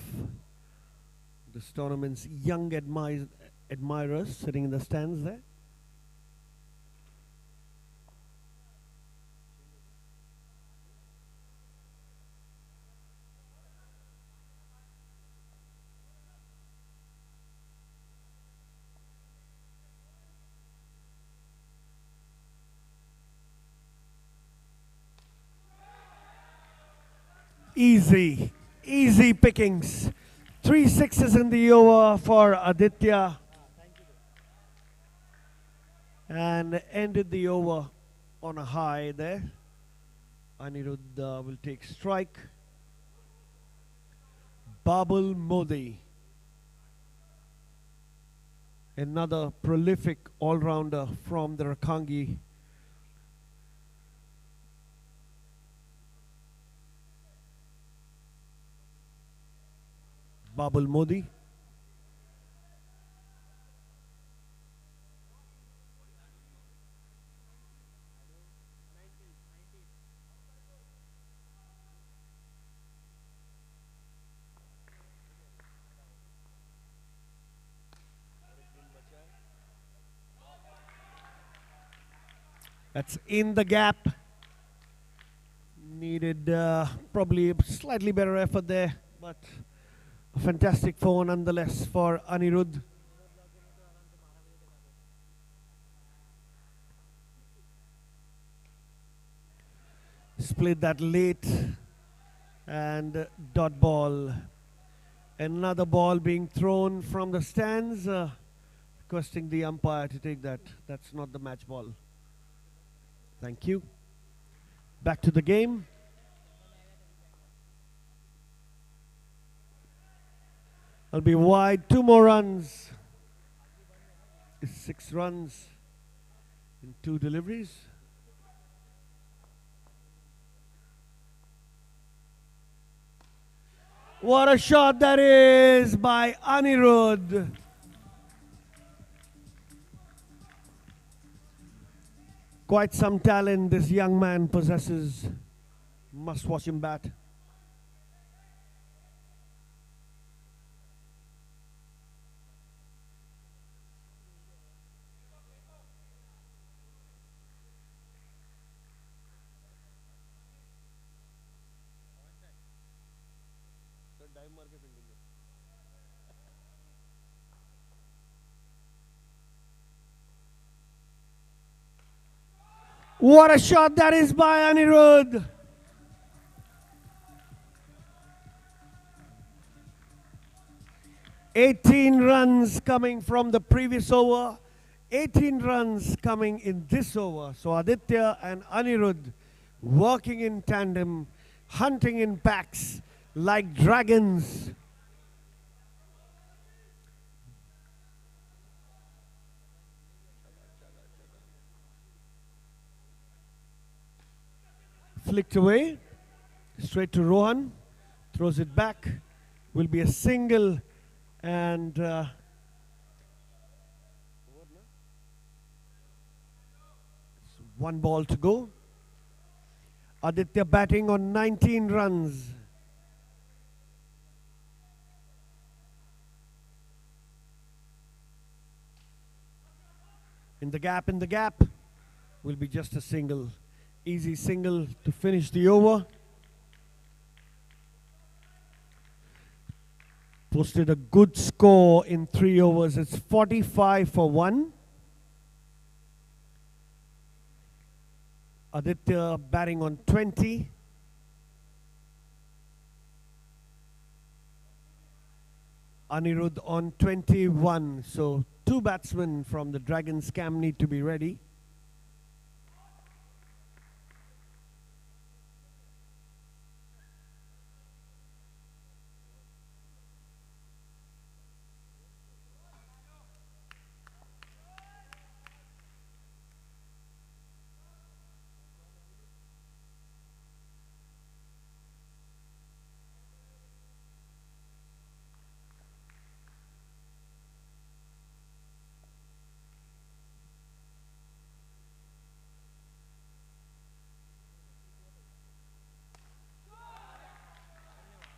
this tournament's young admirers sitting in the stands there. Easy pickings. 3 6s in the over for Aditya. And ended the over on a high there. Anirudh will take strike. Babul Modi Another prolific all-rounder from the Rakangi. Babul Modi. That's in the gap. Needed probably a slightly better effort there, but a fantastic four nonetheless for Anirudh. Split that late and dot ball. Another ball being thrown from the stands, requesting the umpire to take that. That's not the match ball. Thank you. Back to the game. I'll be wide. 2 more runs. 6 runs in 2 deliveries. What a shot that is by Anirudh. Quite some talent this young man possesses. Must watch him bat. What a shot that is by Anirudh. "18 runs coming from the previous over, 18 runs coming in this over." So Aditya and Anirudh working in tandem, hunting in packs like dragons. Flicked away, straight to Rohan, throws it back, will be a single, and 1 ball to go. Aditya batting on 19 runs. In the gap, will be just a single. Easy single to finish the over. Posted a good score in 3 overs. It's 45 for 1. Aditya batting on 20. Anirudh on 21. So 2 batsmen from the Dragons camp need to be ready.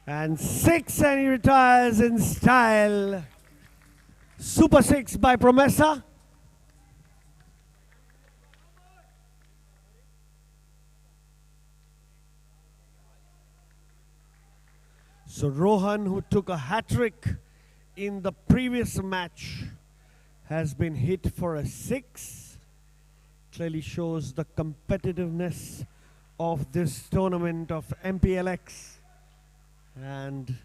And 6, and he retires in style. Super 6 by Promessa. So Rohan, who took a hat-trick in the previous match, has been hit for a 6. Clearly shows the competitiveness of this tournament of Mplx. And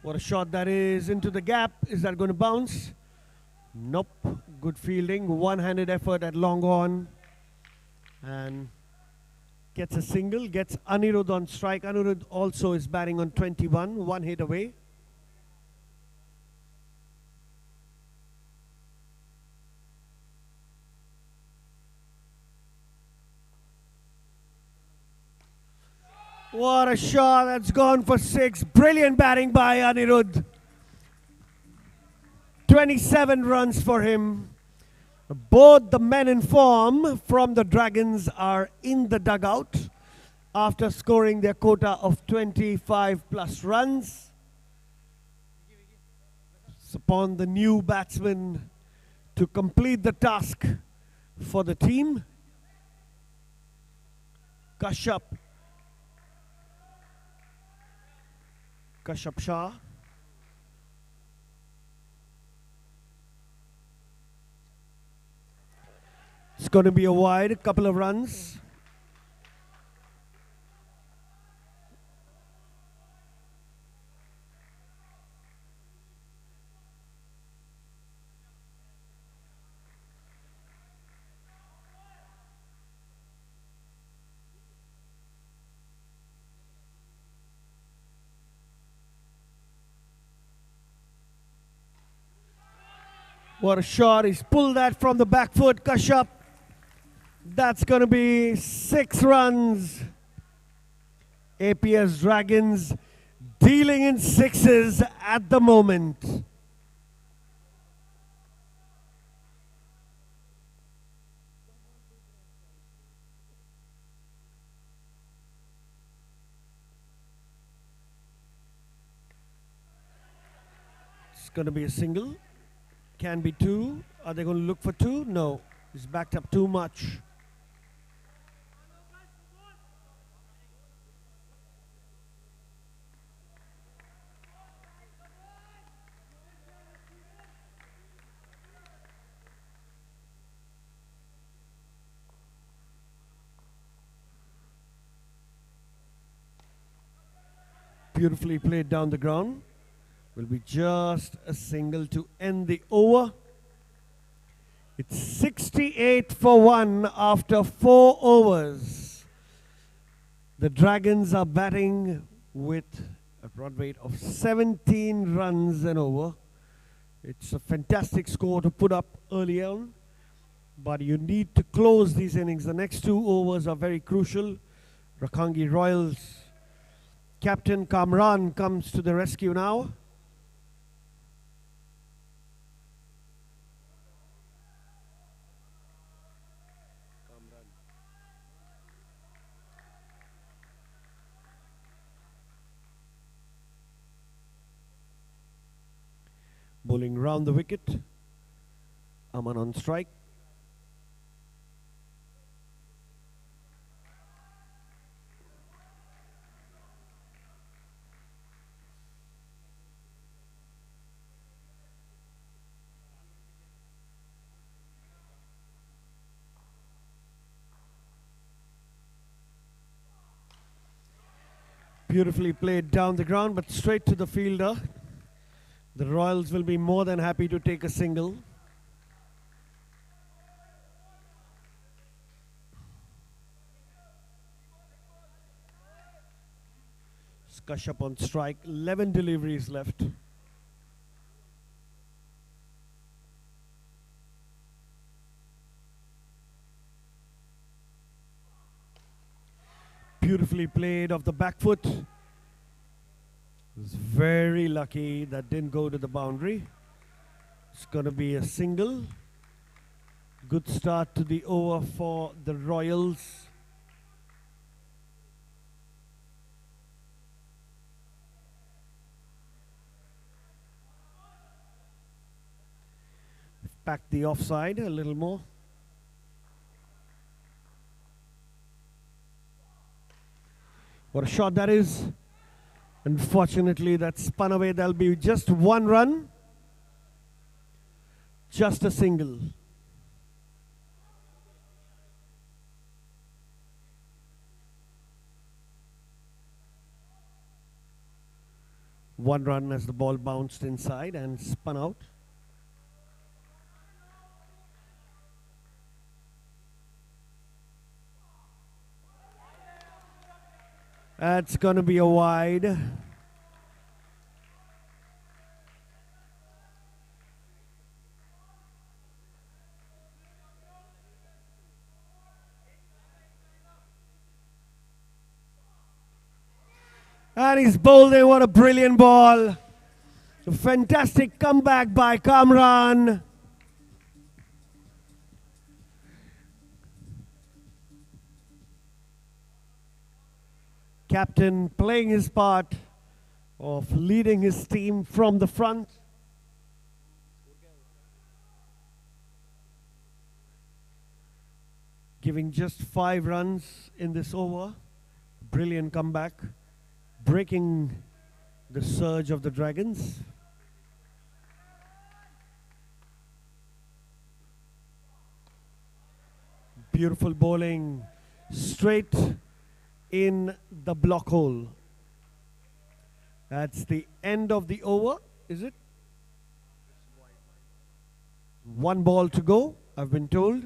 what a shot that is into the gap. Is that going to bounce? Nope. Good fielding. One-handed effort at long on. And Gets a single, gets Anirudh on strike. Anirudh also is batting on 21, one hit away. What a shot, that's gone for 6. Brilliant batting by Anirudh. 27 runs for him. Both the men in form from the Dragons are in the dugout after scoring their quota of 25 plus runs. It's upon the new batsman to complete the task for the team. Kashyap Shah. It's going to be a wide, a couple of runs. What a shot, he's pulled that from the back foot, Kashyap. That's going to be 6 runs. APS Dragons dealing in 6s at the moment. It's going to be a single. Can be 2. Are they going to look for 2? No. He's backed up too much. Beautifully played down the ground. Will be just a single to end the over. It's 68 for 1 after 4 overs. The Dragons are batting with a run rate of 17 runs and over. It's a fantastic score to put up early on, but you need to close these innings. The next 2 overs are very crucial. Rakangi Royals captain Kamran comes to the rescue now. Bowling round the wicket. Aman on strike. Beautifully played down the ground, but straight to the fielder. The Royals will be more than happy to take a single. Kashyap on strike, 11 deliveries left. Beautifully played off the back foot. Was very lucky that didn't go to the boundary. It's going to be a single. Good start to the over for the Royals. Back the offside a little more. What a shot that is. Unfortunately, that's spun away. There'll be just 1 run. Just a single. One run as the ball bounced inside and spun out. That's going to be a wide. And he's bowled in. What a brilliant ball. A fantastic comeback by Kamran. Captain playing his part of leading his team from the front. Giving just 5 runs in this over. Brilliant comeback. Breaking the surge of the Dragons. Beautiful bowling straight in the block hole. That's the end of the over, is it? 1 ball to go, I've been told.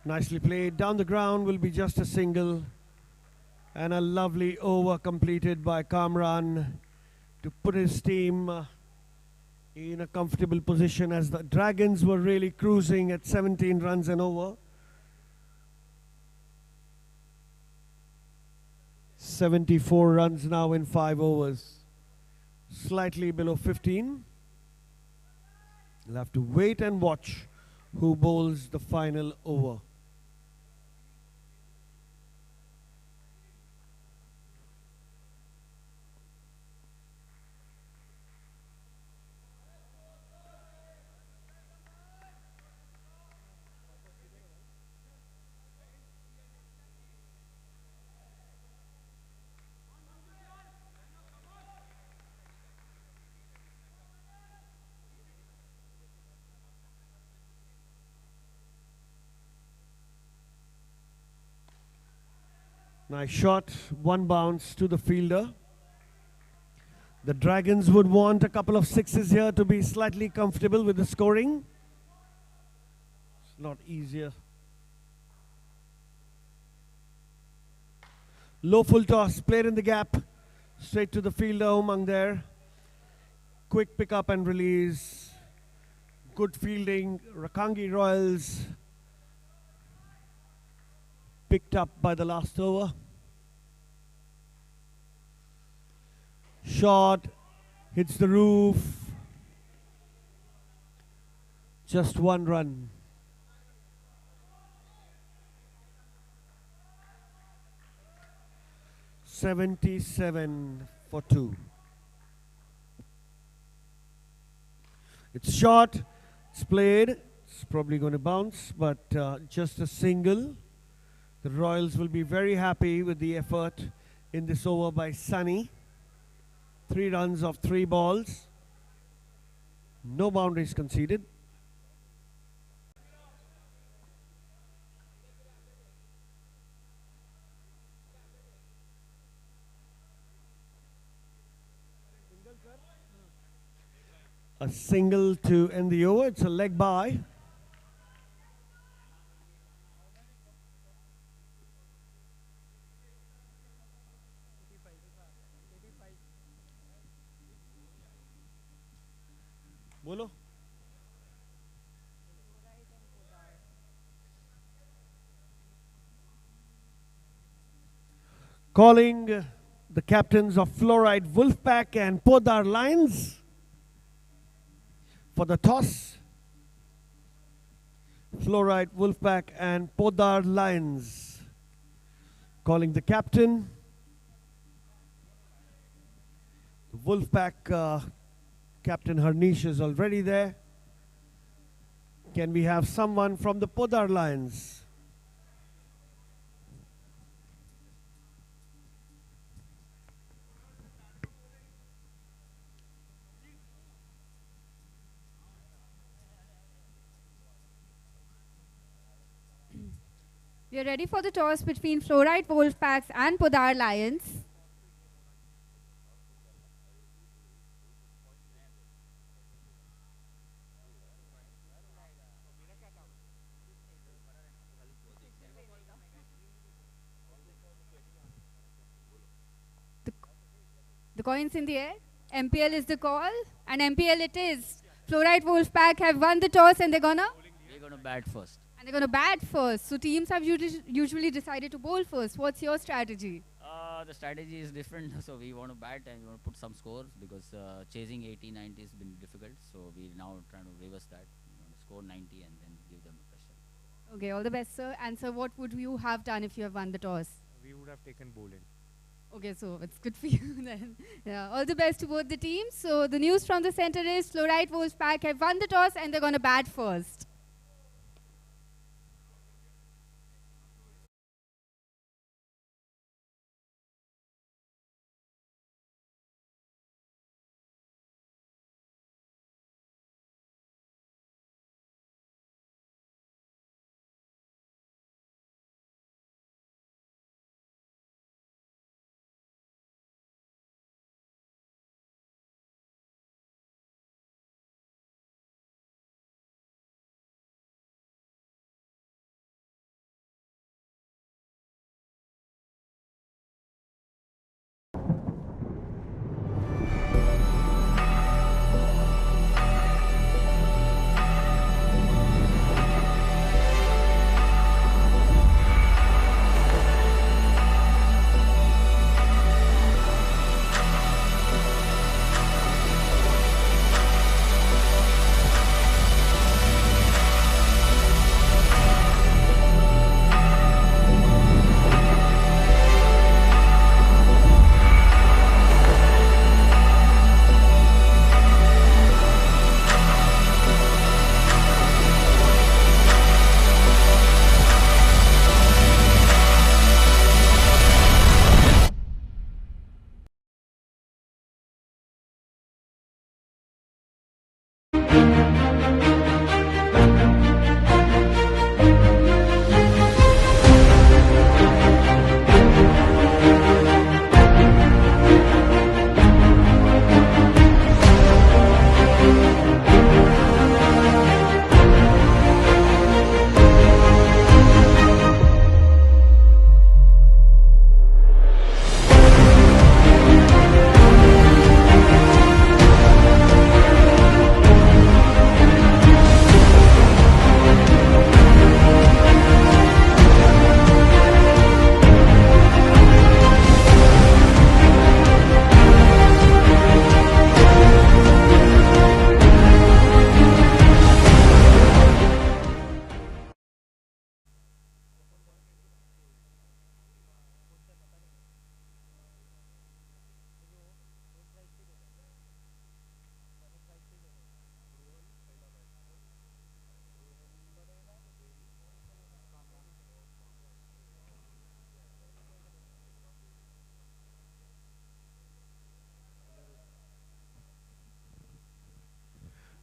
Nicely played. Down the ground will be just a single. And a lovely over completed by Kamran to put his team in a comfortable position as the Dragons were really cruising at 17 runs and over. 74 runs now in 5 overs. Slightly below 15. You'll have to wait and watch who bowls the final over. Nice shot, 1 bounce to the fielder. The Dragons would want a couple of 6s here to be slightly comfortable with the scoring. It's not easier. Low full toss, played in the gap, straight to the fielder, Umang there. Quick pick up and release. Good fielding, Rakangi Royals picked up by the last over. Shot, hits the roof. Just 1 run. $77 for 2. It's shot, it's played. It's probably going to bounce, but just a single. The Royals will be very happy with the effort in this over by Sunny. 3 runs of 3 balls. No boundaries conceded. A single to end the over. It's a leg by. Bolo. Calling the captains of Fluoride Wolfpack and Podar Lions for the toss. Fluoride Wolfpack and Podar Lions. Calling the captain. The Wolfpack Captain Harnish is already there. Can we have someone from the Podar Lions? We are ready for the toss between Fluoride Wolfpacks and Podar Lions. The coin's in the air. MPL is the call, and MPL it is. Fluoride Wolfpack have won the toss, and they're gonna bat first. And they're gonna bat first. So teams have usually decided to bowl first. What's your strategy? The strategy is different. So we want to bat and we want to put some scores because chasing 80, 90 has been difficult. So we're now trying to reverse that. We want to score 90 and then give them a pressure. Okay, all the best, sir. And sir, what would you have done if you have won the toss? We would have taken bowling. Okay, so it's good for you then. Yeah, all the best to both the teams. So the news from the center is Fluoride Wolfpack have won the toss and they're gonna bat first.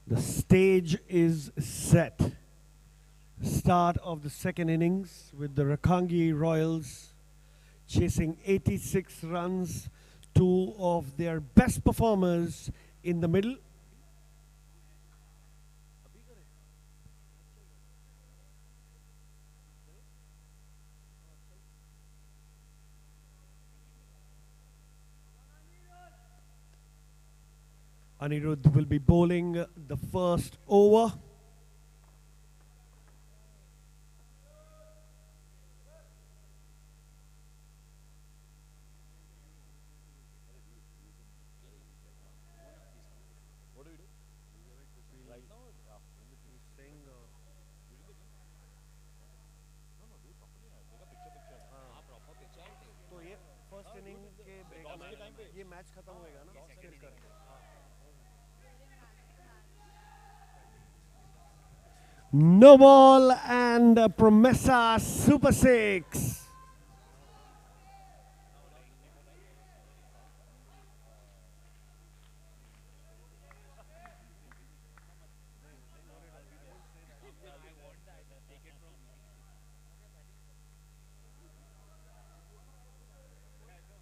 The stage is set. Start of the second innings with the Rakangi Royals chasing 86 runs. Two of their best performers in the middle. Anirudh will be bowling the first over. तो ये first inning के break में ये match खत्म होएगा ना फिर करके No ball and Promessa Super 6.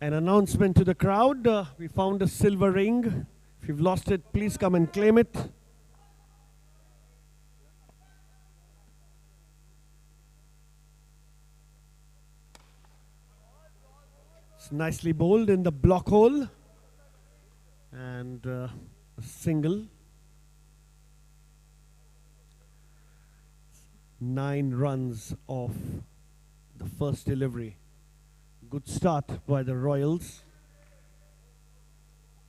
An announcement to the crowd. We found a silver ring. If you've lost it, please come and claim it. It's nicely bowled in the block hole. and a single. 9 runs off the first delivery. Good start by the Royals.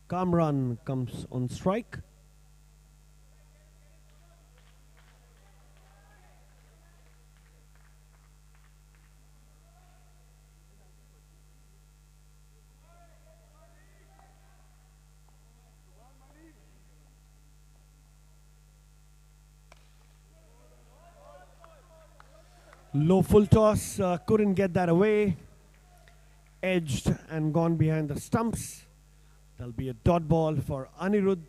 Kamran comes on strike. Low full toss, couldn't get that away. Edged and gone behind the stumps. There'll be a dot ball for Anirudh.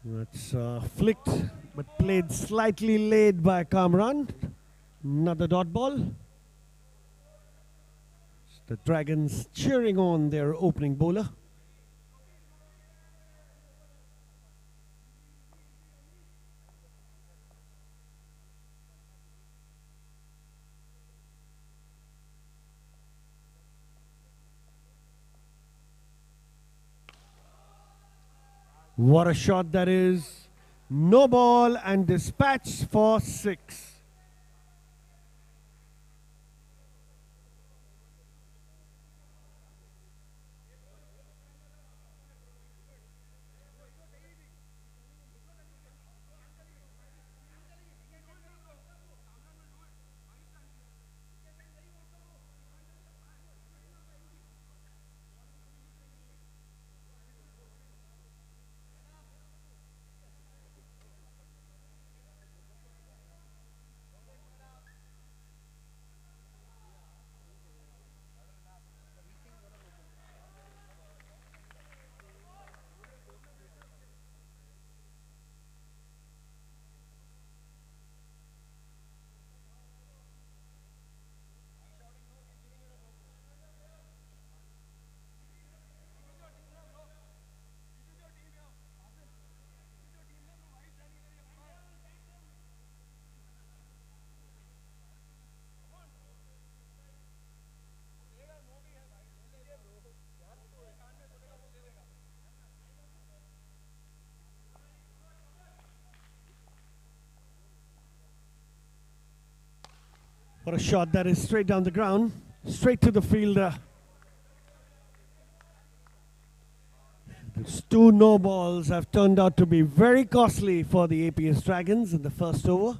That's flicked but played slightly late by Kamran. Another dot ball. The Dragons cheering on their opening bowler. What a shot that is. No ball and dispatch for 6. What a shot that is, straight down the ground, straight to the fielder. These 2 no balls have turned out to be very costly for the APS Dragons in the first over.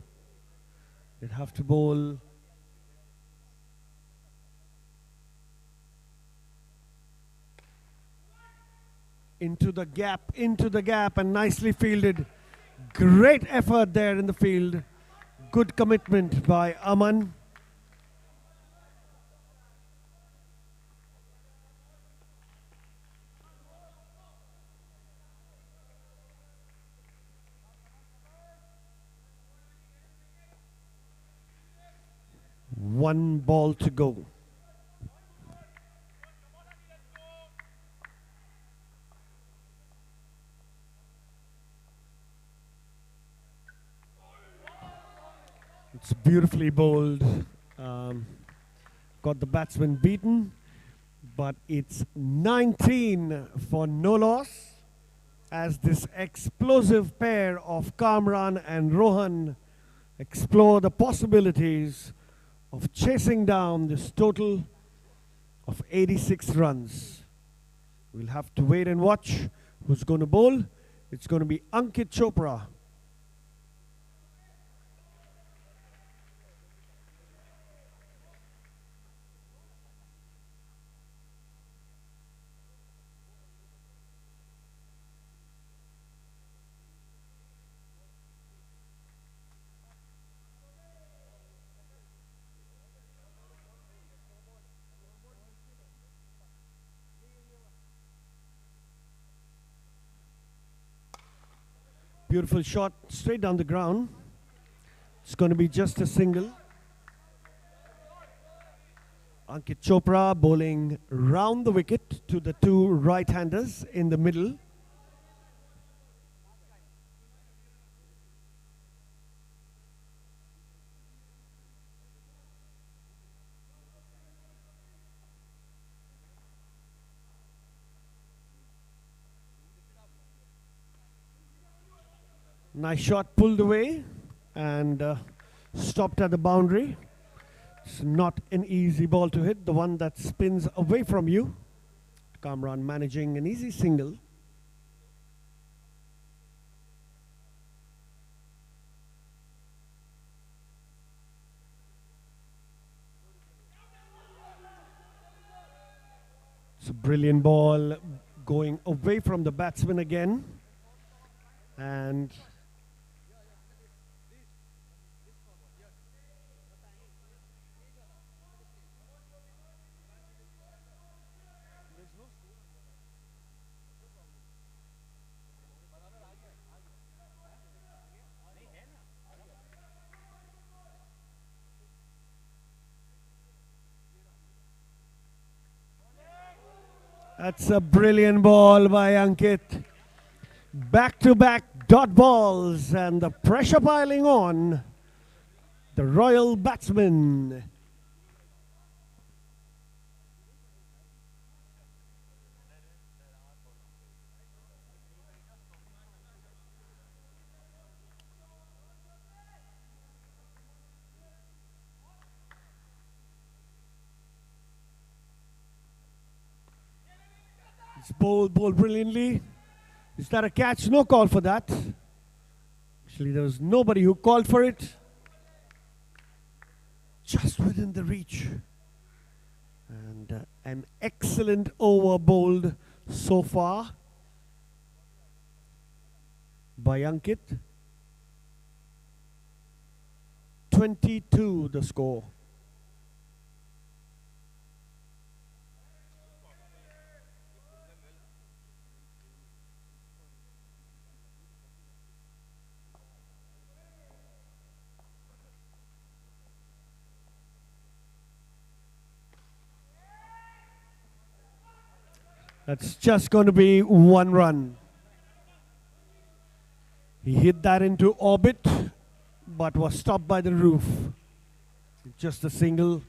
They'd have to bowl into the gap and nicely fielded. Great effort there in the field. Good commitment by Aman. One ball to go. It's beautifully bowled. Got the batsman beaten, but it's 19 for no loss as this explosive pair of Kamran and Rohan explore the possibilities of chasing down this total of 86 runs. We'll have to wait and watch who's going to bowl. It's going to be Ankit Chopra. Beautiful shot straight down the ground. It's going to be just a single. Ankit Chopra bowling round the wicket to the 2 right-handers in the middle. Nice shot pulled away and stopped at the boundary. It's not an easy ball to hit, the one that spins away from you. Kamran managing an easy single. It's a brilliant ball going away from the batsman again. And that's a brilliant ball by Ankit. Back-to-back dot balls and the pressure piling on the Royal batsman. It's bowled brilliantly. Is that a catch? No call for that. Actually, there was nobody who called for it. Just within the reach. And an excellent over bowled so far by Ankit. 22 the score. That's just going to be one run. He hit that into orbit, but was stopped by the roof. Just a single.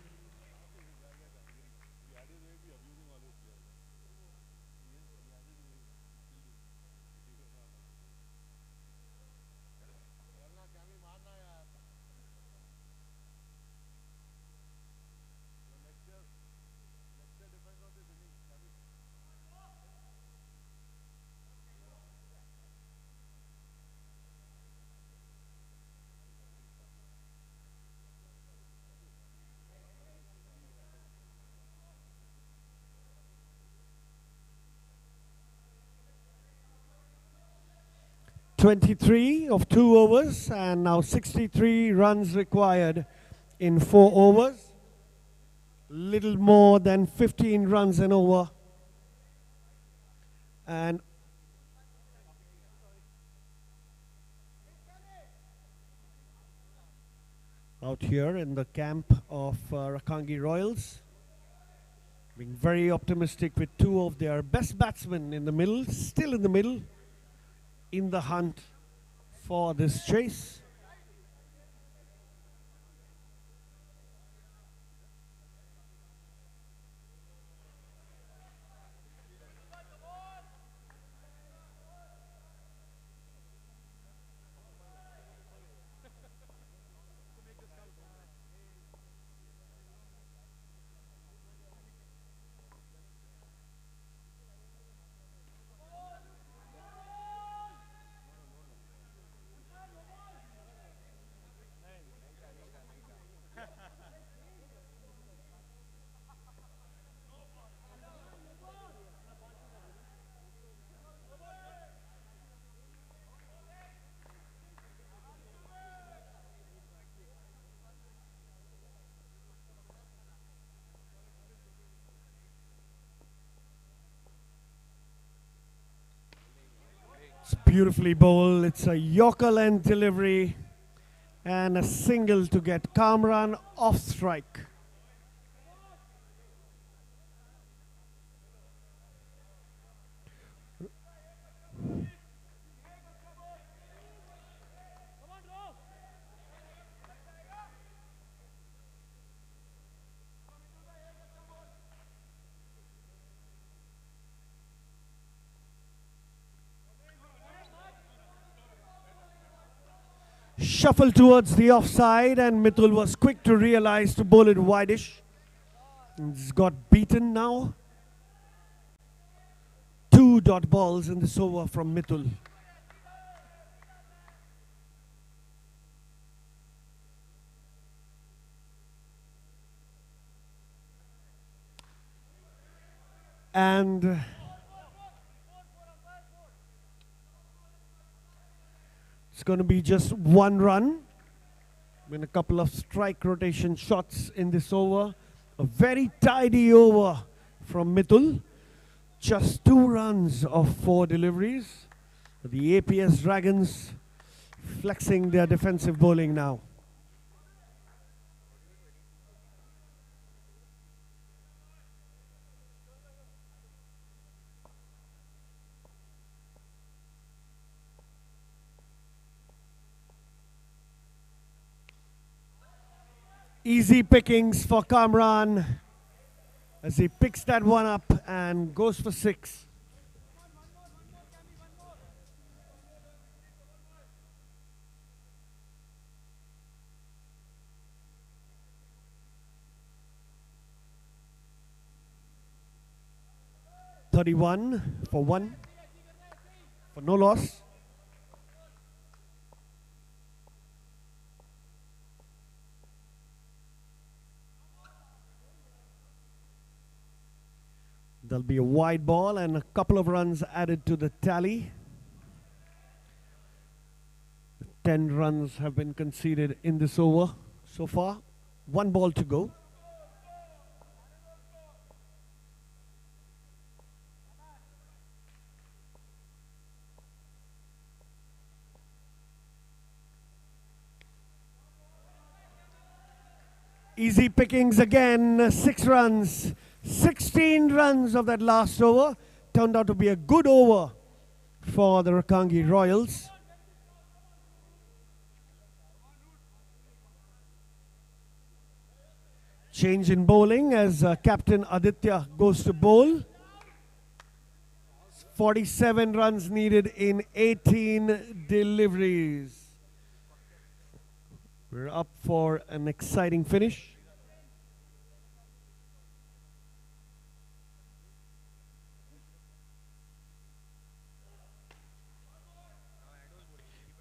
.23 of 2 overs and now 63 runs required in 4 overs. Little more than 15 runs an over. And out here in the camp of Rakangi Royals, being very optimistic with 2 of their best batsmen in the middle, still in the middle, in the hunt for this chase. It's beautifully bowled. It's a Yorker length delivery and a single to get Kamran off strike. Shuffle towards the offside, and Mitul was quick to realize to bowl it wideish. He's got beaten now. 2 dot balls in this over from Mitul. And it's going to be just 1 run. Been a couple of strike rotation shots in this over. A very tidy over from Mitul. Just 2 runs of 4 deliveries. The APS Dragons flexing their defensive bowling now. Easy pickings for Kamran as he picks that one up and goes for 6. .31 for 1 for no loss. There'll be a wide ball and a couple of runs added to the tally. 10 runs have been conceded in this over so far. 1 ball to go. Easy pickings again, 6 runs. 16 runs of that last over. Turned out to be a good over for the Rakangi Royals. Change in bowling as Captain Aditya goes to bowl. 47 runs needed in 18 deliveries. We're up for an exciting finish.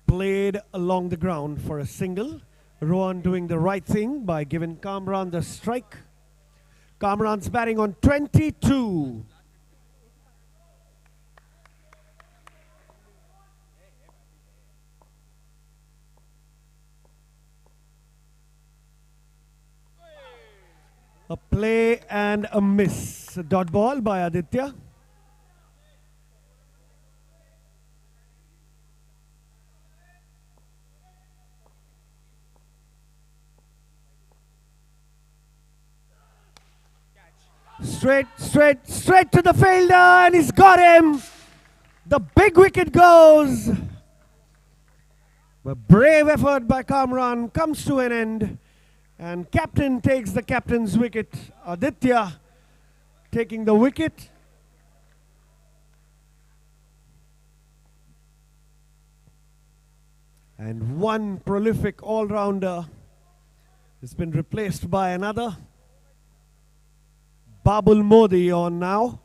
Played along the ground for a single. Rohan doing the right thing by giving Kamran the strike. Kamran's batting on 22. A play and a miss. A dot ball by Aditya. Straight to the fielder, and he's got him. The big wicket goes. A brave effort by Kamran comes to an end, and captain takes the captain's wicket. Aditya taking the wicket. And one prolific all-rounder has been replaced by another. Babul Modi on now.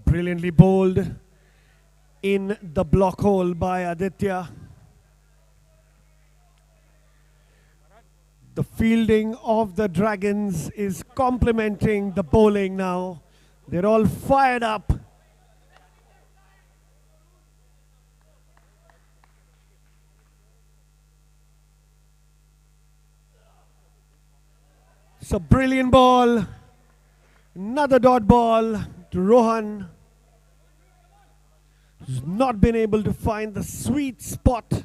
Brilliantly bowled in the block hole by Aditya. The fielding of the Dragons is complementing the bowling now. They're all fired up. It's a brilliant ball. Another dot ball to Rohan, who's not been able to find the sweet spot.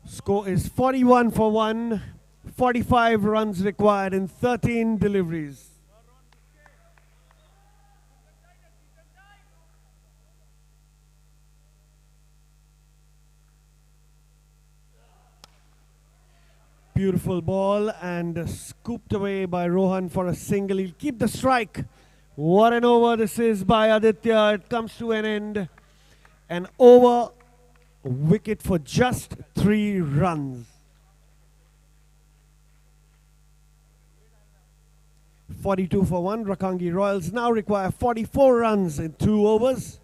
Score is 41 for 1. 45 runs required in 13 deliveries. Beautiful ball and scooped away by Rohan for a single. He'll keep the strike. What an over this is by Aditya. It comes to an end. An over, wicket for just 3 runs. 42 for 1. Rakangi Royals now require 44 runs in 2 overs.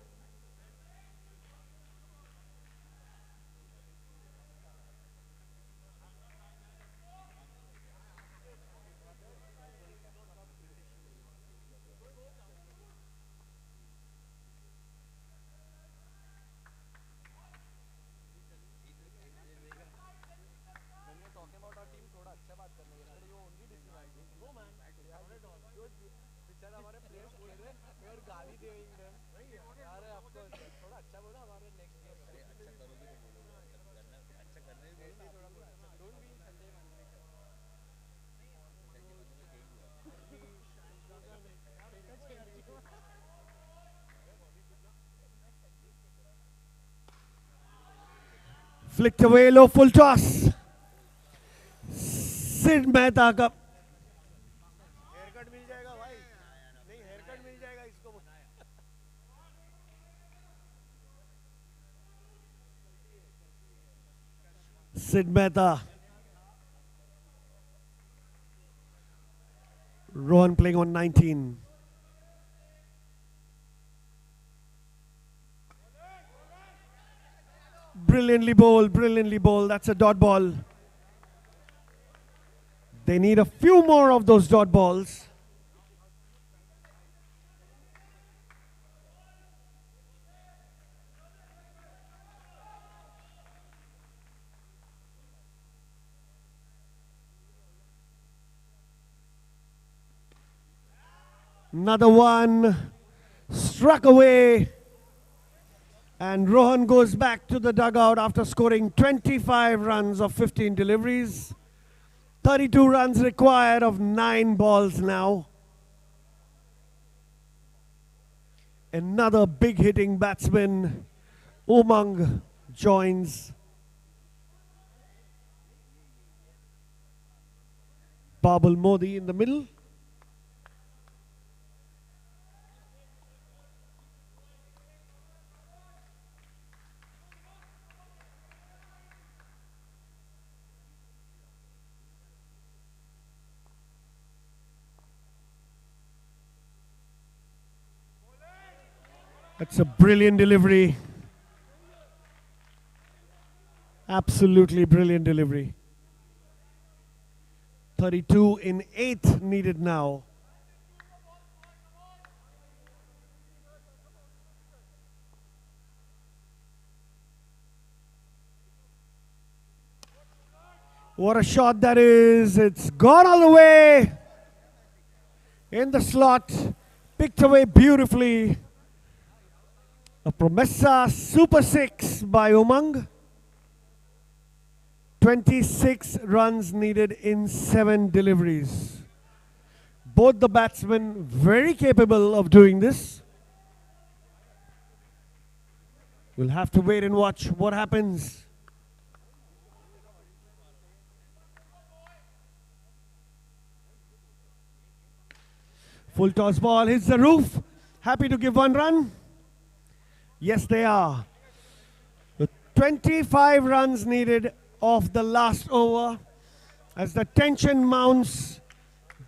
Flicked away, low full toss. Sid Mehta का Sid Mehta. Rohan playing on 19. Brilliantly bowled, brilliantly bowled. That's a dot ball. They need a few more of those dot balls. Another one struck away. And Rohan goes back to the dugout after scoring 25 runs of 15 deliveries. 32 runs required of 9 balls now. Another big hitting batsman, Umang, joins. Babul Modi in the middle. That's a brilliant delivery. Absolutely brilliant delivery. 32 in 8 needed now. What a shot that is. It's gone all the way. In the slot. Picked away beautifully. A Promessa Super 6 by Umang. 26 runs needed in 7 deliveries. Both the batsmen very capable of doing this. We'll have to wait and watch what happens. Full toss ball hits the roof. Happy to give 1 run. Yes, they are. The 25 runs needed of the last over. As the tension mounts,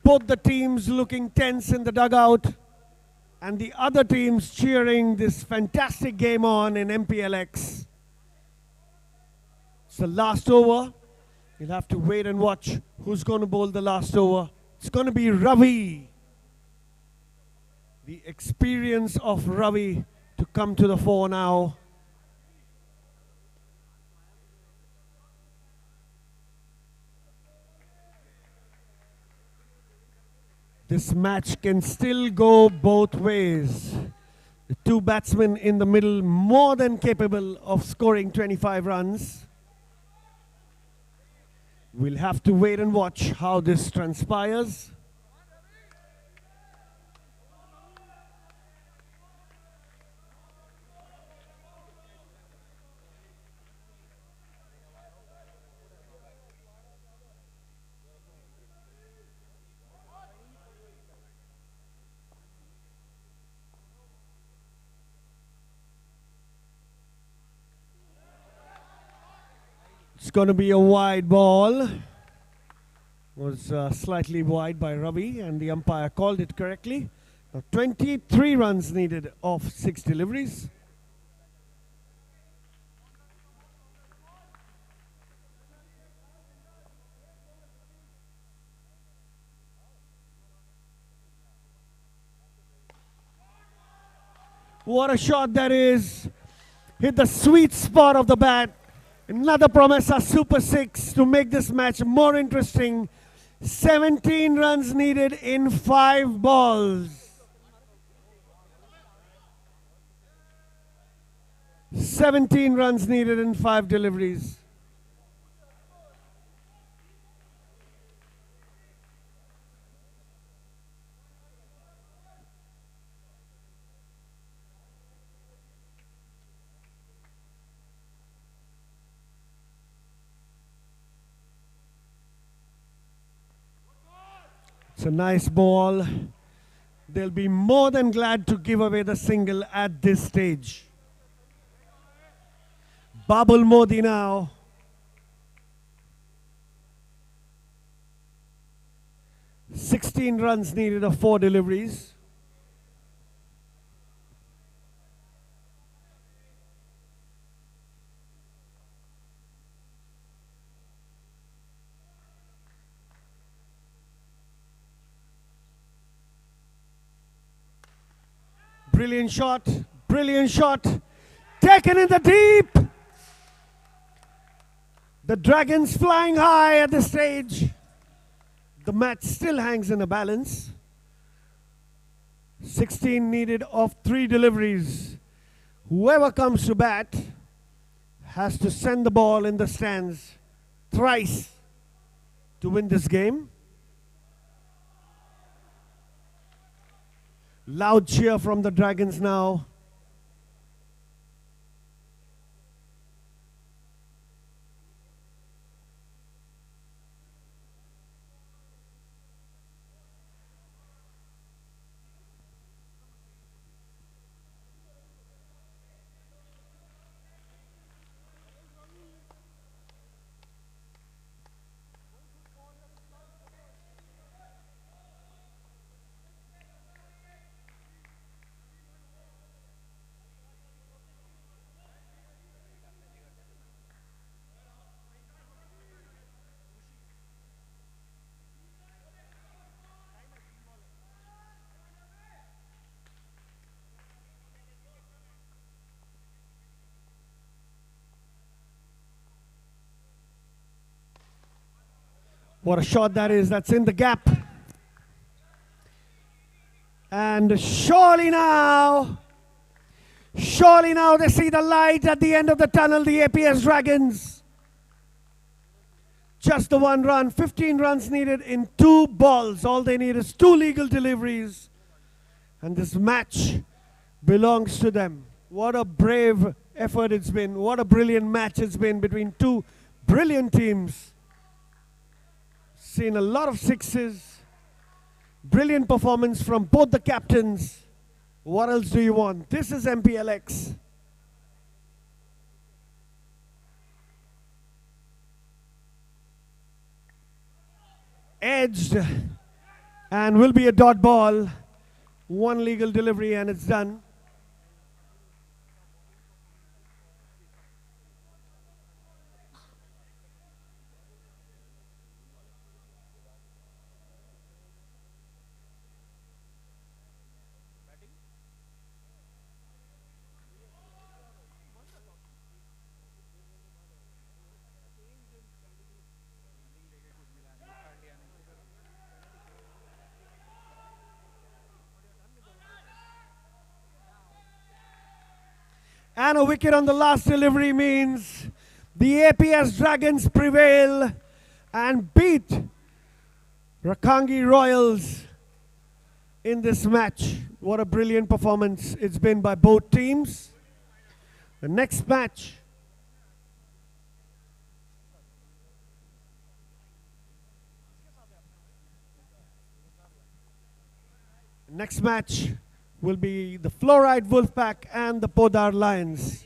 both the teams looking tense in the dugout and the other teams cheering this fantastic game on in Mplx. It's the last over. You'll have to wait and watch who's going to bowl the last over. It's going to be Ravi. The experience of Ravi to come to the fore now. This match can still go both ways. The 2 batsmen in the middle more than capable of scoring 25 runs. We'll have to wait and watch how this transpires. It's going to be a wide ball. Was slightly wide by Ravi, and the umpire called it correctly. Now 23 runs needed off 6 deliveries. What a shot that is. Hit the sweet spot of the bat. Another Promessa Super 6 to make this match more interesting. 17 runs needed in 5 balls. 17 runs needed in 5 deliveries. It's a nice ball. They'll be more than glad to give away the single at this stage. Babul Modi now. "16 runs needed of 4 deliveries. Brilliant shot, brilliant shot. Taken in the deep. The Dragons flying high at this stage. The match still hangs in a balance. 16 needed of 3 deliveries. Whoever comes to bat has to send the ball in the stands thrice to win this game. Loud cheer from the Dragons now. What a shot that is. That's in the gap. And surely now they see the light at the end of the tunnel, the APS Dragons. Just the 1 run, 15 runs needed in 2 balls. All they need is 2 legal deliveries. And this match belongs to them. What a brave effort it's been. What a brilliant match it's been between 2 brilliant teams. Seen a lot of sixes. Brilliant performance from both the captains. What else do you want? This is Mplx. Edged and will be a dot ball. 1 legal delivery and it's done. And a wicket on the last delivery means the APS Dragons prevail and beat Rakangi Royals in this match. What a brilliant performance it's been by both teams. The next match will be the Fluoride Wolfpack and the Podar Lions.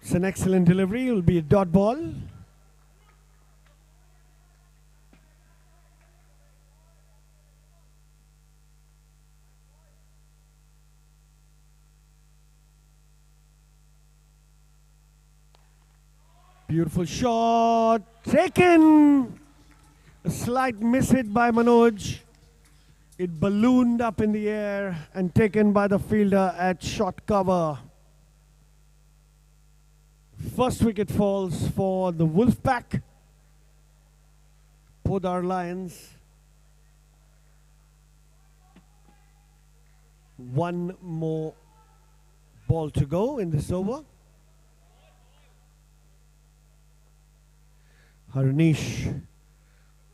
It's an excellent delivery. It will be a dot ball. Beautiful shot. Taken. A slight miss hit by Manoj. It ballooned up in the air and taken by the fielder at short cover. First wicket falls for the Wolfpack. Podar Lions. One more ball to go in this over. Harnish,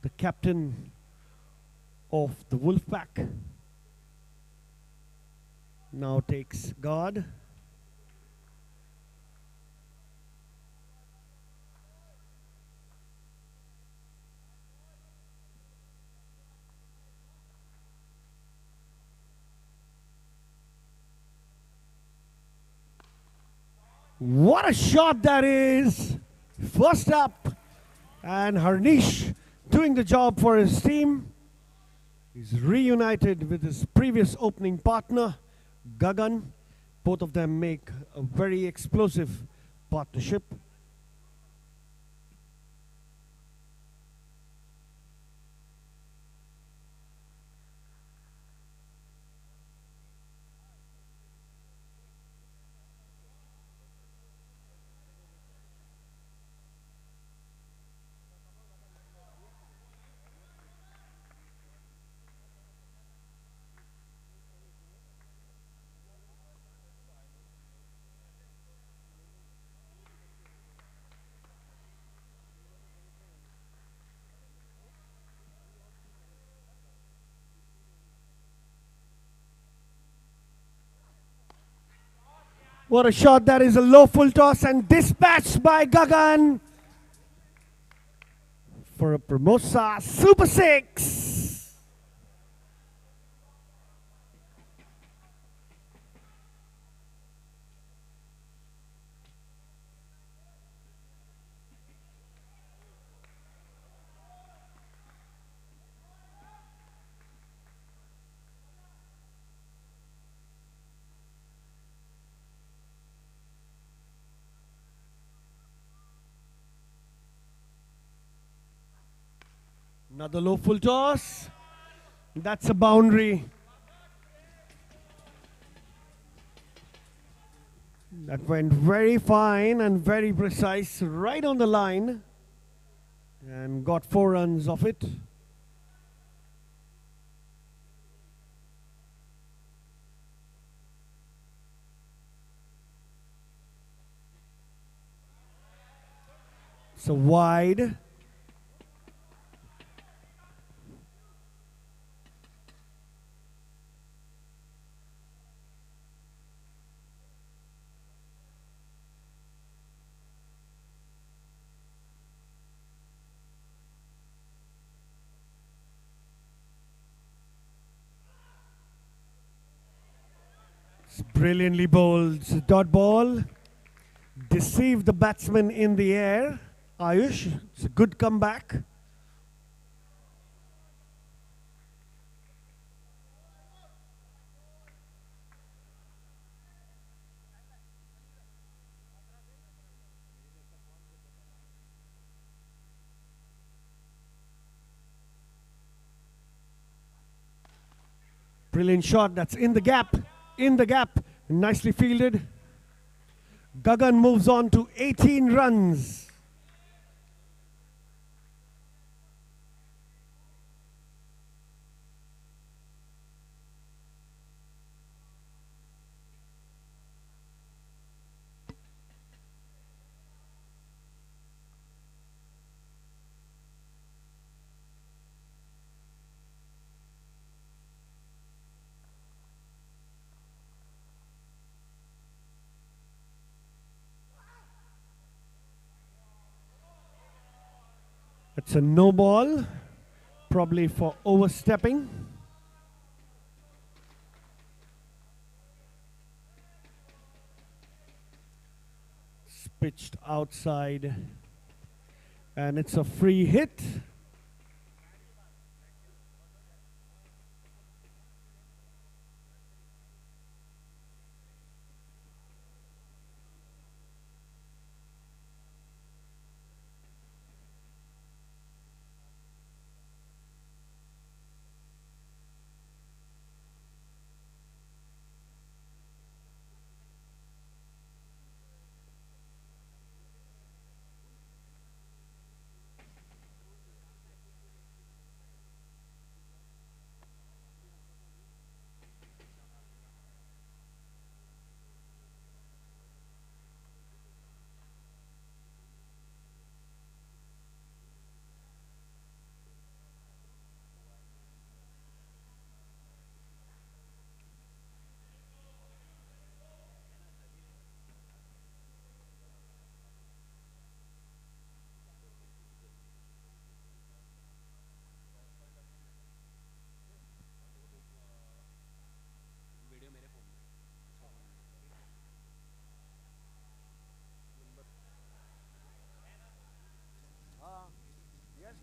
the captain of the Wolfpack, now takes guard. What a shot that is! First up, and Harnish doing the job for his team. He's reunited with his previous opening partner, Gagan. Both of them make a very explosive partnership. What a shot, that is a low full toss and dispatched by Gagan for a Promosa Super 6. Another low full toss. That's a boundary. That went very fine and very precise, right on the line, and got 4 runs off it. So wide. Brilliantly bowled. Dot ball. Deceived the batsman in the air. Ayush, it's a good comeback. Brilliant shot. That's in the gap. In the gap. Nicely fielded. Gagan moves on to 18 runs. It's a no ball, probably for overstepping. pitched outside. And it's a free hit.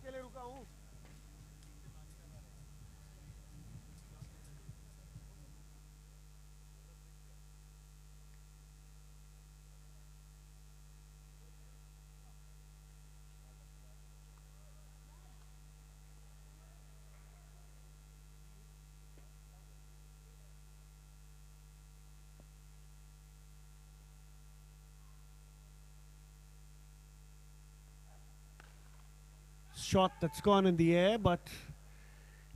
के लिए रुका हूँ Shot that's gone in the air, but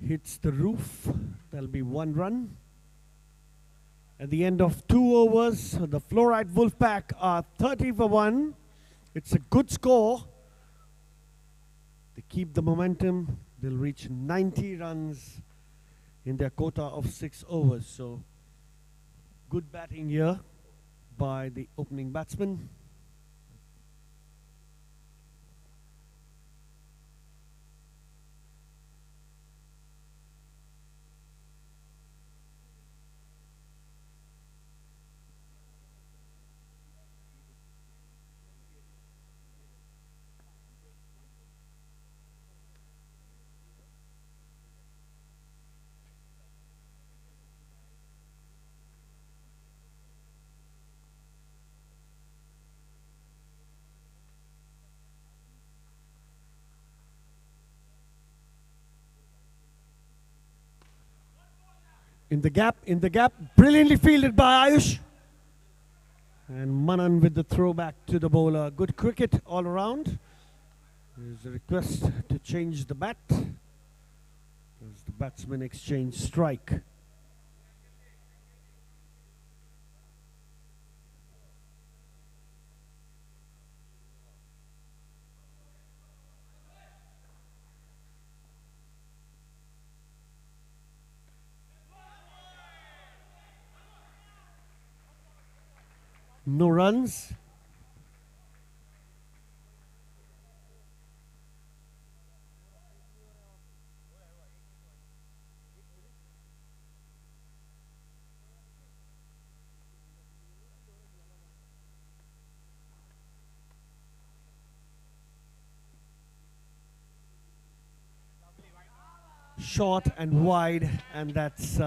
hits the roof. There'll be 1 run. At the end of 2 overs, the Fluoride Wolfpack are 30 for 1. It's a good score. They keep the momentum. They'll reach 90 runs in their quota of 6 overs. So good batting here by the opening batsman. In the gap, brilliantly fielded by Ayush. And Manan with the throwback to the bowler. Good cricket all around. There's a request to change the bat as the batsmen exchange strike. No runs. Short and wide, and that's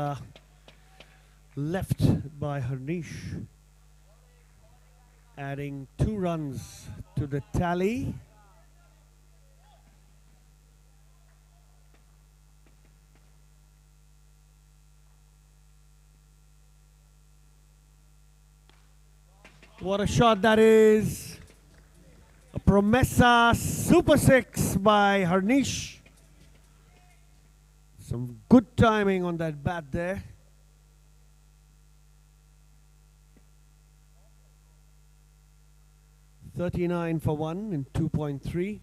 left by Harnish, adding 2 runs to the tally. What a shot that is. A Promessa Super 6 by Harnish. Some good timing on that bat there. $39 for 1 in 2.3.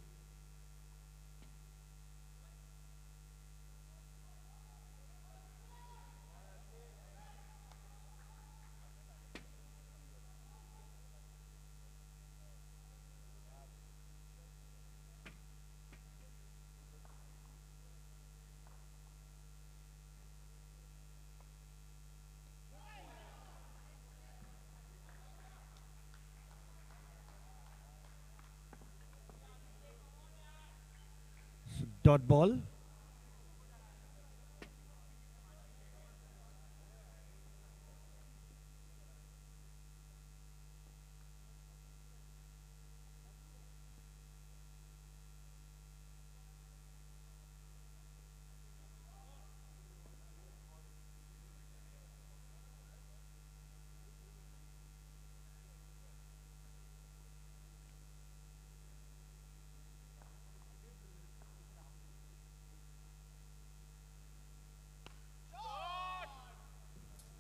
Dot ball.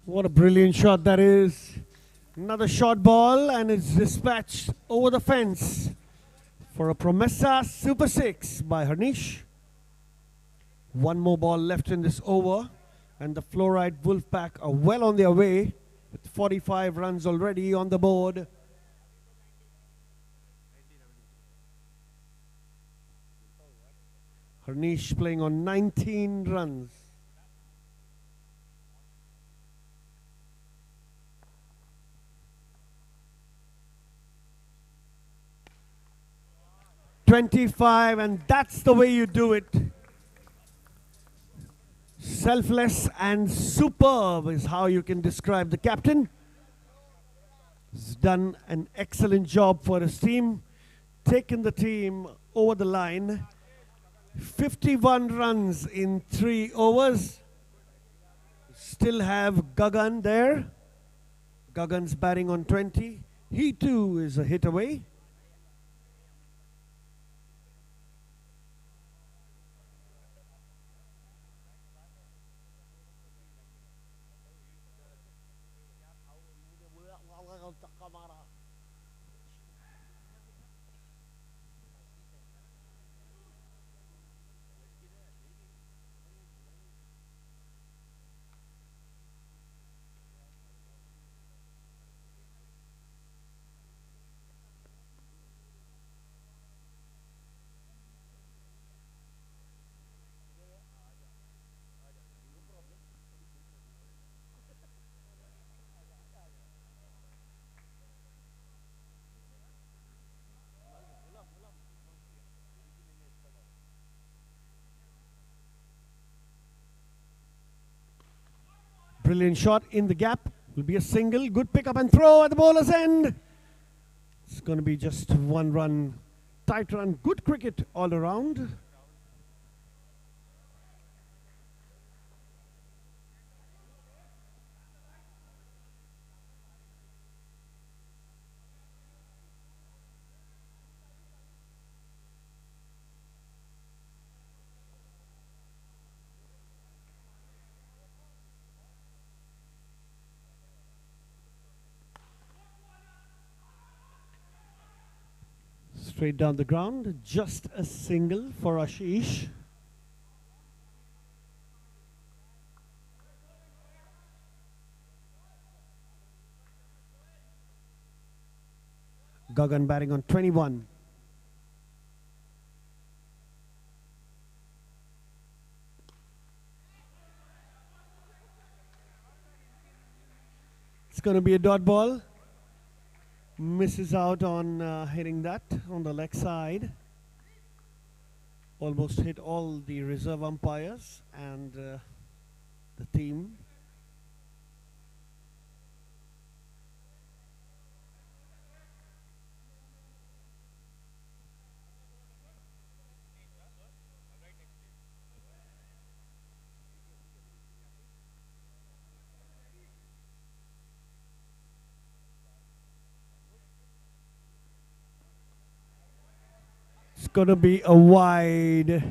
What a brilliant shot that is. Another short ball, and it's dispatched over the fence for a Promessa Super 6 by Harnish. One more ball left in this over, and the Fluoride Wolfpack are well on their way with 45 runs already on the board. Harnish playing on 19 runs. .25, and that's the way you do it. Selfless and superb is how you can describe the captain. He's done an excellent job for his team, taken the team over the line. 51 runs in 3 overs. Still have Gagan there. Gagan's batting on 20. He too is a hit away. Brilliant shot in the gap. Will be a single. Good pick up and throw at the bowler's end. It's going to be just 1 run. Tight run. Good cricket all around. Straight down the ground, just a single for Ashish. Gagan batting on 21. It's going to be a dot ball. Misses out on hitting that on the leg side. Almost hit all the reserve umpires and the team. It's going to be a wide.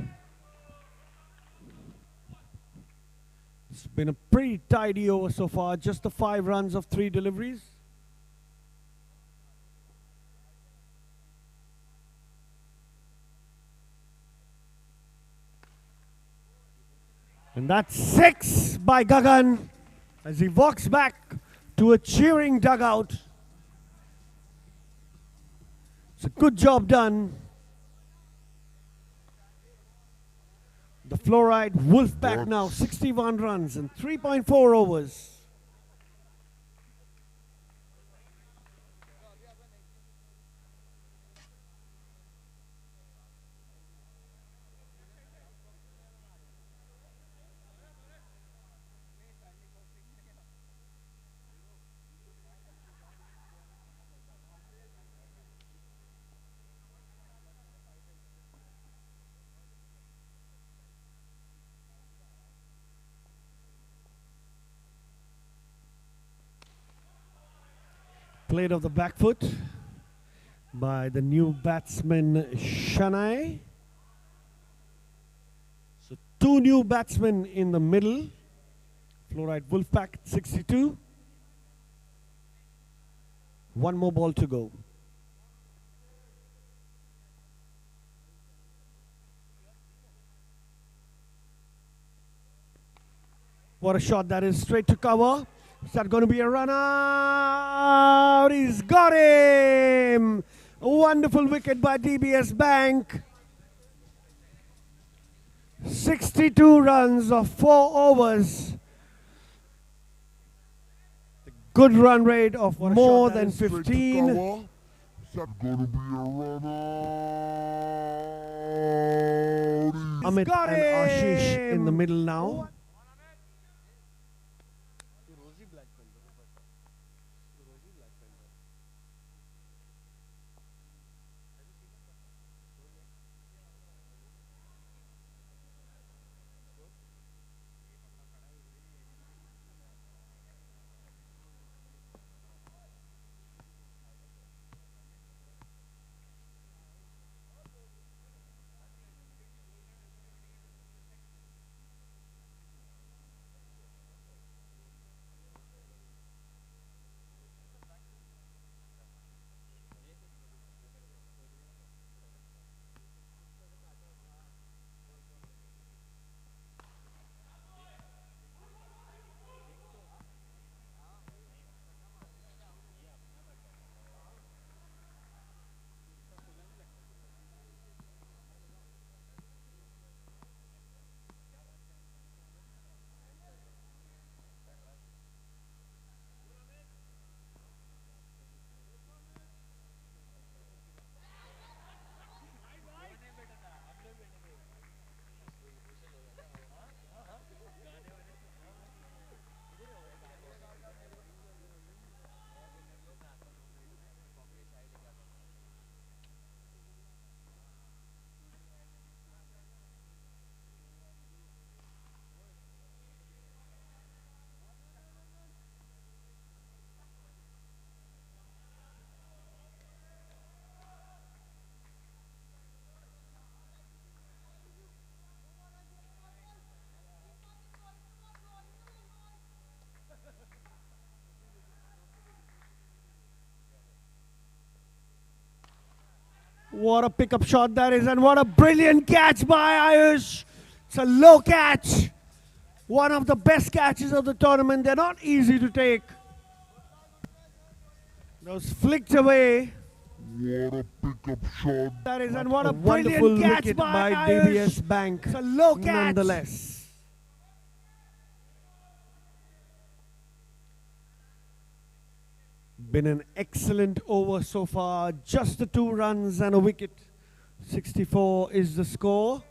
It's been a pretty tidy over so far. Just the 5 runs of 3 deliveries. And that's 6 by Gagan as he walks back to a cheering dugout. It's a good job done. The Fluoride Wolfpack now 61 runs in 3.4 overs. Played off the back foot by the new batsman Shanai. So 2 new batsmen in the middle. Fluoride Wolfpack 62. 1 more ball to go. What a shot that is, straight to cover. Is that going to be a run out? He's got him! A wonderful wicket by DBS Bank. 62 runs of 4 overs. The good run rate of more than 15. Is that gonna be a run out? Amit and Ashish in the middle now. What a pickup shot that is, and what a brilliant catch by Ayush. It's a low catch. One of the best catches of the tournament. They're not easy to take. Those flicked away. What a pickup shot. That is, and what a brilliant catch by DBS Bank. It's a low catch. Nonetheless. Been an excellent over so far. Just the 2 runs and a wicket. 64 is the score.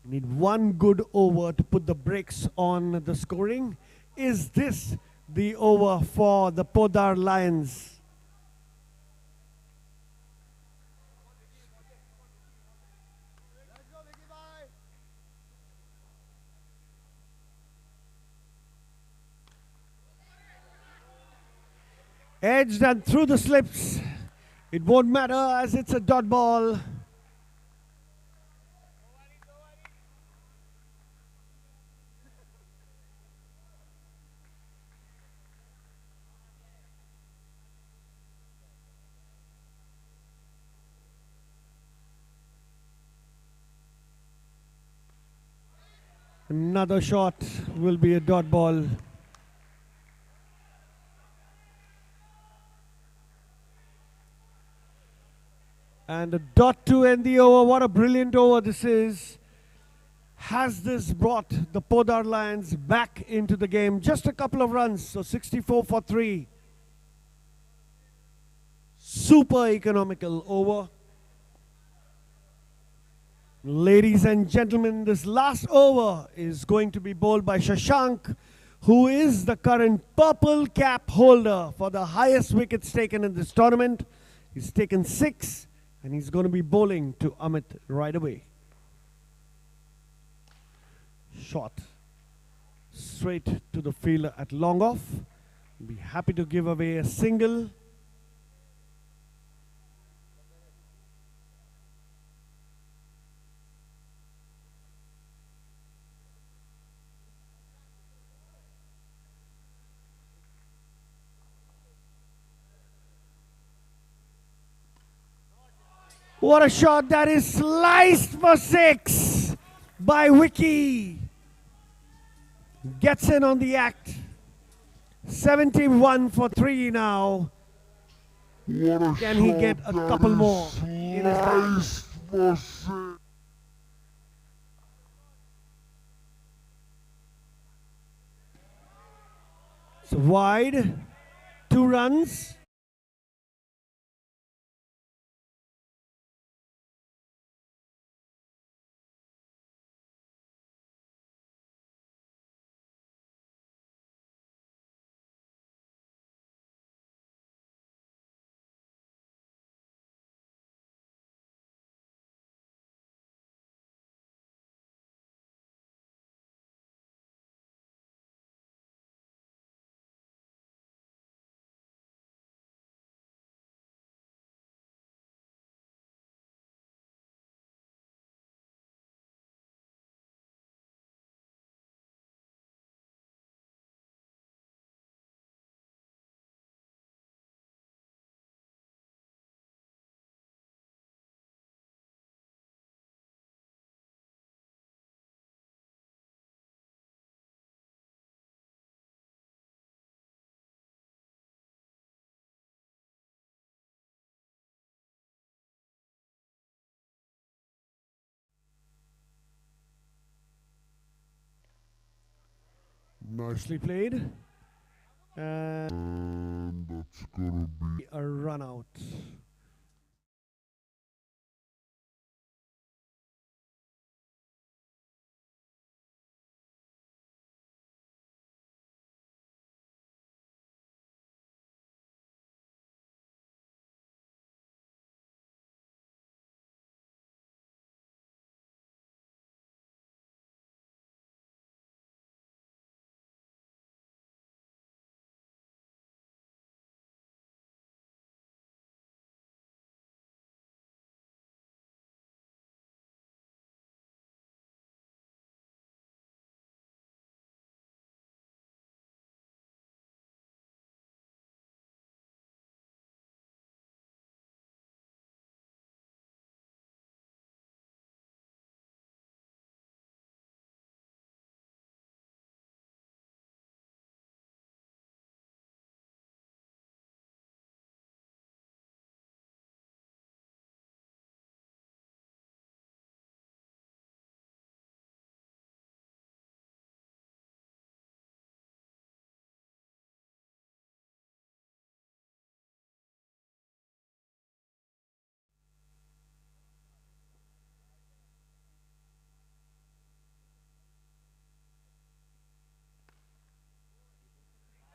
Need 1 good over to put the brakes on the scoring. Is this the over for the Podar Lions? Edged and through the slips. It won't matter as it's a dot ball. Another shot will be a dot ball. And a dot to end the over. What a brilliant over this is. Has this brought the Podar Lions back into the game? Just a couple of runs, so 64 for 3. Super economical over. Ladies and gentlemen, this last over is going to be bowled by Shashank, who is the current purple cap holder for the highest wickets taken in this tournament. He's taken 6, and he's going to be bowling to Amit right away. Shot straight to the fielder at long off. Be happy to give away a single. What a shot, that is sliced for 6 by Vicky. Gets in on the act. 71 for 3 now. What a Can he shot, get a that couple is more in his bag? sliced for 6. So wide, 2 runs. Nicely played. And that's gonna be A run out.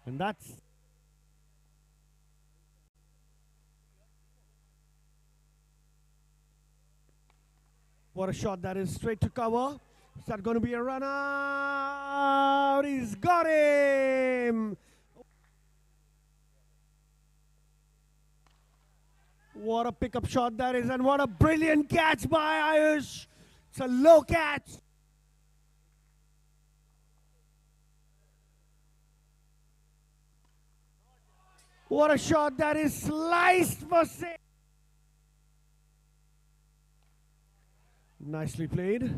And that's what a shot that is, straight to cover. Is that going to be a run out? He's got him. What a pickup shot that is, and what a brilliant catch by Ayush. It's a low catch. What a shot that is, sliced for 6. Nicely played.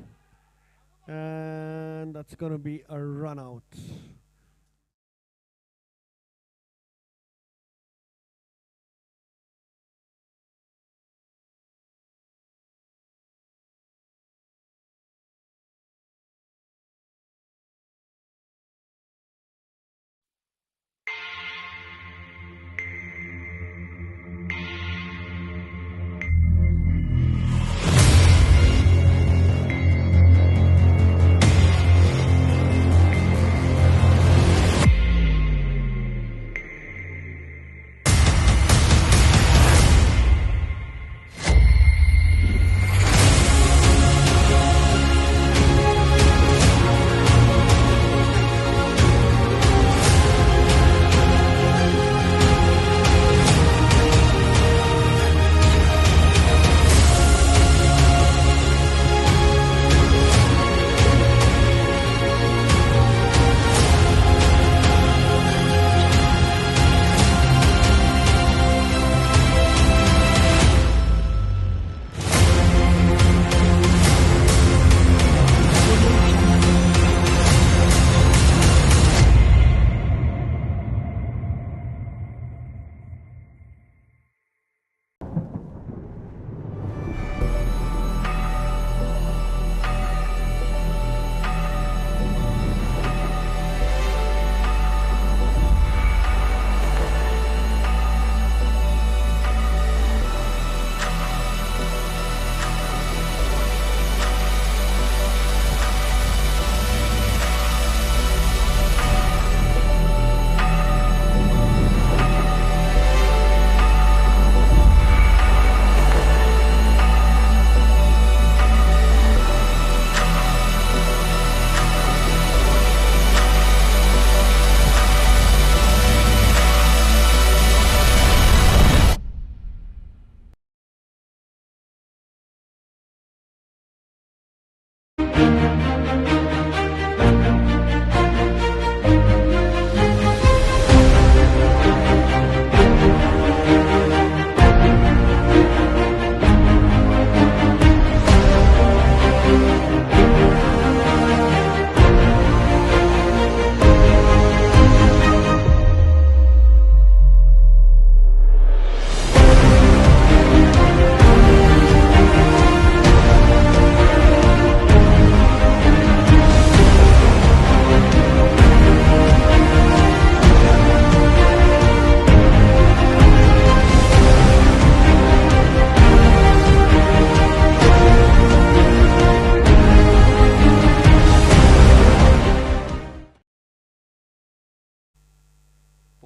And that's going to be a run out.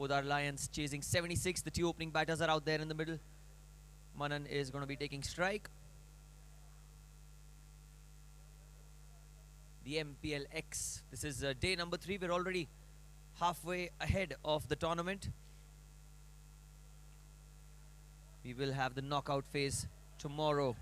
Podar Lions chasing 76. The two opening batters are out there in the middle. Manan is going to be taking strike. The Mplx. This is day number 3. We're already halfway ahead of the tournament. We will have the knockout phase tomorrow.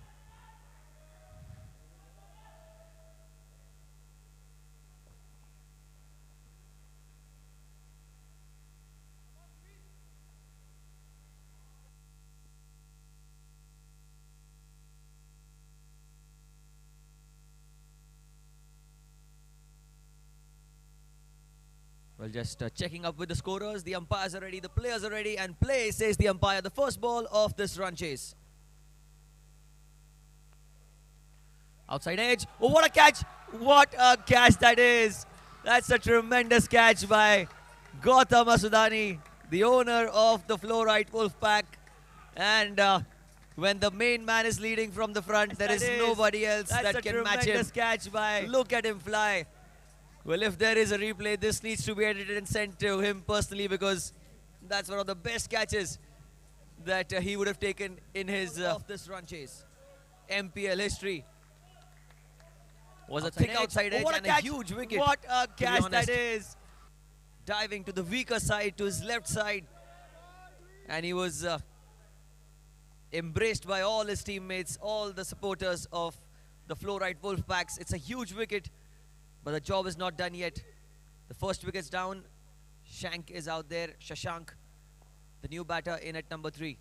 Well, just checking up with the scorers. The umpires are ready, the players are ready, and play, says the umpire. The first ball of this run chase. Outside edge. Oh, what a catch! What a catch that is! That's a tremendous catch by Gautam Asudani, the owner of the Fluorite Wolfpack. And when the main man is leading from the front, there is nobody else that can match him. Catch by. Look at him fly. Well, if there is a replay, this needs to be edited and sent to him personally, because that's one of the best catches that he would have taken in his of this run chase. MPL history. Was a thick outside edge and a huge wicket. What a catch that is. Diving to the weaker side, to his left side. And he was embraced by all his teammates, all the supporters of the Fluorite Wolfpacks. It's a huge wicket, but the job is not done yet. The first wicket's down. Shank is out there. Shashank, the new batter, in at number 3.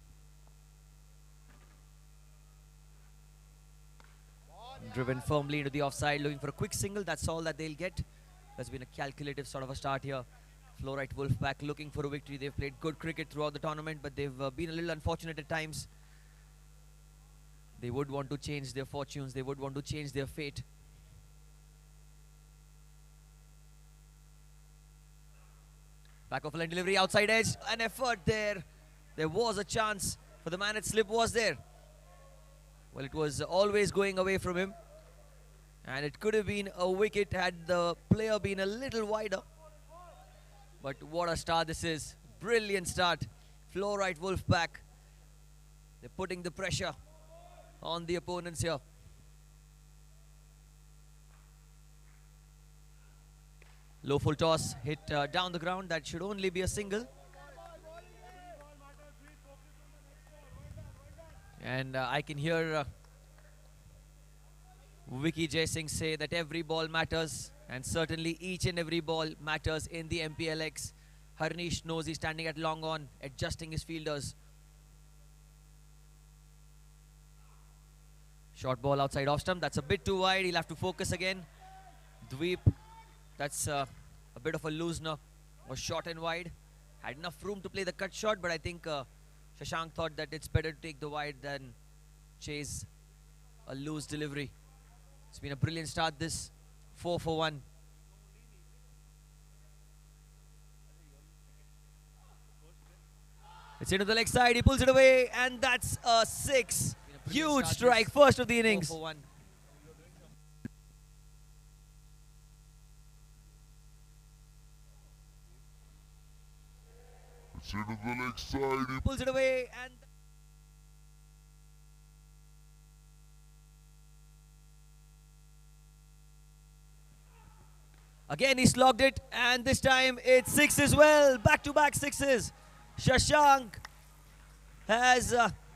Driven firmly into the offside, looking for a quick single. That's all that they'll get. There's been a calculative sort of a start here. Fluorite Wolfpack looking for a victory. They've played good cricket throughout the tournament, but they've been a little unfortunate at times. They would want to change their fortunes. They would want to change their fate. Back of line delivery, outside edge, an effort there. There was a chance for the man at slip, was there? Well, it was always going away from him. And it could have been a wicket had the player been a little wider. But what a start this is. Brilliant start. Fluorite Wolfpack. They're putting the pressure on the opponents here. Low full toss, hit down the ground. That should only be a single. And I can hear Vicky Jaising say that every ball matters. And certainly each and every ball matters in the Mplx. Harnish knows he's standing at long on, adjusting his fielders. Short ball outside off stump. That's a bit too wide. He'll have to focus again. Dweep. That's a bit of a loosener. Was short and wide. Had enough room to play the cut shot, but I think Shashank thought that it's better to take the wide than chase a loose delivery. It's been a brilliant start, this 4 for 1. It's into the leg side, he pulls it away, and that's a 6. Huge strike, first of the innings. 4 for 1. It's into the leg side. He pulls it away, and again he slogged it, and this time it's 6 as well. Back-to-back 6s. Shashank has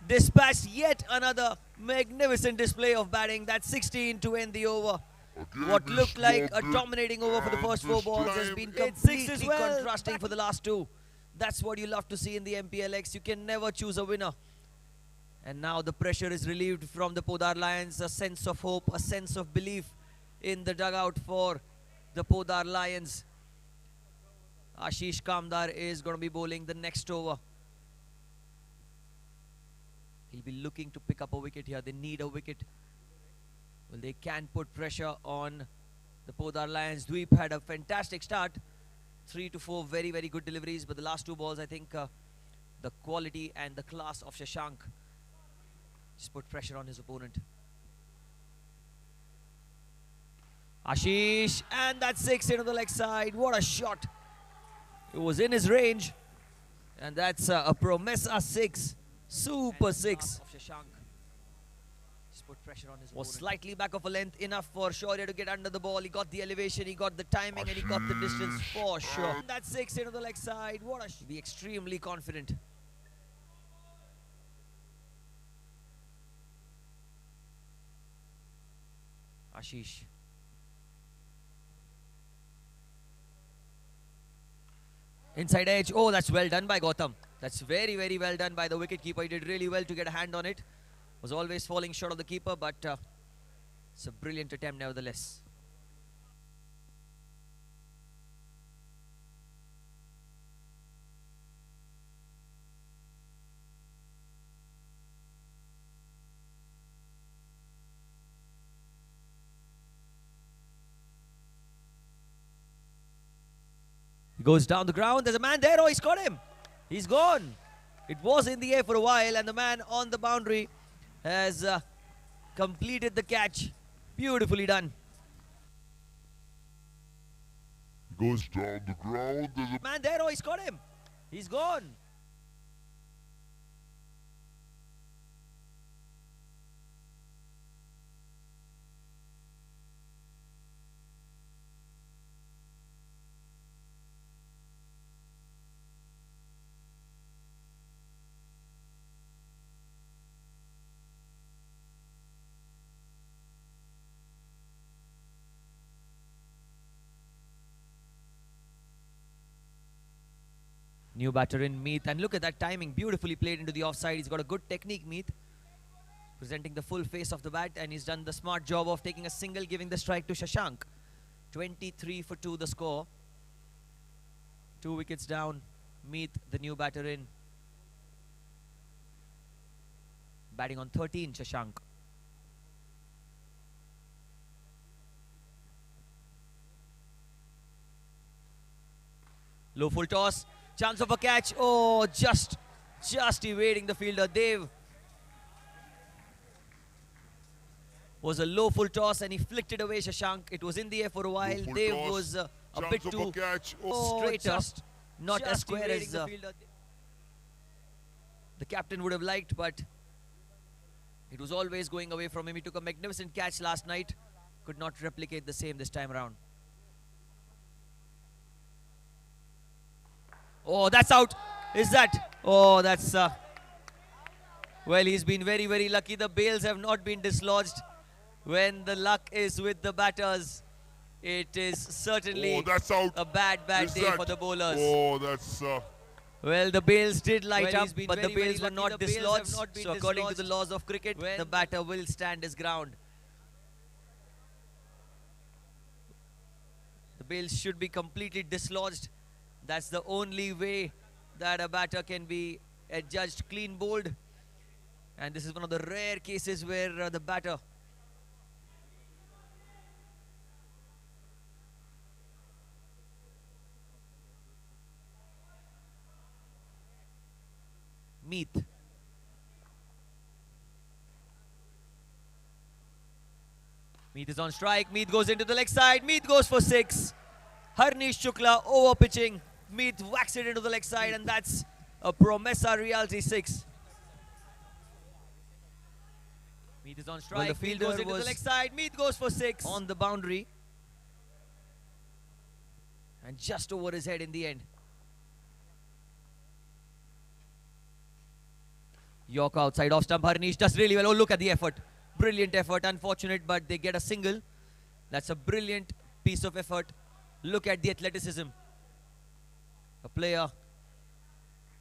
dispatched yet another magnificent display of batting. That's 16 to end the over. Again, What looked like a slogged it, dominating over for the first 4 and balls this has time been it's completely contrasting for the last 2. That's what you love to see in the Mplx. You can never choose a winner. And now the pressure is relieved from the Podar Lions. A sense of hope, a sense of belief in the dugout for the Podar Lions. Ashish Kamdar is going to be bowling the next over. He'll be looking to pick up a wicket here. They need a wicket. Well, they can put pressure on the Podar Lions. Dweep had a fantastic start. 3 to 4 very, very good deliveries. But the last 2 balls, I think the quality and the class of Shashank just put pressure on his opponent. Ashish, and that's 6 into the leg side. What a shot. It was in his range. And that's a Promessa 6. Super 6. Of Shashank. Just put pressure on his was slightly back of a length, enough for Shaurya to get under the ball. He got the elevation, he got the timing, and he got the distance for sure. And that's 6 into the leg side. What a be extremely confident. Ashish. Inside edge. Oh, that's well done by Gautam. That's very, very well done by the wicketkeeper. He did really well to get a hand on it. Was always falling short of the keeper, but it's a brilliant attempt nevertheless. He goes down the ground. There's a man there. Oh, he's got him. He's gone. It was in the air for a while, and the man on the boundary has completed the catch. Beautifully done. Goes down the ground. There's a man there. Oh, he's got him. He's gone. New batter in Meet, and look at that timing, beautifully played into the offside. He's got a good technique, Meet, presenting the full face of the bat, and he's done the smart job of taking a single, giving the strike to Shashank. 23 for 2 the score. 2 wickets down. Meet, the new batter in. Batting on 13, Shashank. Low full toss. Chance of a catch. Oh, just evading the fielder. Dev was a low full toss and he flicked it away, Shashank. It was in the air for a while. Dev was a bit too straight up, not as square as the captain would have liked, but it was always going away from him. He took a magnificent catch last night. Could not replicate the same this time around. Oh, that's out. Is that? Oh, that's... well, he's been very, very lucky. The bails have not been dislodged. When the luck is with the batters, it is certainly a bad day for the bowlers. Oh, that's... well, the bails did light up, but the bails were not dislodged. So according to the laws of cricket, the batter will stand his ground. The bails should be completely dislodged. That's the only way that a batter can be adjudged clean bowled. And this is one of the rare cases where the batter Meet. Meet is on strike. Meet goes into the leg side. Meet goes for 6. Harnish Shukla over pitching. Meet whacks it into the leg side, and that's a Promessa Reality 6. Meet is on strike. Well, the fielder goes into the leg side. Meet goes for 6 on the boundary. And just over his head in the end. Yorker outside off stump. Harnish does really well. Oh, look at the effort. Brilliant effort. Unfortunate, but they get a single. That's a brilliant piece of effort. Look at the athleticism. A player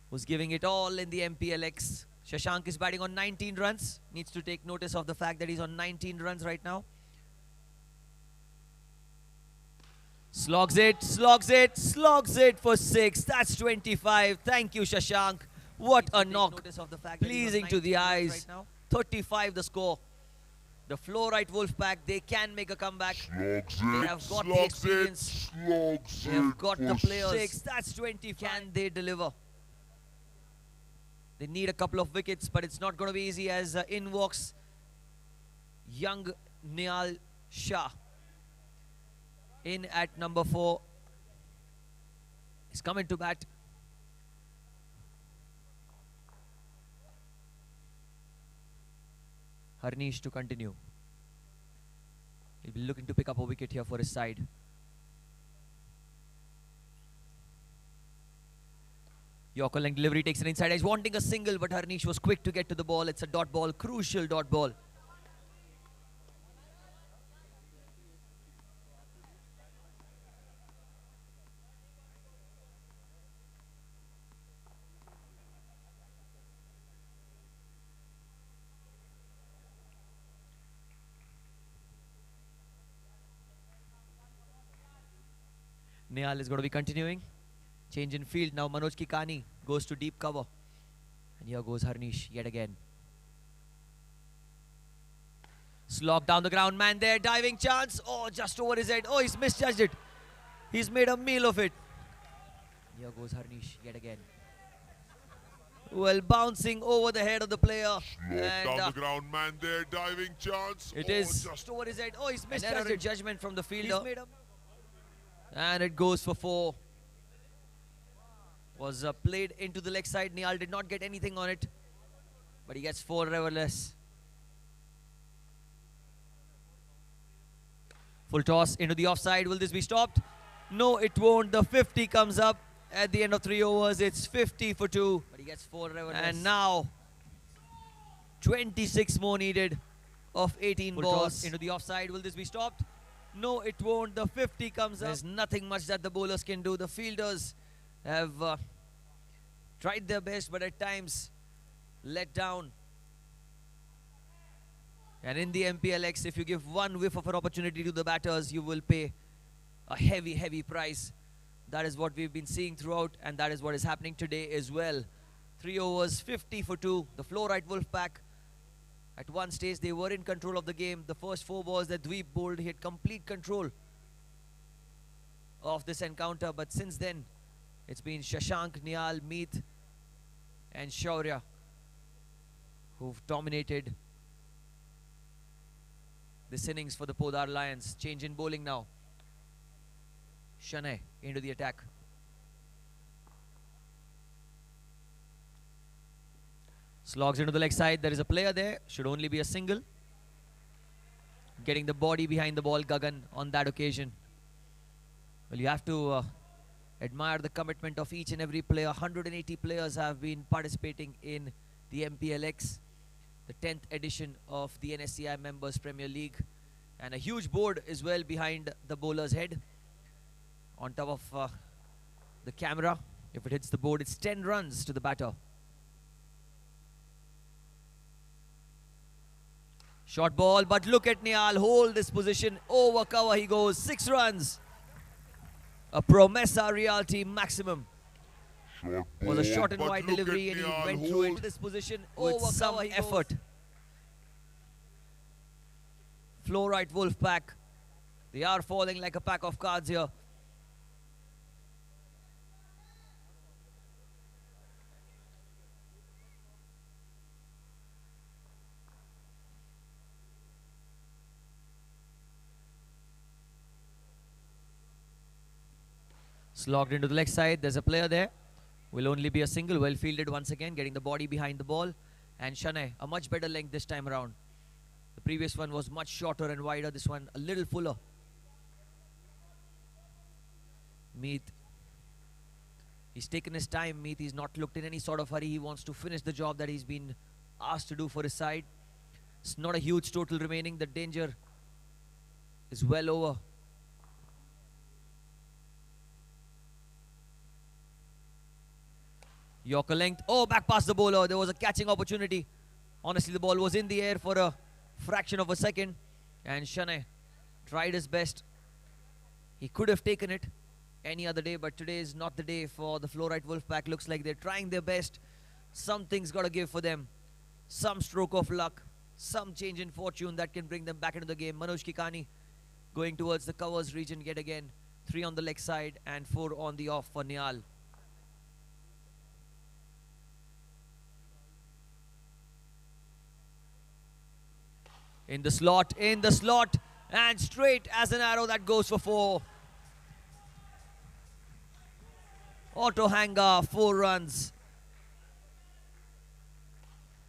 who's giving it all in the Mplx. Shashank is batting on 19 runs. Needs to take notice of the fact that he's on 19 runs right now. Slogs it for 6. That's 25. Thank you, Shashank. What a knock. Pleasing to the eyes. 35 the score. The Fluorite Wolfpack, they can make a comeback. They have got the experience. They have got the players. 6, that's 20. Can they deliver? They need a couple of wickets, but it's not going to be easy as in walks young Niyal Shah. In at number 4. He's coming to bat. Harnish to continue. He'll be looking to pick up a wicket here for his side. Yorker length delivery takes an inside edge, wanting a single, but Harnish was quick to get to the ball. It's a dot ball, crucial dot ball. Nehal is going to be continuing. Change in field. Now Manoj Kikani goes to deep cover. And here goes Harnish yet again. Slog down the ground. Man there. Diving chance. Oh, just over his head. Oh, he's misjudged it. He's made a meal of it. Here goes Harnish yet again. Well, bouncing over the head of the player. Slog down the ground. Man there. Diving chance. It is just over his head. Oh, he's misjudged it. Judgment from the fielder. And it goes for 4. Was played into the leg side. Nehal did not get anything on it, but he gets 4 nevertheless. Full toss into the offside. Will this be stopped? No, it won't. The 50 comes up at the end of 3 overs. It's 50 for 2. But he gets 4 nevertheless. And now 26 more needed of 18 Full balls toss into the offside. Will this be stopped? No, it won't. The 50 comes up. There's nothing much that the bowlers can do. The fielders have tried their best, but at times let down. And in the Mplx, if you give one whiff of an opportunity to the batters, you will pay a heavy, heavy price. That is what we've been seeing throughout, and that is what is happening today as well. 3 overs, 50 for 2. The Fluorite Wolfpack, at one stage, they were in control of the game. The first 4 balls that Dweep bowled, he had complete control of this encounter. But since then, it's been Shashank, Nehal, Meet and Shaurya who've dominated this innings for the Podar Lions. Change in bowling now. Shanay into the attack. Slogs into the leg side. There is a player there. Should only be a single. Getting the body behind the ball, Gagan, on that occasion. Well, you have to admire the commitment of each and every player. 180 players have been participating in the Mplx, the 10th edition of the NSCI Members Premier League. And a huge board as well behind the bowler's head. On top of the camera. If it hits the board, it's 10 runs to the batter. Short ball, but look at Nehal hold this position. Over cover he goes. 6 runs. A Promessa Realty maximum. Was a short and wide delivery, and he went through it. This position with some effort. Fluorite Wolfpack. They are falling like a pack of cards here. Slogged into the leg side. There's a player there. Will only be a single. Well fielded once again. Getting the body behind the ball. And Shanay, a much better length this time around. The previous one was much shorter and wider. This one a little fuller. Meet. He's taken his time. Meet. He's not looked in any sort of hurry. He wants to finish the job that he's been asked to do for his side. It's not a huge total remaining. The danger is well over. Yorker length. Oh, back past the bowler. There was a catching opportunity. Honestly, the ball was in the air for a fraction of a second. And Shanay tried his best. He could have taken it any other day, but today is not the day for the Fluorite Wolfpack. Looks like they're trying their best. Something's got to give for them. Some stroke of luck. Some change in fortune that can bring them back into the game. Manoj Kikani going towards the covers region yet again. 3 on the leg side and 4 on the off for Nehal. In the slot, and straight as an arrow that goes for 4. Auto hanger, 4 runs.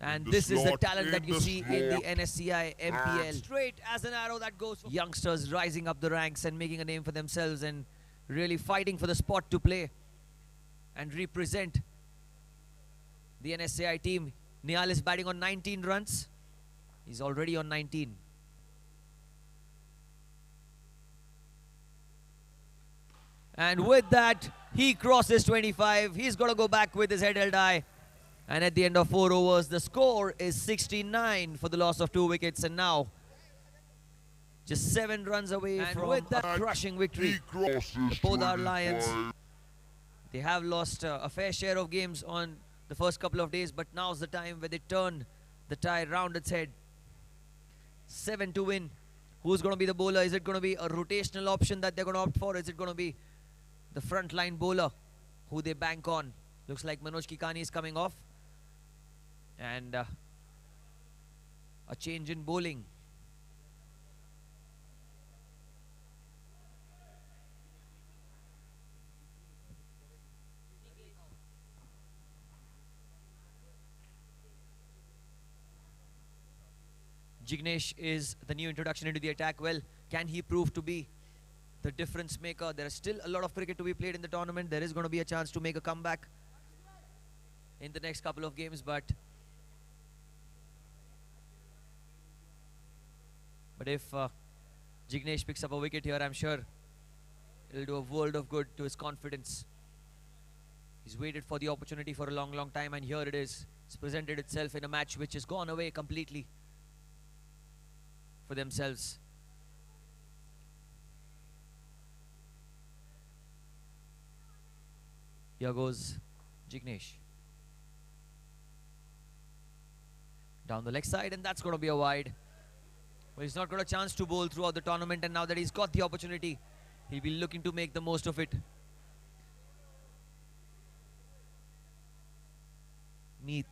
And the this is the slot, talent that in you the see in the slot. NSCI MPL. Straight as an arrow that goes for youngsters rising up the ranks and making a name for themselves and really fighting for the spot to play and represent the NSCI team. Nihal is batting on 19 runs. He's already on 19. And with that, he crosses 25. He's got to go back with his head held high. And at the end of 4 overs, the score is 69 for the loss of 2 wickets. And now, just 7 runs away from with that crushing victory. The Podar Lions, they have lost a fair share of games on the first couple of days, but now's the time where they turn the tie round its head. 7 to win. Who's going to be the bowler? Is it going to be a rotational option that they're going to opt for? Is it going to be the frontline bowler who they bank on? Looks like Manoj Kikani is coming off. And a change in bowling. Jignesh is the new introduction into the attack. Well, can he prove to be the difference maker? There is still a lot of cricket to be played in the tournament. There is going to be a chance to make a comeback in the next couple of games, but if Jignesh picks up a wicket here, I'm sure it'll do a world of good to his confidence. He's waited for the opportunity for a long, long time, and here it is. It's presented itself in a match which has gone away completely for themselves. Here goes Jignesh. Down the leg side, and that's going to be a wide. Well, he's not got a chance to bowl throughout the tournament, and now that he's got the opportunity, he'll be looking to make the most of it. Neat.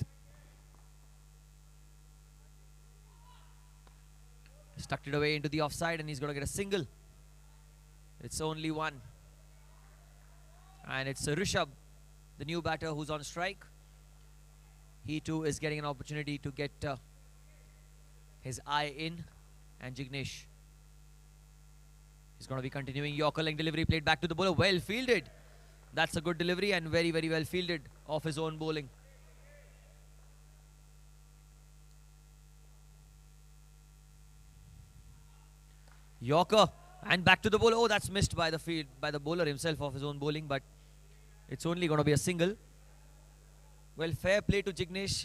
Stuck it away into the offside, and he's going to get a single. It's only one. And it's Rishabh, the new batter, who's on strike. He too is getting an opportunity to get his eye in. And Jignesh is going to be continuing. Yorker length delivery played back to the bowler. Well fielded. That's a good delivery and very, very well fielded off his own bowling. Yorker and back to the bowler. Oh, that's missed by the bowler himself off his own bowling, but it's only going to be a single. Well, fair play to Jignesh.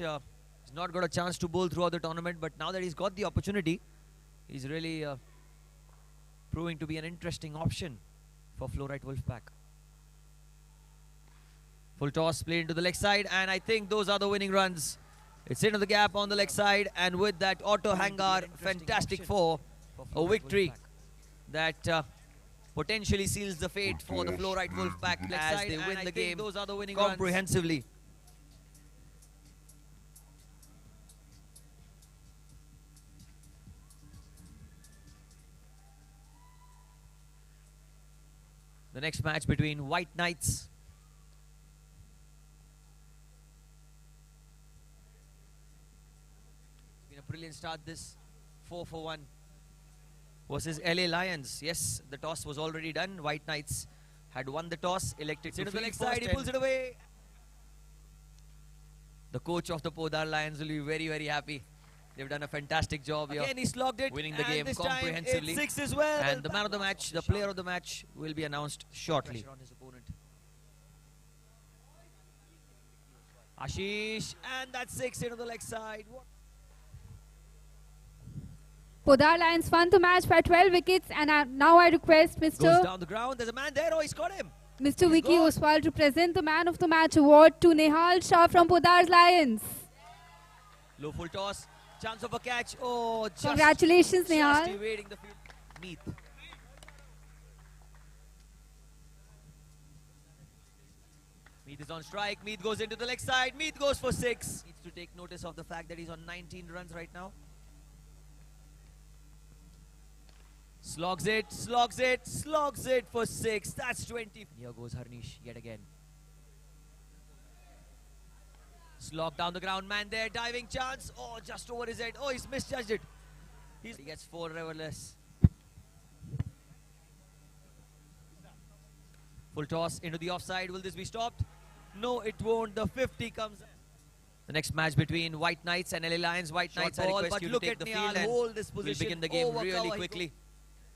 He's not got a chance to bowl throughout the tournament, but now that he's got the opportunity, he's really proving to be an interesting option for Fluorite Wolfpack. Full toss played into the leg side, and I think those are the winning runs. It's into the gap on the leg side, and with that auto hanger, fantastic for a victory that potentially seals the fate for the Fluorite Wolfpack as they win the game those are the winning comprehensively. The next match between White Knights it's been a brilliant start, this 4 for 1 versus LA Lions. Yes, the toss was already done. White Knights had won the toss, elected to the leg side. He pulls it away. The coach of the Podar Lions will be very, very happy. They've done a fantastic job here. Again, he slogged it, winning the game comprehensively. It's 6 as well. And the man of the match, the player of the match, will be announced shortly. On his opponent. Ashish, and that's 6 into the leg side. Podar Lions won the match by 12 wickets, and now I request Mr. Goes down the ground. There's a man there. Oh, he's got him. Mr. Vicky Oswal to present the man of the match award to Nihal Shah from Podar Lions. Low full toss. Chance of a catch. Oh, just congratulations, Nihal. Just evading the field. Meath. Meath is on strike. Meath goes into the leg side. Meath goes for 6. Needs to take notice of the fact that he's on 19 runs right now. Slogs it, slogs it, slogs it for 6. That's 20. Here goes Harnish yet again. Slog down the ground, man there, diving chance. Oh, just over his head. Oh, he's misjudged it. He gets 4 riverless. Full toss into the offside. Will this be stopped? No, it won't. The 50 comes. The next match between White Knights and LA Lions. White Knights, I request you to take the field and hold this position. We'll begin the game really quickly.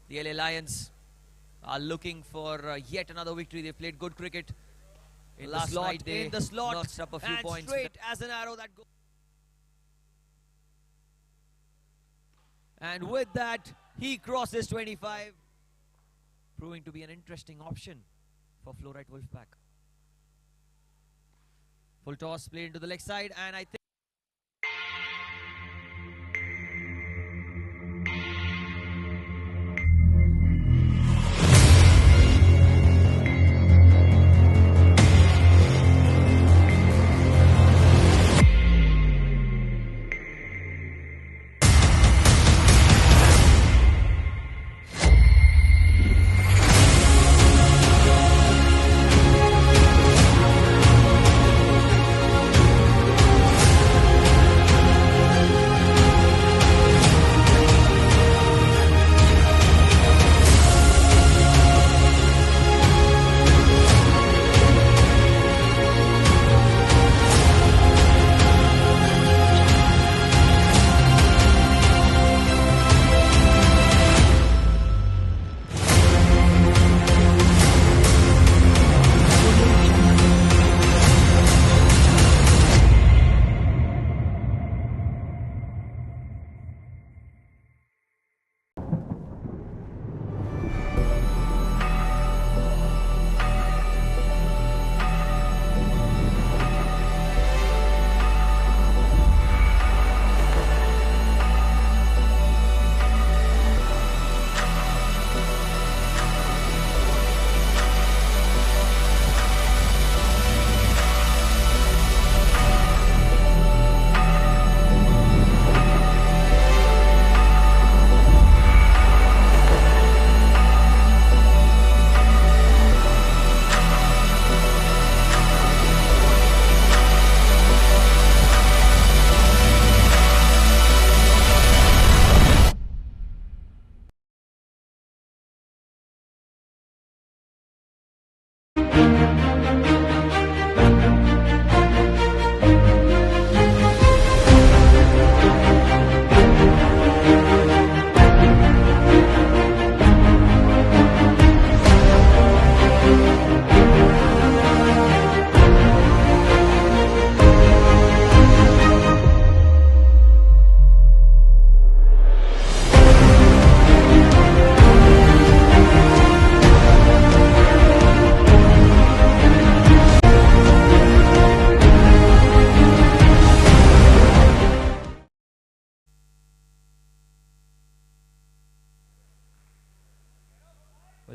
The LA Lions are looking for yet another victory. They've played good cricket. Last night they notched up a few points. Straight as an arrow that goes. And with that, he crosses 25. Proving to be an interesting option for Fluorite Wolfpack. Full toss played into the leg side, and I think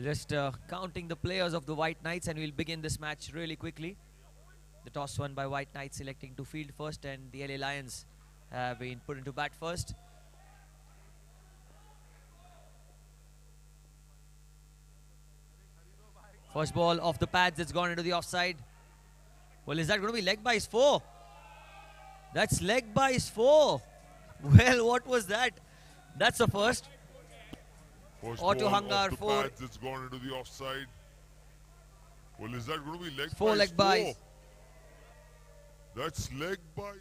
just counting the players of the White Knights, and we'll begin this match really quickly. The toss won by White Knights, selecting to field first, and the LA Lions have been put into bat first. First ball off the pads, it's gone into the offside. Well, is that going to be leg by 4? That's leg by 4. Well, what was that? That's a first. First Auto ball Hungar off the 4. pads, it's gone into the offside. Well, is that going to be leg 4 buys? leg buys. That's leg by.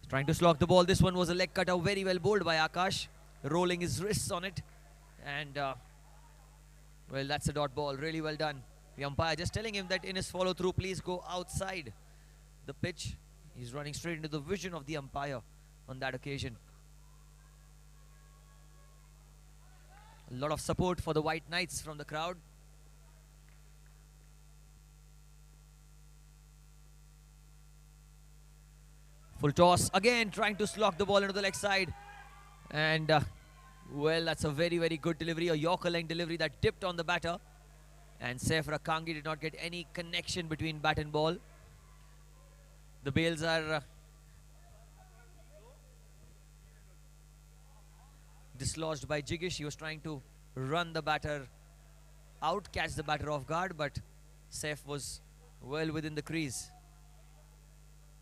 Trying to slog the ball. This one was a leg cutter, very well bowled by Akash, rolling his wrists on it. And, well, that's a dot ball. Really well done. The umpire just telling him that in his follow-through, please go outside the pitch. He's running straight into the vision of the umpire on that occasion. A lot of support for the White Knights from the crowd. Full toss again, trying to slog the ball into the leg side. And, well, that's a very, very good delivery. A Yorker length delivery that tipped on the batter. And Saif Rakangi did not get any connection between bat and ball. The bails are dislodged by Jigish. He was trying to run the batter out, catch the batter off guard, but Saif was well within the crease.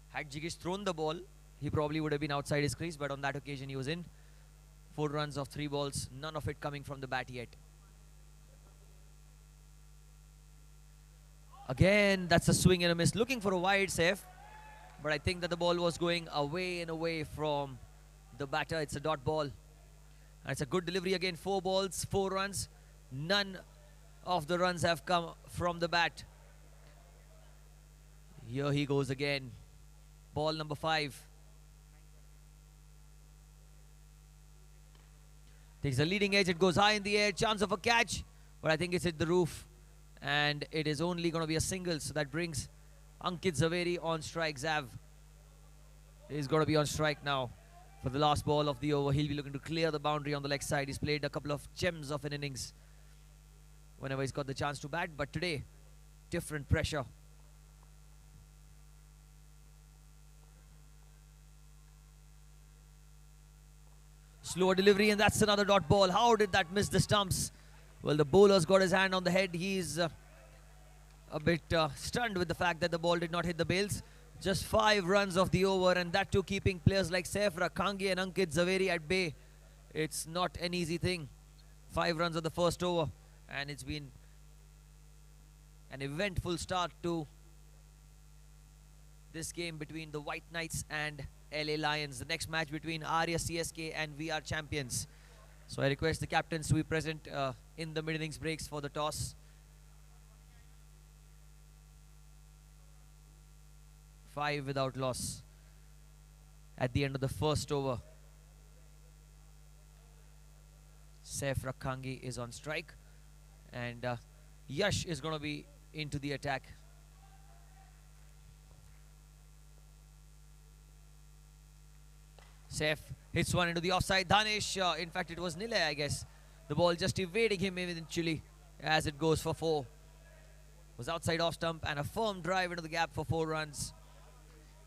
Had Jigish thrown the ball, he probably would have been outside his crease, but on that occasion he was in. 4 runs of 3 balls, none of it coming from the bat yet. Again, that's a swing and a miss. Looking for a wide, Saif, but I think that the ball was going away and away from the batter. It's a dot ball. And it's a good delivery again. 4 balls, 4 runs. None of the runs have come from the bat. Here he goes again. Ball number 5. Takes a leading edge. It goes high in the air. Chance of a catch, but I think it's hit the roof. And it is only going to be a single, so that brings Ankit Zaveri on strike. Zav is going to be on strike now for the last ball of the over. He'll be looking to clear the boundary on the leg side. He's played a couple of gems of an innings whenever he's got the chance to bat, but today, different pressure. Slower delivery, and that's another dot ball. How did that miss the stumps? Well, the bowler's got his hand on the head. He's a bit stunned with the fact that the ball did not hit the bails. Just 5 runs of the over, and that too keeping players like Saif, Rakangi and Ankit Zaveri at bay. It's not an easy thing. 5 runs of the first over, and it's been an eventful start to this game between the White Knights and LA Lions. The next match between Arya CSK and VR Champions. So I request the captains to be present in the mid-innings breaks for the toss. 5 without loss at the end of the first over. Saif Rakangi is on strike, and Yash is going to be into the attack. Saif hits one into the offside. Danish, in fact it was Nile, I guess. The ball just evading him eventually as it goes for 4. Was outside off stump and a firm drive into the gap for 4 runs.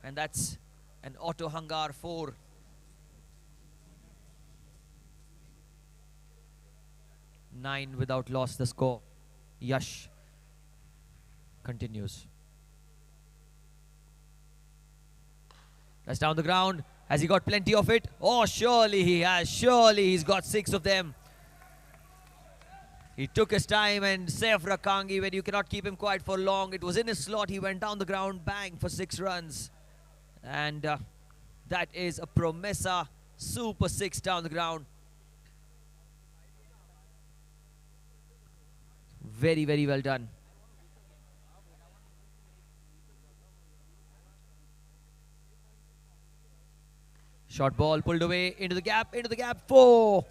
And that's an auto hangar 4. Nine without loss the score. Yash continues. That's down the ground. Has he got plenty of it? Oh, surely he has. Surely he's got 6 of them. He took his time, and Saif Rakangi, when you cannot keep him quiet for long, it was in his slot. He went down the ground, bang, for 6 runs. And that is a Promessa super 6 down the ground. Very, very well done. Short ball pulled away into the gap, 4.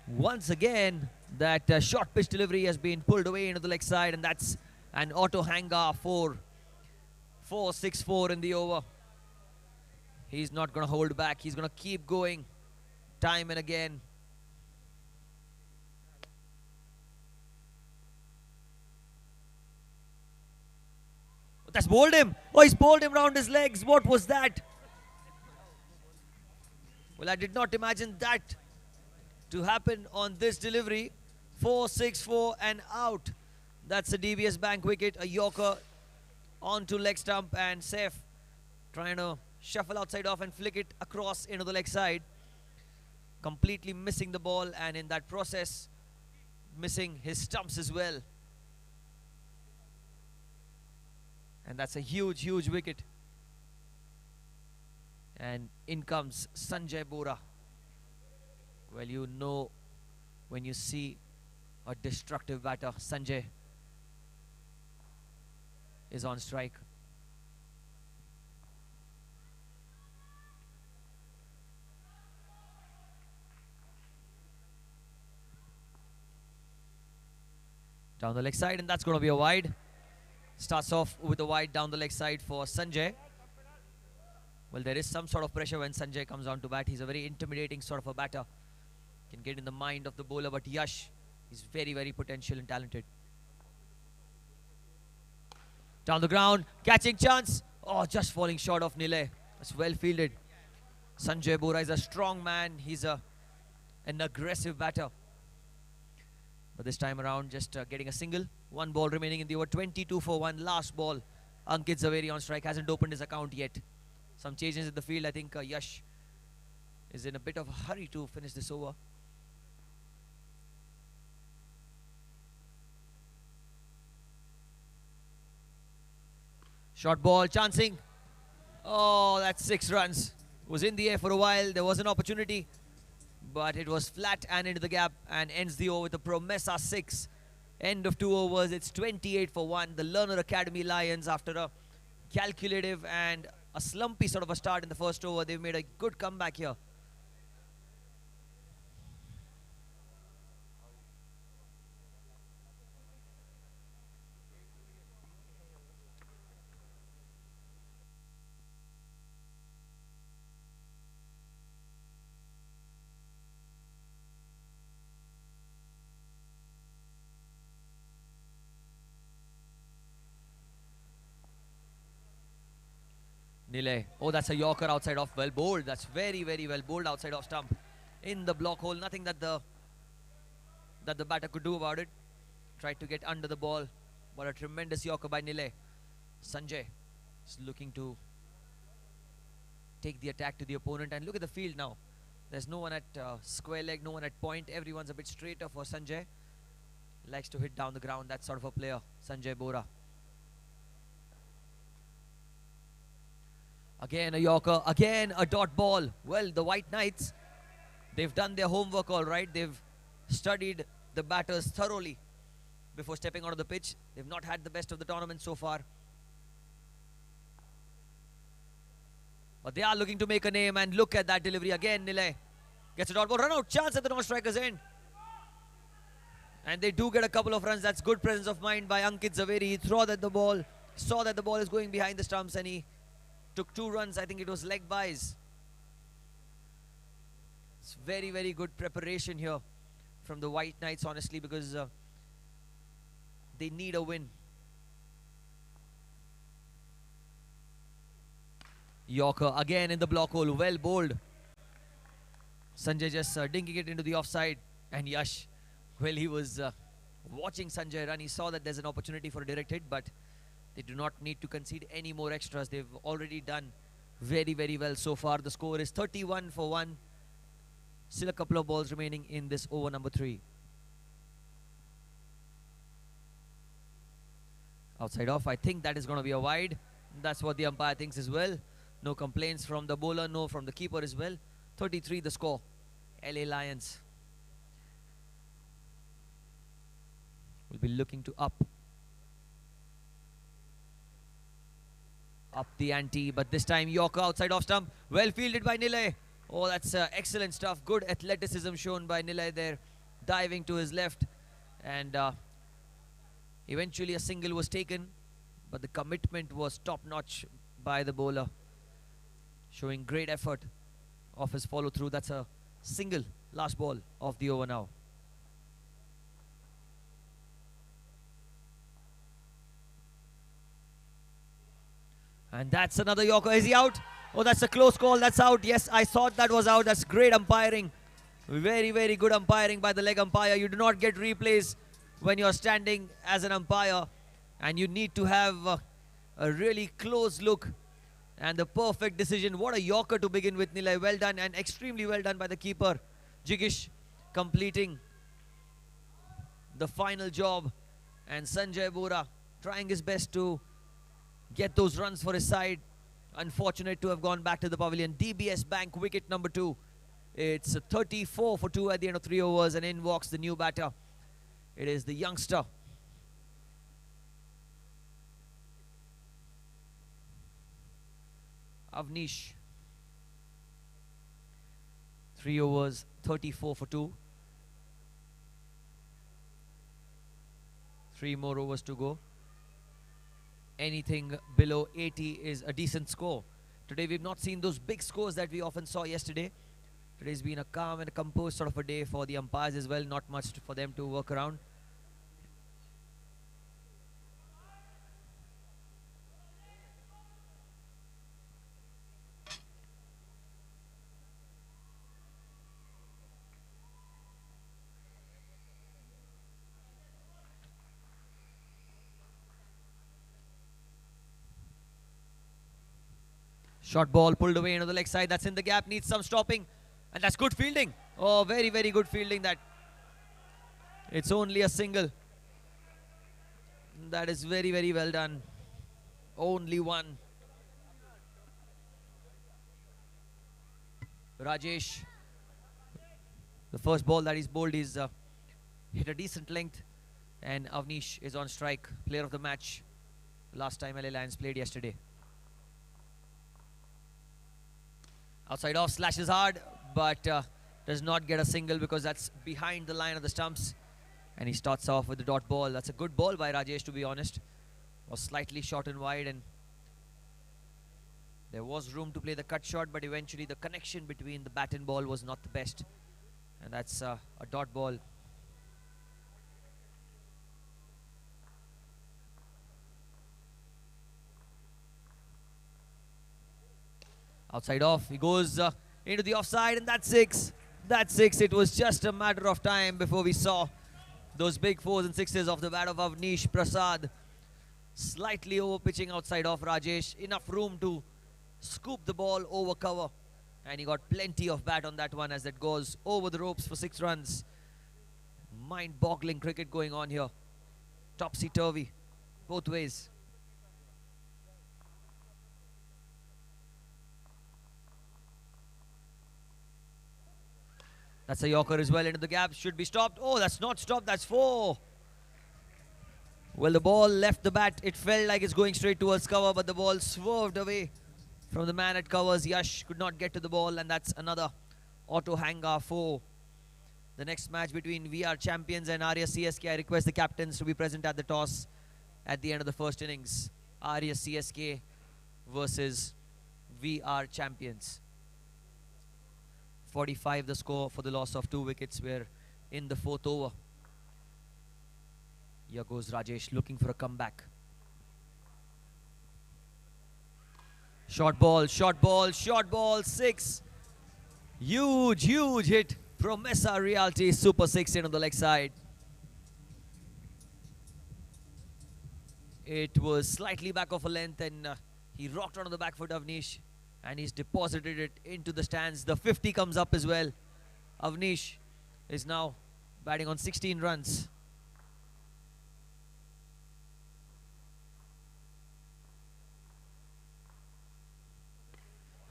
Once again, that short pitch delivery has been pulled away into the leg side, and that's an auto hanger 4. 4-6-4 in the over. He's not going to hold back. He's going to keep going time and again. That's bowled him. Oh, he's bowled him round his legs. What was that? Well, I did not imagine that to happen on this delivery. 4-6-4 and out. That's a DBS Bank wicket. A Yorker onto leg stump, and Saif trying to shuffle outside off and flick it across into the leg side. Completely missing the ball, and in that process, missing his stumps as well. And that's a huge, huge wicket. And in comes Sanjay Bora. Well, you know when you see a destructive batter, Sanjay is on strike. Down the leg side, and that's going to be a wide. Starts off with a wide down the leg side for Sanjay. Well, there is some sort of pressure when Sanjay comes on to bat. He's a very intimidating sort of a batter. Can get in the mind of the bowler, but Yash is very, very potential and talented. Down the ground, catching chance. Oh, just falling short of Nile. That's well fielded. Sanjay Bora is a strong man. He's a an aggressive batter. But this time around, just getting a single. One ball remaining in the over. 22 for 1. Last ball. Ankit Zaveri on strike. Hasn't opened his account yet. Some changes in the field. I think Yash is in a bit of a hurry to finish this over. Short ball, chancing. Oh, that's 6 runs. Was in the air for a while. There was an opportunity, but it was flat and into the gap, and ends the over with a Promessa 6. End of 2 overs. It's 28 for 1. The Learner Academy Lions, after a calculative and a slumpy sort of a start in the first over, they've made a good comeback here. Nile. Oh, that's a Yorker outside off. Well bowled. That's very, very well bowled outside off stump. In the block hole. Nothing that the batter could do about it. Tried to get under the ball. But a tremendous Yorker by Nile. Sanjay is looking to take the attack to the opponent. And look at the field now. There's no one at square leg, no one at point. Everyone's a bit straighter for Sanjay. Likes to hit down the ground. That sort of a player, Sanjay Bora. Again a Yorker, again a dot ball. Well, the White Knights, they've done their homework all right. They've studied the batters thoroughly before stepping onto the pitch. They've not had the best of the tournament so far. But they are looking to make a name, and look at that delivery again. Nile gets a dot ball, run out, chance at the non-striker's end. And they do get a couple of runs. That's good presence of mind by Ankit Zaveri. He threw at the ball, saw that the ball is going behind the stumps, and he took 2 runs. I think it was leg buys. It's very, very good preparation here from the White Knights, honestly, because they need a win. Yorker again in the block hole, well bowled. Sanjay just dinking it into the offside, and Yash, well, he was watching Sanjay run. He saw that there's an opportunity for a direct hit, but they do not need to concede any more extras. They've already done very, very well so far. The score is 31 for 1. Still a couple of balls remaining in this over number 3. Outside off, I think that is going to be a wide. That's what the umpire thinks as well. No complaints from the bowler, no from the keeper as well. 33 the score. LA Lions will be looking to up the ante, but this time Yorker outside off stump. Well fielded by Nile. Oh, that's excellent stuff. Good athleticism shown by Nile there. Diving to his left. And eventually a single was taken, but the commitment was top-notch by the bowler. Showing great effort of his follow-through. That's a single, last ball of the over now. And that's another Yorker. Is he out? Oh, that's a close call. That's out. Yes, I thought that was out. That's great umpiring. Very, very good umpiring by the leg umpire. You do not get replays when you're standing as an umpire. And you need to have a really close look. And the perfect decision. What a Yorker to begin with, Nilay. Well done, and extremely well done by the keeper. Jigish completing the final job. And Sanjay Bora trying his best to get those runs for his side. Unfortunate to have gone back to the pavilion. DBS Bank wicket number 2. It's 34 for 2 at the end of 3 overs, and in walks the new batter. It is the youngster. Avnish. 3 overs, 34 for 2. 3 more overs to go. Anything below 80 is a decent score. Today we've not seen those big scores that we often saw yesterday. Today's been a calm and a composed sort of a day for the umpires as well. Not much for them to work around. Short ball pulled away into the leg side. That's in the gap. Needs some stopping. And that's good fielding. Oh, very, very good fielding that. It's only a single. That is very, very well done. Only one. Rajesh. The first ball that he's bowled is hit a decent length. And Avnish is on strike. Player of the match. Last time LA Lions played yesterday. Outside off, slashes hard, but does not get a single because that's behind the line of the stumps. And he starts off with the dot ball. That's a good ball by Rajesh, to be honest. Was slightly short and wide, and there was room to play the cut shot, but eventually the connection between the bat and ball was not the best. And that's a dot ball. Outside off, he goes into the offside, and that's six. That's six. It was just a matter of time before we saw those big fours and sixes off the bat of Avnish Prasad. Slightly over pitching outside off Rajesh. Enough room to scoop the ball over cover. And he got plenty of bat on that one as that goes over the ropes for 6 runs. Mind-boggling cricket going on here. Topsy-turvy, both ways. That's a Yorker as well into the gap. Should be stopped. Oh, that's not stopped. That's 4. Well, the ball left the bat. It felt like it's going straight towards cover, but the ball swerved away from the man at covers. Yash could not get to the ball, and that's another auto hanger 4. The next match between VR champions and Arya CSK. I request the captains to be present at the toss at the end of the first innings. Arya CSK versus VR champions. 45 the score for the loss of 2 wickets. We're in the 4th over. Here goes Rajesh looking for a comeback. Short ball, short ball, short ball, 6. Huge, huge hit. Promessa Realty, super 6 in on the leg side. It was slightly back of a length, and he rocked onto the back foot of Avnish. And he's deposited it into the stands. The 50 comes up as well. Avnish is now batting on 16 runs.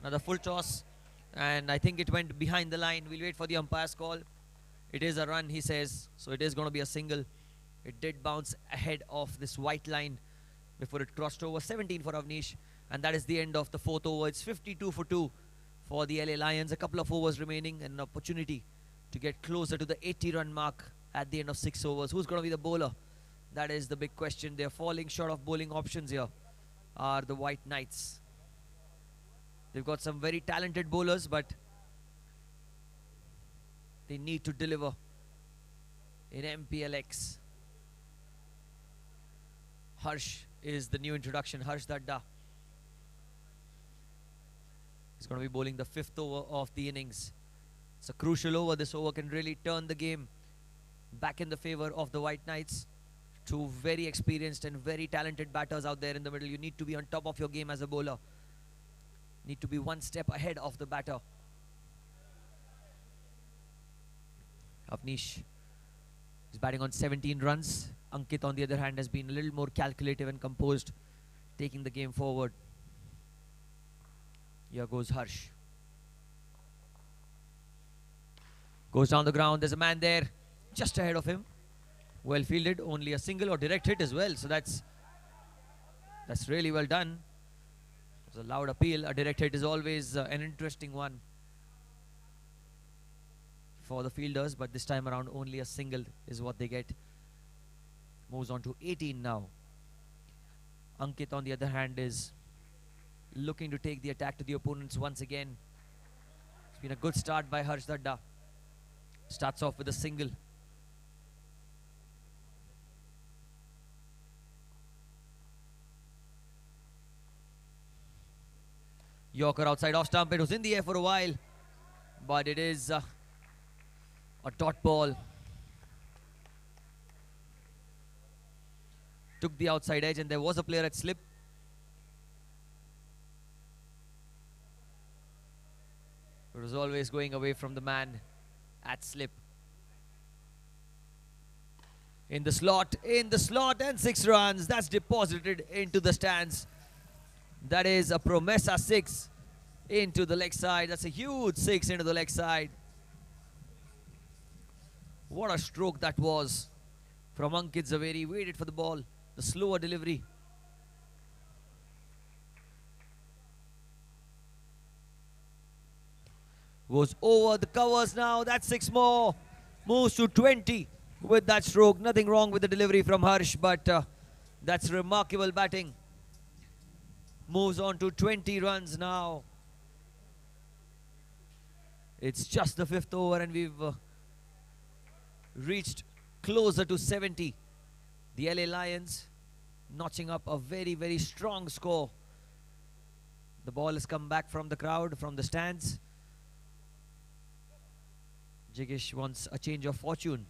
Another full toss. And I think it went behind the line. We'll wait for the umpire's call. It is a run, he says. So it is going to be a single. It did bounce ahead of this white line before it crossed over. 17 for Avnish. And that is the end of the 4th over. It's 52 for 2 for the LA Lions. A couple of overs remaining and an opportunity to get closer to the 80-run mark at the end of 6 overs. Who's going to be the bowler? That is the big question. They're falling short of bowling options here, are the White Knights. They've got some very talented bowlers, but they need to deliver in Mplx. Harsh is the new introduction, Harsh Dadda. He's going to be bowling the 5th over of the innings. It's a crucial over. This over can really turn the game back in the favor of the White Knights. 2 very experienced and very talented batters out there in the middle. You need to be on top of your game as a bowler. Need to be 1 step ahead of the batter. Avnish is batting on 17 runs. Ankit, on the other hand, has been a little more calculative and composed, taking the game forward. Here goes Harsh. Goes down the ground. There's a man there just ahead of him. Well fielded. Only a single or direct hit as well. So that's really well done. It was a loud appeal. A direct hit is always an interesting one for the fielders. But this time around, only a single is what they get. Moves on to 18 now. Ankit, on the other hand, is looking to take the attack to the opponents once again. It's been a good start by Harsh Dadda. Starts off with a single. Yorker outside off stump. It was in the air for a while, but it is a dot ball. Took the outside edge, and there was a player at slip. was always going away from the man at slip. In the slot, and 6 runs. That's deposited into the stands. That is a Promessa 6 into the leg side. That's a huge 6 into the leg side. What a stroke that was from Ankit Zaveri. Waited for the ball, the slower delivery. Goes over the covers now. That's 6 more. Moves to 20 with that stroke. Nothing wrong with the delivery from Harsh, but that's remarkable batting. Moves on to 20 runs now. It's just the 5th over and we've reached closer to 70. The LA Lions notching up a very, very strong score. The ball has come back from the crowd, from the stands. Jigish wants a change of fortune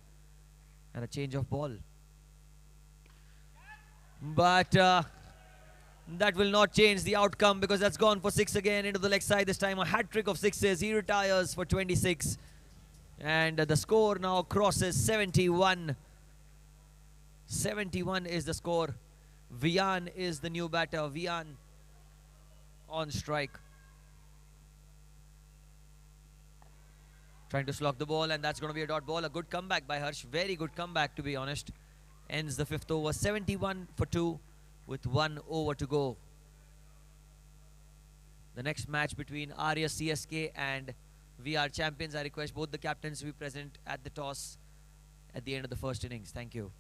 and a change of ball. But that will not change the outcome because that's gone for 6 again into the leg side. This time a hat-trick of 6s. He retires for 26. And the score now crosses 71. 71 is the score. Vian is the new batter. Vian on strike. Trying to slog the ball, and that's going to be a dot ball. A good comeback by Harsh. Very good comeback, to be honest. Ends the 5th over. 71 for 2 with 1 over to go. The next match between Arya CSK and VR Champions. I request both the captains to be present at the toss at the end of the first innings. Thank you.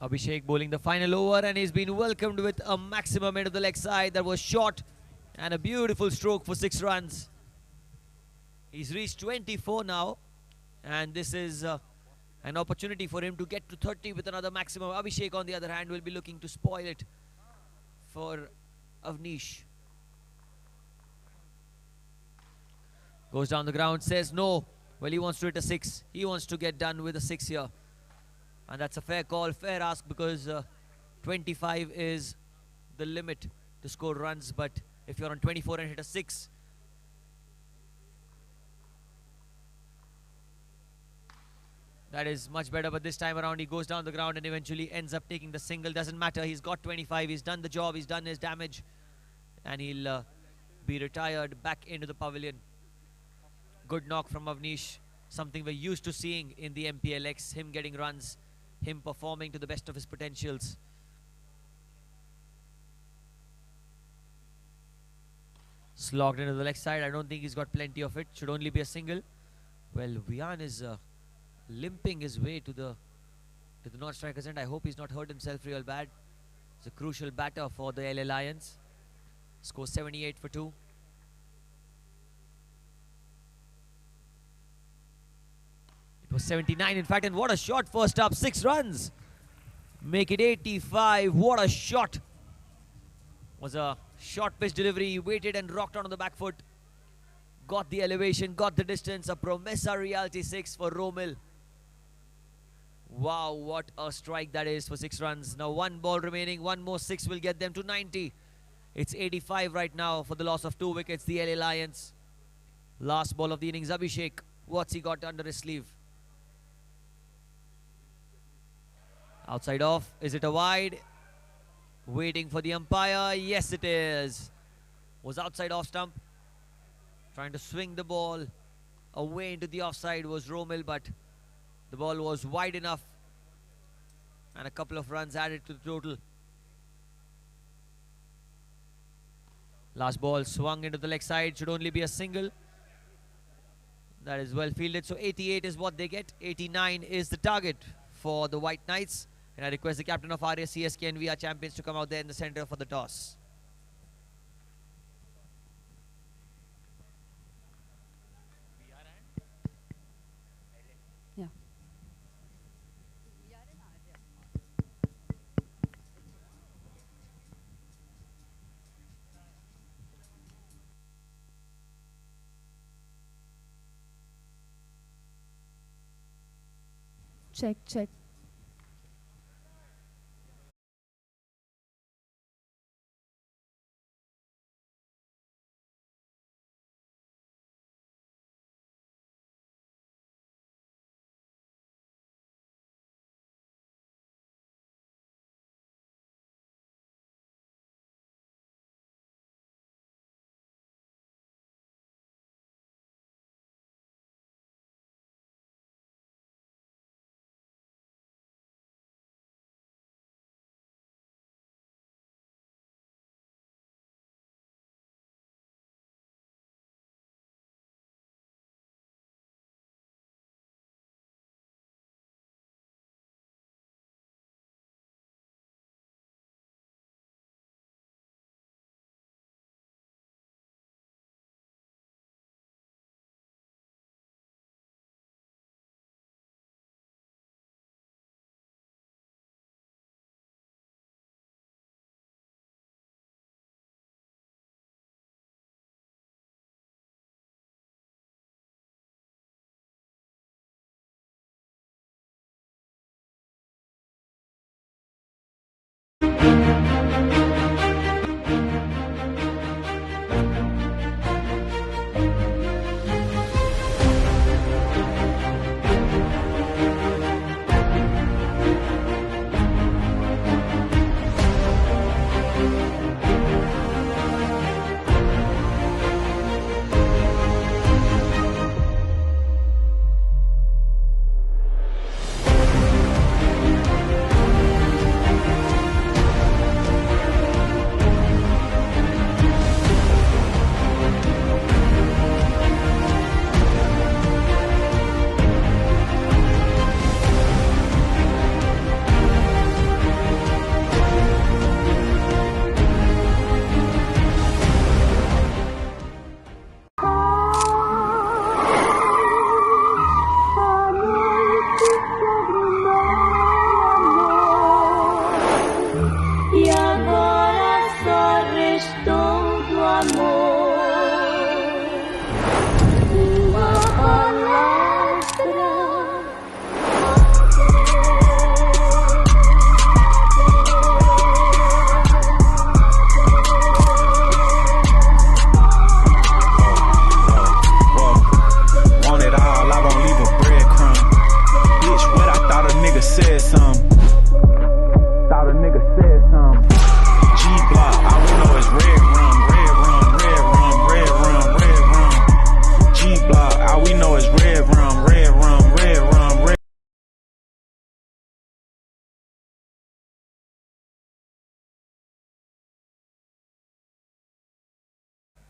Abhishek bowling the final over, and he's been welcomed with a maximum into the leg side that was short and a beautiful stroke for 6 runs. He's reached 24 now, and this is an opportunity for him to get to 30 with another maximum. Abhishek, on the other hand, will be looking to spoil it for Avnish. Goes down the ground, says no. Well, he wants to hit a 6. He wants to get done with a 6 here. And that's a fair call, fair ask, because 25 is the limit to score runs. But if you're on 24 and hit a 6, that is much better. But this time around, he goes down the ground and eventually ends up taking the single. Doesn't matter. He's got 25. He's done the job. He's done his damage. And he'll be retired back into the pavilion. Good knock from Avnish. Something we're used to seeing in the Mplx. Him getting runs. Him performing to the best of his potentials. Slogged into the leg side. I don't think he's got plenty of it. Should only be a single. Well, Vian is limping his way to the non-striker's end. I hope he's not hurt himself real bad. It's a crucial batter for the LA Lions. Score 78 for 2. Was 79 in fact, and what a shot first up. 6 runs make it 85. What a shot. Was a short pitch delivery. He waited and rocked on the back foot, got the elevation, got the distance. A Promessa reality 6 for Romil. Wow, what a strike that is for 6 runs. Now 1 ball remaining. 1 more 6 will get them to 90. It's 85 right now for the loss of 2 wickets. The LA Lions. Last ball of the innings. Abhishek, what's he got under his sleeve? Outside off. Is it a wide? Waiting for the umpire. Yes, it is. Was outside off stump. Trying to swing the ball away into the offside was Romil, but the ball was wide enough And a couple of runs added to the total. Last ball swung into the leg side. Should only be a single. That is well fielded. So 88 is what they get. 89 is the target for the White Knights. And I request the captain of Arya CSK and we are champions to come out there in the center for the toss. Yeah. Check, check.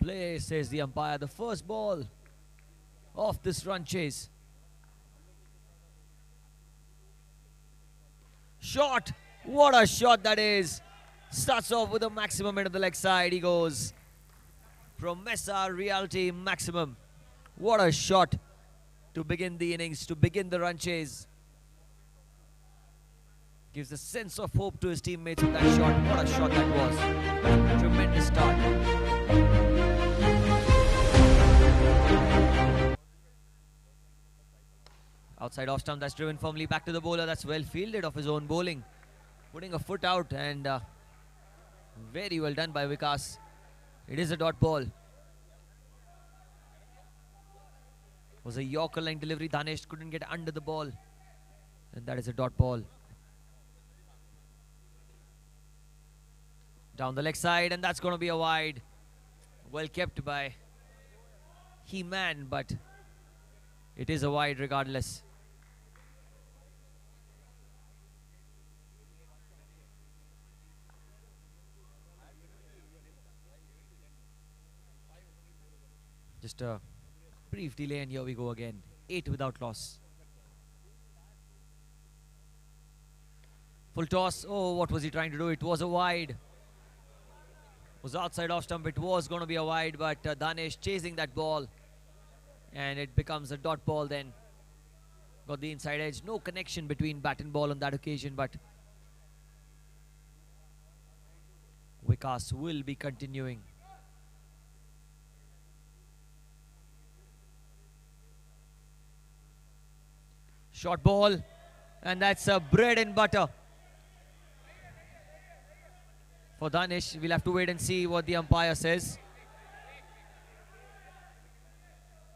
Play, says the umpire. The first ball of this run chase. Shot. What a shot that is. Starts off with a maximum into the leg side. He goes. Promessa Reality maximum. What a shot to begin the innings, to begin the run chase. Gives a sense of hope to his teammates with that shot. What a shot that was. Tremendous start. Outside off stump, that's driven firmly back to the bowler. That's well fielded of his own bowling. Putting a foot out and very well done by Vikas. It is a dot ball. Was a Yorker line delivery. Dhanesh couldn't get under the ball. And that is a dot ball. Down the leg side, and that's going to be a wide. Well kept by He-Man, but it is a wide regardless. Just a brief delay, and here we go again. 8 without loss. Full toss. Oh, what was he trying to do? It was a wide. It was outside off stump. It was going to be a wide, but Danish chasing that ball. And it becomes a dot ball then. Got the inside edge. No connection between bat and ball on that occasion, but Vikas will be continuing. Short ball, and that's a bread and butter for Danish. We'll have to wait and see what the umpire says.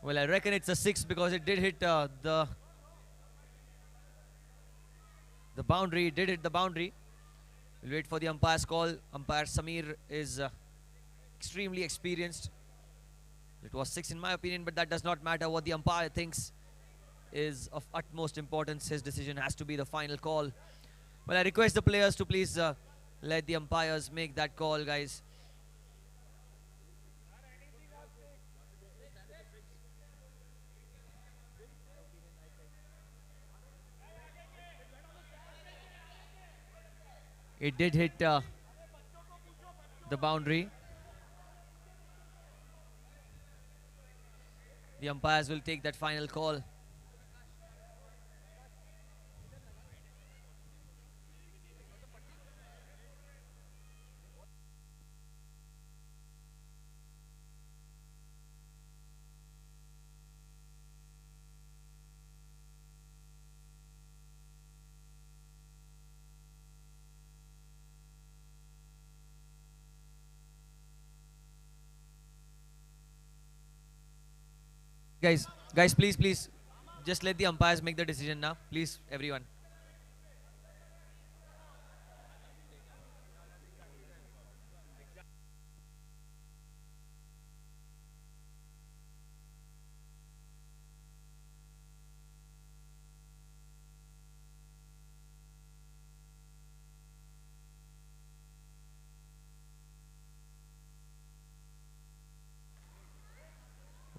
Well, I reckon it's a 6 because it did hit the boundary. It did hit the boundary. We'll wait for the umpire's call. Umpire Samir is extremely experienced. It was 6 in my opinion, but that does not matter. What the umpire thinks is of utmost importance. His decision has to be the final call. Well, I request the players to please let the umpires make that call, guys. It did hit the boundary. The umpires will take that final call. Guys, please, just let the umpires make the decision now. Please, everyone.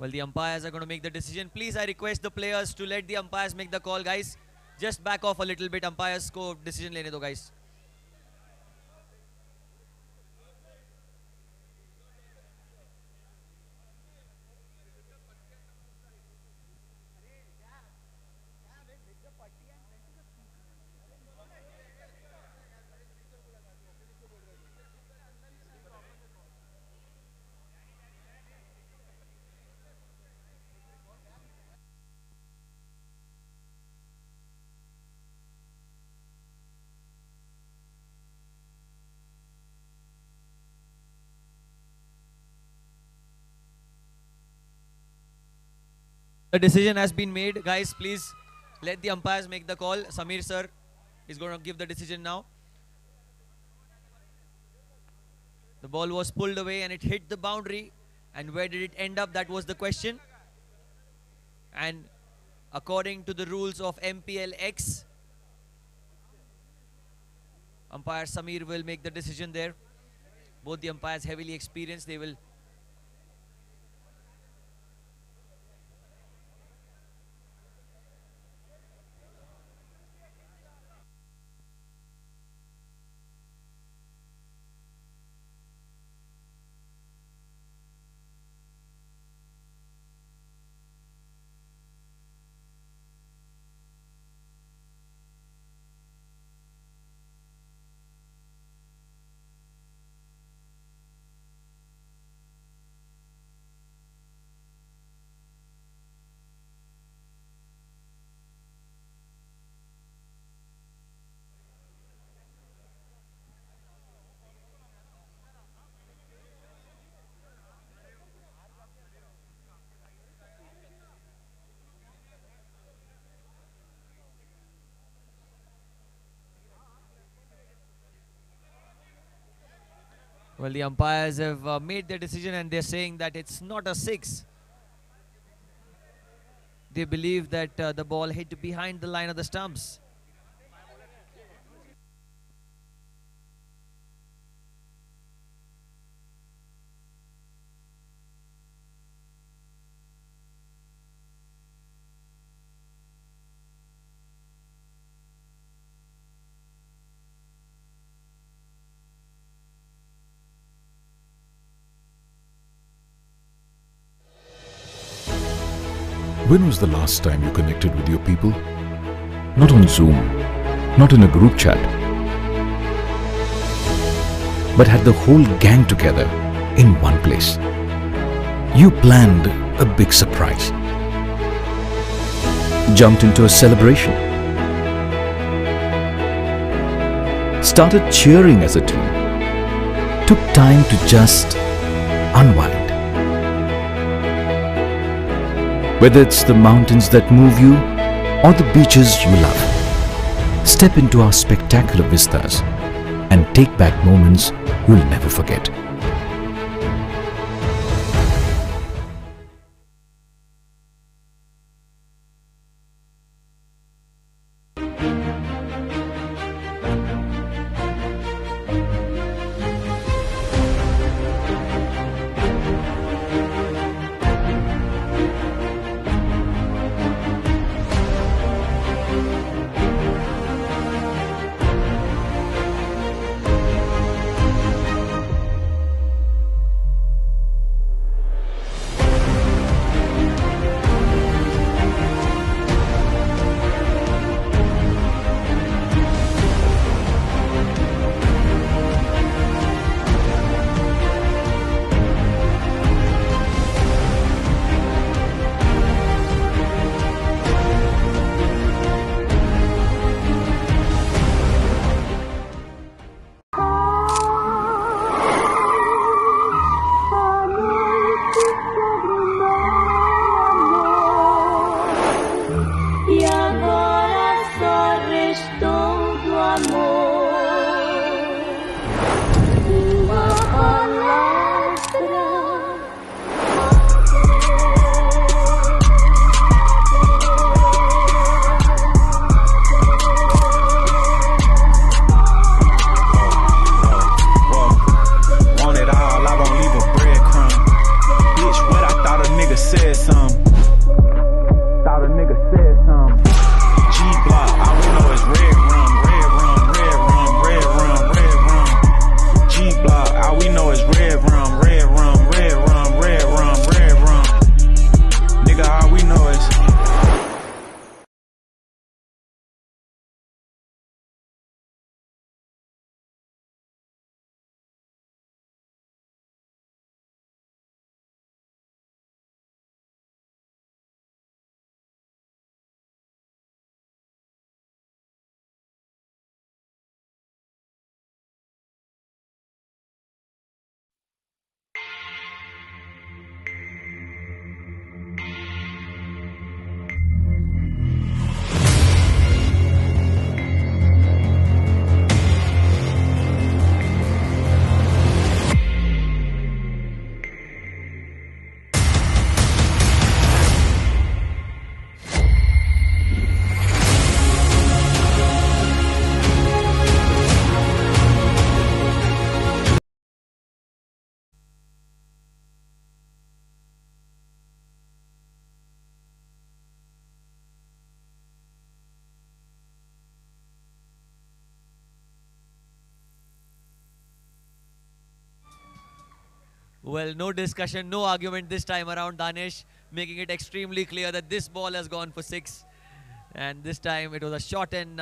Well, the umpires are going to make the decision. Please, I request the players to let the umpires make the call, guys. Just back off a little bit. Umpires को decision लेने दो, guys. The decision has been made. Guys, please let the umpires make the call. Samir sir is going to give the decision now. The ball was pulled away and it hit the boundary. And where did it end up? That was the question. And according to the rules of Mplx, umpire Samir will make the decision there. Both the umpires heavily experienced. They will Well, the umpires have made their decision and they're saying that it's not a 6. They believe that the ball hit behind the line of the stumps. When was the last time you connected with your people? Not on Zoom, not in a group chat, but had the whole gang together in one place. You planned a big surprise, jumped into a celebration, started cheering as a team, took time to just unwind. Whether it's the mountains that move you or the beaches you love, step into our spectacular vistas and take back moments you'll never forget. Well, no discussion, no argument this time around, Danish, making it extremely clear that this ball has gone for 6. And this time it was a short and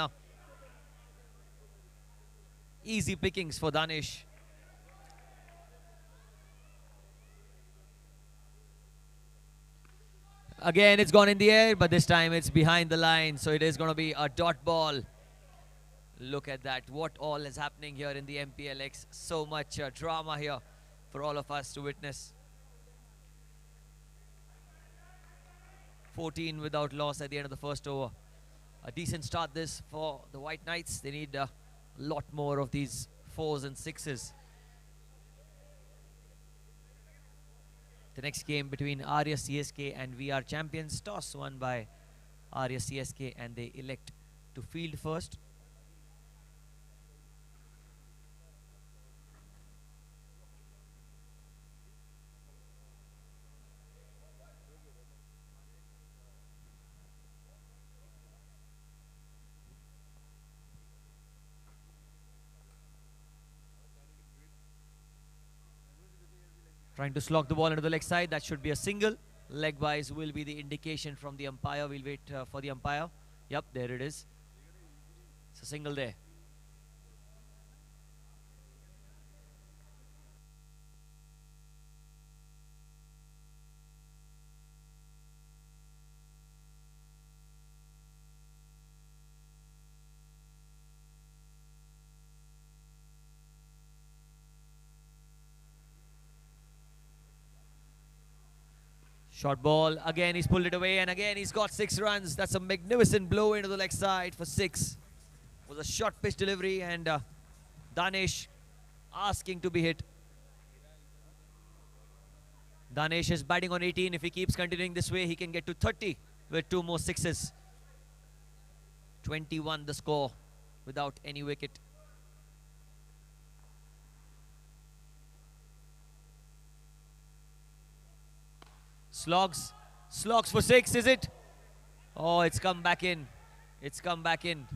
easy pickings for Danish. Again, it's gone in the air, but this time it's behind the line, so it is going to be a dot ball. Look at that, what all is happening here in the Mplx. So much drama here for all of us to witness. 14 without loss at the end of the first over. A decent start this for the White Knights. They need a lot more of these 4s and 6s. The next game between Arya CSK and VR champions. Toss won by Arya CSK and they elect to field first. Trying to slog the ball into the leg side. That should be a single. leg byes will be the indication from the umpire. We'll wait for the umpire. Yep, there it is. It's a single there. Short ball, again he's pulled it away, and again he's got 6 runs. That's a magnificent blow into the leg side for 6. It was a short pitch delivery, and Danesh asking to be hit. Danesh is batting on 18. If he keeps continuing this way, he can get to 30 with 2 more 6s. 21 the score without any wicket. Slogs for 6, is it? Oh, it's come back in. It's come back in.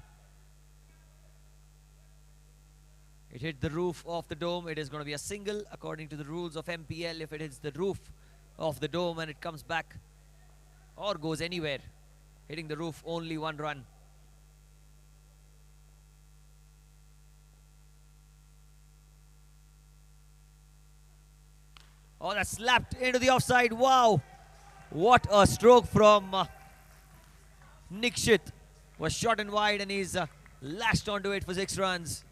It hit the roof of the dome. It is going to be a single according to the rules of MPL. If it hits the roof of the dome and it comes back or goes anywhere, hitting the roof, only 1 run. Oh, that's slapped into the offside. Wow. What a stroke from Nikshit. Was shot and wide, and he's lashed onto it for 6 runs.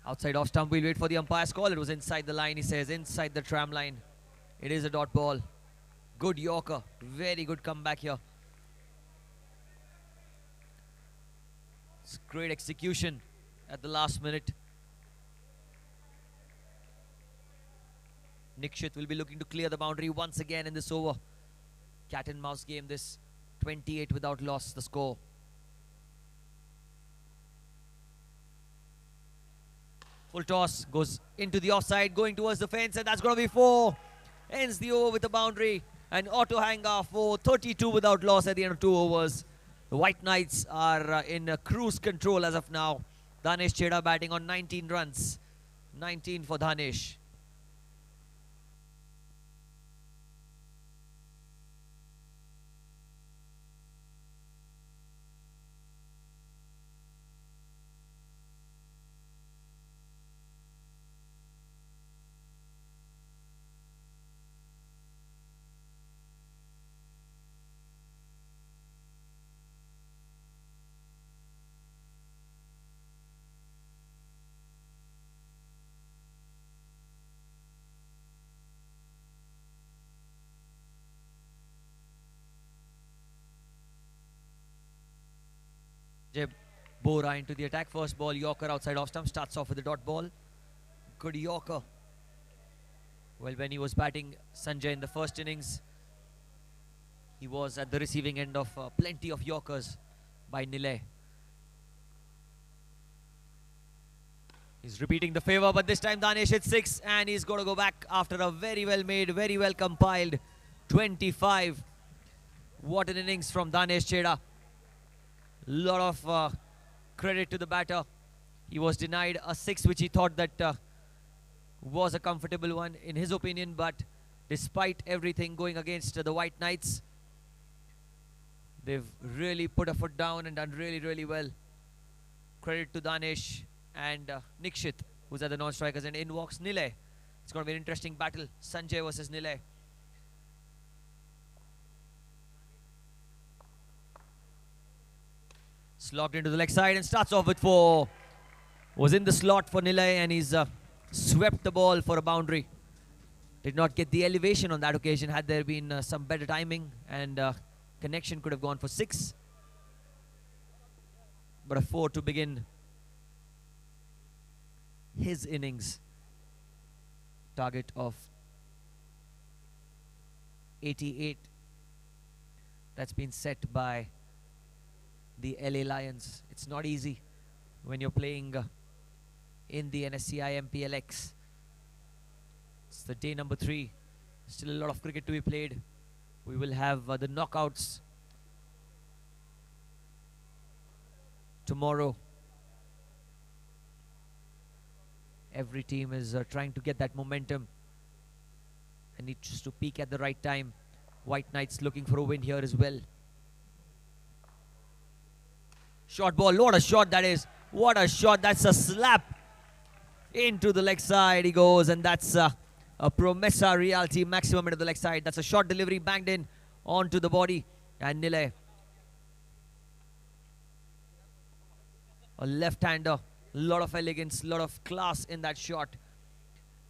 Outside off stump, we'll wait for the umpire's call. It was inside the line, he says, inside the tram line. It is a dot ball. Good Yorker. Very good comeback here. It's great execution at the last minute. Nikshit will be looking to clear the boundary once again in this over. Cat and mouse game this. 28 without loss, the score. Full toss, goes into the offside, going towards the fence, and that's going to be 4. Ends the over with a boundary. An auto hanger for 32 without loss at the end of 2 overs. The White Knights are in cruise control as of now. Danesh Chheda batting on 19 runs. 19 for Danesh. Bora into the attack. First ball, Yorker outside off stump. Starts off with a dot ball. Good Yorker. Well, when he was batting Sanjay in the first innings, he was at the receiving end of plenty of Yorkers by Nilay. He's repeating the favour, but this time Danesh hits 6, and he's got to go back after a very well made, very well compiled 25. What an innings from Danesh Chheda. Lot of credit to the batter. He was denied a 6, which he thought that was a comfortable one in his opinion, but despite everything going against the White Knights, they've really put a foot down and done really, really well. Credit to Danesh and Nikshit, who's at the non-strikers, and in walks Nilay. It's going to be an interesting battle, Sanjay versus Nilay. Slogged into the leg side and starts off with 4. Was in the slot for Nilay, and he's swept the ball for a boundary. Did not get the elevation on that occasion. Had there been some better timing, and connection could have gone for 6. But a 4 to begin his innings. Target of 88. That's been set by the LA Lions. It's not easy when you're playing in the NSCI Mplx. It's the day number 3. Still a lot of cricket to be played. We will have the knockouts tomorrow. Every team is trying to get that momentum and needs to peak at the right time. White Knights looking for a win here as well. Short ball, what a shot that is. What a shot, that's a slap into the leg side he goes, and that's a Promessa Reality maximum into the leg side. That's a short delivery banged in onto the body, and Nile, a left-hander, lot of elegance, lot of class in that shot.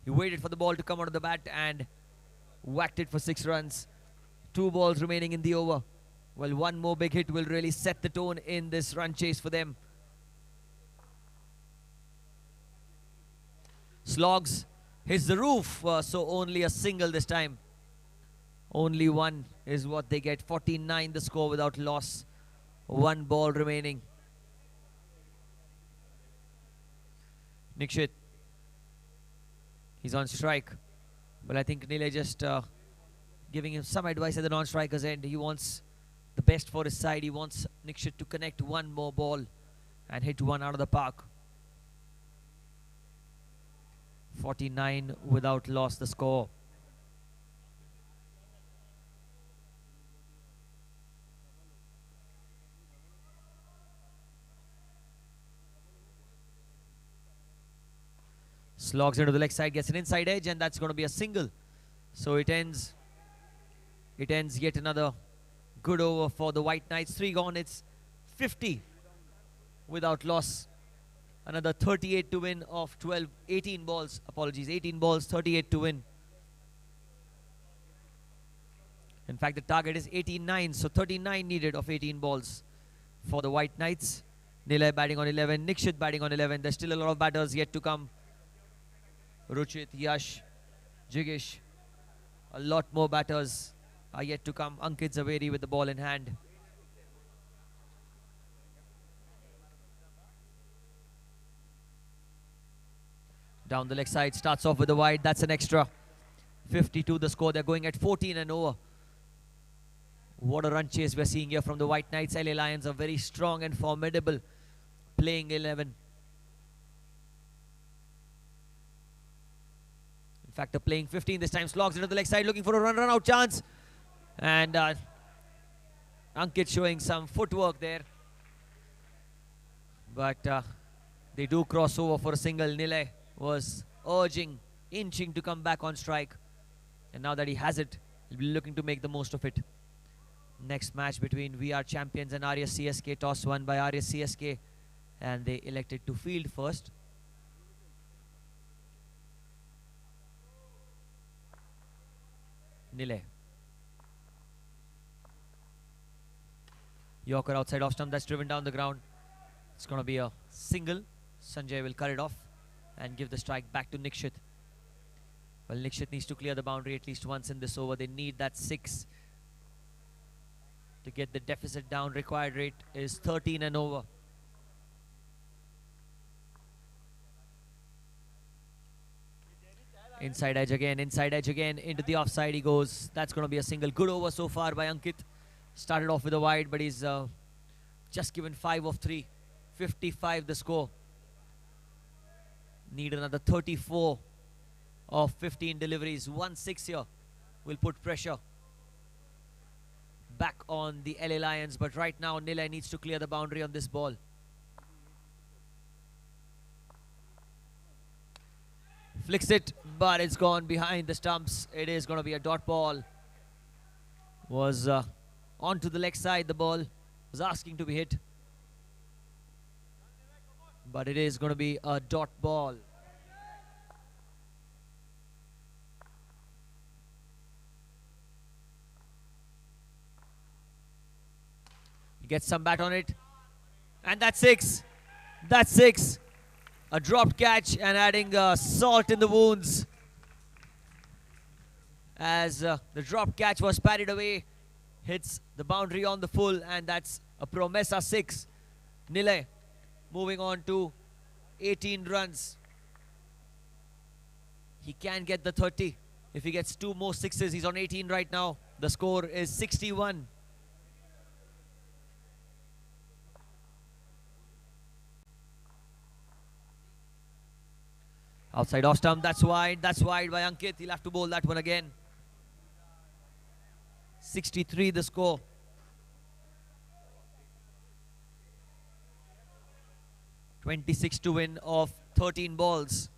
He waited for the ball to come out of the bat and whacked it for 6 runs. 2 balls remaining in the over. Well, one more big hit will really set the tone in this run chase for them. Slogs hits the roof, so only a single this time. Only one is what they get. 49 the score without loss. 1 ball remaining. Nikshit, he's on strike. But I think Nile just giving him some advice at the non-striker's end. He wants the best for his side. He wants Nikshit to connect one more ball and hit one out of the park. 49 without loss the score. Slogs into the leg side, gets an inside edge, and that's going to be a single. So it ends yet another good over for the White Knights. 3 gone, it's 50 without loss. Another 38 to win of 18 balls, 18 balls, 38 to win. In fact, the target is 89, so 39 needed of 18 balls for the White Knights. Nilay batting on 11, Nikshit batting on 11. There's still a lot of batters yet to come. Ruchit, Yash, Jigish, a lot more batters are yet to come. Ankit Zaveri with the ball in hand. Down the leg side, starts off with a wide. That's an extra. 52 the score. They're going at 14 and over. What a run chase we're seeing here from the White Knights. LA Lions are very strong and formidable, playing 11. In fact, they're playing 15 this time. Slogs into the leg side, looking for a run out chance. And Ankit showing some footwork there. But they do cross over for a single. Nile was urging, inching to come back on strike. And now that he has it, he'll be looking to make the most of it. Next match between We Are Champions and Arya CSK. Toss won by Arya CSK. And they elected to field first. Nile. Yorker outside off stump, that's driven down the ground. It's going to be a single. Sanjay will cut it off and give the strike back to Nikshit. Well, Nikshit needs to clear the boundary at least once in this over. They need that 6 to get the deficit down. Required rate is 13 and over. Inside edge again into the offside he goes. That's going to be a single. Good over so far by Ankit. Started off with a wide, but he's just given 5 of 3. 55 the score. Need another 34 of 15 deliveries. 1-6 here will put pressure back on the LA Lions, but right now Nilay needs to clear the boundary on this ball. Flicks it, but it's gone behind the stumps. It is going to be a dot ball. Was onto the leg side, the ball was asking to be hit. But it is going to be a dot ball. He gets some bat on it. And that's 6. That's 6. A dropped catch and adding salt in the wounds. As the drop catch was parried away. Hits the boundary on the full, and that's a Promessa 6. Nilay moving on to 18 runs. He can get the 30. If he gets 2 more sixes, he's on 18 right now. The score is 61. Outside off stump, that's wide by Ankit. He'll have to bowl that one again. 63 the score. .26 to win of 13 balls.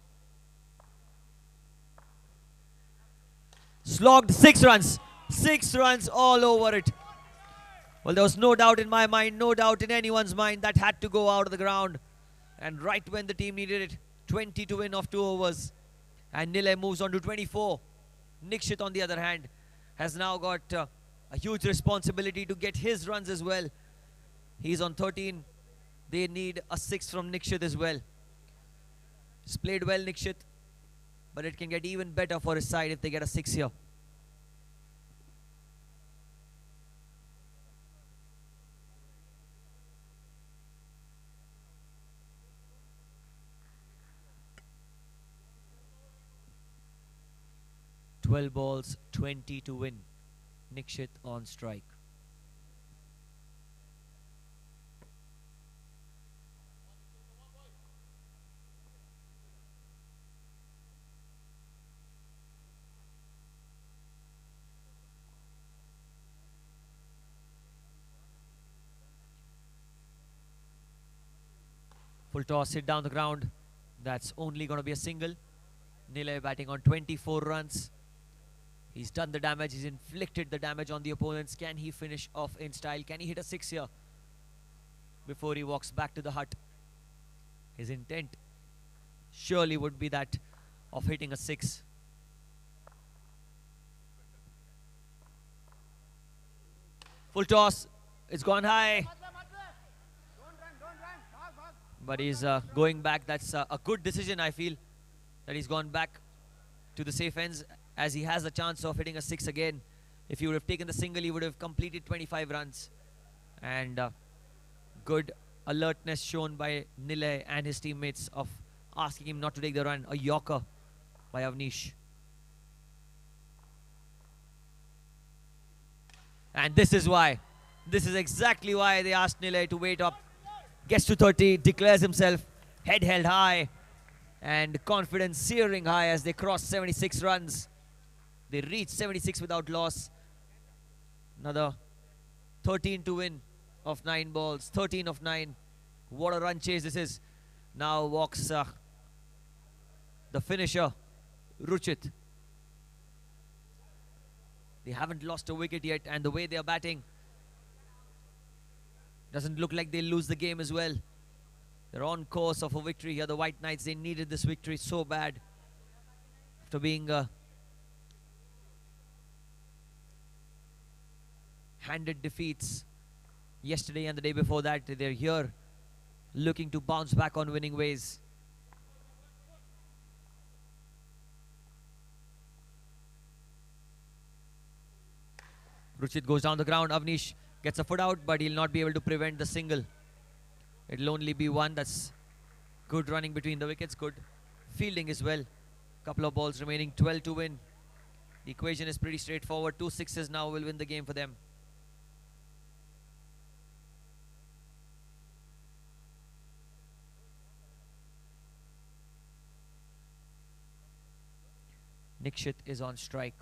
Slogged 6 runs. 6 runs all over it. Well, there was no doubt in my mind, no doubt in anyone's mind that had to go out of the ground. And right when the team needed it, 20 to win of 2 overs. And Nilay moves on to 24. Nikshit, on the other hand, has now got a huge responsibility to get his runs as well. He's on 13. They need a 6 from Nikshit as well. He's played well, Nikshit, but it can get even better for his side if they get a 6 here. "12 balls, 20 to win." Nikshit on strike. Full toss, hit down the ground. That's only going to be a single. Nilay batting on 24 runs. He's done the damage. He's inflicted the damage on the opponents. Can he finish off in style? Can he hit a 6 here before he walks back to the hut? His intent surely would be that of hitting a 6. Full toss. It's gone high. But he's going back. That's a good decision, I feel, that he's gone back to the safe ends, as he has a chance of hitting a 6 again. If he would have taken the single, he would have completed 25 runs. And good alertness shown by Nilay and his teammates of asking him not to take the run. A Yorker by Avnish. And this is why. This is exactly why they asked Nilay to wait up. Gets to 30, declares himself, head held high, and confidence searing high as they cross 76 runs. They reach 76 without loss. Another 13 to win of 9 balls, 13 of 9. What a run chase this is. Now walks the finisher, Ruchit. They haven't lost a wicket yet, and the way they are batting doesn't look like they'll lose the game as well. They're on course of a victory here. The White Knights, they needed this victory so bad. After being handed defeats yesterday and the day before that, they're here looking to bounce back on winning ways. Ruchit goes down the ground. Avnish gets a foot out, but he'll not be able to prevent the single. It'll only be 1. That's good running between the wickets. Good fielding as well. Couple of balls remaining. 12 to win. The equation is pretty straightforward. 2 sixes now will win the game for them. Nikshit is on strike.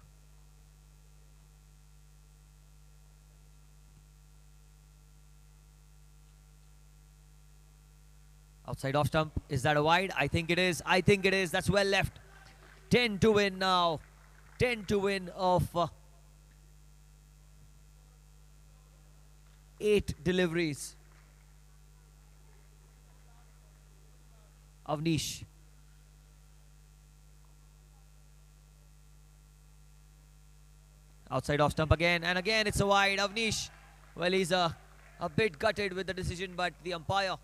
Outside off stump. Is that a wide? I think it is. I think it is. That's well left. 10 to win now. 10 to win of 8 deliveries. Avnish. Outside off stump again. And again it's a wide. Avnish. Well, he's a bit gutted with the decision, but the umpire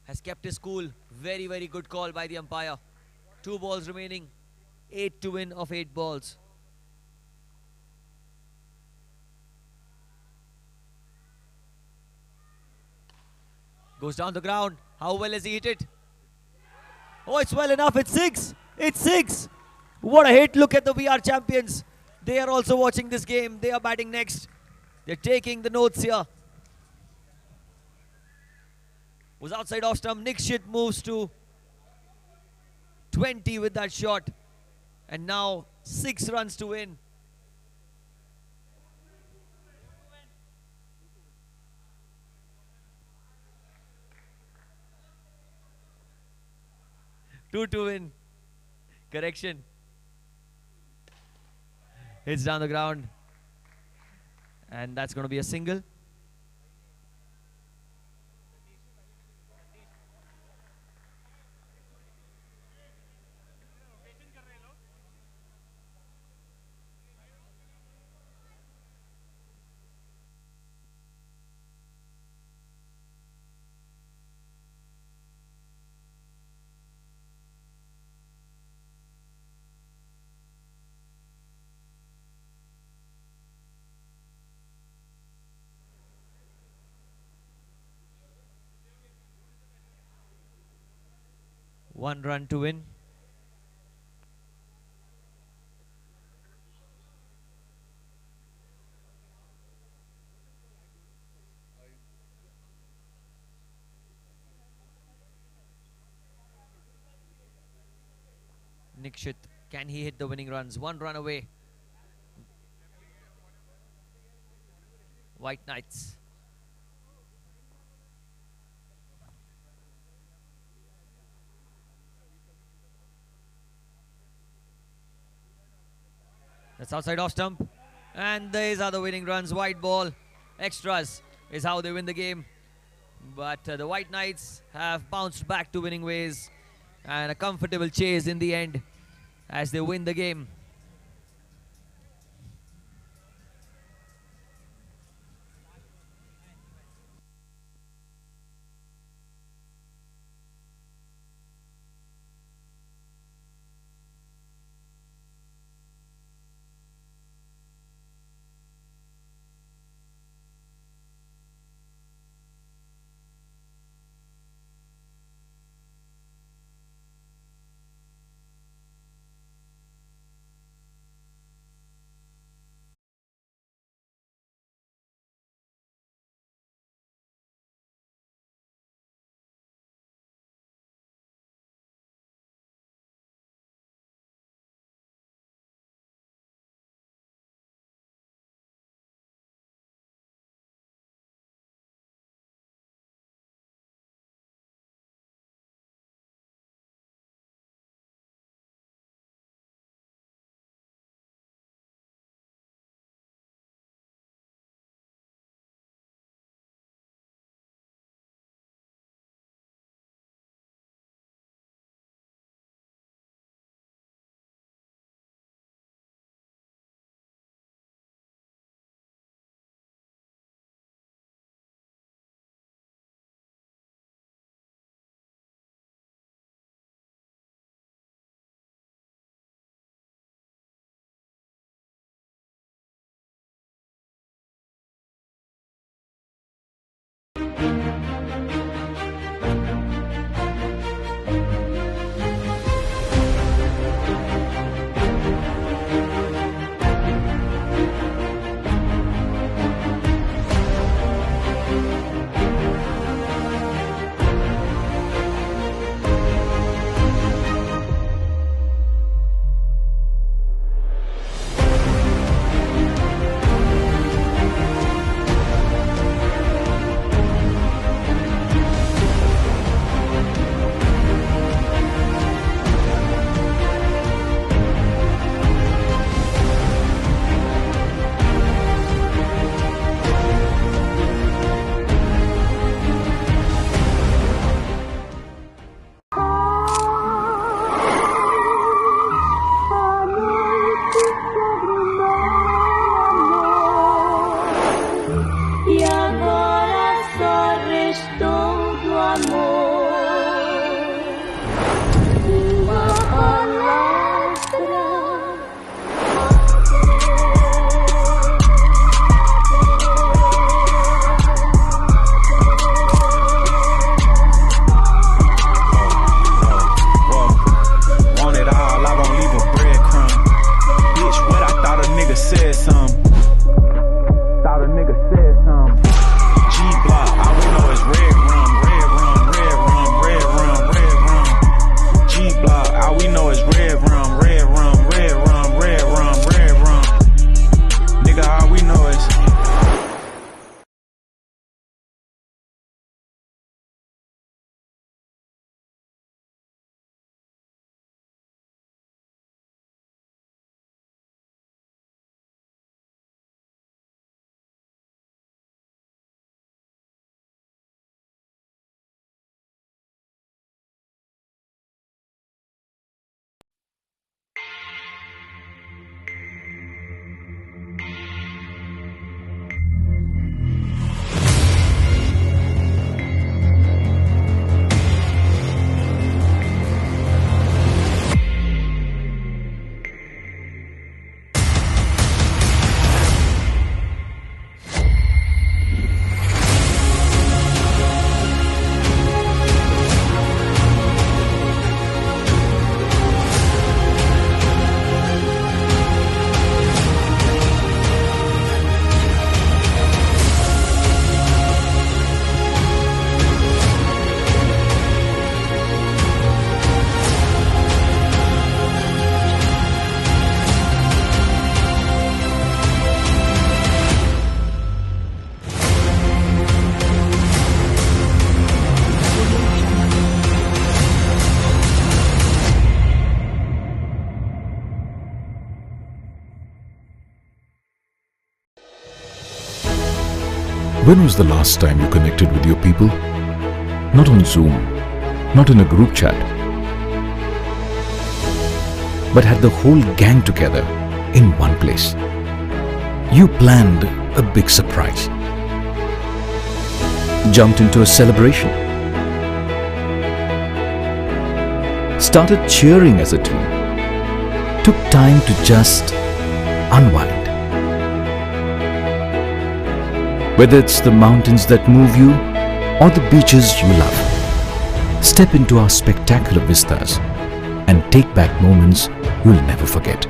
has kept his cool. Very, very good call by the umpire. 2 balls remaining. 8 to win of 8 balls. Goes down the ground. How well has he hit it? Oh, it's well enough. It's 6. It's 6. What a hit. Look at the VR champions. They are also watching this game. They are batting next. They're taking the notes here. Was outside off stump. Nikshit moves to 20 with that shot. And now 6 runs to win. Two to win. Correction. Hits down the ground. And that's going to be a single. One run to win. Nikshit, can he hit the winning runs? 1 run away. White Knights. That's outside off stump. And these are the winning runs. White ball. Extras is how they win the game. But the White Knights have bounced back to winning ways. And a comfortable chase in the end as they win the game. some. Thought a nigga said some. G-block, all we know is red rum, red rum, red rum, red rum, red rum. G-block, all we know is red rum, red rum, red rum, red rum, red rum. Nigga, all we know is. When was the last time you connected with your people? Not on Zoom, not in a group chat, but had the whole gang together in one place. You planned a big surprise, jumped into a celebration, started cheering as a team, took time to just unwind. Whether it's the mountains that move you or the beaches you love, step into our spectacular vistas and take back moments you'll never forget.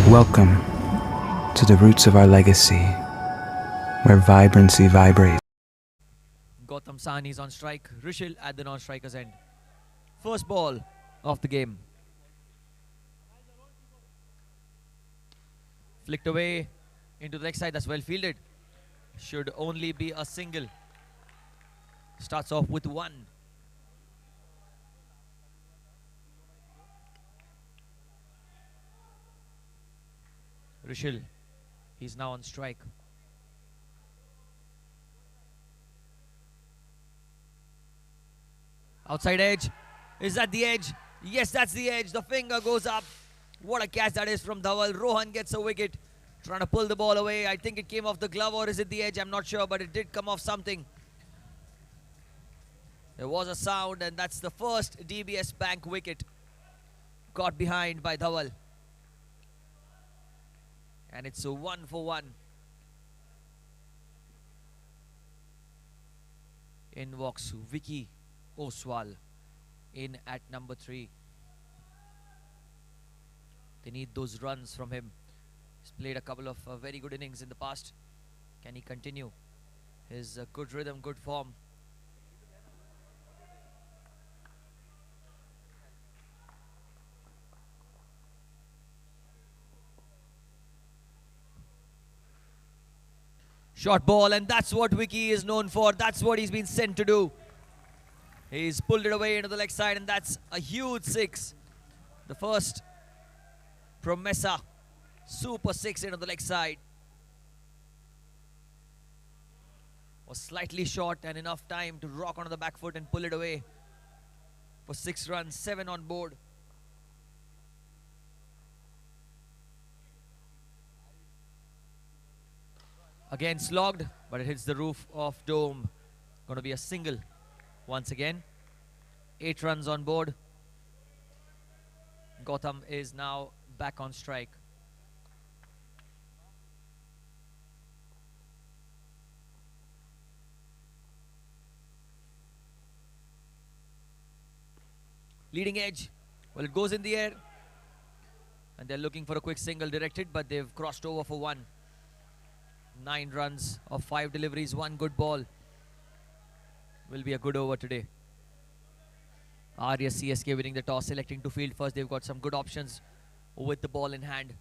Welcome to the roots of our legacy, where vibrancy vibrates. Gautam Sahni is on strike. Rishil at the non-striker's end. First ball of the game. Flicked away into the leg side. That's well fielded. Should only be a single. Starts off with one. Rishil, he's now on strike. Outside edge. Is that the edge? Yes, that's the edge. The finger goes up. What a catch that is from Dhawal. Rohan gets a wicket. Trying to pull the ball away. I think it came off the glove, or is it the edge? I'm not sure, but it did come off something. There was a sound, and that's the first DBS Bank wicket got behind by Dhawal. And it's a 1 for 1 in walks Vicky Oswal in at number 3. They need those runs from him. He's played a couple of very good innings in the past. Can he continue his good rhythm, good form? Short ball, and that's what Vicky is known for. That's what he's been sent to do. He's pulled it away into the leg side, and that's a huge 6. The first Promessa super 6 into the leg side. Was slightly short and enough time to rock onto the back foot and pull it away for 6 runs, 7 on board. Again slogged, but it hits the roof of dome. Going to be a single once again. 8 runs on board. Gautam is now back on strike. Leading edge. Well, it goes in the air. And they're looking for a quick single directed, but they've crossed over for 1. 9 runs of 5 deliveries, 1 good ball. Will be a good over today. Arya CSK winning the toss, selecting to field first. They've got some good options with the ball in hand.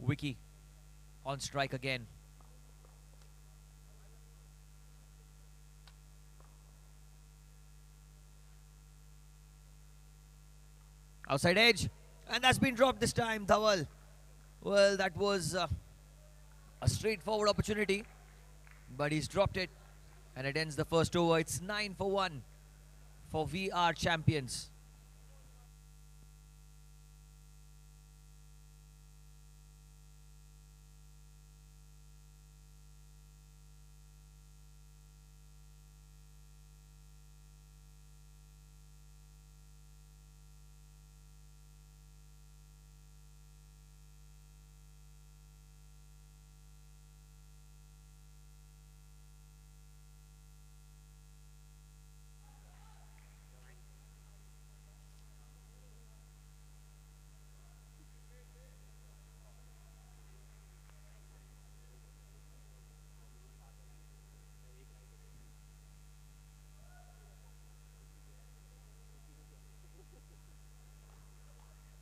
Vicky on strike again. Outside edge, and that's been dropped this time, Dhawal. Well, that was a straightforward opportunity, but he's dropped it, and it ends the first over. It's 9 for 1 for VR champions.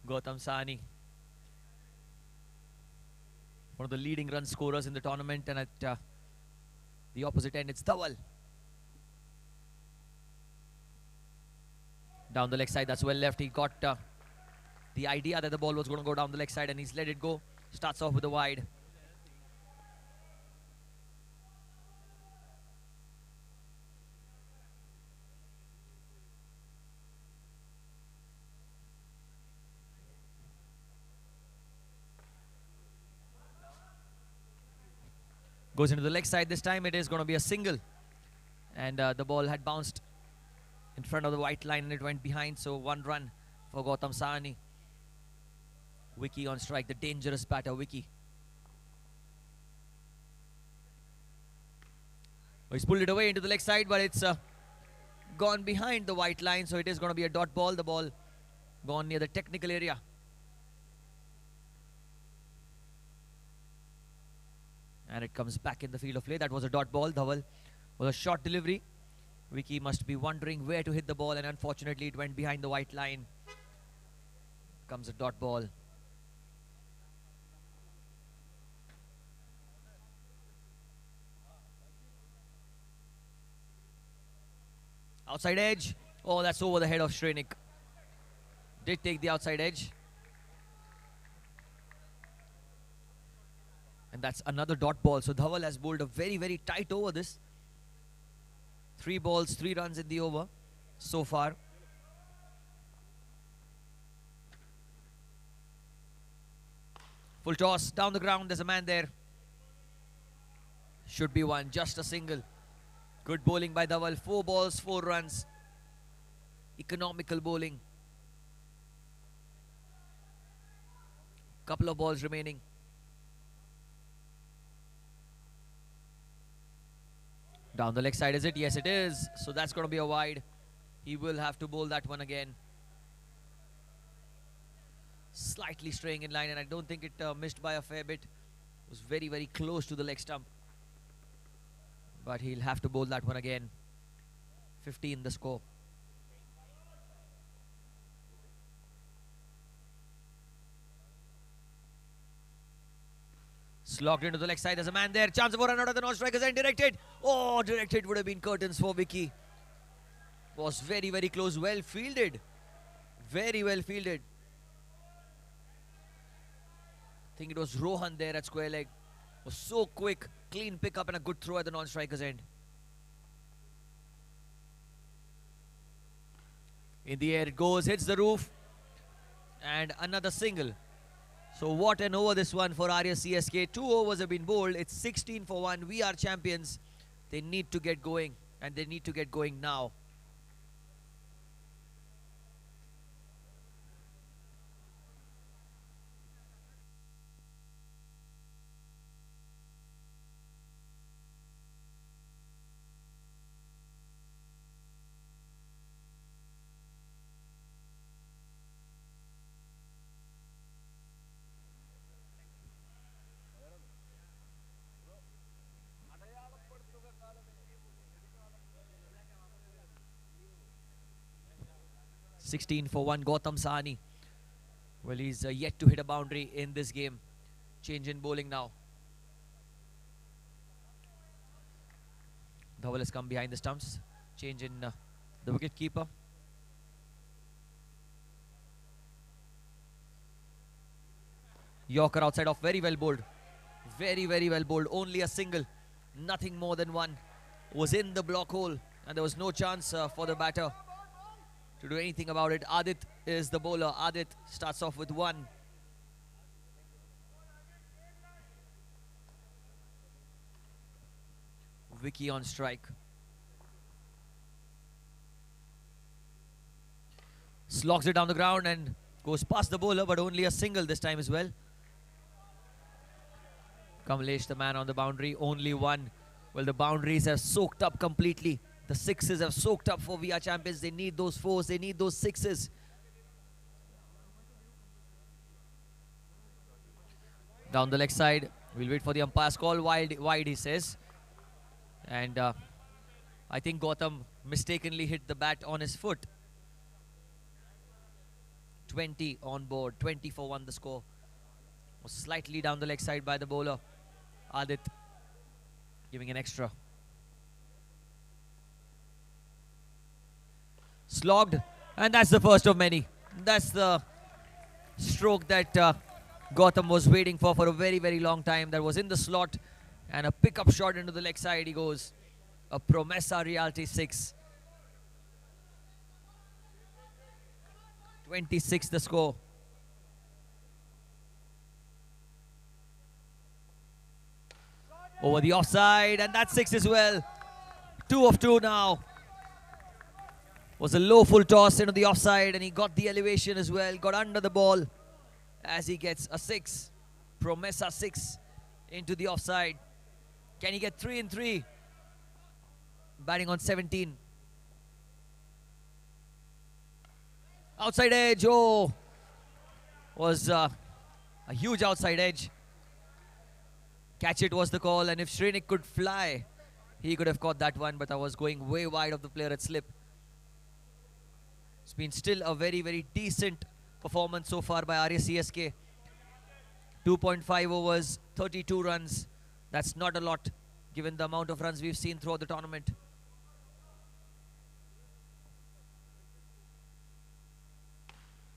Gautam Sahni, one of the leading run scorers in the tournament, and at the opposite end it's Dhawal. Down the leg side, that's well left. He got the idea that the ball was going to go down the leg side, and he's let it go. Starts off with a wide. Goes into the leg side this time. It is going to be a single. And the ball had bounced in front of the white line and it went behind. So 1 run for Gautam Sahni. Vicky on strike, the dangerous batter, Vicky. Oh, he's pulled it away into the leg side, but it's gone behind the white line. So it is going to be a dot ball. The ball gone near the technical area. And it comes back in the field of play. That was a dot ball. Dhawal was a short delivery. Vicky must be wondering where to hit the ball, and unfortunately it went behind the white line. Comes a dot ball. Outside edge. Oh, that's over the head of Shrenik. Did take the outside edge. And that's another dot ball. So Dhawal has bowled a very, very tight over this. 3 balls, 3 runs in the over so far. Full toss down the ground. There's a man there. Should be one. Just a single. Good bowling by Dhaval. 4 balls, 4 runs. Economical bowling. Couple of balls remaining. Down the leg side, is it? Yes, it is. So that's going to be a wide. He will have to bowl that one again. Slightly straying in line, and I don't think it missed by a fair bit. It was very, very close to the leg stump. But he'll have to bowl that one again. 15 the score. Slogged into the leg side. There's a man there. Chance of a run out of the non-strikers and directed. Oh, directed would have been curtains for Vicky. Was very, very close. Well fielded. Very well fielded. I think it was Rohan there at square leg. Was so quick. Clean pick up and a good throw at the non-strikers end. In the air it goes. Hits the roof. And another single. So what an over this one for Arya CSK. 2 overs have been bowled. It's 16 for 1. We are champions. They need to get going. And they need to get going now. .16 for 1, Gautam Sahani. Well, he's yet to hit a boundary in this game. Change in bowling now. Dhaval has come behind the stumps. Change in the wicket keeper. Yorker outside off, very well bowled. Very, very well bowled. Only a single. Nothing more than one. Was in the block hole. And there was no chance for the batter to do anything about it. Adit is the bowler. Adit starts off with 1. Vicky on strike. Slogs it down the ground and goes past the bowler, but only a single this time as well. Kamlesh, the man on the boundary, only 1. Well, the boundaries have soaked up completely. The 6s have soaked up for VR champions. They need those 4s. They need those 6s. Down the leg side. We'll wait for the umpire's call. Wide, he says. And I think Gautam mistakenly hit the bat on his foot. 20 on board. 20 for 1 the score. Was slightly down the leg side by the bowler. Adit giving an extra. Slogged, and that's the first of many. That's the stroke that Gautam was waiting for a very, very long time. That was in the slot, and a pickup shot into the leg side. He goes. A Promessa Reality 6. 26 the score. Over the offside, and that's 6 as well. 2 of 2 now. Was a low full toss into the offside, and he got the elevation as well. Got under the ball as he gets a 6. Promessa 6 into the offside. Can he get 3 in 3? Batting on 17. Outside edge, oh. Was a huge outside edge. Catch it was the call, and if Srinik could fly, he could have caught that one, but I was going way wide of the player at slip. It's been still a very, very decent performance so far by Arya CSK. 2.5 overs, 32 runs. That's not a lot given the amount of runs we've seen throughout the tournament.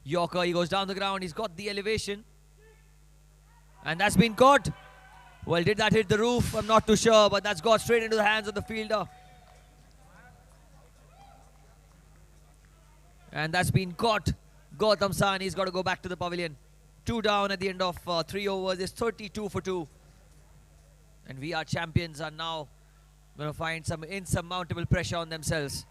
Yorker, he goes down the ground. He's got the elevation. And that's been caught. Well, did that hit the roof? I'm not too sure, but that's got straight into the hands of the fielder. And that's been caught. Gautam Sahani's got to go back to the pavilion. 2 down at the end of 3 overs. It's 32 for 2. And VR champions are now going to find some insurmountable pressure on themselves.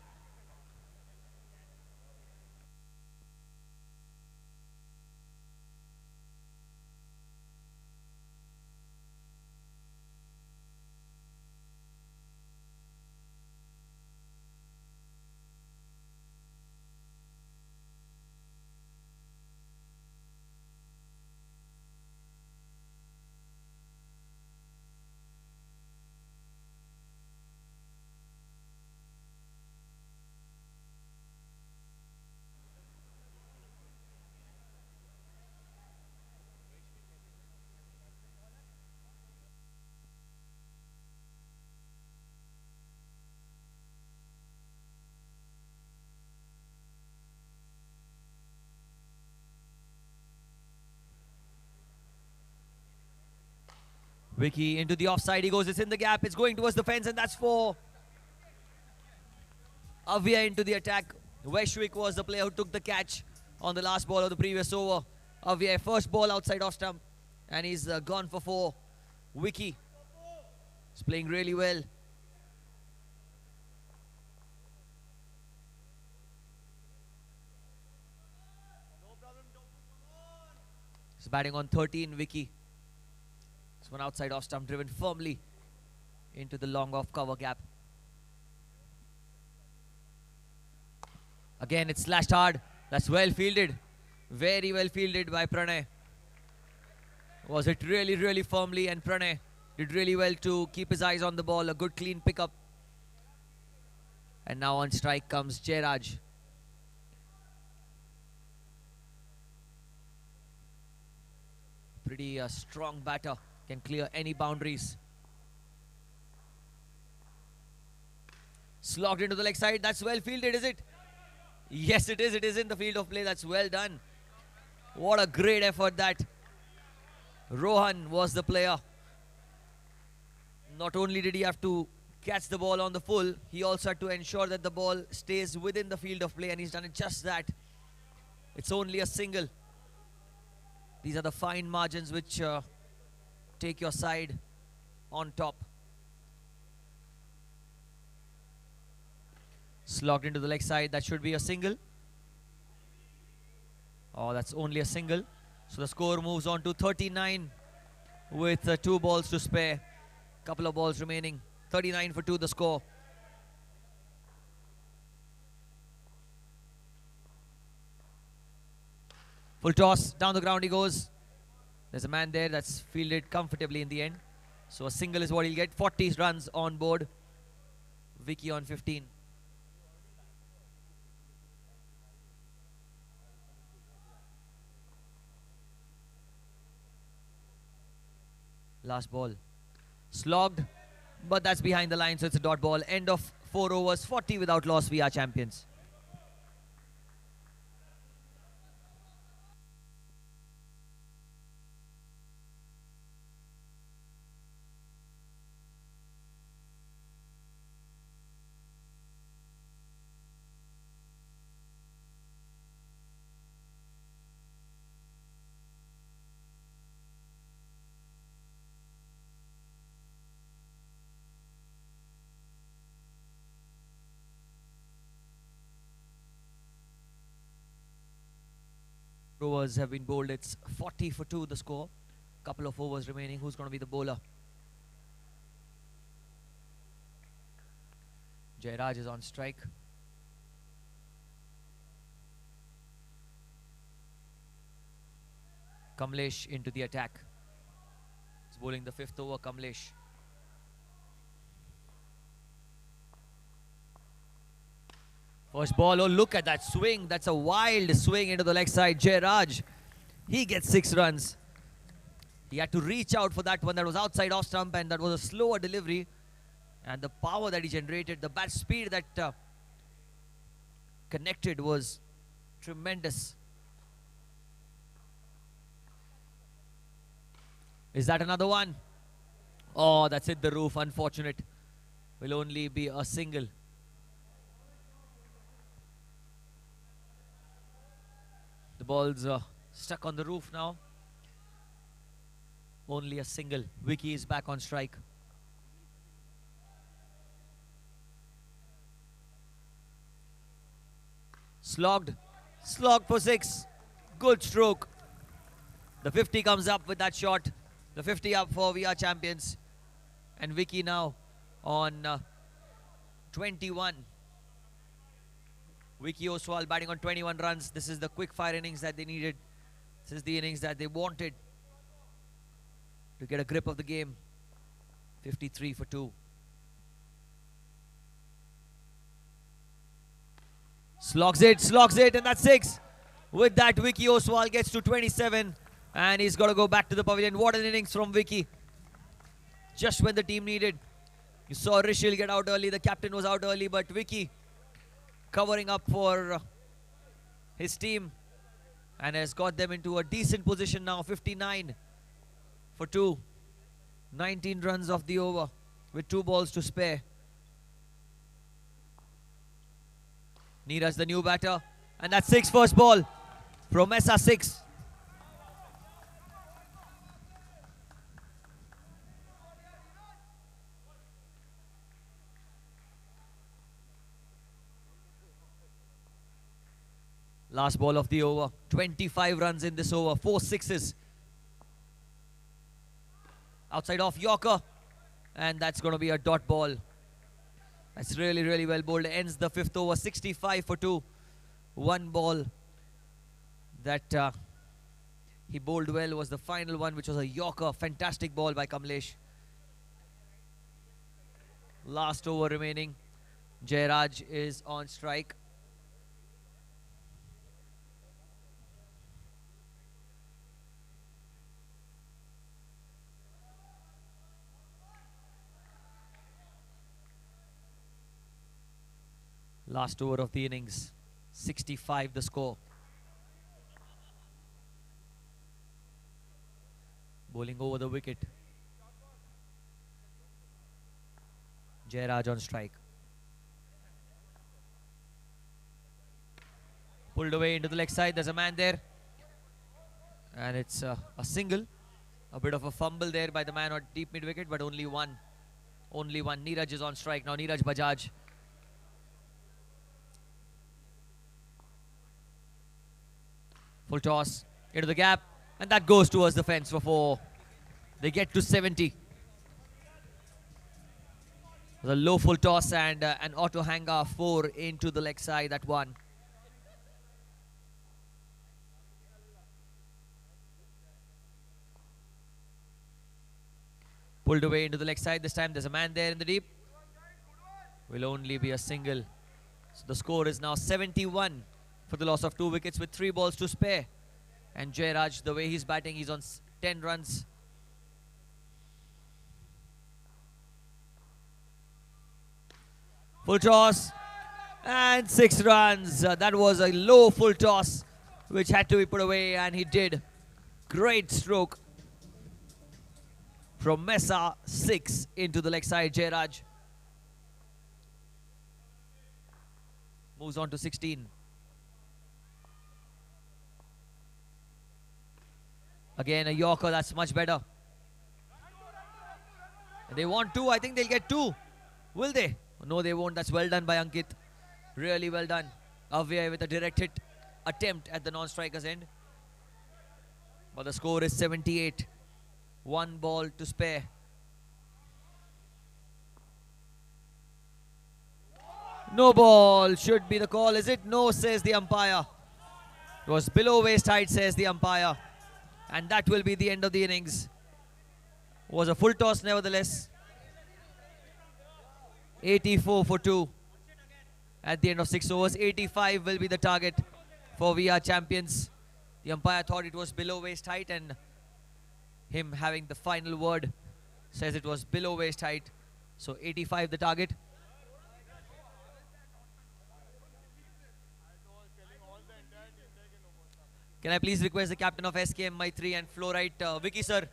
Vicky into the offside. He goes. It's in the gap. It's going towards the fence, and that's 4. Avia into the attack. Weshwick was the player who took the catch on the last ball of the previous over. Avia, first ball outside off stump, and he's gone for 4. Vicky is playing really well. He's batting on 13, Vicky. This one outside off stump, driven firmly into the long off cover gap. Again, it's slashed hard. That's well fielded. Very well fielded by Pranay. Was it really, really firmly, and Pranay did really well to keep his eyes on the ball. A good clean pickup. And now on strike comes Jairaj. Pretty strong batter. Can clear any boundaries. Slogged into the leg side. That's well fielded, is it? Yes, it is. It is in the field of play. That's well done. What a great effort that. Rohan was the player. Not only did he have to catch the ball on the full, he also had to ensure that the ball stays within the field of play, and he's done it just that. It's only a single. These are the fine margins which take your side on top. Slogged into the leg side. That should be a single. Oh, that's only a single. So the score moves on to 39 with 2 balls to spare. Couple of balls remaining. 39 for 2 the score. Full toss. Down the ground he goes. There's a man there that's fielded comfortably in the end. So a single is what he'll get. 40 runs on board. Vicky on 15. Last ball. Slogged, but that's behind the line, so it's a dot ball. End of 4 overs, 40 without loss. We are champions. Overs have been bowled. It's 40 for 2 the score. Couple of overs remaining. Who's going to be the bowler? Jairaj is on strike. Kamlesh into the attack. He's bowling the 5th over. Kamlesh. First ball, oh look at that swing. That's a wild swing into the leg side. Jairaj, he gets 6 runs. He had to reach out for that one. That was outside off stump, and that was a slower delivery. And the power that he generated, the bat speed that connected was tremendous. Is that another one? Oh, that's hit the roof. Unfortunate. Will only be a single. The ball's stuck on the roof now. Only a single. Vicky is back on strike. Slogged for 6. Good stroke. The 50 comes up with that shot. The 50 up for We Are Champions. And Vicky now on 21. Vicky Oswal batting on 21 runs. This is the quick fire innings that they needed. This is the innings that they wanted to get a grip of the game. 53 for 2. Slogs it, and that's 6. With that, Vicky Oswal gets to 27, and he's got to go back to the pavilion. What an innings from Vicky. Just when the team needed. You saw Rishil get out early, the captain was out early, but Vicky covering up for his team and has got them into a decent position now. 59 for 2. 19 runs off the over with 2 balls to spare. Neeraj, the new batter, and that's 6 first ball. Promessa 6. Last ball of the over. 25 runs in this over. 4 sixes. Outside off Yorker. And that's going to be a dot ball. That's really, really well bowled. Ends the 5th over. 65 for 2. 1 ball that he bowled well was the final one, which was a Yorker. Fantastic ball by Kamlesh. Last over remaining. Jairaj is on strike. Last over of the innings. 65 the score. Bowling over the wicket. Jairaj on strike. Pulled away into the leg side. There's a man there. And it's a single. A bit of a fumble there by the man on deep mid wicket, but only one. Only one. Neeraj is on strike. Now Neeraj Bajaj. Full toss into the gap, and that goes towards the fence for 4. They get to 70. The low full toss and an auto hanger 4 into the leg side, that one. Pulled away into the leg side. This time there's a man there in the deep. Will only be a single. So the score is now 71 for the loss of 2 wickets with 3 balls to spare. And Jairaj, the way he's batting, he's on 10 runs. Full toss and 6 runs. That was a low full toss which had to be put away, and he did. Great stroke from Mesa. 6 into the leg side. Jairaj moves on to 16. Again, a Yorker, that's much better. They want 2, I think they'll get 2. Will they? No, they won't. That's well done by Ankit. Really well done. Avya with a direct hit attempt at the non-striker's end. But the score is 78. 1 ball to spare. No ball should be the call, is it? No, says the umpire. It was below waist height, says the umpire. And that will be the end of the innings. Was a full toss nevertheless. 84 for 2 at the end of 6 overs. 85 will be the target for We Are Champions. The umpire thought it was below waist height, and him having the final word says it was below waist height. So 85 the target. Can I please request the captain of SKM Maitri and flow right, Vicky sir,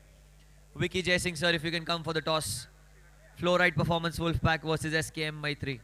Vicky Jaising sir, if you can come for the toss. Flow right performance, Wolfpack versus SKM Maitri.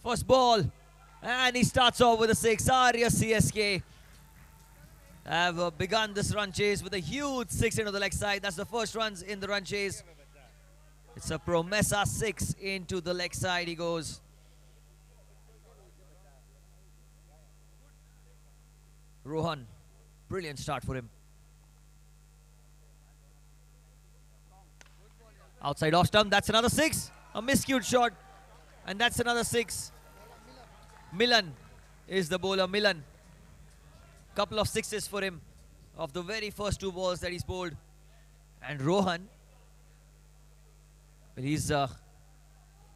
First ball, and he starts off with a 6. Arya CSK have begun this run chase with a huge 6 into the leg side. That's the first runs in the run chase. It's a Promessa 6 into the leg side. He goes. Rohan, brilliant start for him. Outside off stump, that's another 6. A miscued shot, and that's another 6. Milan is the bowler. Milan. Couple of 6s for him of the very first 2 balls that he's bowled. And Rohan, well, he's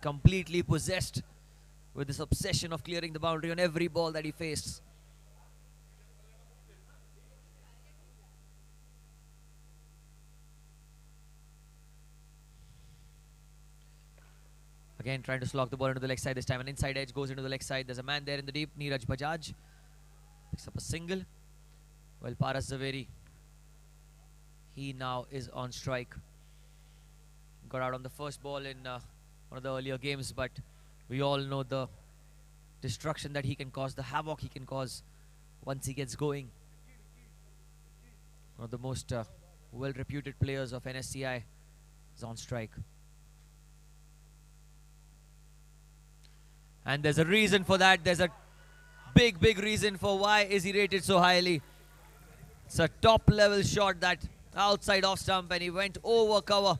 completely possessed with this obsession of clearing the boundary on every ball that he faced. Again, trying to slog the ball into the leg side this time. An inside edge goes into the leg side. There's a man there in the deep. Neeraj Bajaj picks up a single. Well, Paras Zaveri, he now is on strike. Got out on the first ball in one of the earlier games, but we all know the destruction that he can cause, the havoc he can cause once he gets going. One of the most well-reputed players of NSCI is on strike. And there's a reason for that. There's a big reason for why is he rated so highly. It's a top-level shot, that outside off stump, and he went over cover.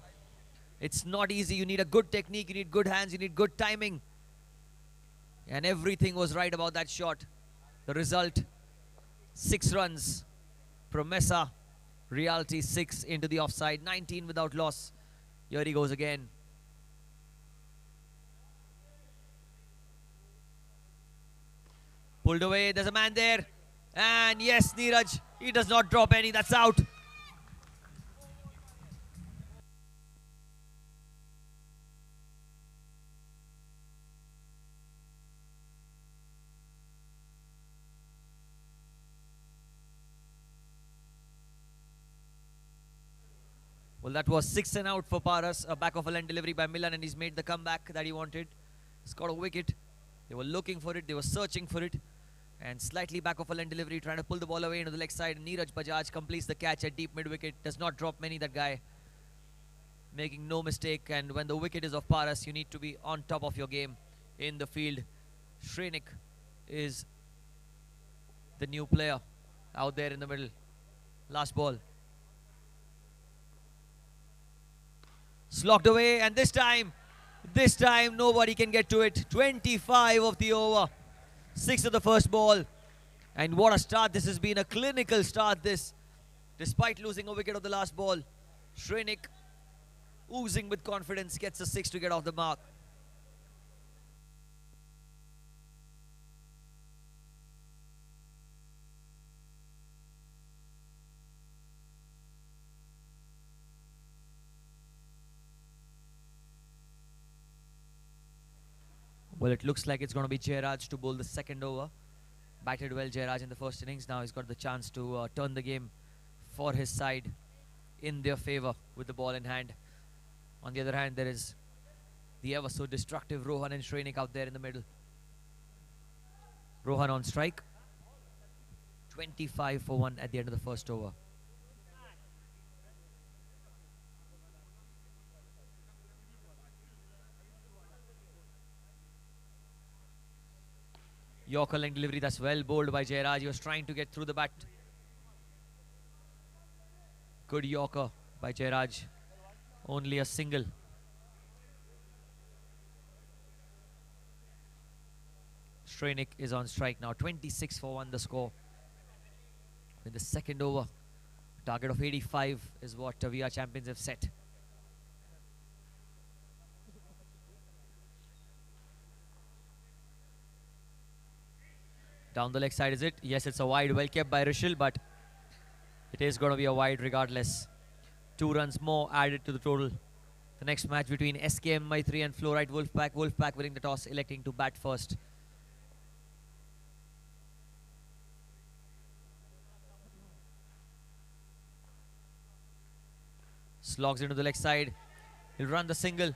It's not easy. You need a good technique, you need good hands, you need good timing. And everything was right about that shot. The result, 6 runs. Promessa, reality 6 into the offside, 19 without loss. Here he goes again. Pulled away, there's a man there. And yes, Neeraj, he does not drop any, that's out. Well, that was 6 and out for Paras. A back of a line delivery by Milan, and he's made the comeback that he wanted. He's got a wicket. They were looking for it, they were searching for it. And slightly back of a line delivery, trying to pull the ball away into the leg side. Neeraj Bajaj completes the catch at deep mid-wicket. Does not drop many, that guy. Making no mistake. And when the wicket is of Paras, you need to be on top of your game in the field. Shrenik is the new player out there in the middle. Last ball. Slogged away, and this time nobody can get to it. 25 of the over. 6 of the first ball. And what a start. This has been a clinical start, this. Despite losing a wicket of the last ball, Shrenik, oozing with confidence, gets a 6 to get off the mark. Well, it looks like it's going to be Jairaj to bowl the second over. Batted well Jairaj in the first innings. Now he's got the chance to turn the game for his side in their favour with the ball in hand. On the other hand, there is the ever so destructive Rohan and Shrenik out there in the middle. Rohan on strike. 25 for 1 at the end of the first over. Yorker length delivery, that's well bowled by Jairaj. He was trying to get through the bat. Good Yorker by Jairaj. Only a single. Shrenik is on strike now. 26 for 1 the score. In the second over, target of 85 is what we are champions have set. Down the leg side, is it? Yes, it's a wide, well kept by Rishil, but it is going to be a wide regardless. 2 runs more added to the total. The next match between SKM Maitri and Fluorite Wolfpack. Wolfpack winning the toss, electing to bat first. Slogs into the leg side. He'll run the single.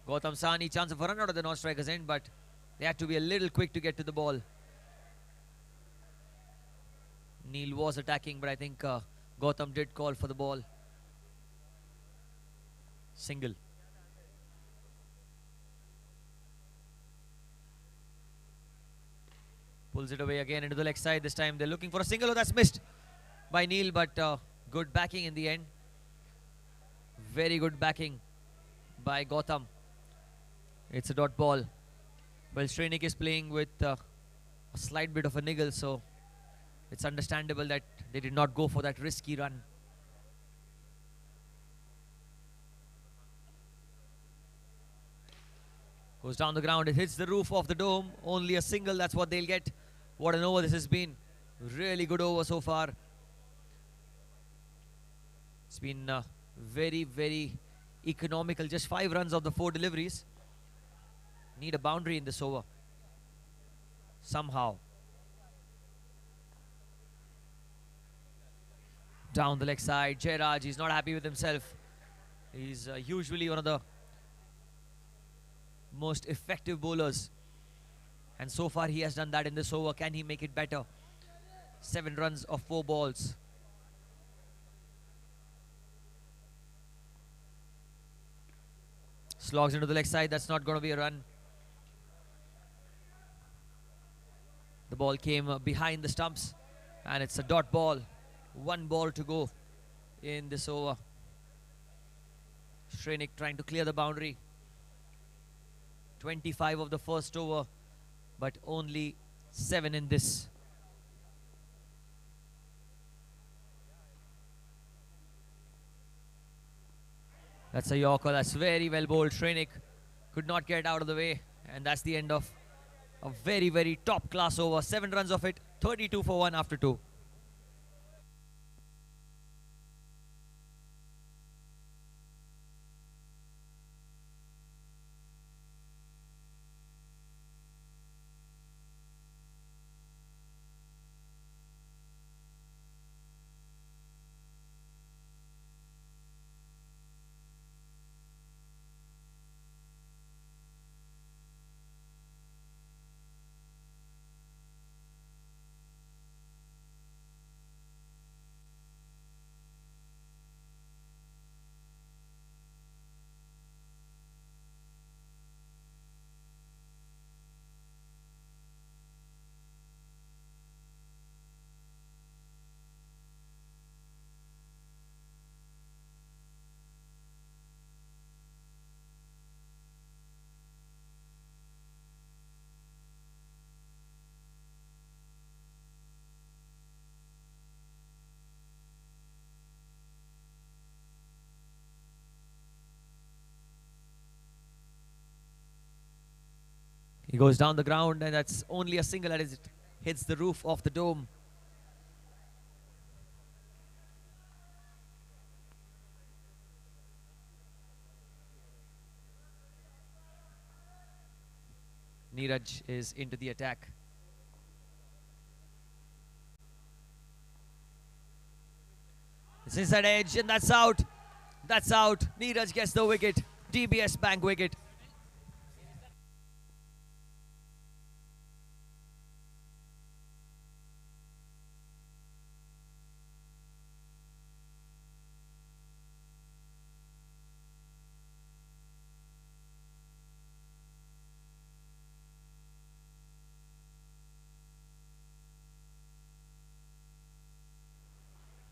Gautam Sani, chance of a run out of the non-striker's end, but They had to be a little quick to get to the ball. Neil was attacking, but I think Gautam did call for the ball. Single. Pulls it away again into the leg side. This time they're looking for a single. Oh, that's missed by Neil, but good backing in the end. Very good backing by Gautam. It's a dot ball. Well, Srenik is playing with a slight bit of a niggle, so it's understandable that they did not go for that risky run. Goes down the ground, it hits the roof of the dome. Only a single, that's what they'll get. What an over this has been. Really good over so far. It's been very, very economical. Just 5 runs of the 4 deliveries. Need a boundary in this over. Somehow. Down the leg side, Jairaj, he's not happy with himself. He's usually one of the most effective bowlers. And so far he has done that in this over. Can he make it better? 7 runs of 4 balls. Slogs into the leg side. That's not going to be a run. The ball came behind the stumps. And it's a dot ball. 1 ball to go in this over. Srenik trying to clear the boundary. 25 of the first over, but only 7 in this. That's a Yorker. That's very well bowled. Srenik could not get out of the way, and that's the end of a very, very top class over. 7 runs of it, 32 for 1 after 2. He goes down the ground, and that's only a single as it hits the roof of the dome. Neeraj is into the attack. It's inside edge, and that's out. That's out. Neeraj gets the wicket. DBS Bank wicket.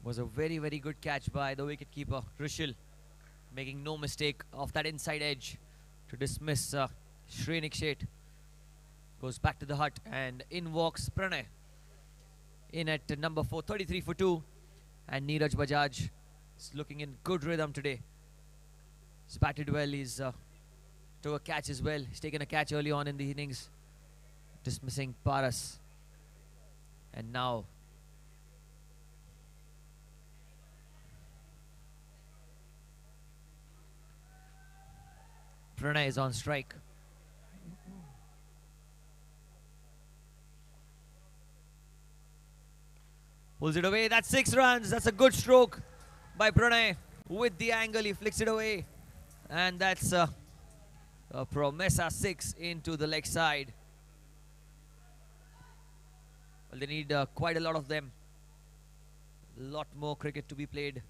Was a very, very good catch by the wicketkeeper, Rishil, making no mistake of that inside edge to dismiss Srenik Sheth. Goes back to the hut, and in walks Pranay. In at number 4, 33 for 2. And Neeraj Bajaj is looking in good rhythm today. He's batted well, he's took a catch as well. He's taken a catch early on in the innings, dismissing Paras. And now Pranay is on strike. Pulls it away. That's 6 runs. That's a good stroke by Pranay. With the angle, he flicks it away. And that's a Promessa 6 into the leg side. Well, they need quite a lot of them. A lot more cricket to be played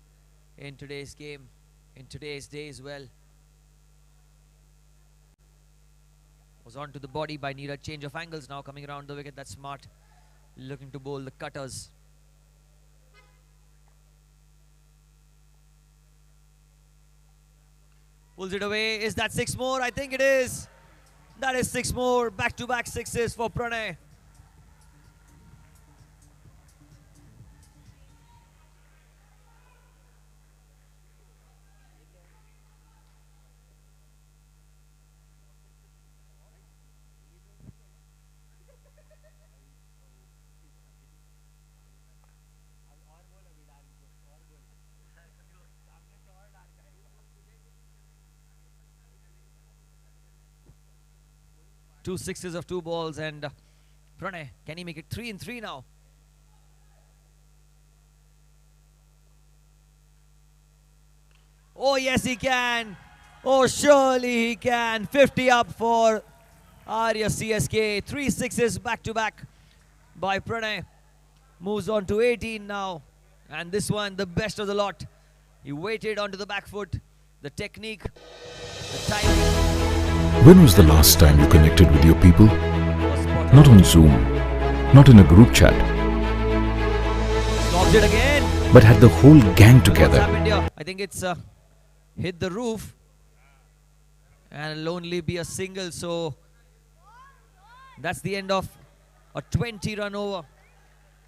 in today's game, in today's day as well. Was on to the body by Neeraj. Change of angles now coming around the wicket. That's smart. Looking to bowl the cutters. Pulls it away. Is that 6 more? I think it is. That is 6 more. Back-to-back sixes for Pranay. Two sixes of 2 balls, and Pranay, can he make it 3 in 3 now? Oh yes, he can. Oh, surely he can. 50 up for Arya CSK. 3 sixes back to back by Pranay. Moves on to 18 now, and this one the best of the lot. He waited onto the back foot. The technique, the timing. When was the last time you connected with your people? Not on Zoom, not in a group chat, Lobs it again. but had the whole gang together. What's happened here? I think it's hit the roof, and it'll only be a single. So that's the end of a 20-run over.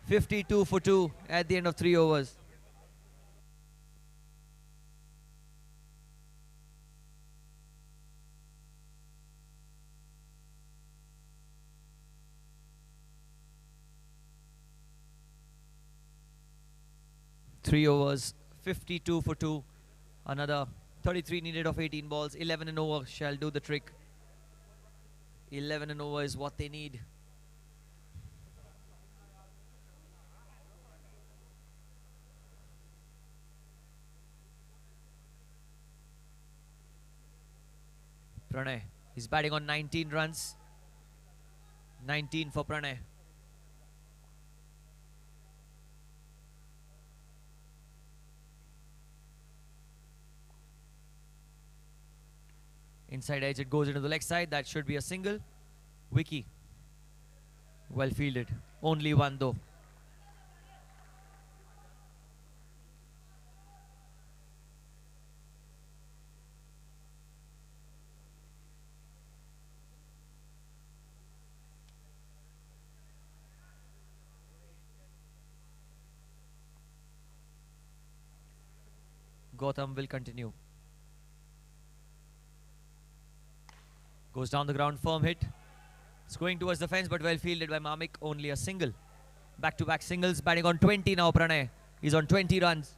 52 for 2 at the end of 3 overs. Three overs, 52 for 2. Another 33 needed of 18 balls. 11 and over shall do the trick. 11 and over is what they need. Pranay, he's batting on 19 runs. 19 for Pranay. Inside edge, it goes into the leg side. That should be a single. Wiki. Well fielded. Only one though. Gautam will continue. Goes down the ground, firm hit. It's going towards the fence, but well fielded by Mamik. Only a single. Back-to-back singles, batting on 20 now, Pranay. He's on 20 runs.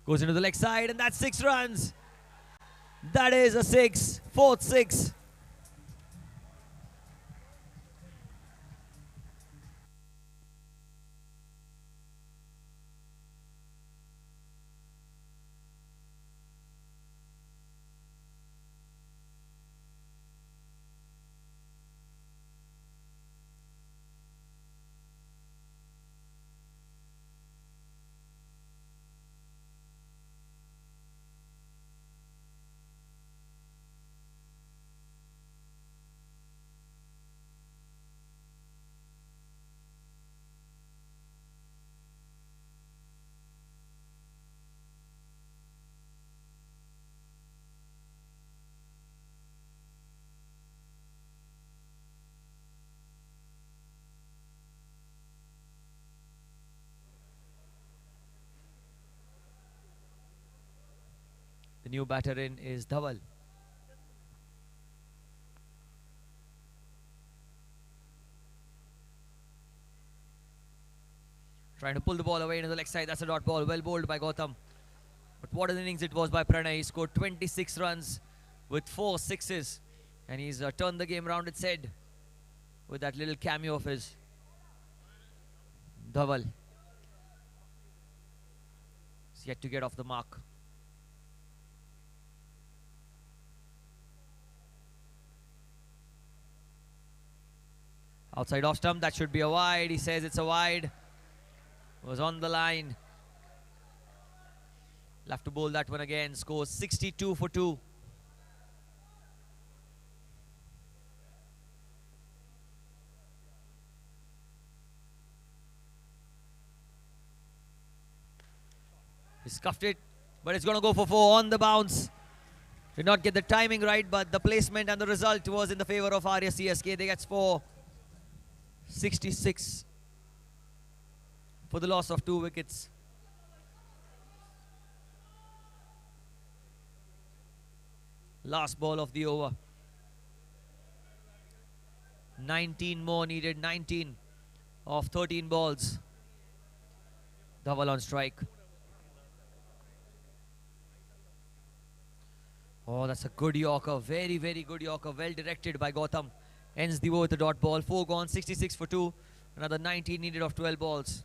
Goes into the leg side, and that's 6 runs. That is a 6. 4th 6. The new batter in is Dhaval. Trying to pull the ball away into the leg side. That's a dot ball. Well bowled by Gautam. But what an innings it was by Pranay. He scored 26 runs with 4 sixes. And he's turned the game round its head with that little cameo of his. Dhaval is yet to get off the mark. Outside off stump, that should be a wide. He says it's a wide. Was on the line. He'll have to bowl that one again. Scores 62 for 2. He scuffed it, but it's going to go for 4 on the bounce. Did not get the timing right, but the placement and the result was in the favor of Arya CSK. They get 4. 66 for the loss of 2 wickets. Last ball of the over. 19 more needed. 19 of 13 balls. Dhaval on strike. Oh, that's a good Yorker. Very, very good Yorker. Well directed by Gautam. Ends the over with a dot ball. 4 gone, 66 for 2. Another 19 needed of 12 balls.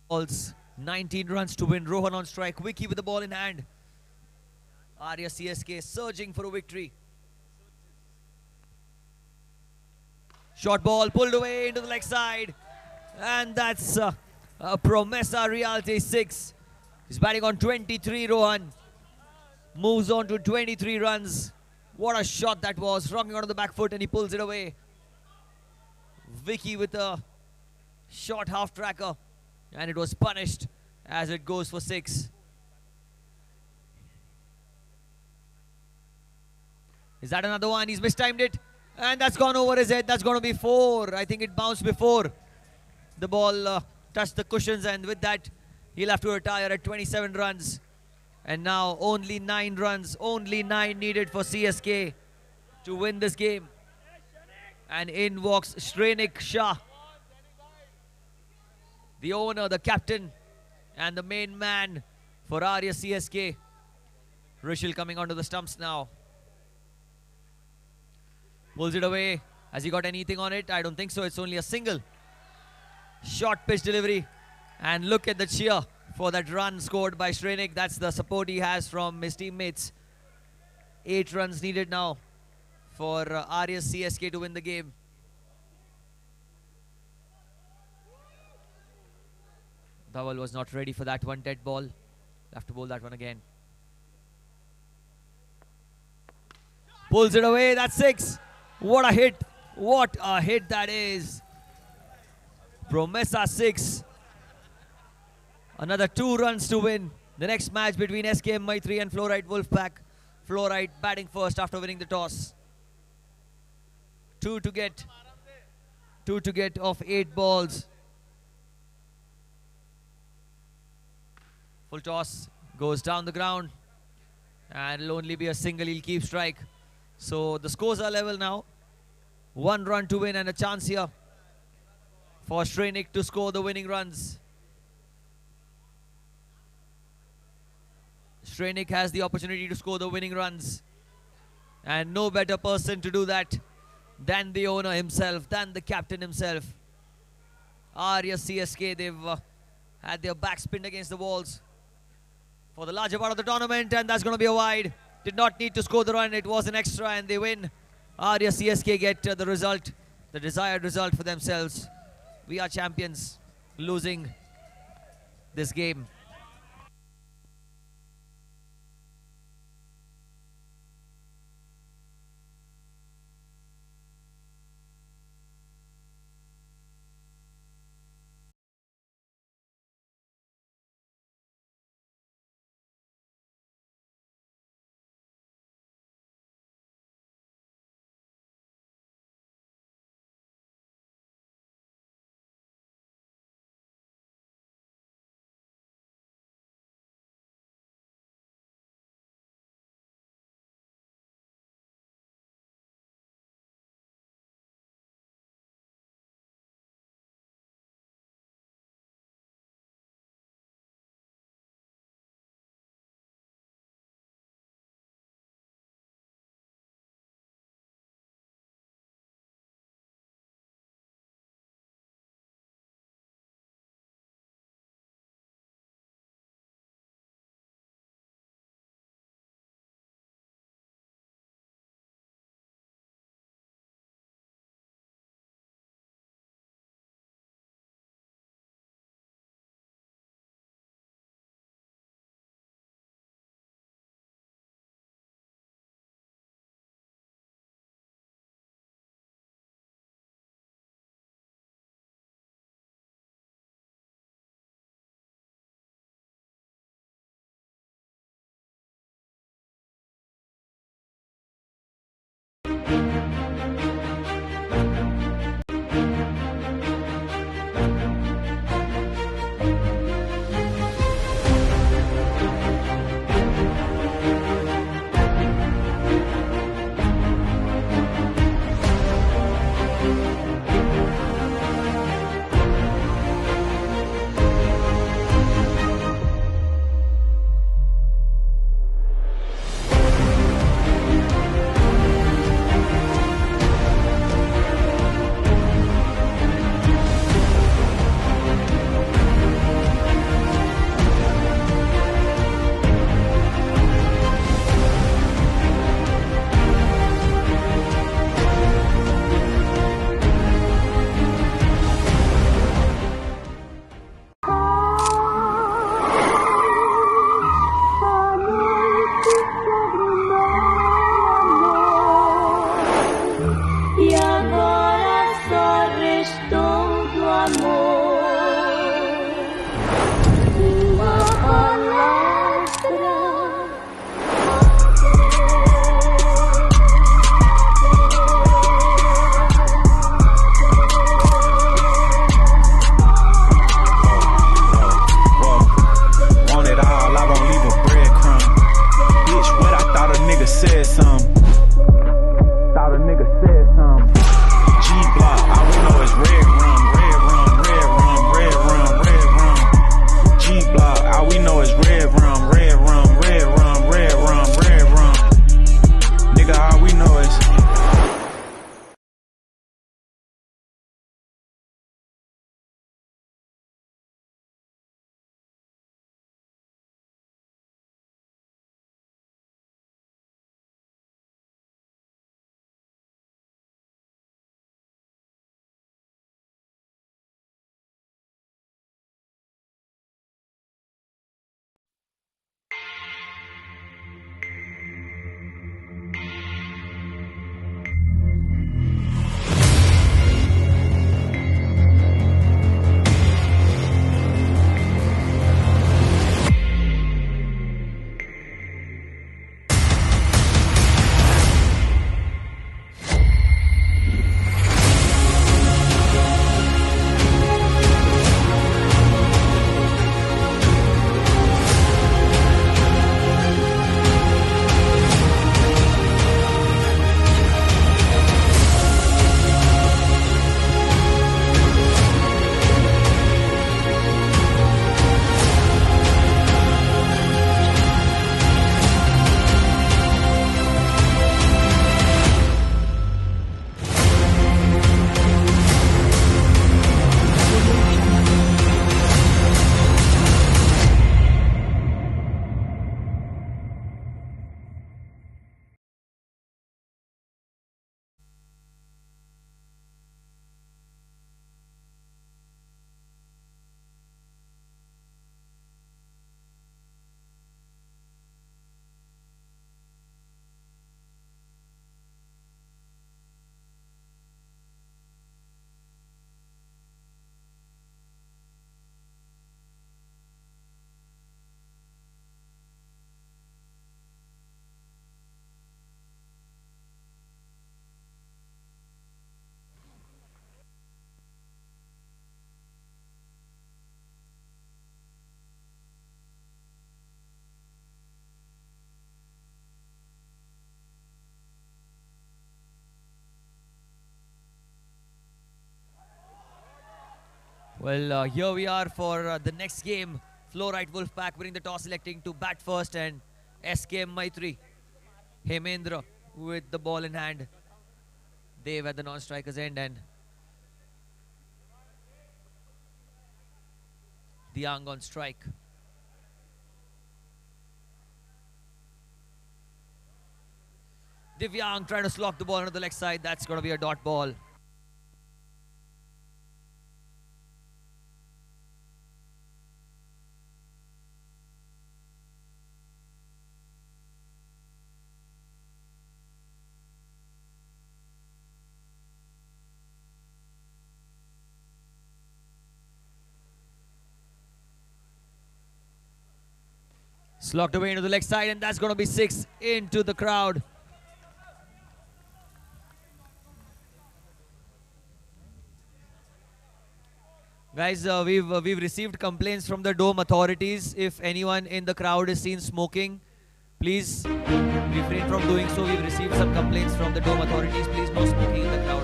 Balls, 19 runs to win. Rohan on strike. Vicky with the ball in hand. Arya CSK surging for a victory. Short ball pulled away into the leg side. And that's a Promesa Realte 6. He's batting on 23, Rohan. Moves on to 23 runs. What a shot that was. Rocking onto the back foot and he pulls it away. Vicky with a short half tracker. And it was punished as it goes for 6. Is that another one? He's mistimed it. And that's gone over his head. That's going to be 4. I think it bounced before the ball touched the cushions. And with that, he'll have to retire at 27 runs. And now only 9 runs. Only 9 needed for CSK to win this game. And in walks Shrenik Shah, the owner, the captain, and the main man for Arya CSK. Rishil coming onto the stumps now. Pulls it away. Has he got anything on it? I don't think so. It's only a single. Short pitch delivery. And look at the cheer for that run scored by Shrenik. That's the support he has from his teammates. 8 runs needed now for Arya CSK to win the game. Dhaval was not ready for that one. Dead ball. Have to bowl that one again. Pulls it away. That's 6. What a hit. What a hit that is. Promesa 6. Another 2 runs to win the next match between SKM Maitri and Fluorite Wolfpack. Fluorite batting first after winning the toss. 2 to get. 2 to get of 8 balls. Full toss goes down the ground and it'll only be a single. He'll keep strike. So the scores are level now. 1 run to win and a chance here for Shrenik to score the winning runs. Shrenik has the opportunity to score the winning runs. And no better person to do that than the owner himself, than the captain himself. Arya CSK, they've had their back pinned against the walls for the larger part of the tournament, and that's going to be a wide. Did not need to score the run. It was an extra and they win. Arya CSK get the result, the desired result for themselves. We are champions, losing this game. Well, here we are for the next game. Fluorite Wolfpack winning the toss, selecting to bat first, and SK Maitri. Hemendra with the ball in hand. Dev at the non-striker's end, and Diang on strike. Divyang trying to slog the ball onto the leg side. That's going to be a dot ball. Slogged away into the leg side, and that's going to be 6 into the crowd. Guys, we've received complaints from the dome authorities. If anyone in the crowd is seen smoking, please refrain from doing so. We've received some complaints from the dome authorities. Please, no smoking in the crowd.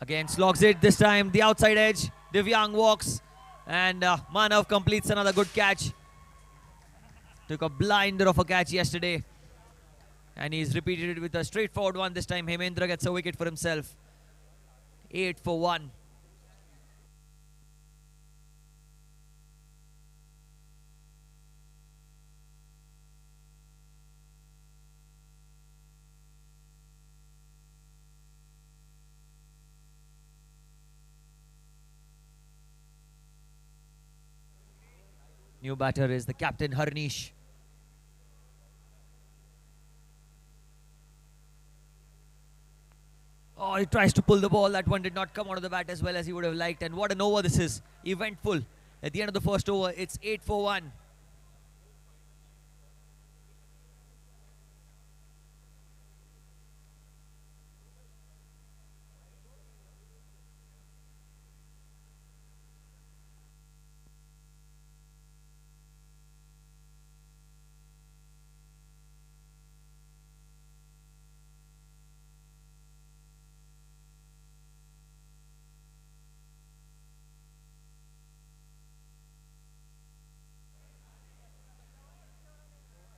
Again, slogs it this time. The outside edge. Divyang walks, and Manav completes another good catch. Took a blinder of a catch yesterday, and he's repeated it with a straightforward one this time. Hemendra gets a wicket for himself. 8 for 1. New batter is the captain, Harnish. Oh, he tries to pull the ball. That one did not come out of the bat as well as he would have liked. And what an over this is. Eventful. At the end of the first over, it's 8 for 1.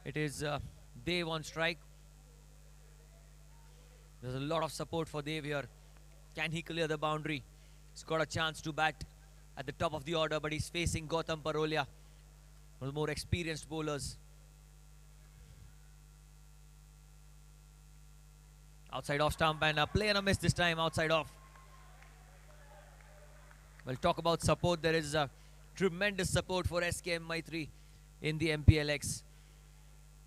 It is Dev on strike. There's a lot of support for Dev here. Can he clear the boundary? He's got a chance to bat at the top of the order, but he's facing Gautam Parolia, one of the more experienced bowlers. Outside off stump, and a play and a miss this time, outside off. We'll talk about support. There is tremendous support for SKM Maitri in the MPLX.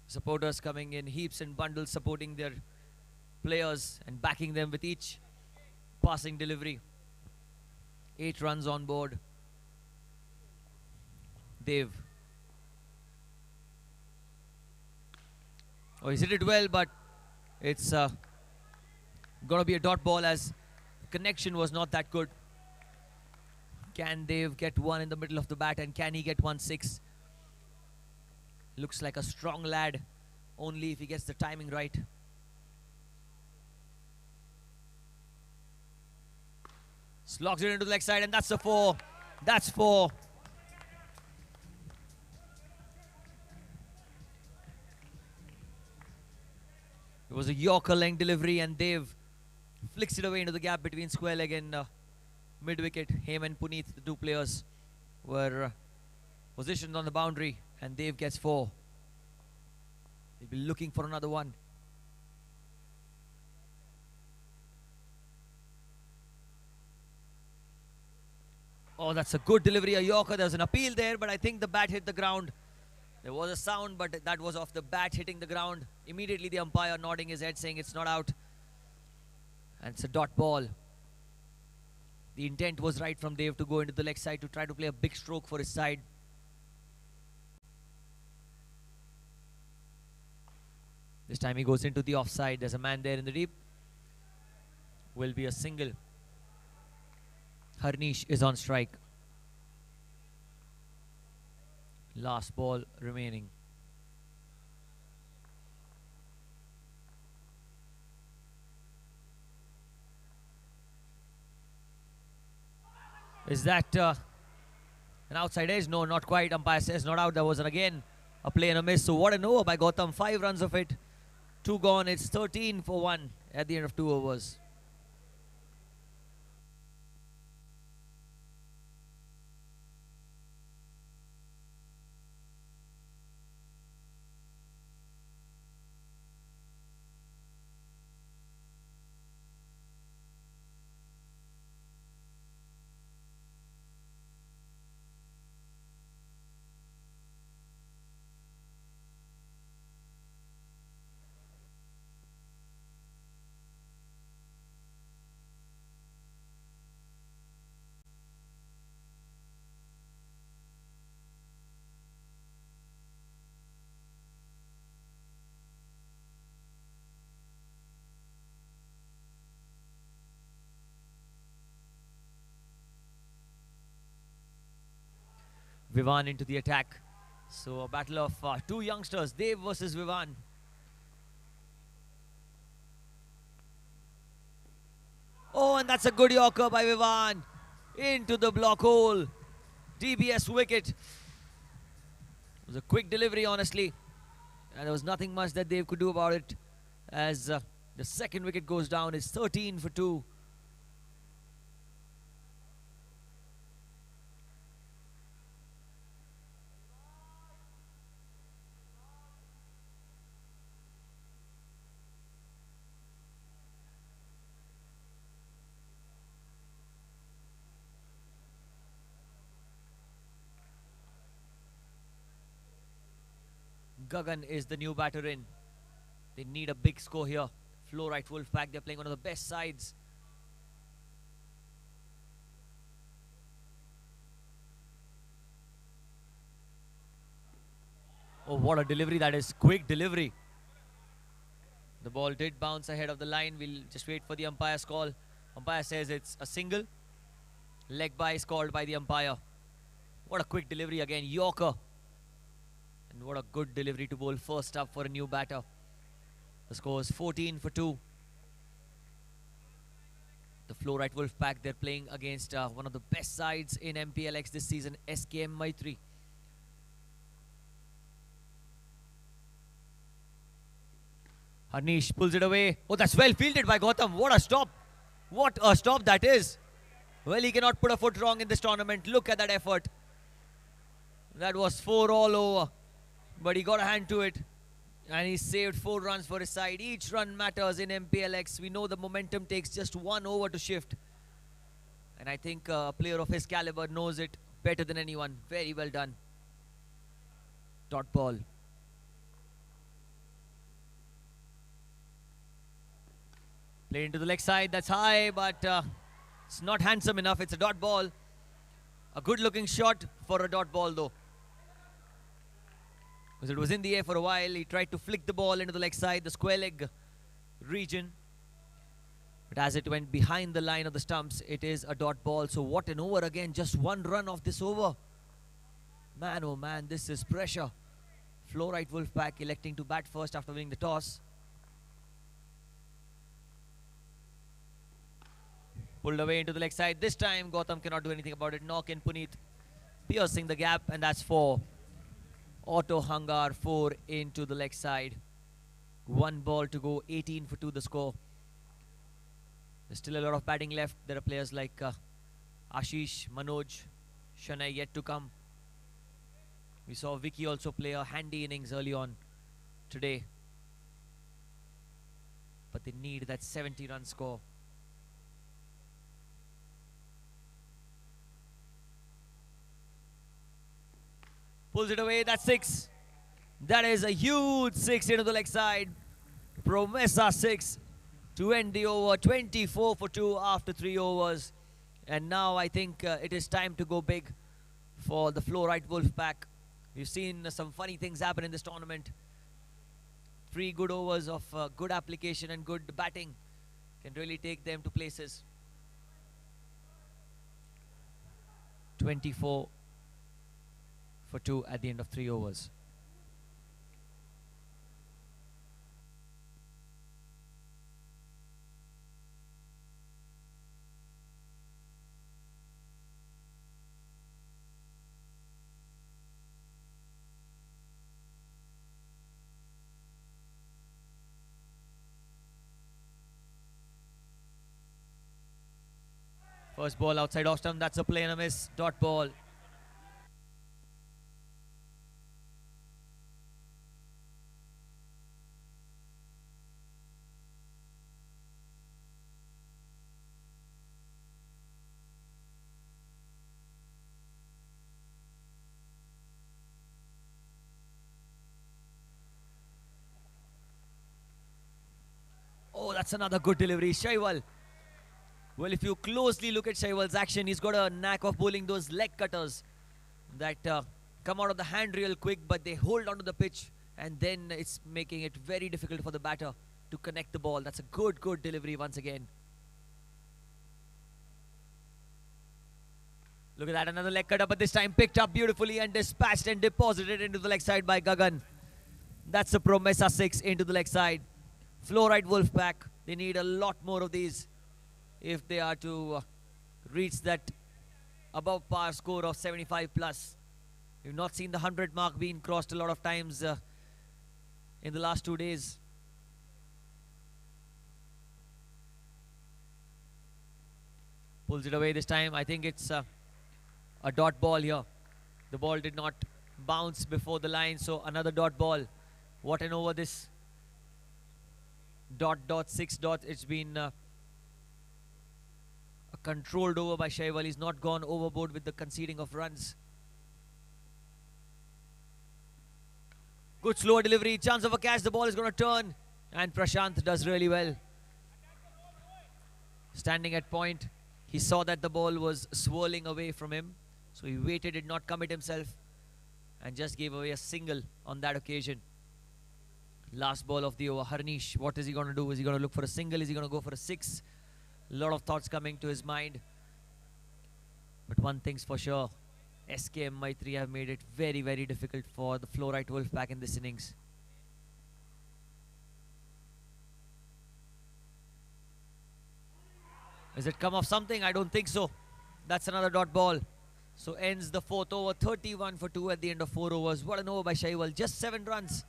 Supporters coming in heaps and bundles, supporting their players and backing them with each passing delivery. 8 runs on board. Dev. Oh, he's hit it well, but it's going to be a dot ball as the connection was not that good. Can Dev get one in the middle of the bat, and can he get 1-6? Looks like a strong lad, only if he gets the timing right. Slogs it into the leg side, and that's a 4. That's 4. It was a Yorker length delivery, and Dev flicks it away into the gap between square leg and mid-wicket. Hem and Puneet, the two players, were positioned on the boundary, and Dev gets 4. They'll be looking for another one. Oh, that's a good delivery, a Yorker. There's an appeal there, but I think the bat hit the ground. There was a sound, but that was off the bat hitting the ground. Immediately the umpire nodding his head saying it's not out. And it's a dot ball. The intent was right from Dev to go into the leg side to try to play a big stroke for his side. This time he goes into the offside. There's a man there in the deep. Will be a single. Harnish is on strike. Last ball remaining. Is that an outside edge? No, not quite. Umpire says not out. There was again a play and a miss. So what an over by Gautam. 5 runs of it. 2 gone. It's 13 for 1 at the end of 2 overs. Vivan into the attack. So a battle of 2 youngsters, Dev versus Vivan. Oh, and that's a good Yorker by Vivan. Into the block hole. DBS wicket. It was a quick delivery, honestly. And there was nothing much that Dev could do about it. As the second wicket goes down, it's 13 for 2. Gagan is the new batter in. They need a big score here. Flow right Wolfpack, they're playing one of the best sides. Oh, what a delivery that is. Quick delivery. The ball did bounce ahead of the line. We'll just wait for the umpire's call. Umpire says it's a single. Leg by is called by the umpire. What a quick delivery again. Yorker. And what a good delivery to bowl first up for a new batter. The score is 14 for 2. The Flow Right Wolfpack, they're playing against one of the best sides in Mplx this season, SKM Maitri. Harnish pulls it away. Oh, that's well fielded by Gautam. What a stop. What a stop that is. Well, he cannot put a foot wrong in this tournament. Look at that effort. That was 4 all over. But he got a hand to it. And he saved 4 runs for his side. Each run matters in Mplx. We know the momentum takes just 1 over to shift. And I think a player of his caliber knows it better than anyone. Very well done. Dot ball. Played into the leg side. That's high, but it's not handsome enough. It's a dot ball. A good looking shot for a dot ball though. Because it was in the air for a while. He tried to flick the ball into the leg side, the square leg region. But as it went behind the line of the stumps, it is a dot ball. So what an over again. Just 1 run off this over. Man, oh man, this is pressure. Flow Right Wolfpack electing to bat first after winning the toss. Pulled away into the leg side. This time, Gautam cannot do anything about it. Knock in Puneet, piercing the gap, and that's 4. Auto Hangar 4 into the leg side. 1 ball to go, 18 for 2 the score. There's still a lot of batting left. There are players like Ashish, Manoj, Shanai yet to come. We saw Vicky also play a handy innings early on today. But they need that 70-run score. Pulls it away, that's 6. That is a huge 6 into the leg side. Promessa 6 to end the over. 24 for 2 after 3 overs. And now I think it is time to go big for the Flow Right Wolfpack. We've seen some funny things happen in this tournament. 3 good overs of good application and good batting can really take them to places. 24 for 2 at the end of 3 overs. First ball outside off stump. That's a play and a miss. Dot ball. Oh, that's another good delivery. Shaiwal. Well, if you closely look at Shaiwal's action, he's got a knack of bowling those leg cutters that come out of the hand real quick, but they hold onto the pitch, and then it's making it very difficult for the batter to connect the ball. That's a good delivery once again. Look at that, another leg cutter, but this time picked up beautifully and dispatched and deposited into the leg side by Gagan. That's a Promessa 6 into the leg side. Fluorite Wolfpack, they need a lot more of these if they are to reach that above par score of 75 plus. We've not seen the 100 mark being crossed a lot of times in the last 2 days. Pulls it away this time. I think it's a dot ball here. The ball did not bounce before the line, so another dot ball. What an over this. Dot 6 dot. It's been a controlled over by Shaiwal. He's not gone overboard with the conceding of runs. Good slow delivery. Chance of a catch. The ball is going to turn. And Prashant does really well. Standing at point. He saw that the ball was swirling away from him. So he waited, did not commit himself. And just gave away a single on that occasion. Last ball of the over. Harnish, what is he going to do? Is he going to look for a single? Is he going to go for a 6? A lot of thoughts coming to his mind. But one thing's for sure. SK and Maitri have made it very difficult for the Fluorite Wolfpack in this innings. Has it come off something? I don't think so. That's another dot ball. So ends the 4th over. 31 for 2 at the end of 4 overs. What an over by Shaiwal. Just 7 runs.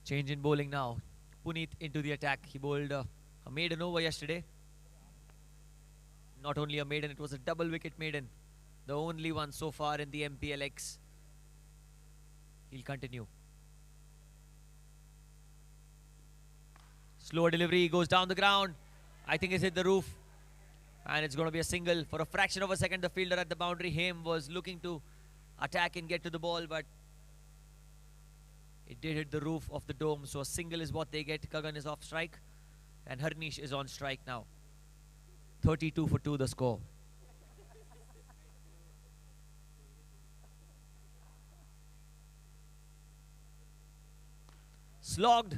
Change in bowling now. Puneet into the attack. He bowled a maiden over yesterday. Not only a maiden, it was a double wicket maiden. The only one so far in the Mplx. He'll continue. Slower delivery, goes down the ground. I think it's hit the roof. And it's going to be a single. For a fraction of a second, the fielder at the boundary, Haim, was looking to attack and get to the ball, but it did hit the roof of the dome, so a single is what they get. Kagan is off strike, and Harnish is on strike now. 32 for 2 the score. Slogged,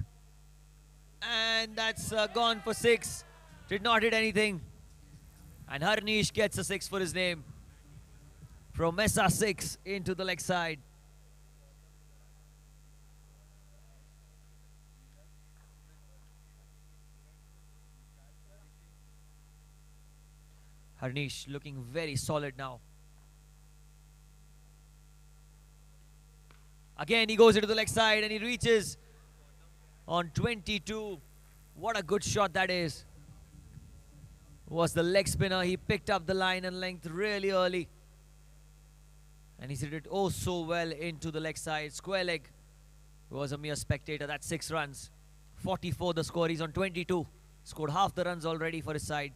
and that's gone for 6. Did not hit anything, and Harnish gets a 6 for his name. Promessa 6 into the leg side. Harnish looking very solid now. Again, he goes into the leg side and he reaches on 22. What a good shot that is. Was the leg spinner. He picked up the line and length really early. And he's hit it oh so well into the leg side. Square leg. Was a mere spectator. That's 6 runs. 44 the score. He's on 22. Scored half the runs already for his side.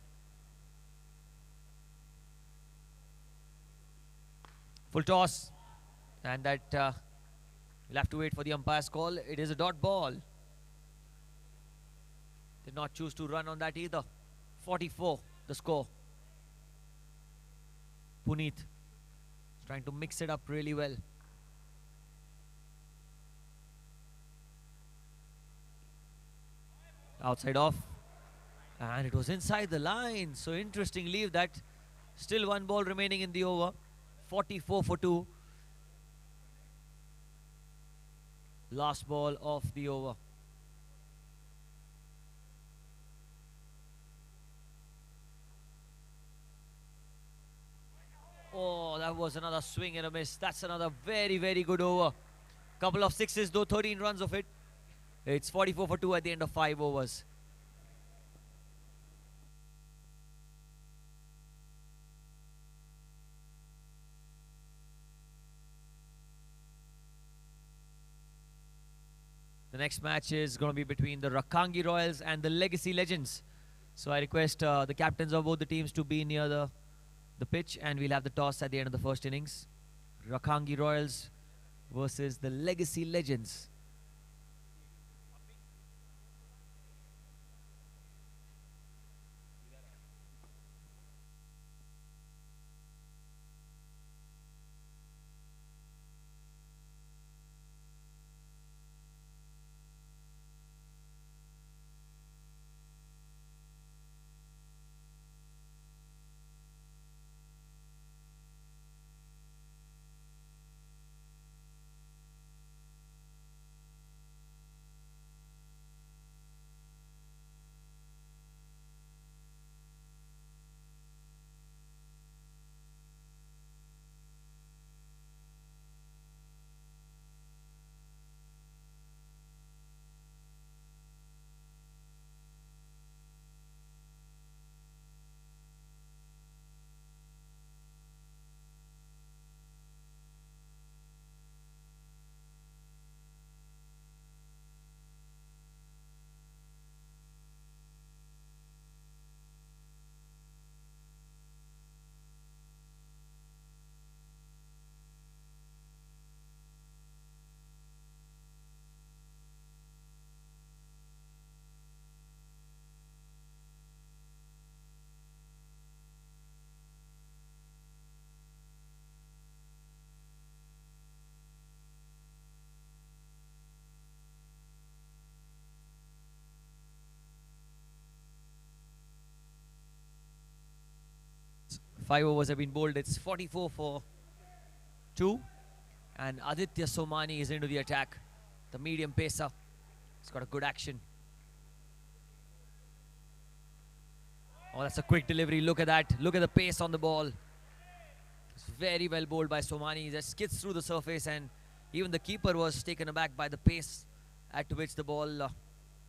Full toss, and that we'll have to wait for the umpire's call. It is a dot ball. Did not choose to run on that either. 44 the score. Puneet is trying to mix it up really well. Outside off, and it was inside the line. So interesting leave that. Still 1 ball remaining in the over. 44 for 2. Last ball of the over. Oh, that was another swing and a miss. That's another very, very good over. Couple of sixes though, 13 runs of it. It's 44 for 2 at the end of 5 overs. The next match is going to be between the Rakangi Royals and the Legacy Legends. So I request the captains of both the teams to be near the pitch, and we'll have the toss at the end of the first innings. Rakangi Royals versus the Legacy Legends. Five overs have been bowled. It's 44 for 2. And Aditya Somani is into the attack. The medium pacer. He's got a good action. Oh, that's a quick delivery. Look at that. Look at the pace on the ball. It's very well bowled by Somani. He just skids through the surface, and even the keeper was taken aback by the pace at which the ball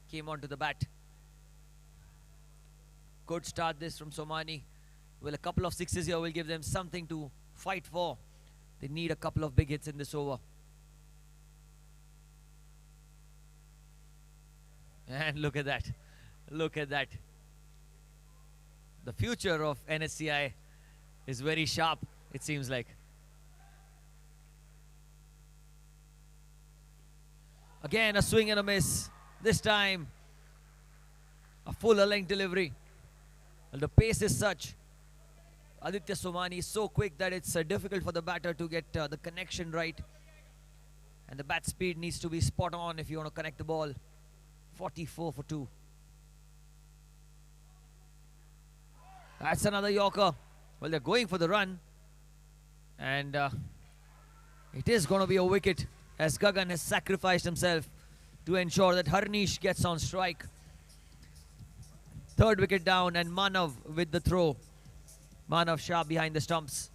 came onto the bat. Good start this from Somani. Well, a couple of sixes here will give them something to fight for. They need a couple of big hits in this over. And look at that. Look at that. The future of NSCI is very sharp, it seems like. Again, a swing and a miss. This time, a fuller length delivery. Well, the pace is such. Aditya Somani is so quick that it's difficult for the batter to get the connection right. And the bat speed needs to be spot on if you want to connect the ball. 44 for 2. That's another Yorker. Well, they're going for the run. And it is going to be a wicket, as Gagan has sacrificed himself to ensure that Harnish gets on strike. Third wicket down, and Manav with the throw. Manav sharp behind the stumps.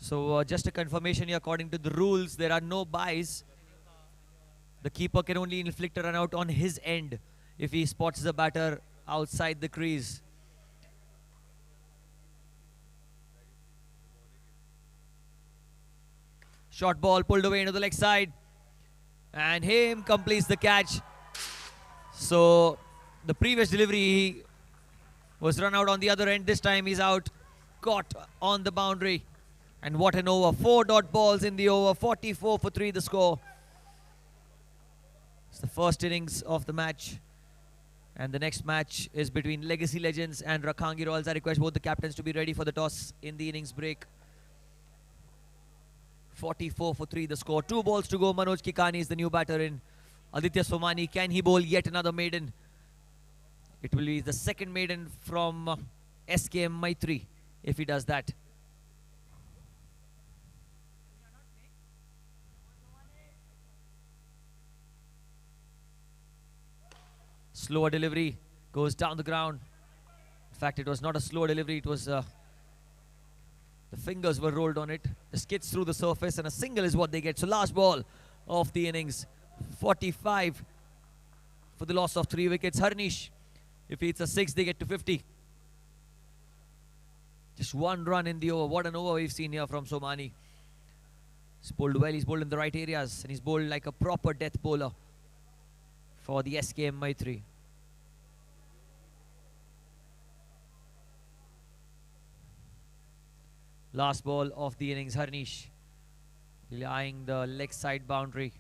So just a confirmation here, according to the rules, there are no byes. The keeper can only inflict a run out on his end if he spots the batter outside the crease. Short ball pulled away into the leg side. And him completes the catch. So the previous delivery he was run out on the other end. This time he's out. Caught on the boundary. And what an over. 4 dot balls in the over. 44 for 3 the score. It's the first innings of the match. And the next match is between Legacy Legends and Rakangi Royals. I request both the captains to be ready for the toss in the innings break. 44 for 3 the score. 2 balls to go. Manoj Kikani is the new batter in. Aditya Somani, can he bowl yet another maiden? It will be the second maiden from SKM Maitri if he does that. Slower delivery goes down the ground. In fact, it was not a slower delivery. It was the fingers were rolled on it. The skids through the surface, and a single is what they get. So last ball of the innings. 45 for the loss of 3 wickets. Harnish, if it's a 6, they get to 50. Just 1 run in the over. What an over we've seen here from Somani. He's bowled well. He's bowled in the right areas, and he's bowled like a proper death bowler for the SKM Maitri. Last ball of the innings. Harnish eyeing the leg side boundary.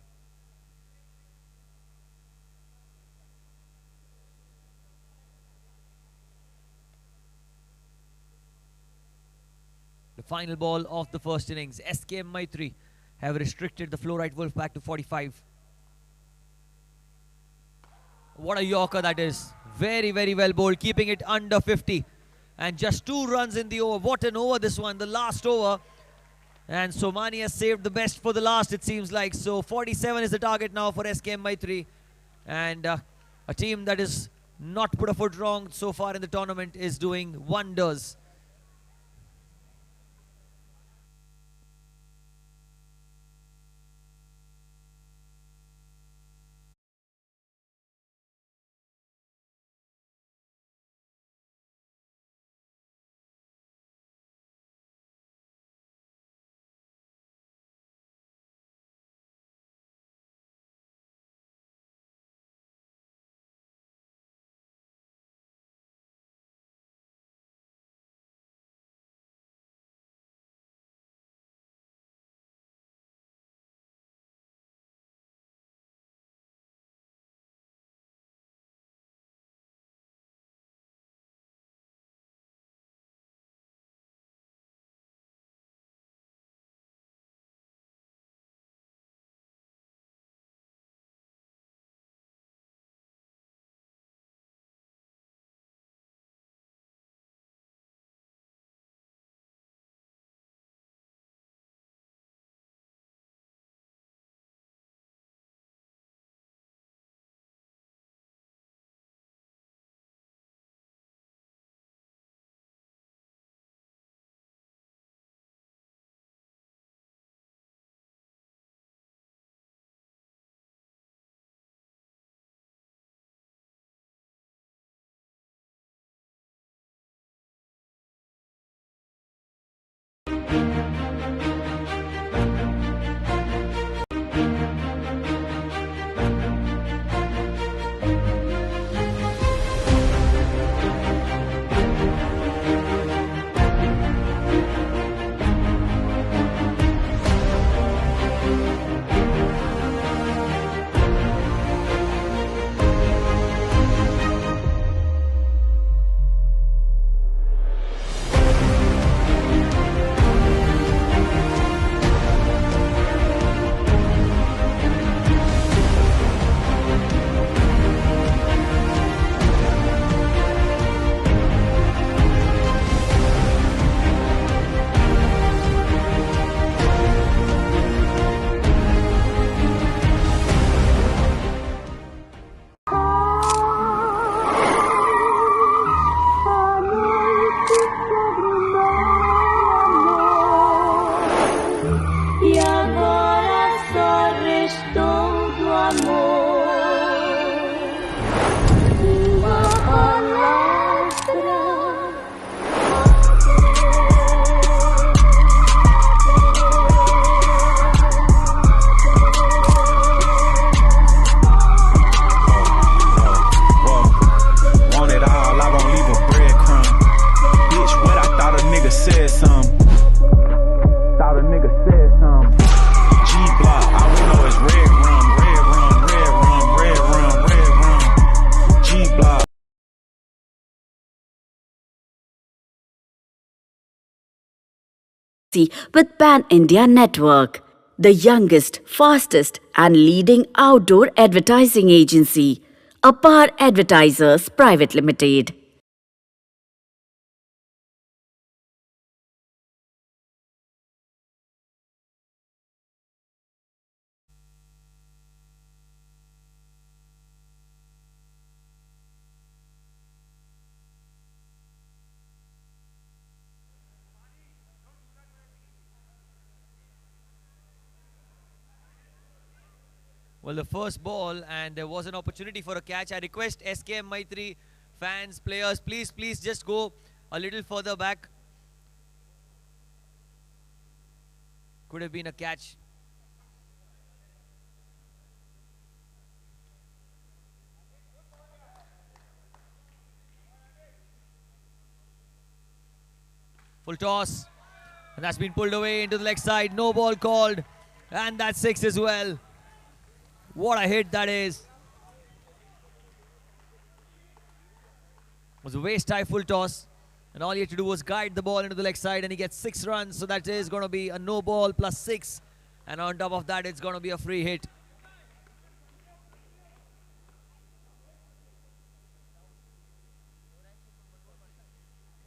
The final ball of the first innings. SKM Maitri have restricted the flow right Wolfpack to 45. What a yorker that is. Very, very well bowled, keeping it under 50. And just 2 runs in the over. What an over this one, the last over. And Somani has saved the best for the last, it seems like. So 47 is the target now for SKM Maitri. And a team that is not put a foot wrong so far in the tournament is doing wonders. with Pan India Network, the youngest, fastest, and leading outdoor advertising agency, Apar Advertisers Private Limited. Well, the first ball, and there was an opportunity for a catch. I request SKM Maitri fans, players, please just go a little further back. Could have been a catch. Full toss, and that's been pulled away into the leg side. No ball called, and that's 6 as well. What a hit that is. It was a waist-high full toss, and all he had to do was guide the ball into the leg side, and he gets 6 runs. So that is going to be a no ball plus 6, and on top of that, it's going to be a free hit.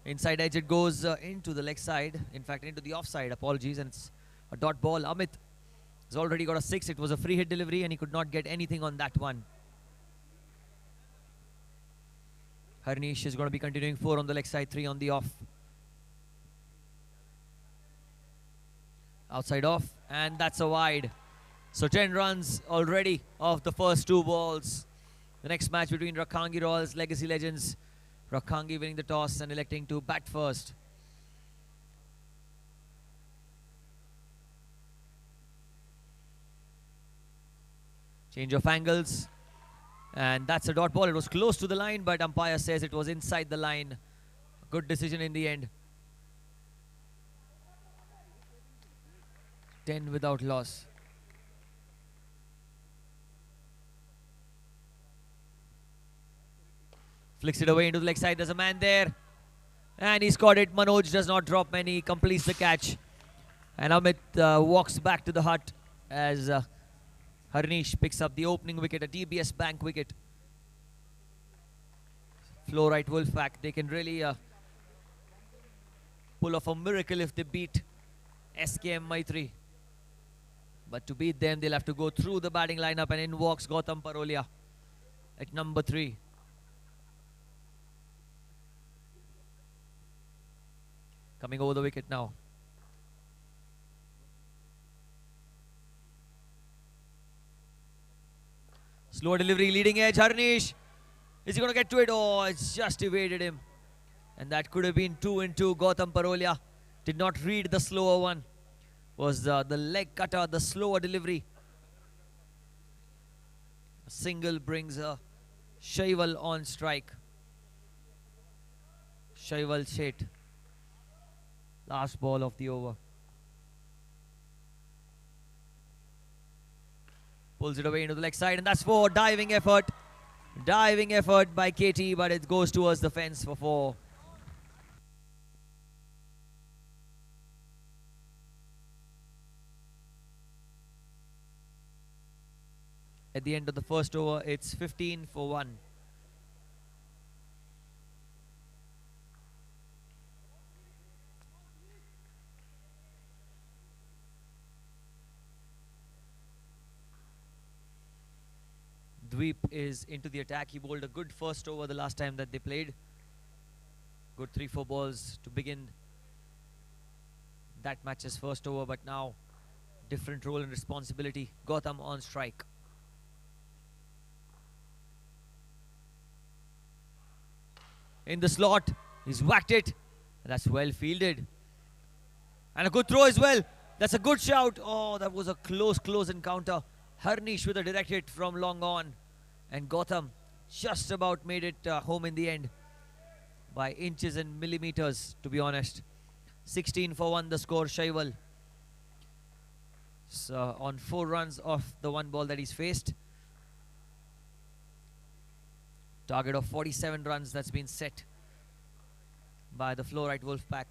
Inside edge, it goes into the leg side. In fact, into the offside. Apologies, and it's a dot ball. Amit has already got a 6. It was a free hit delivery, and he could not get anything on that one. Harnish is going to be continuing 4 on the leg side, 3 on the off. Outside off, and that's a wide. So 10 runs already off the first 2 balls. The next match between Rakangi Royals, Legacy Legends. Rakangi winning the toss and electing to bat first. Change of angles, and that's a dot ball. It was close to the line, but umpire says it was inside the line. Good decision in the end. 10 without loss. Flicks it away into the leg side. There's a man there, and he's caught it. Manoj does not drop many, completes the catch, and Amit walks back to the hut as Harnish picks up the opening wicket, a DBS Bank wicket. Flow right Wolfpack, they can really pull off a miracle if they beat SKM Maitri. But to beat them, they'll have to go through the batting lineup, and in walks Gautam Parolia at number 3. Coming over the wicket now. Slow delivery, leading edge, Harnish. Is he going to get to it? Oh, it's just evaded him. And that could have been 2 and 2. Gautam Parolia did not read the slower one. Was the leg cutter, the slower delivery. A single brings a Shaival on strike. Shaival Shet. Last ball of the over. Pulls it away into the leg side, and that's 4. Diving effort. Diving effort by KT, but it goes towards the fence for 4. At the end of the first over, it's 15 for 1. Dweep is into the attack. He bowled a good first over the last time that they played. Good 3-4 balls to begin that match's first over, but now different role and responsibility. Gautam on strike. In the slot, he's whacked it, and that's well fielded. And a good throw as well. That's a good shout. Oh, that was a close encounter. Harnish with a direct hit from long on, and Gautam just about made it home in the end by inches and millimeters, to be honest. 16 for 1 the score. Shaival so on 4 runs off the 1 ball that he's faced. Target of 47 runs that's been set by the Flow Right Wolfpack.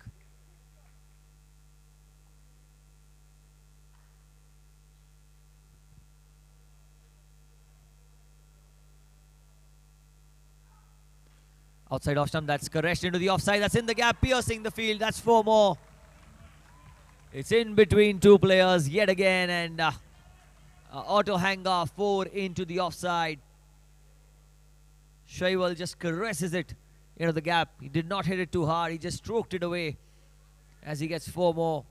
Outside off stump, that's caressed into the offside. That's in the gap, piercing the field. That's 4 more. It's in between two players yet again, and auto hanger 4 into the offside. Shaiwal just caresses it into the gap. He did not hit it too hard. He just stroked it away as he gets 4 more.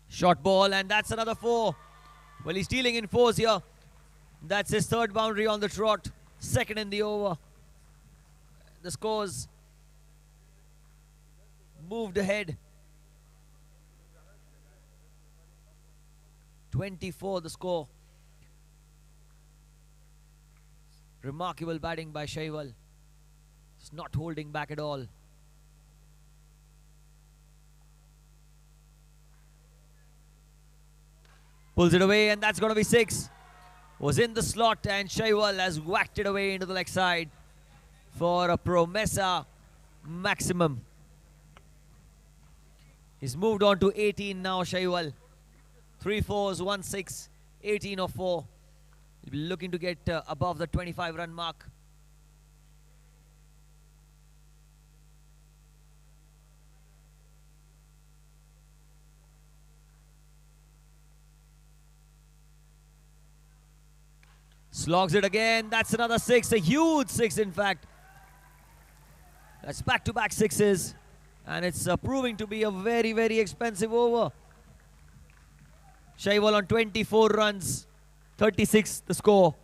Short ball, and that's another 4. Well, he's dealing in 4s here. That's his 3rd boundary on the trot, 2nd in the over. The scores moved ahead. 24 the score. Remarkable batting by Shaiwal. It's not holding back at all. Pulls it away, and that's going to be 6. Was in the slot, and Shaiwal has whacked it away into the leg side for a Promessa maximum. He's moved on to 18 now, Shaiwal. 3 4s, 1 6, 18 or 4. He'll be looking to get above the 25 run mark. Slogs it again. That's another 6. A huge 6, in fact. That's back-to-back 6s. And it's proving to be a very, very expensive over. Shaiwal on 24 runs. 36 the score.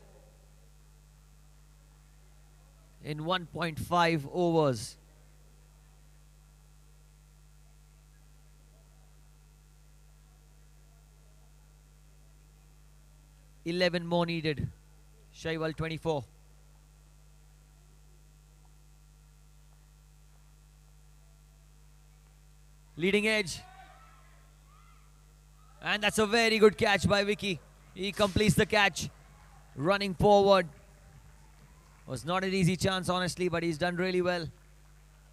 In 1.5 overs. $11 more needed. Shaiwal 24. Leading edge. And that's a very good catch by Vicky. He completes the catch. Running forward. Was not an easy chance, honestly, but he's done really well.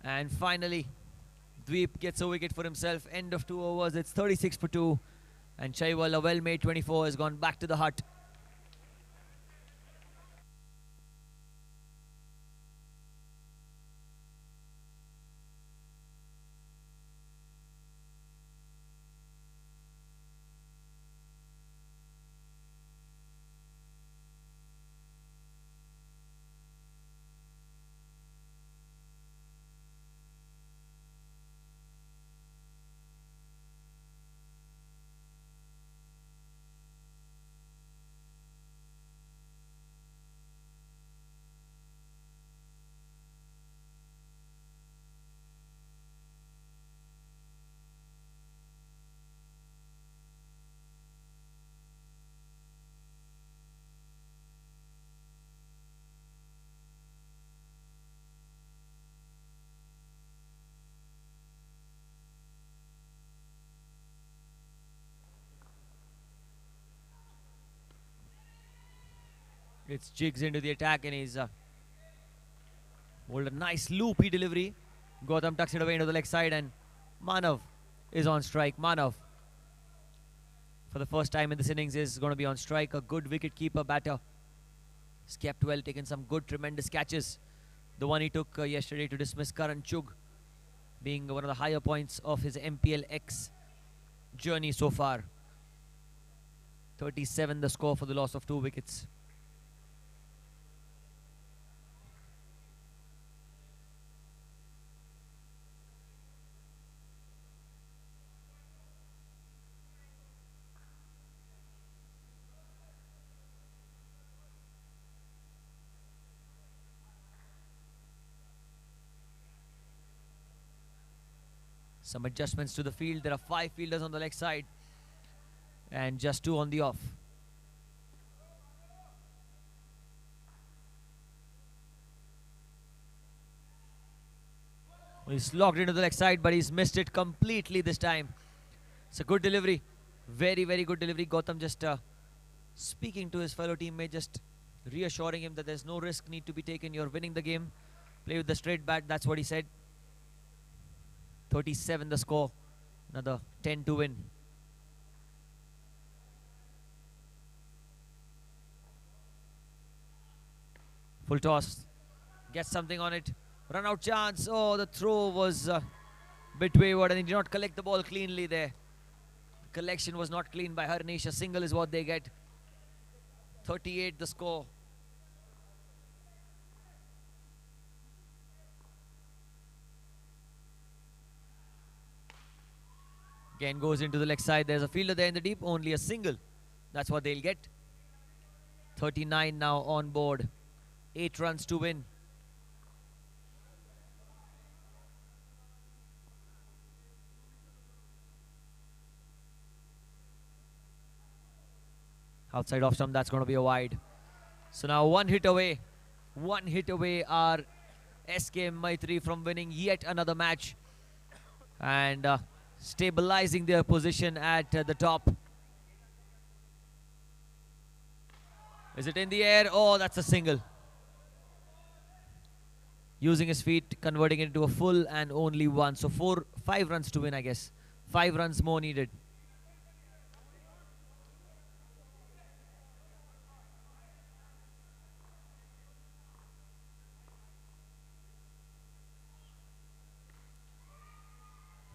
And finally, Dweep gets a wicket for himself. End of 2 overs. It's 36 for 2. And Shaiwal, a well-made 24, has gone back to the hut. It's Jigs into the attack, and he's hold a nice loopy delivery. Gautam tucks it away into the leg side, and Manav is on strike. Manav, for the first time in this innings, is going to be on strike. A good wicket keeper batter. He's kept well, taken some good, tremendous catches. The one he took yesterday to dismiss Karan Chugh, being one of the higher points of his Mplx journey so far. 37 the score for the loss of 2 wickets. Some adjustments to the field. There are 5 fielders on the leg side and just 2 on the off. He's locked into the leg side, but he's missed it completely this time. It's a good delivery. Very, very good delivery. Gautam just speaking to his fellow teammate, just reassuring him that there's no risk need to be taken. You're winning the game. Play with the straight bat. That's what he said. 37 the score. Another 10 to win. Full toss. Gets something on it. Run out chance. Oh, the throw was a bit wayward and he did not collect the ball cleanly there. Collection was not clean by Harnish. A single is what they get. 38 the score. Again goes into the leg side. There's a fielder there in the deep. Only a single. That's what they'll get. 39 now on board. 8 runs to win. Outside off stump, that's going to be a wide. So now one hit away are SK Maitri from winning yet another match and stabilizing their position at the top. Is it in the air? Oh, that's a single. Using his feet, converting it into a full and only one. So 5 runs to win, I guess. 5 runs more needed.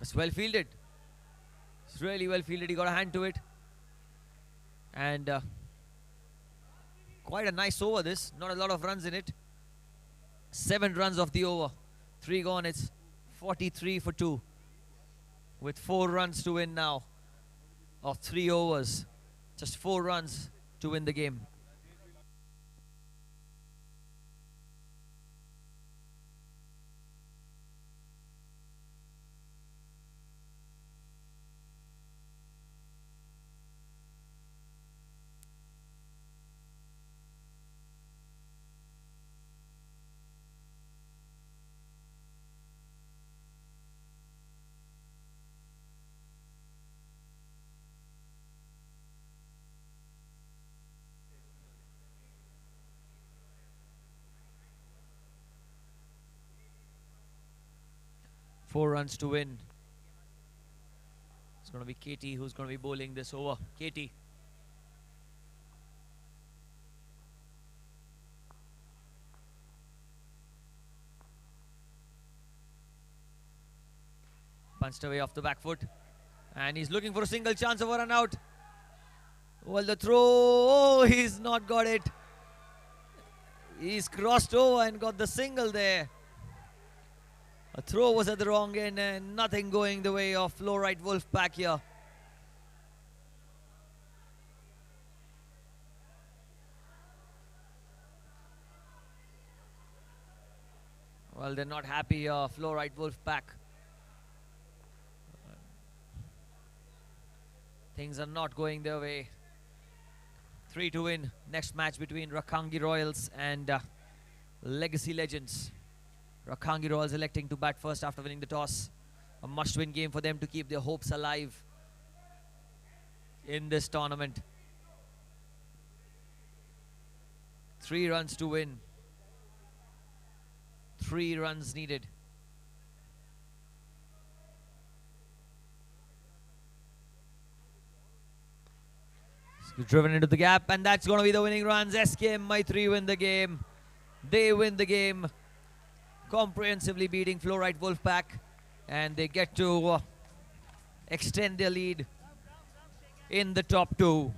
It's well fielded. It's really well fielded. He got a hand to it. And quite a nice over this. Not a lot of runs in it. 7 runs off the over. 3 gone. It's 43 for 2. With 4 runs to win now. Of 3 overs. Just 4 runs to win the game. Four runs to win. It's going to be Katie who's going to be bowling this over. Katie. Punched away off the back foot. And he's looking for a single chance of a run out. Well, the throw. Oh, he's not got it. He's crossed over and got the single there. A throw was at the wrong end and nothing going the way of Fluorite Wolfpack here. Well, they're not happy here, Fluorite Wolfpack. Things are not going their way. 3 to win. Next match between Rakangi Royals and Legacy Legends. Rakangi Royals electing to bat first after winning the toss. A must-win game for them to keep their hopes alive in this tournament. 3 runs to win. 3 runs needed. Driven into the gap, and that's going to be the winning runs. SK Maitri win the game. They win the game, comprehensively beating Fluorite Wolfpack, and they get to extend their lead in the top 2.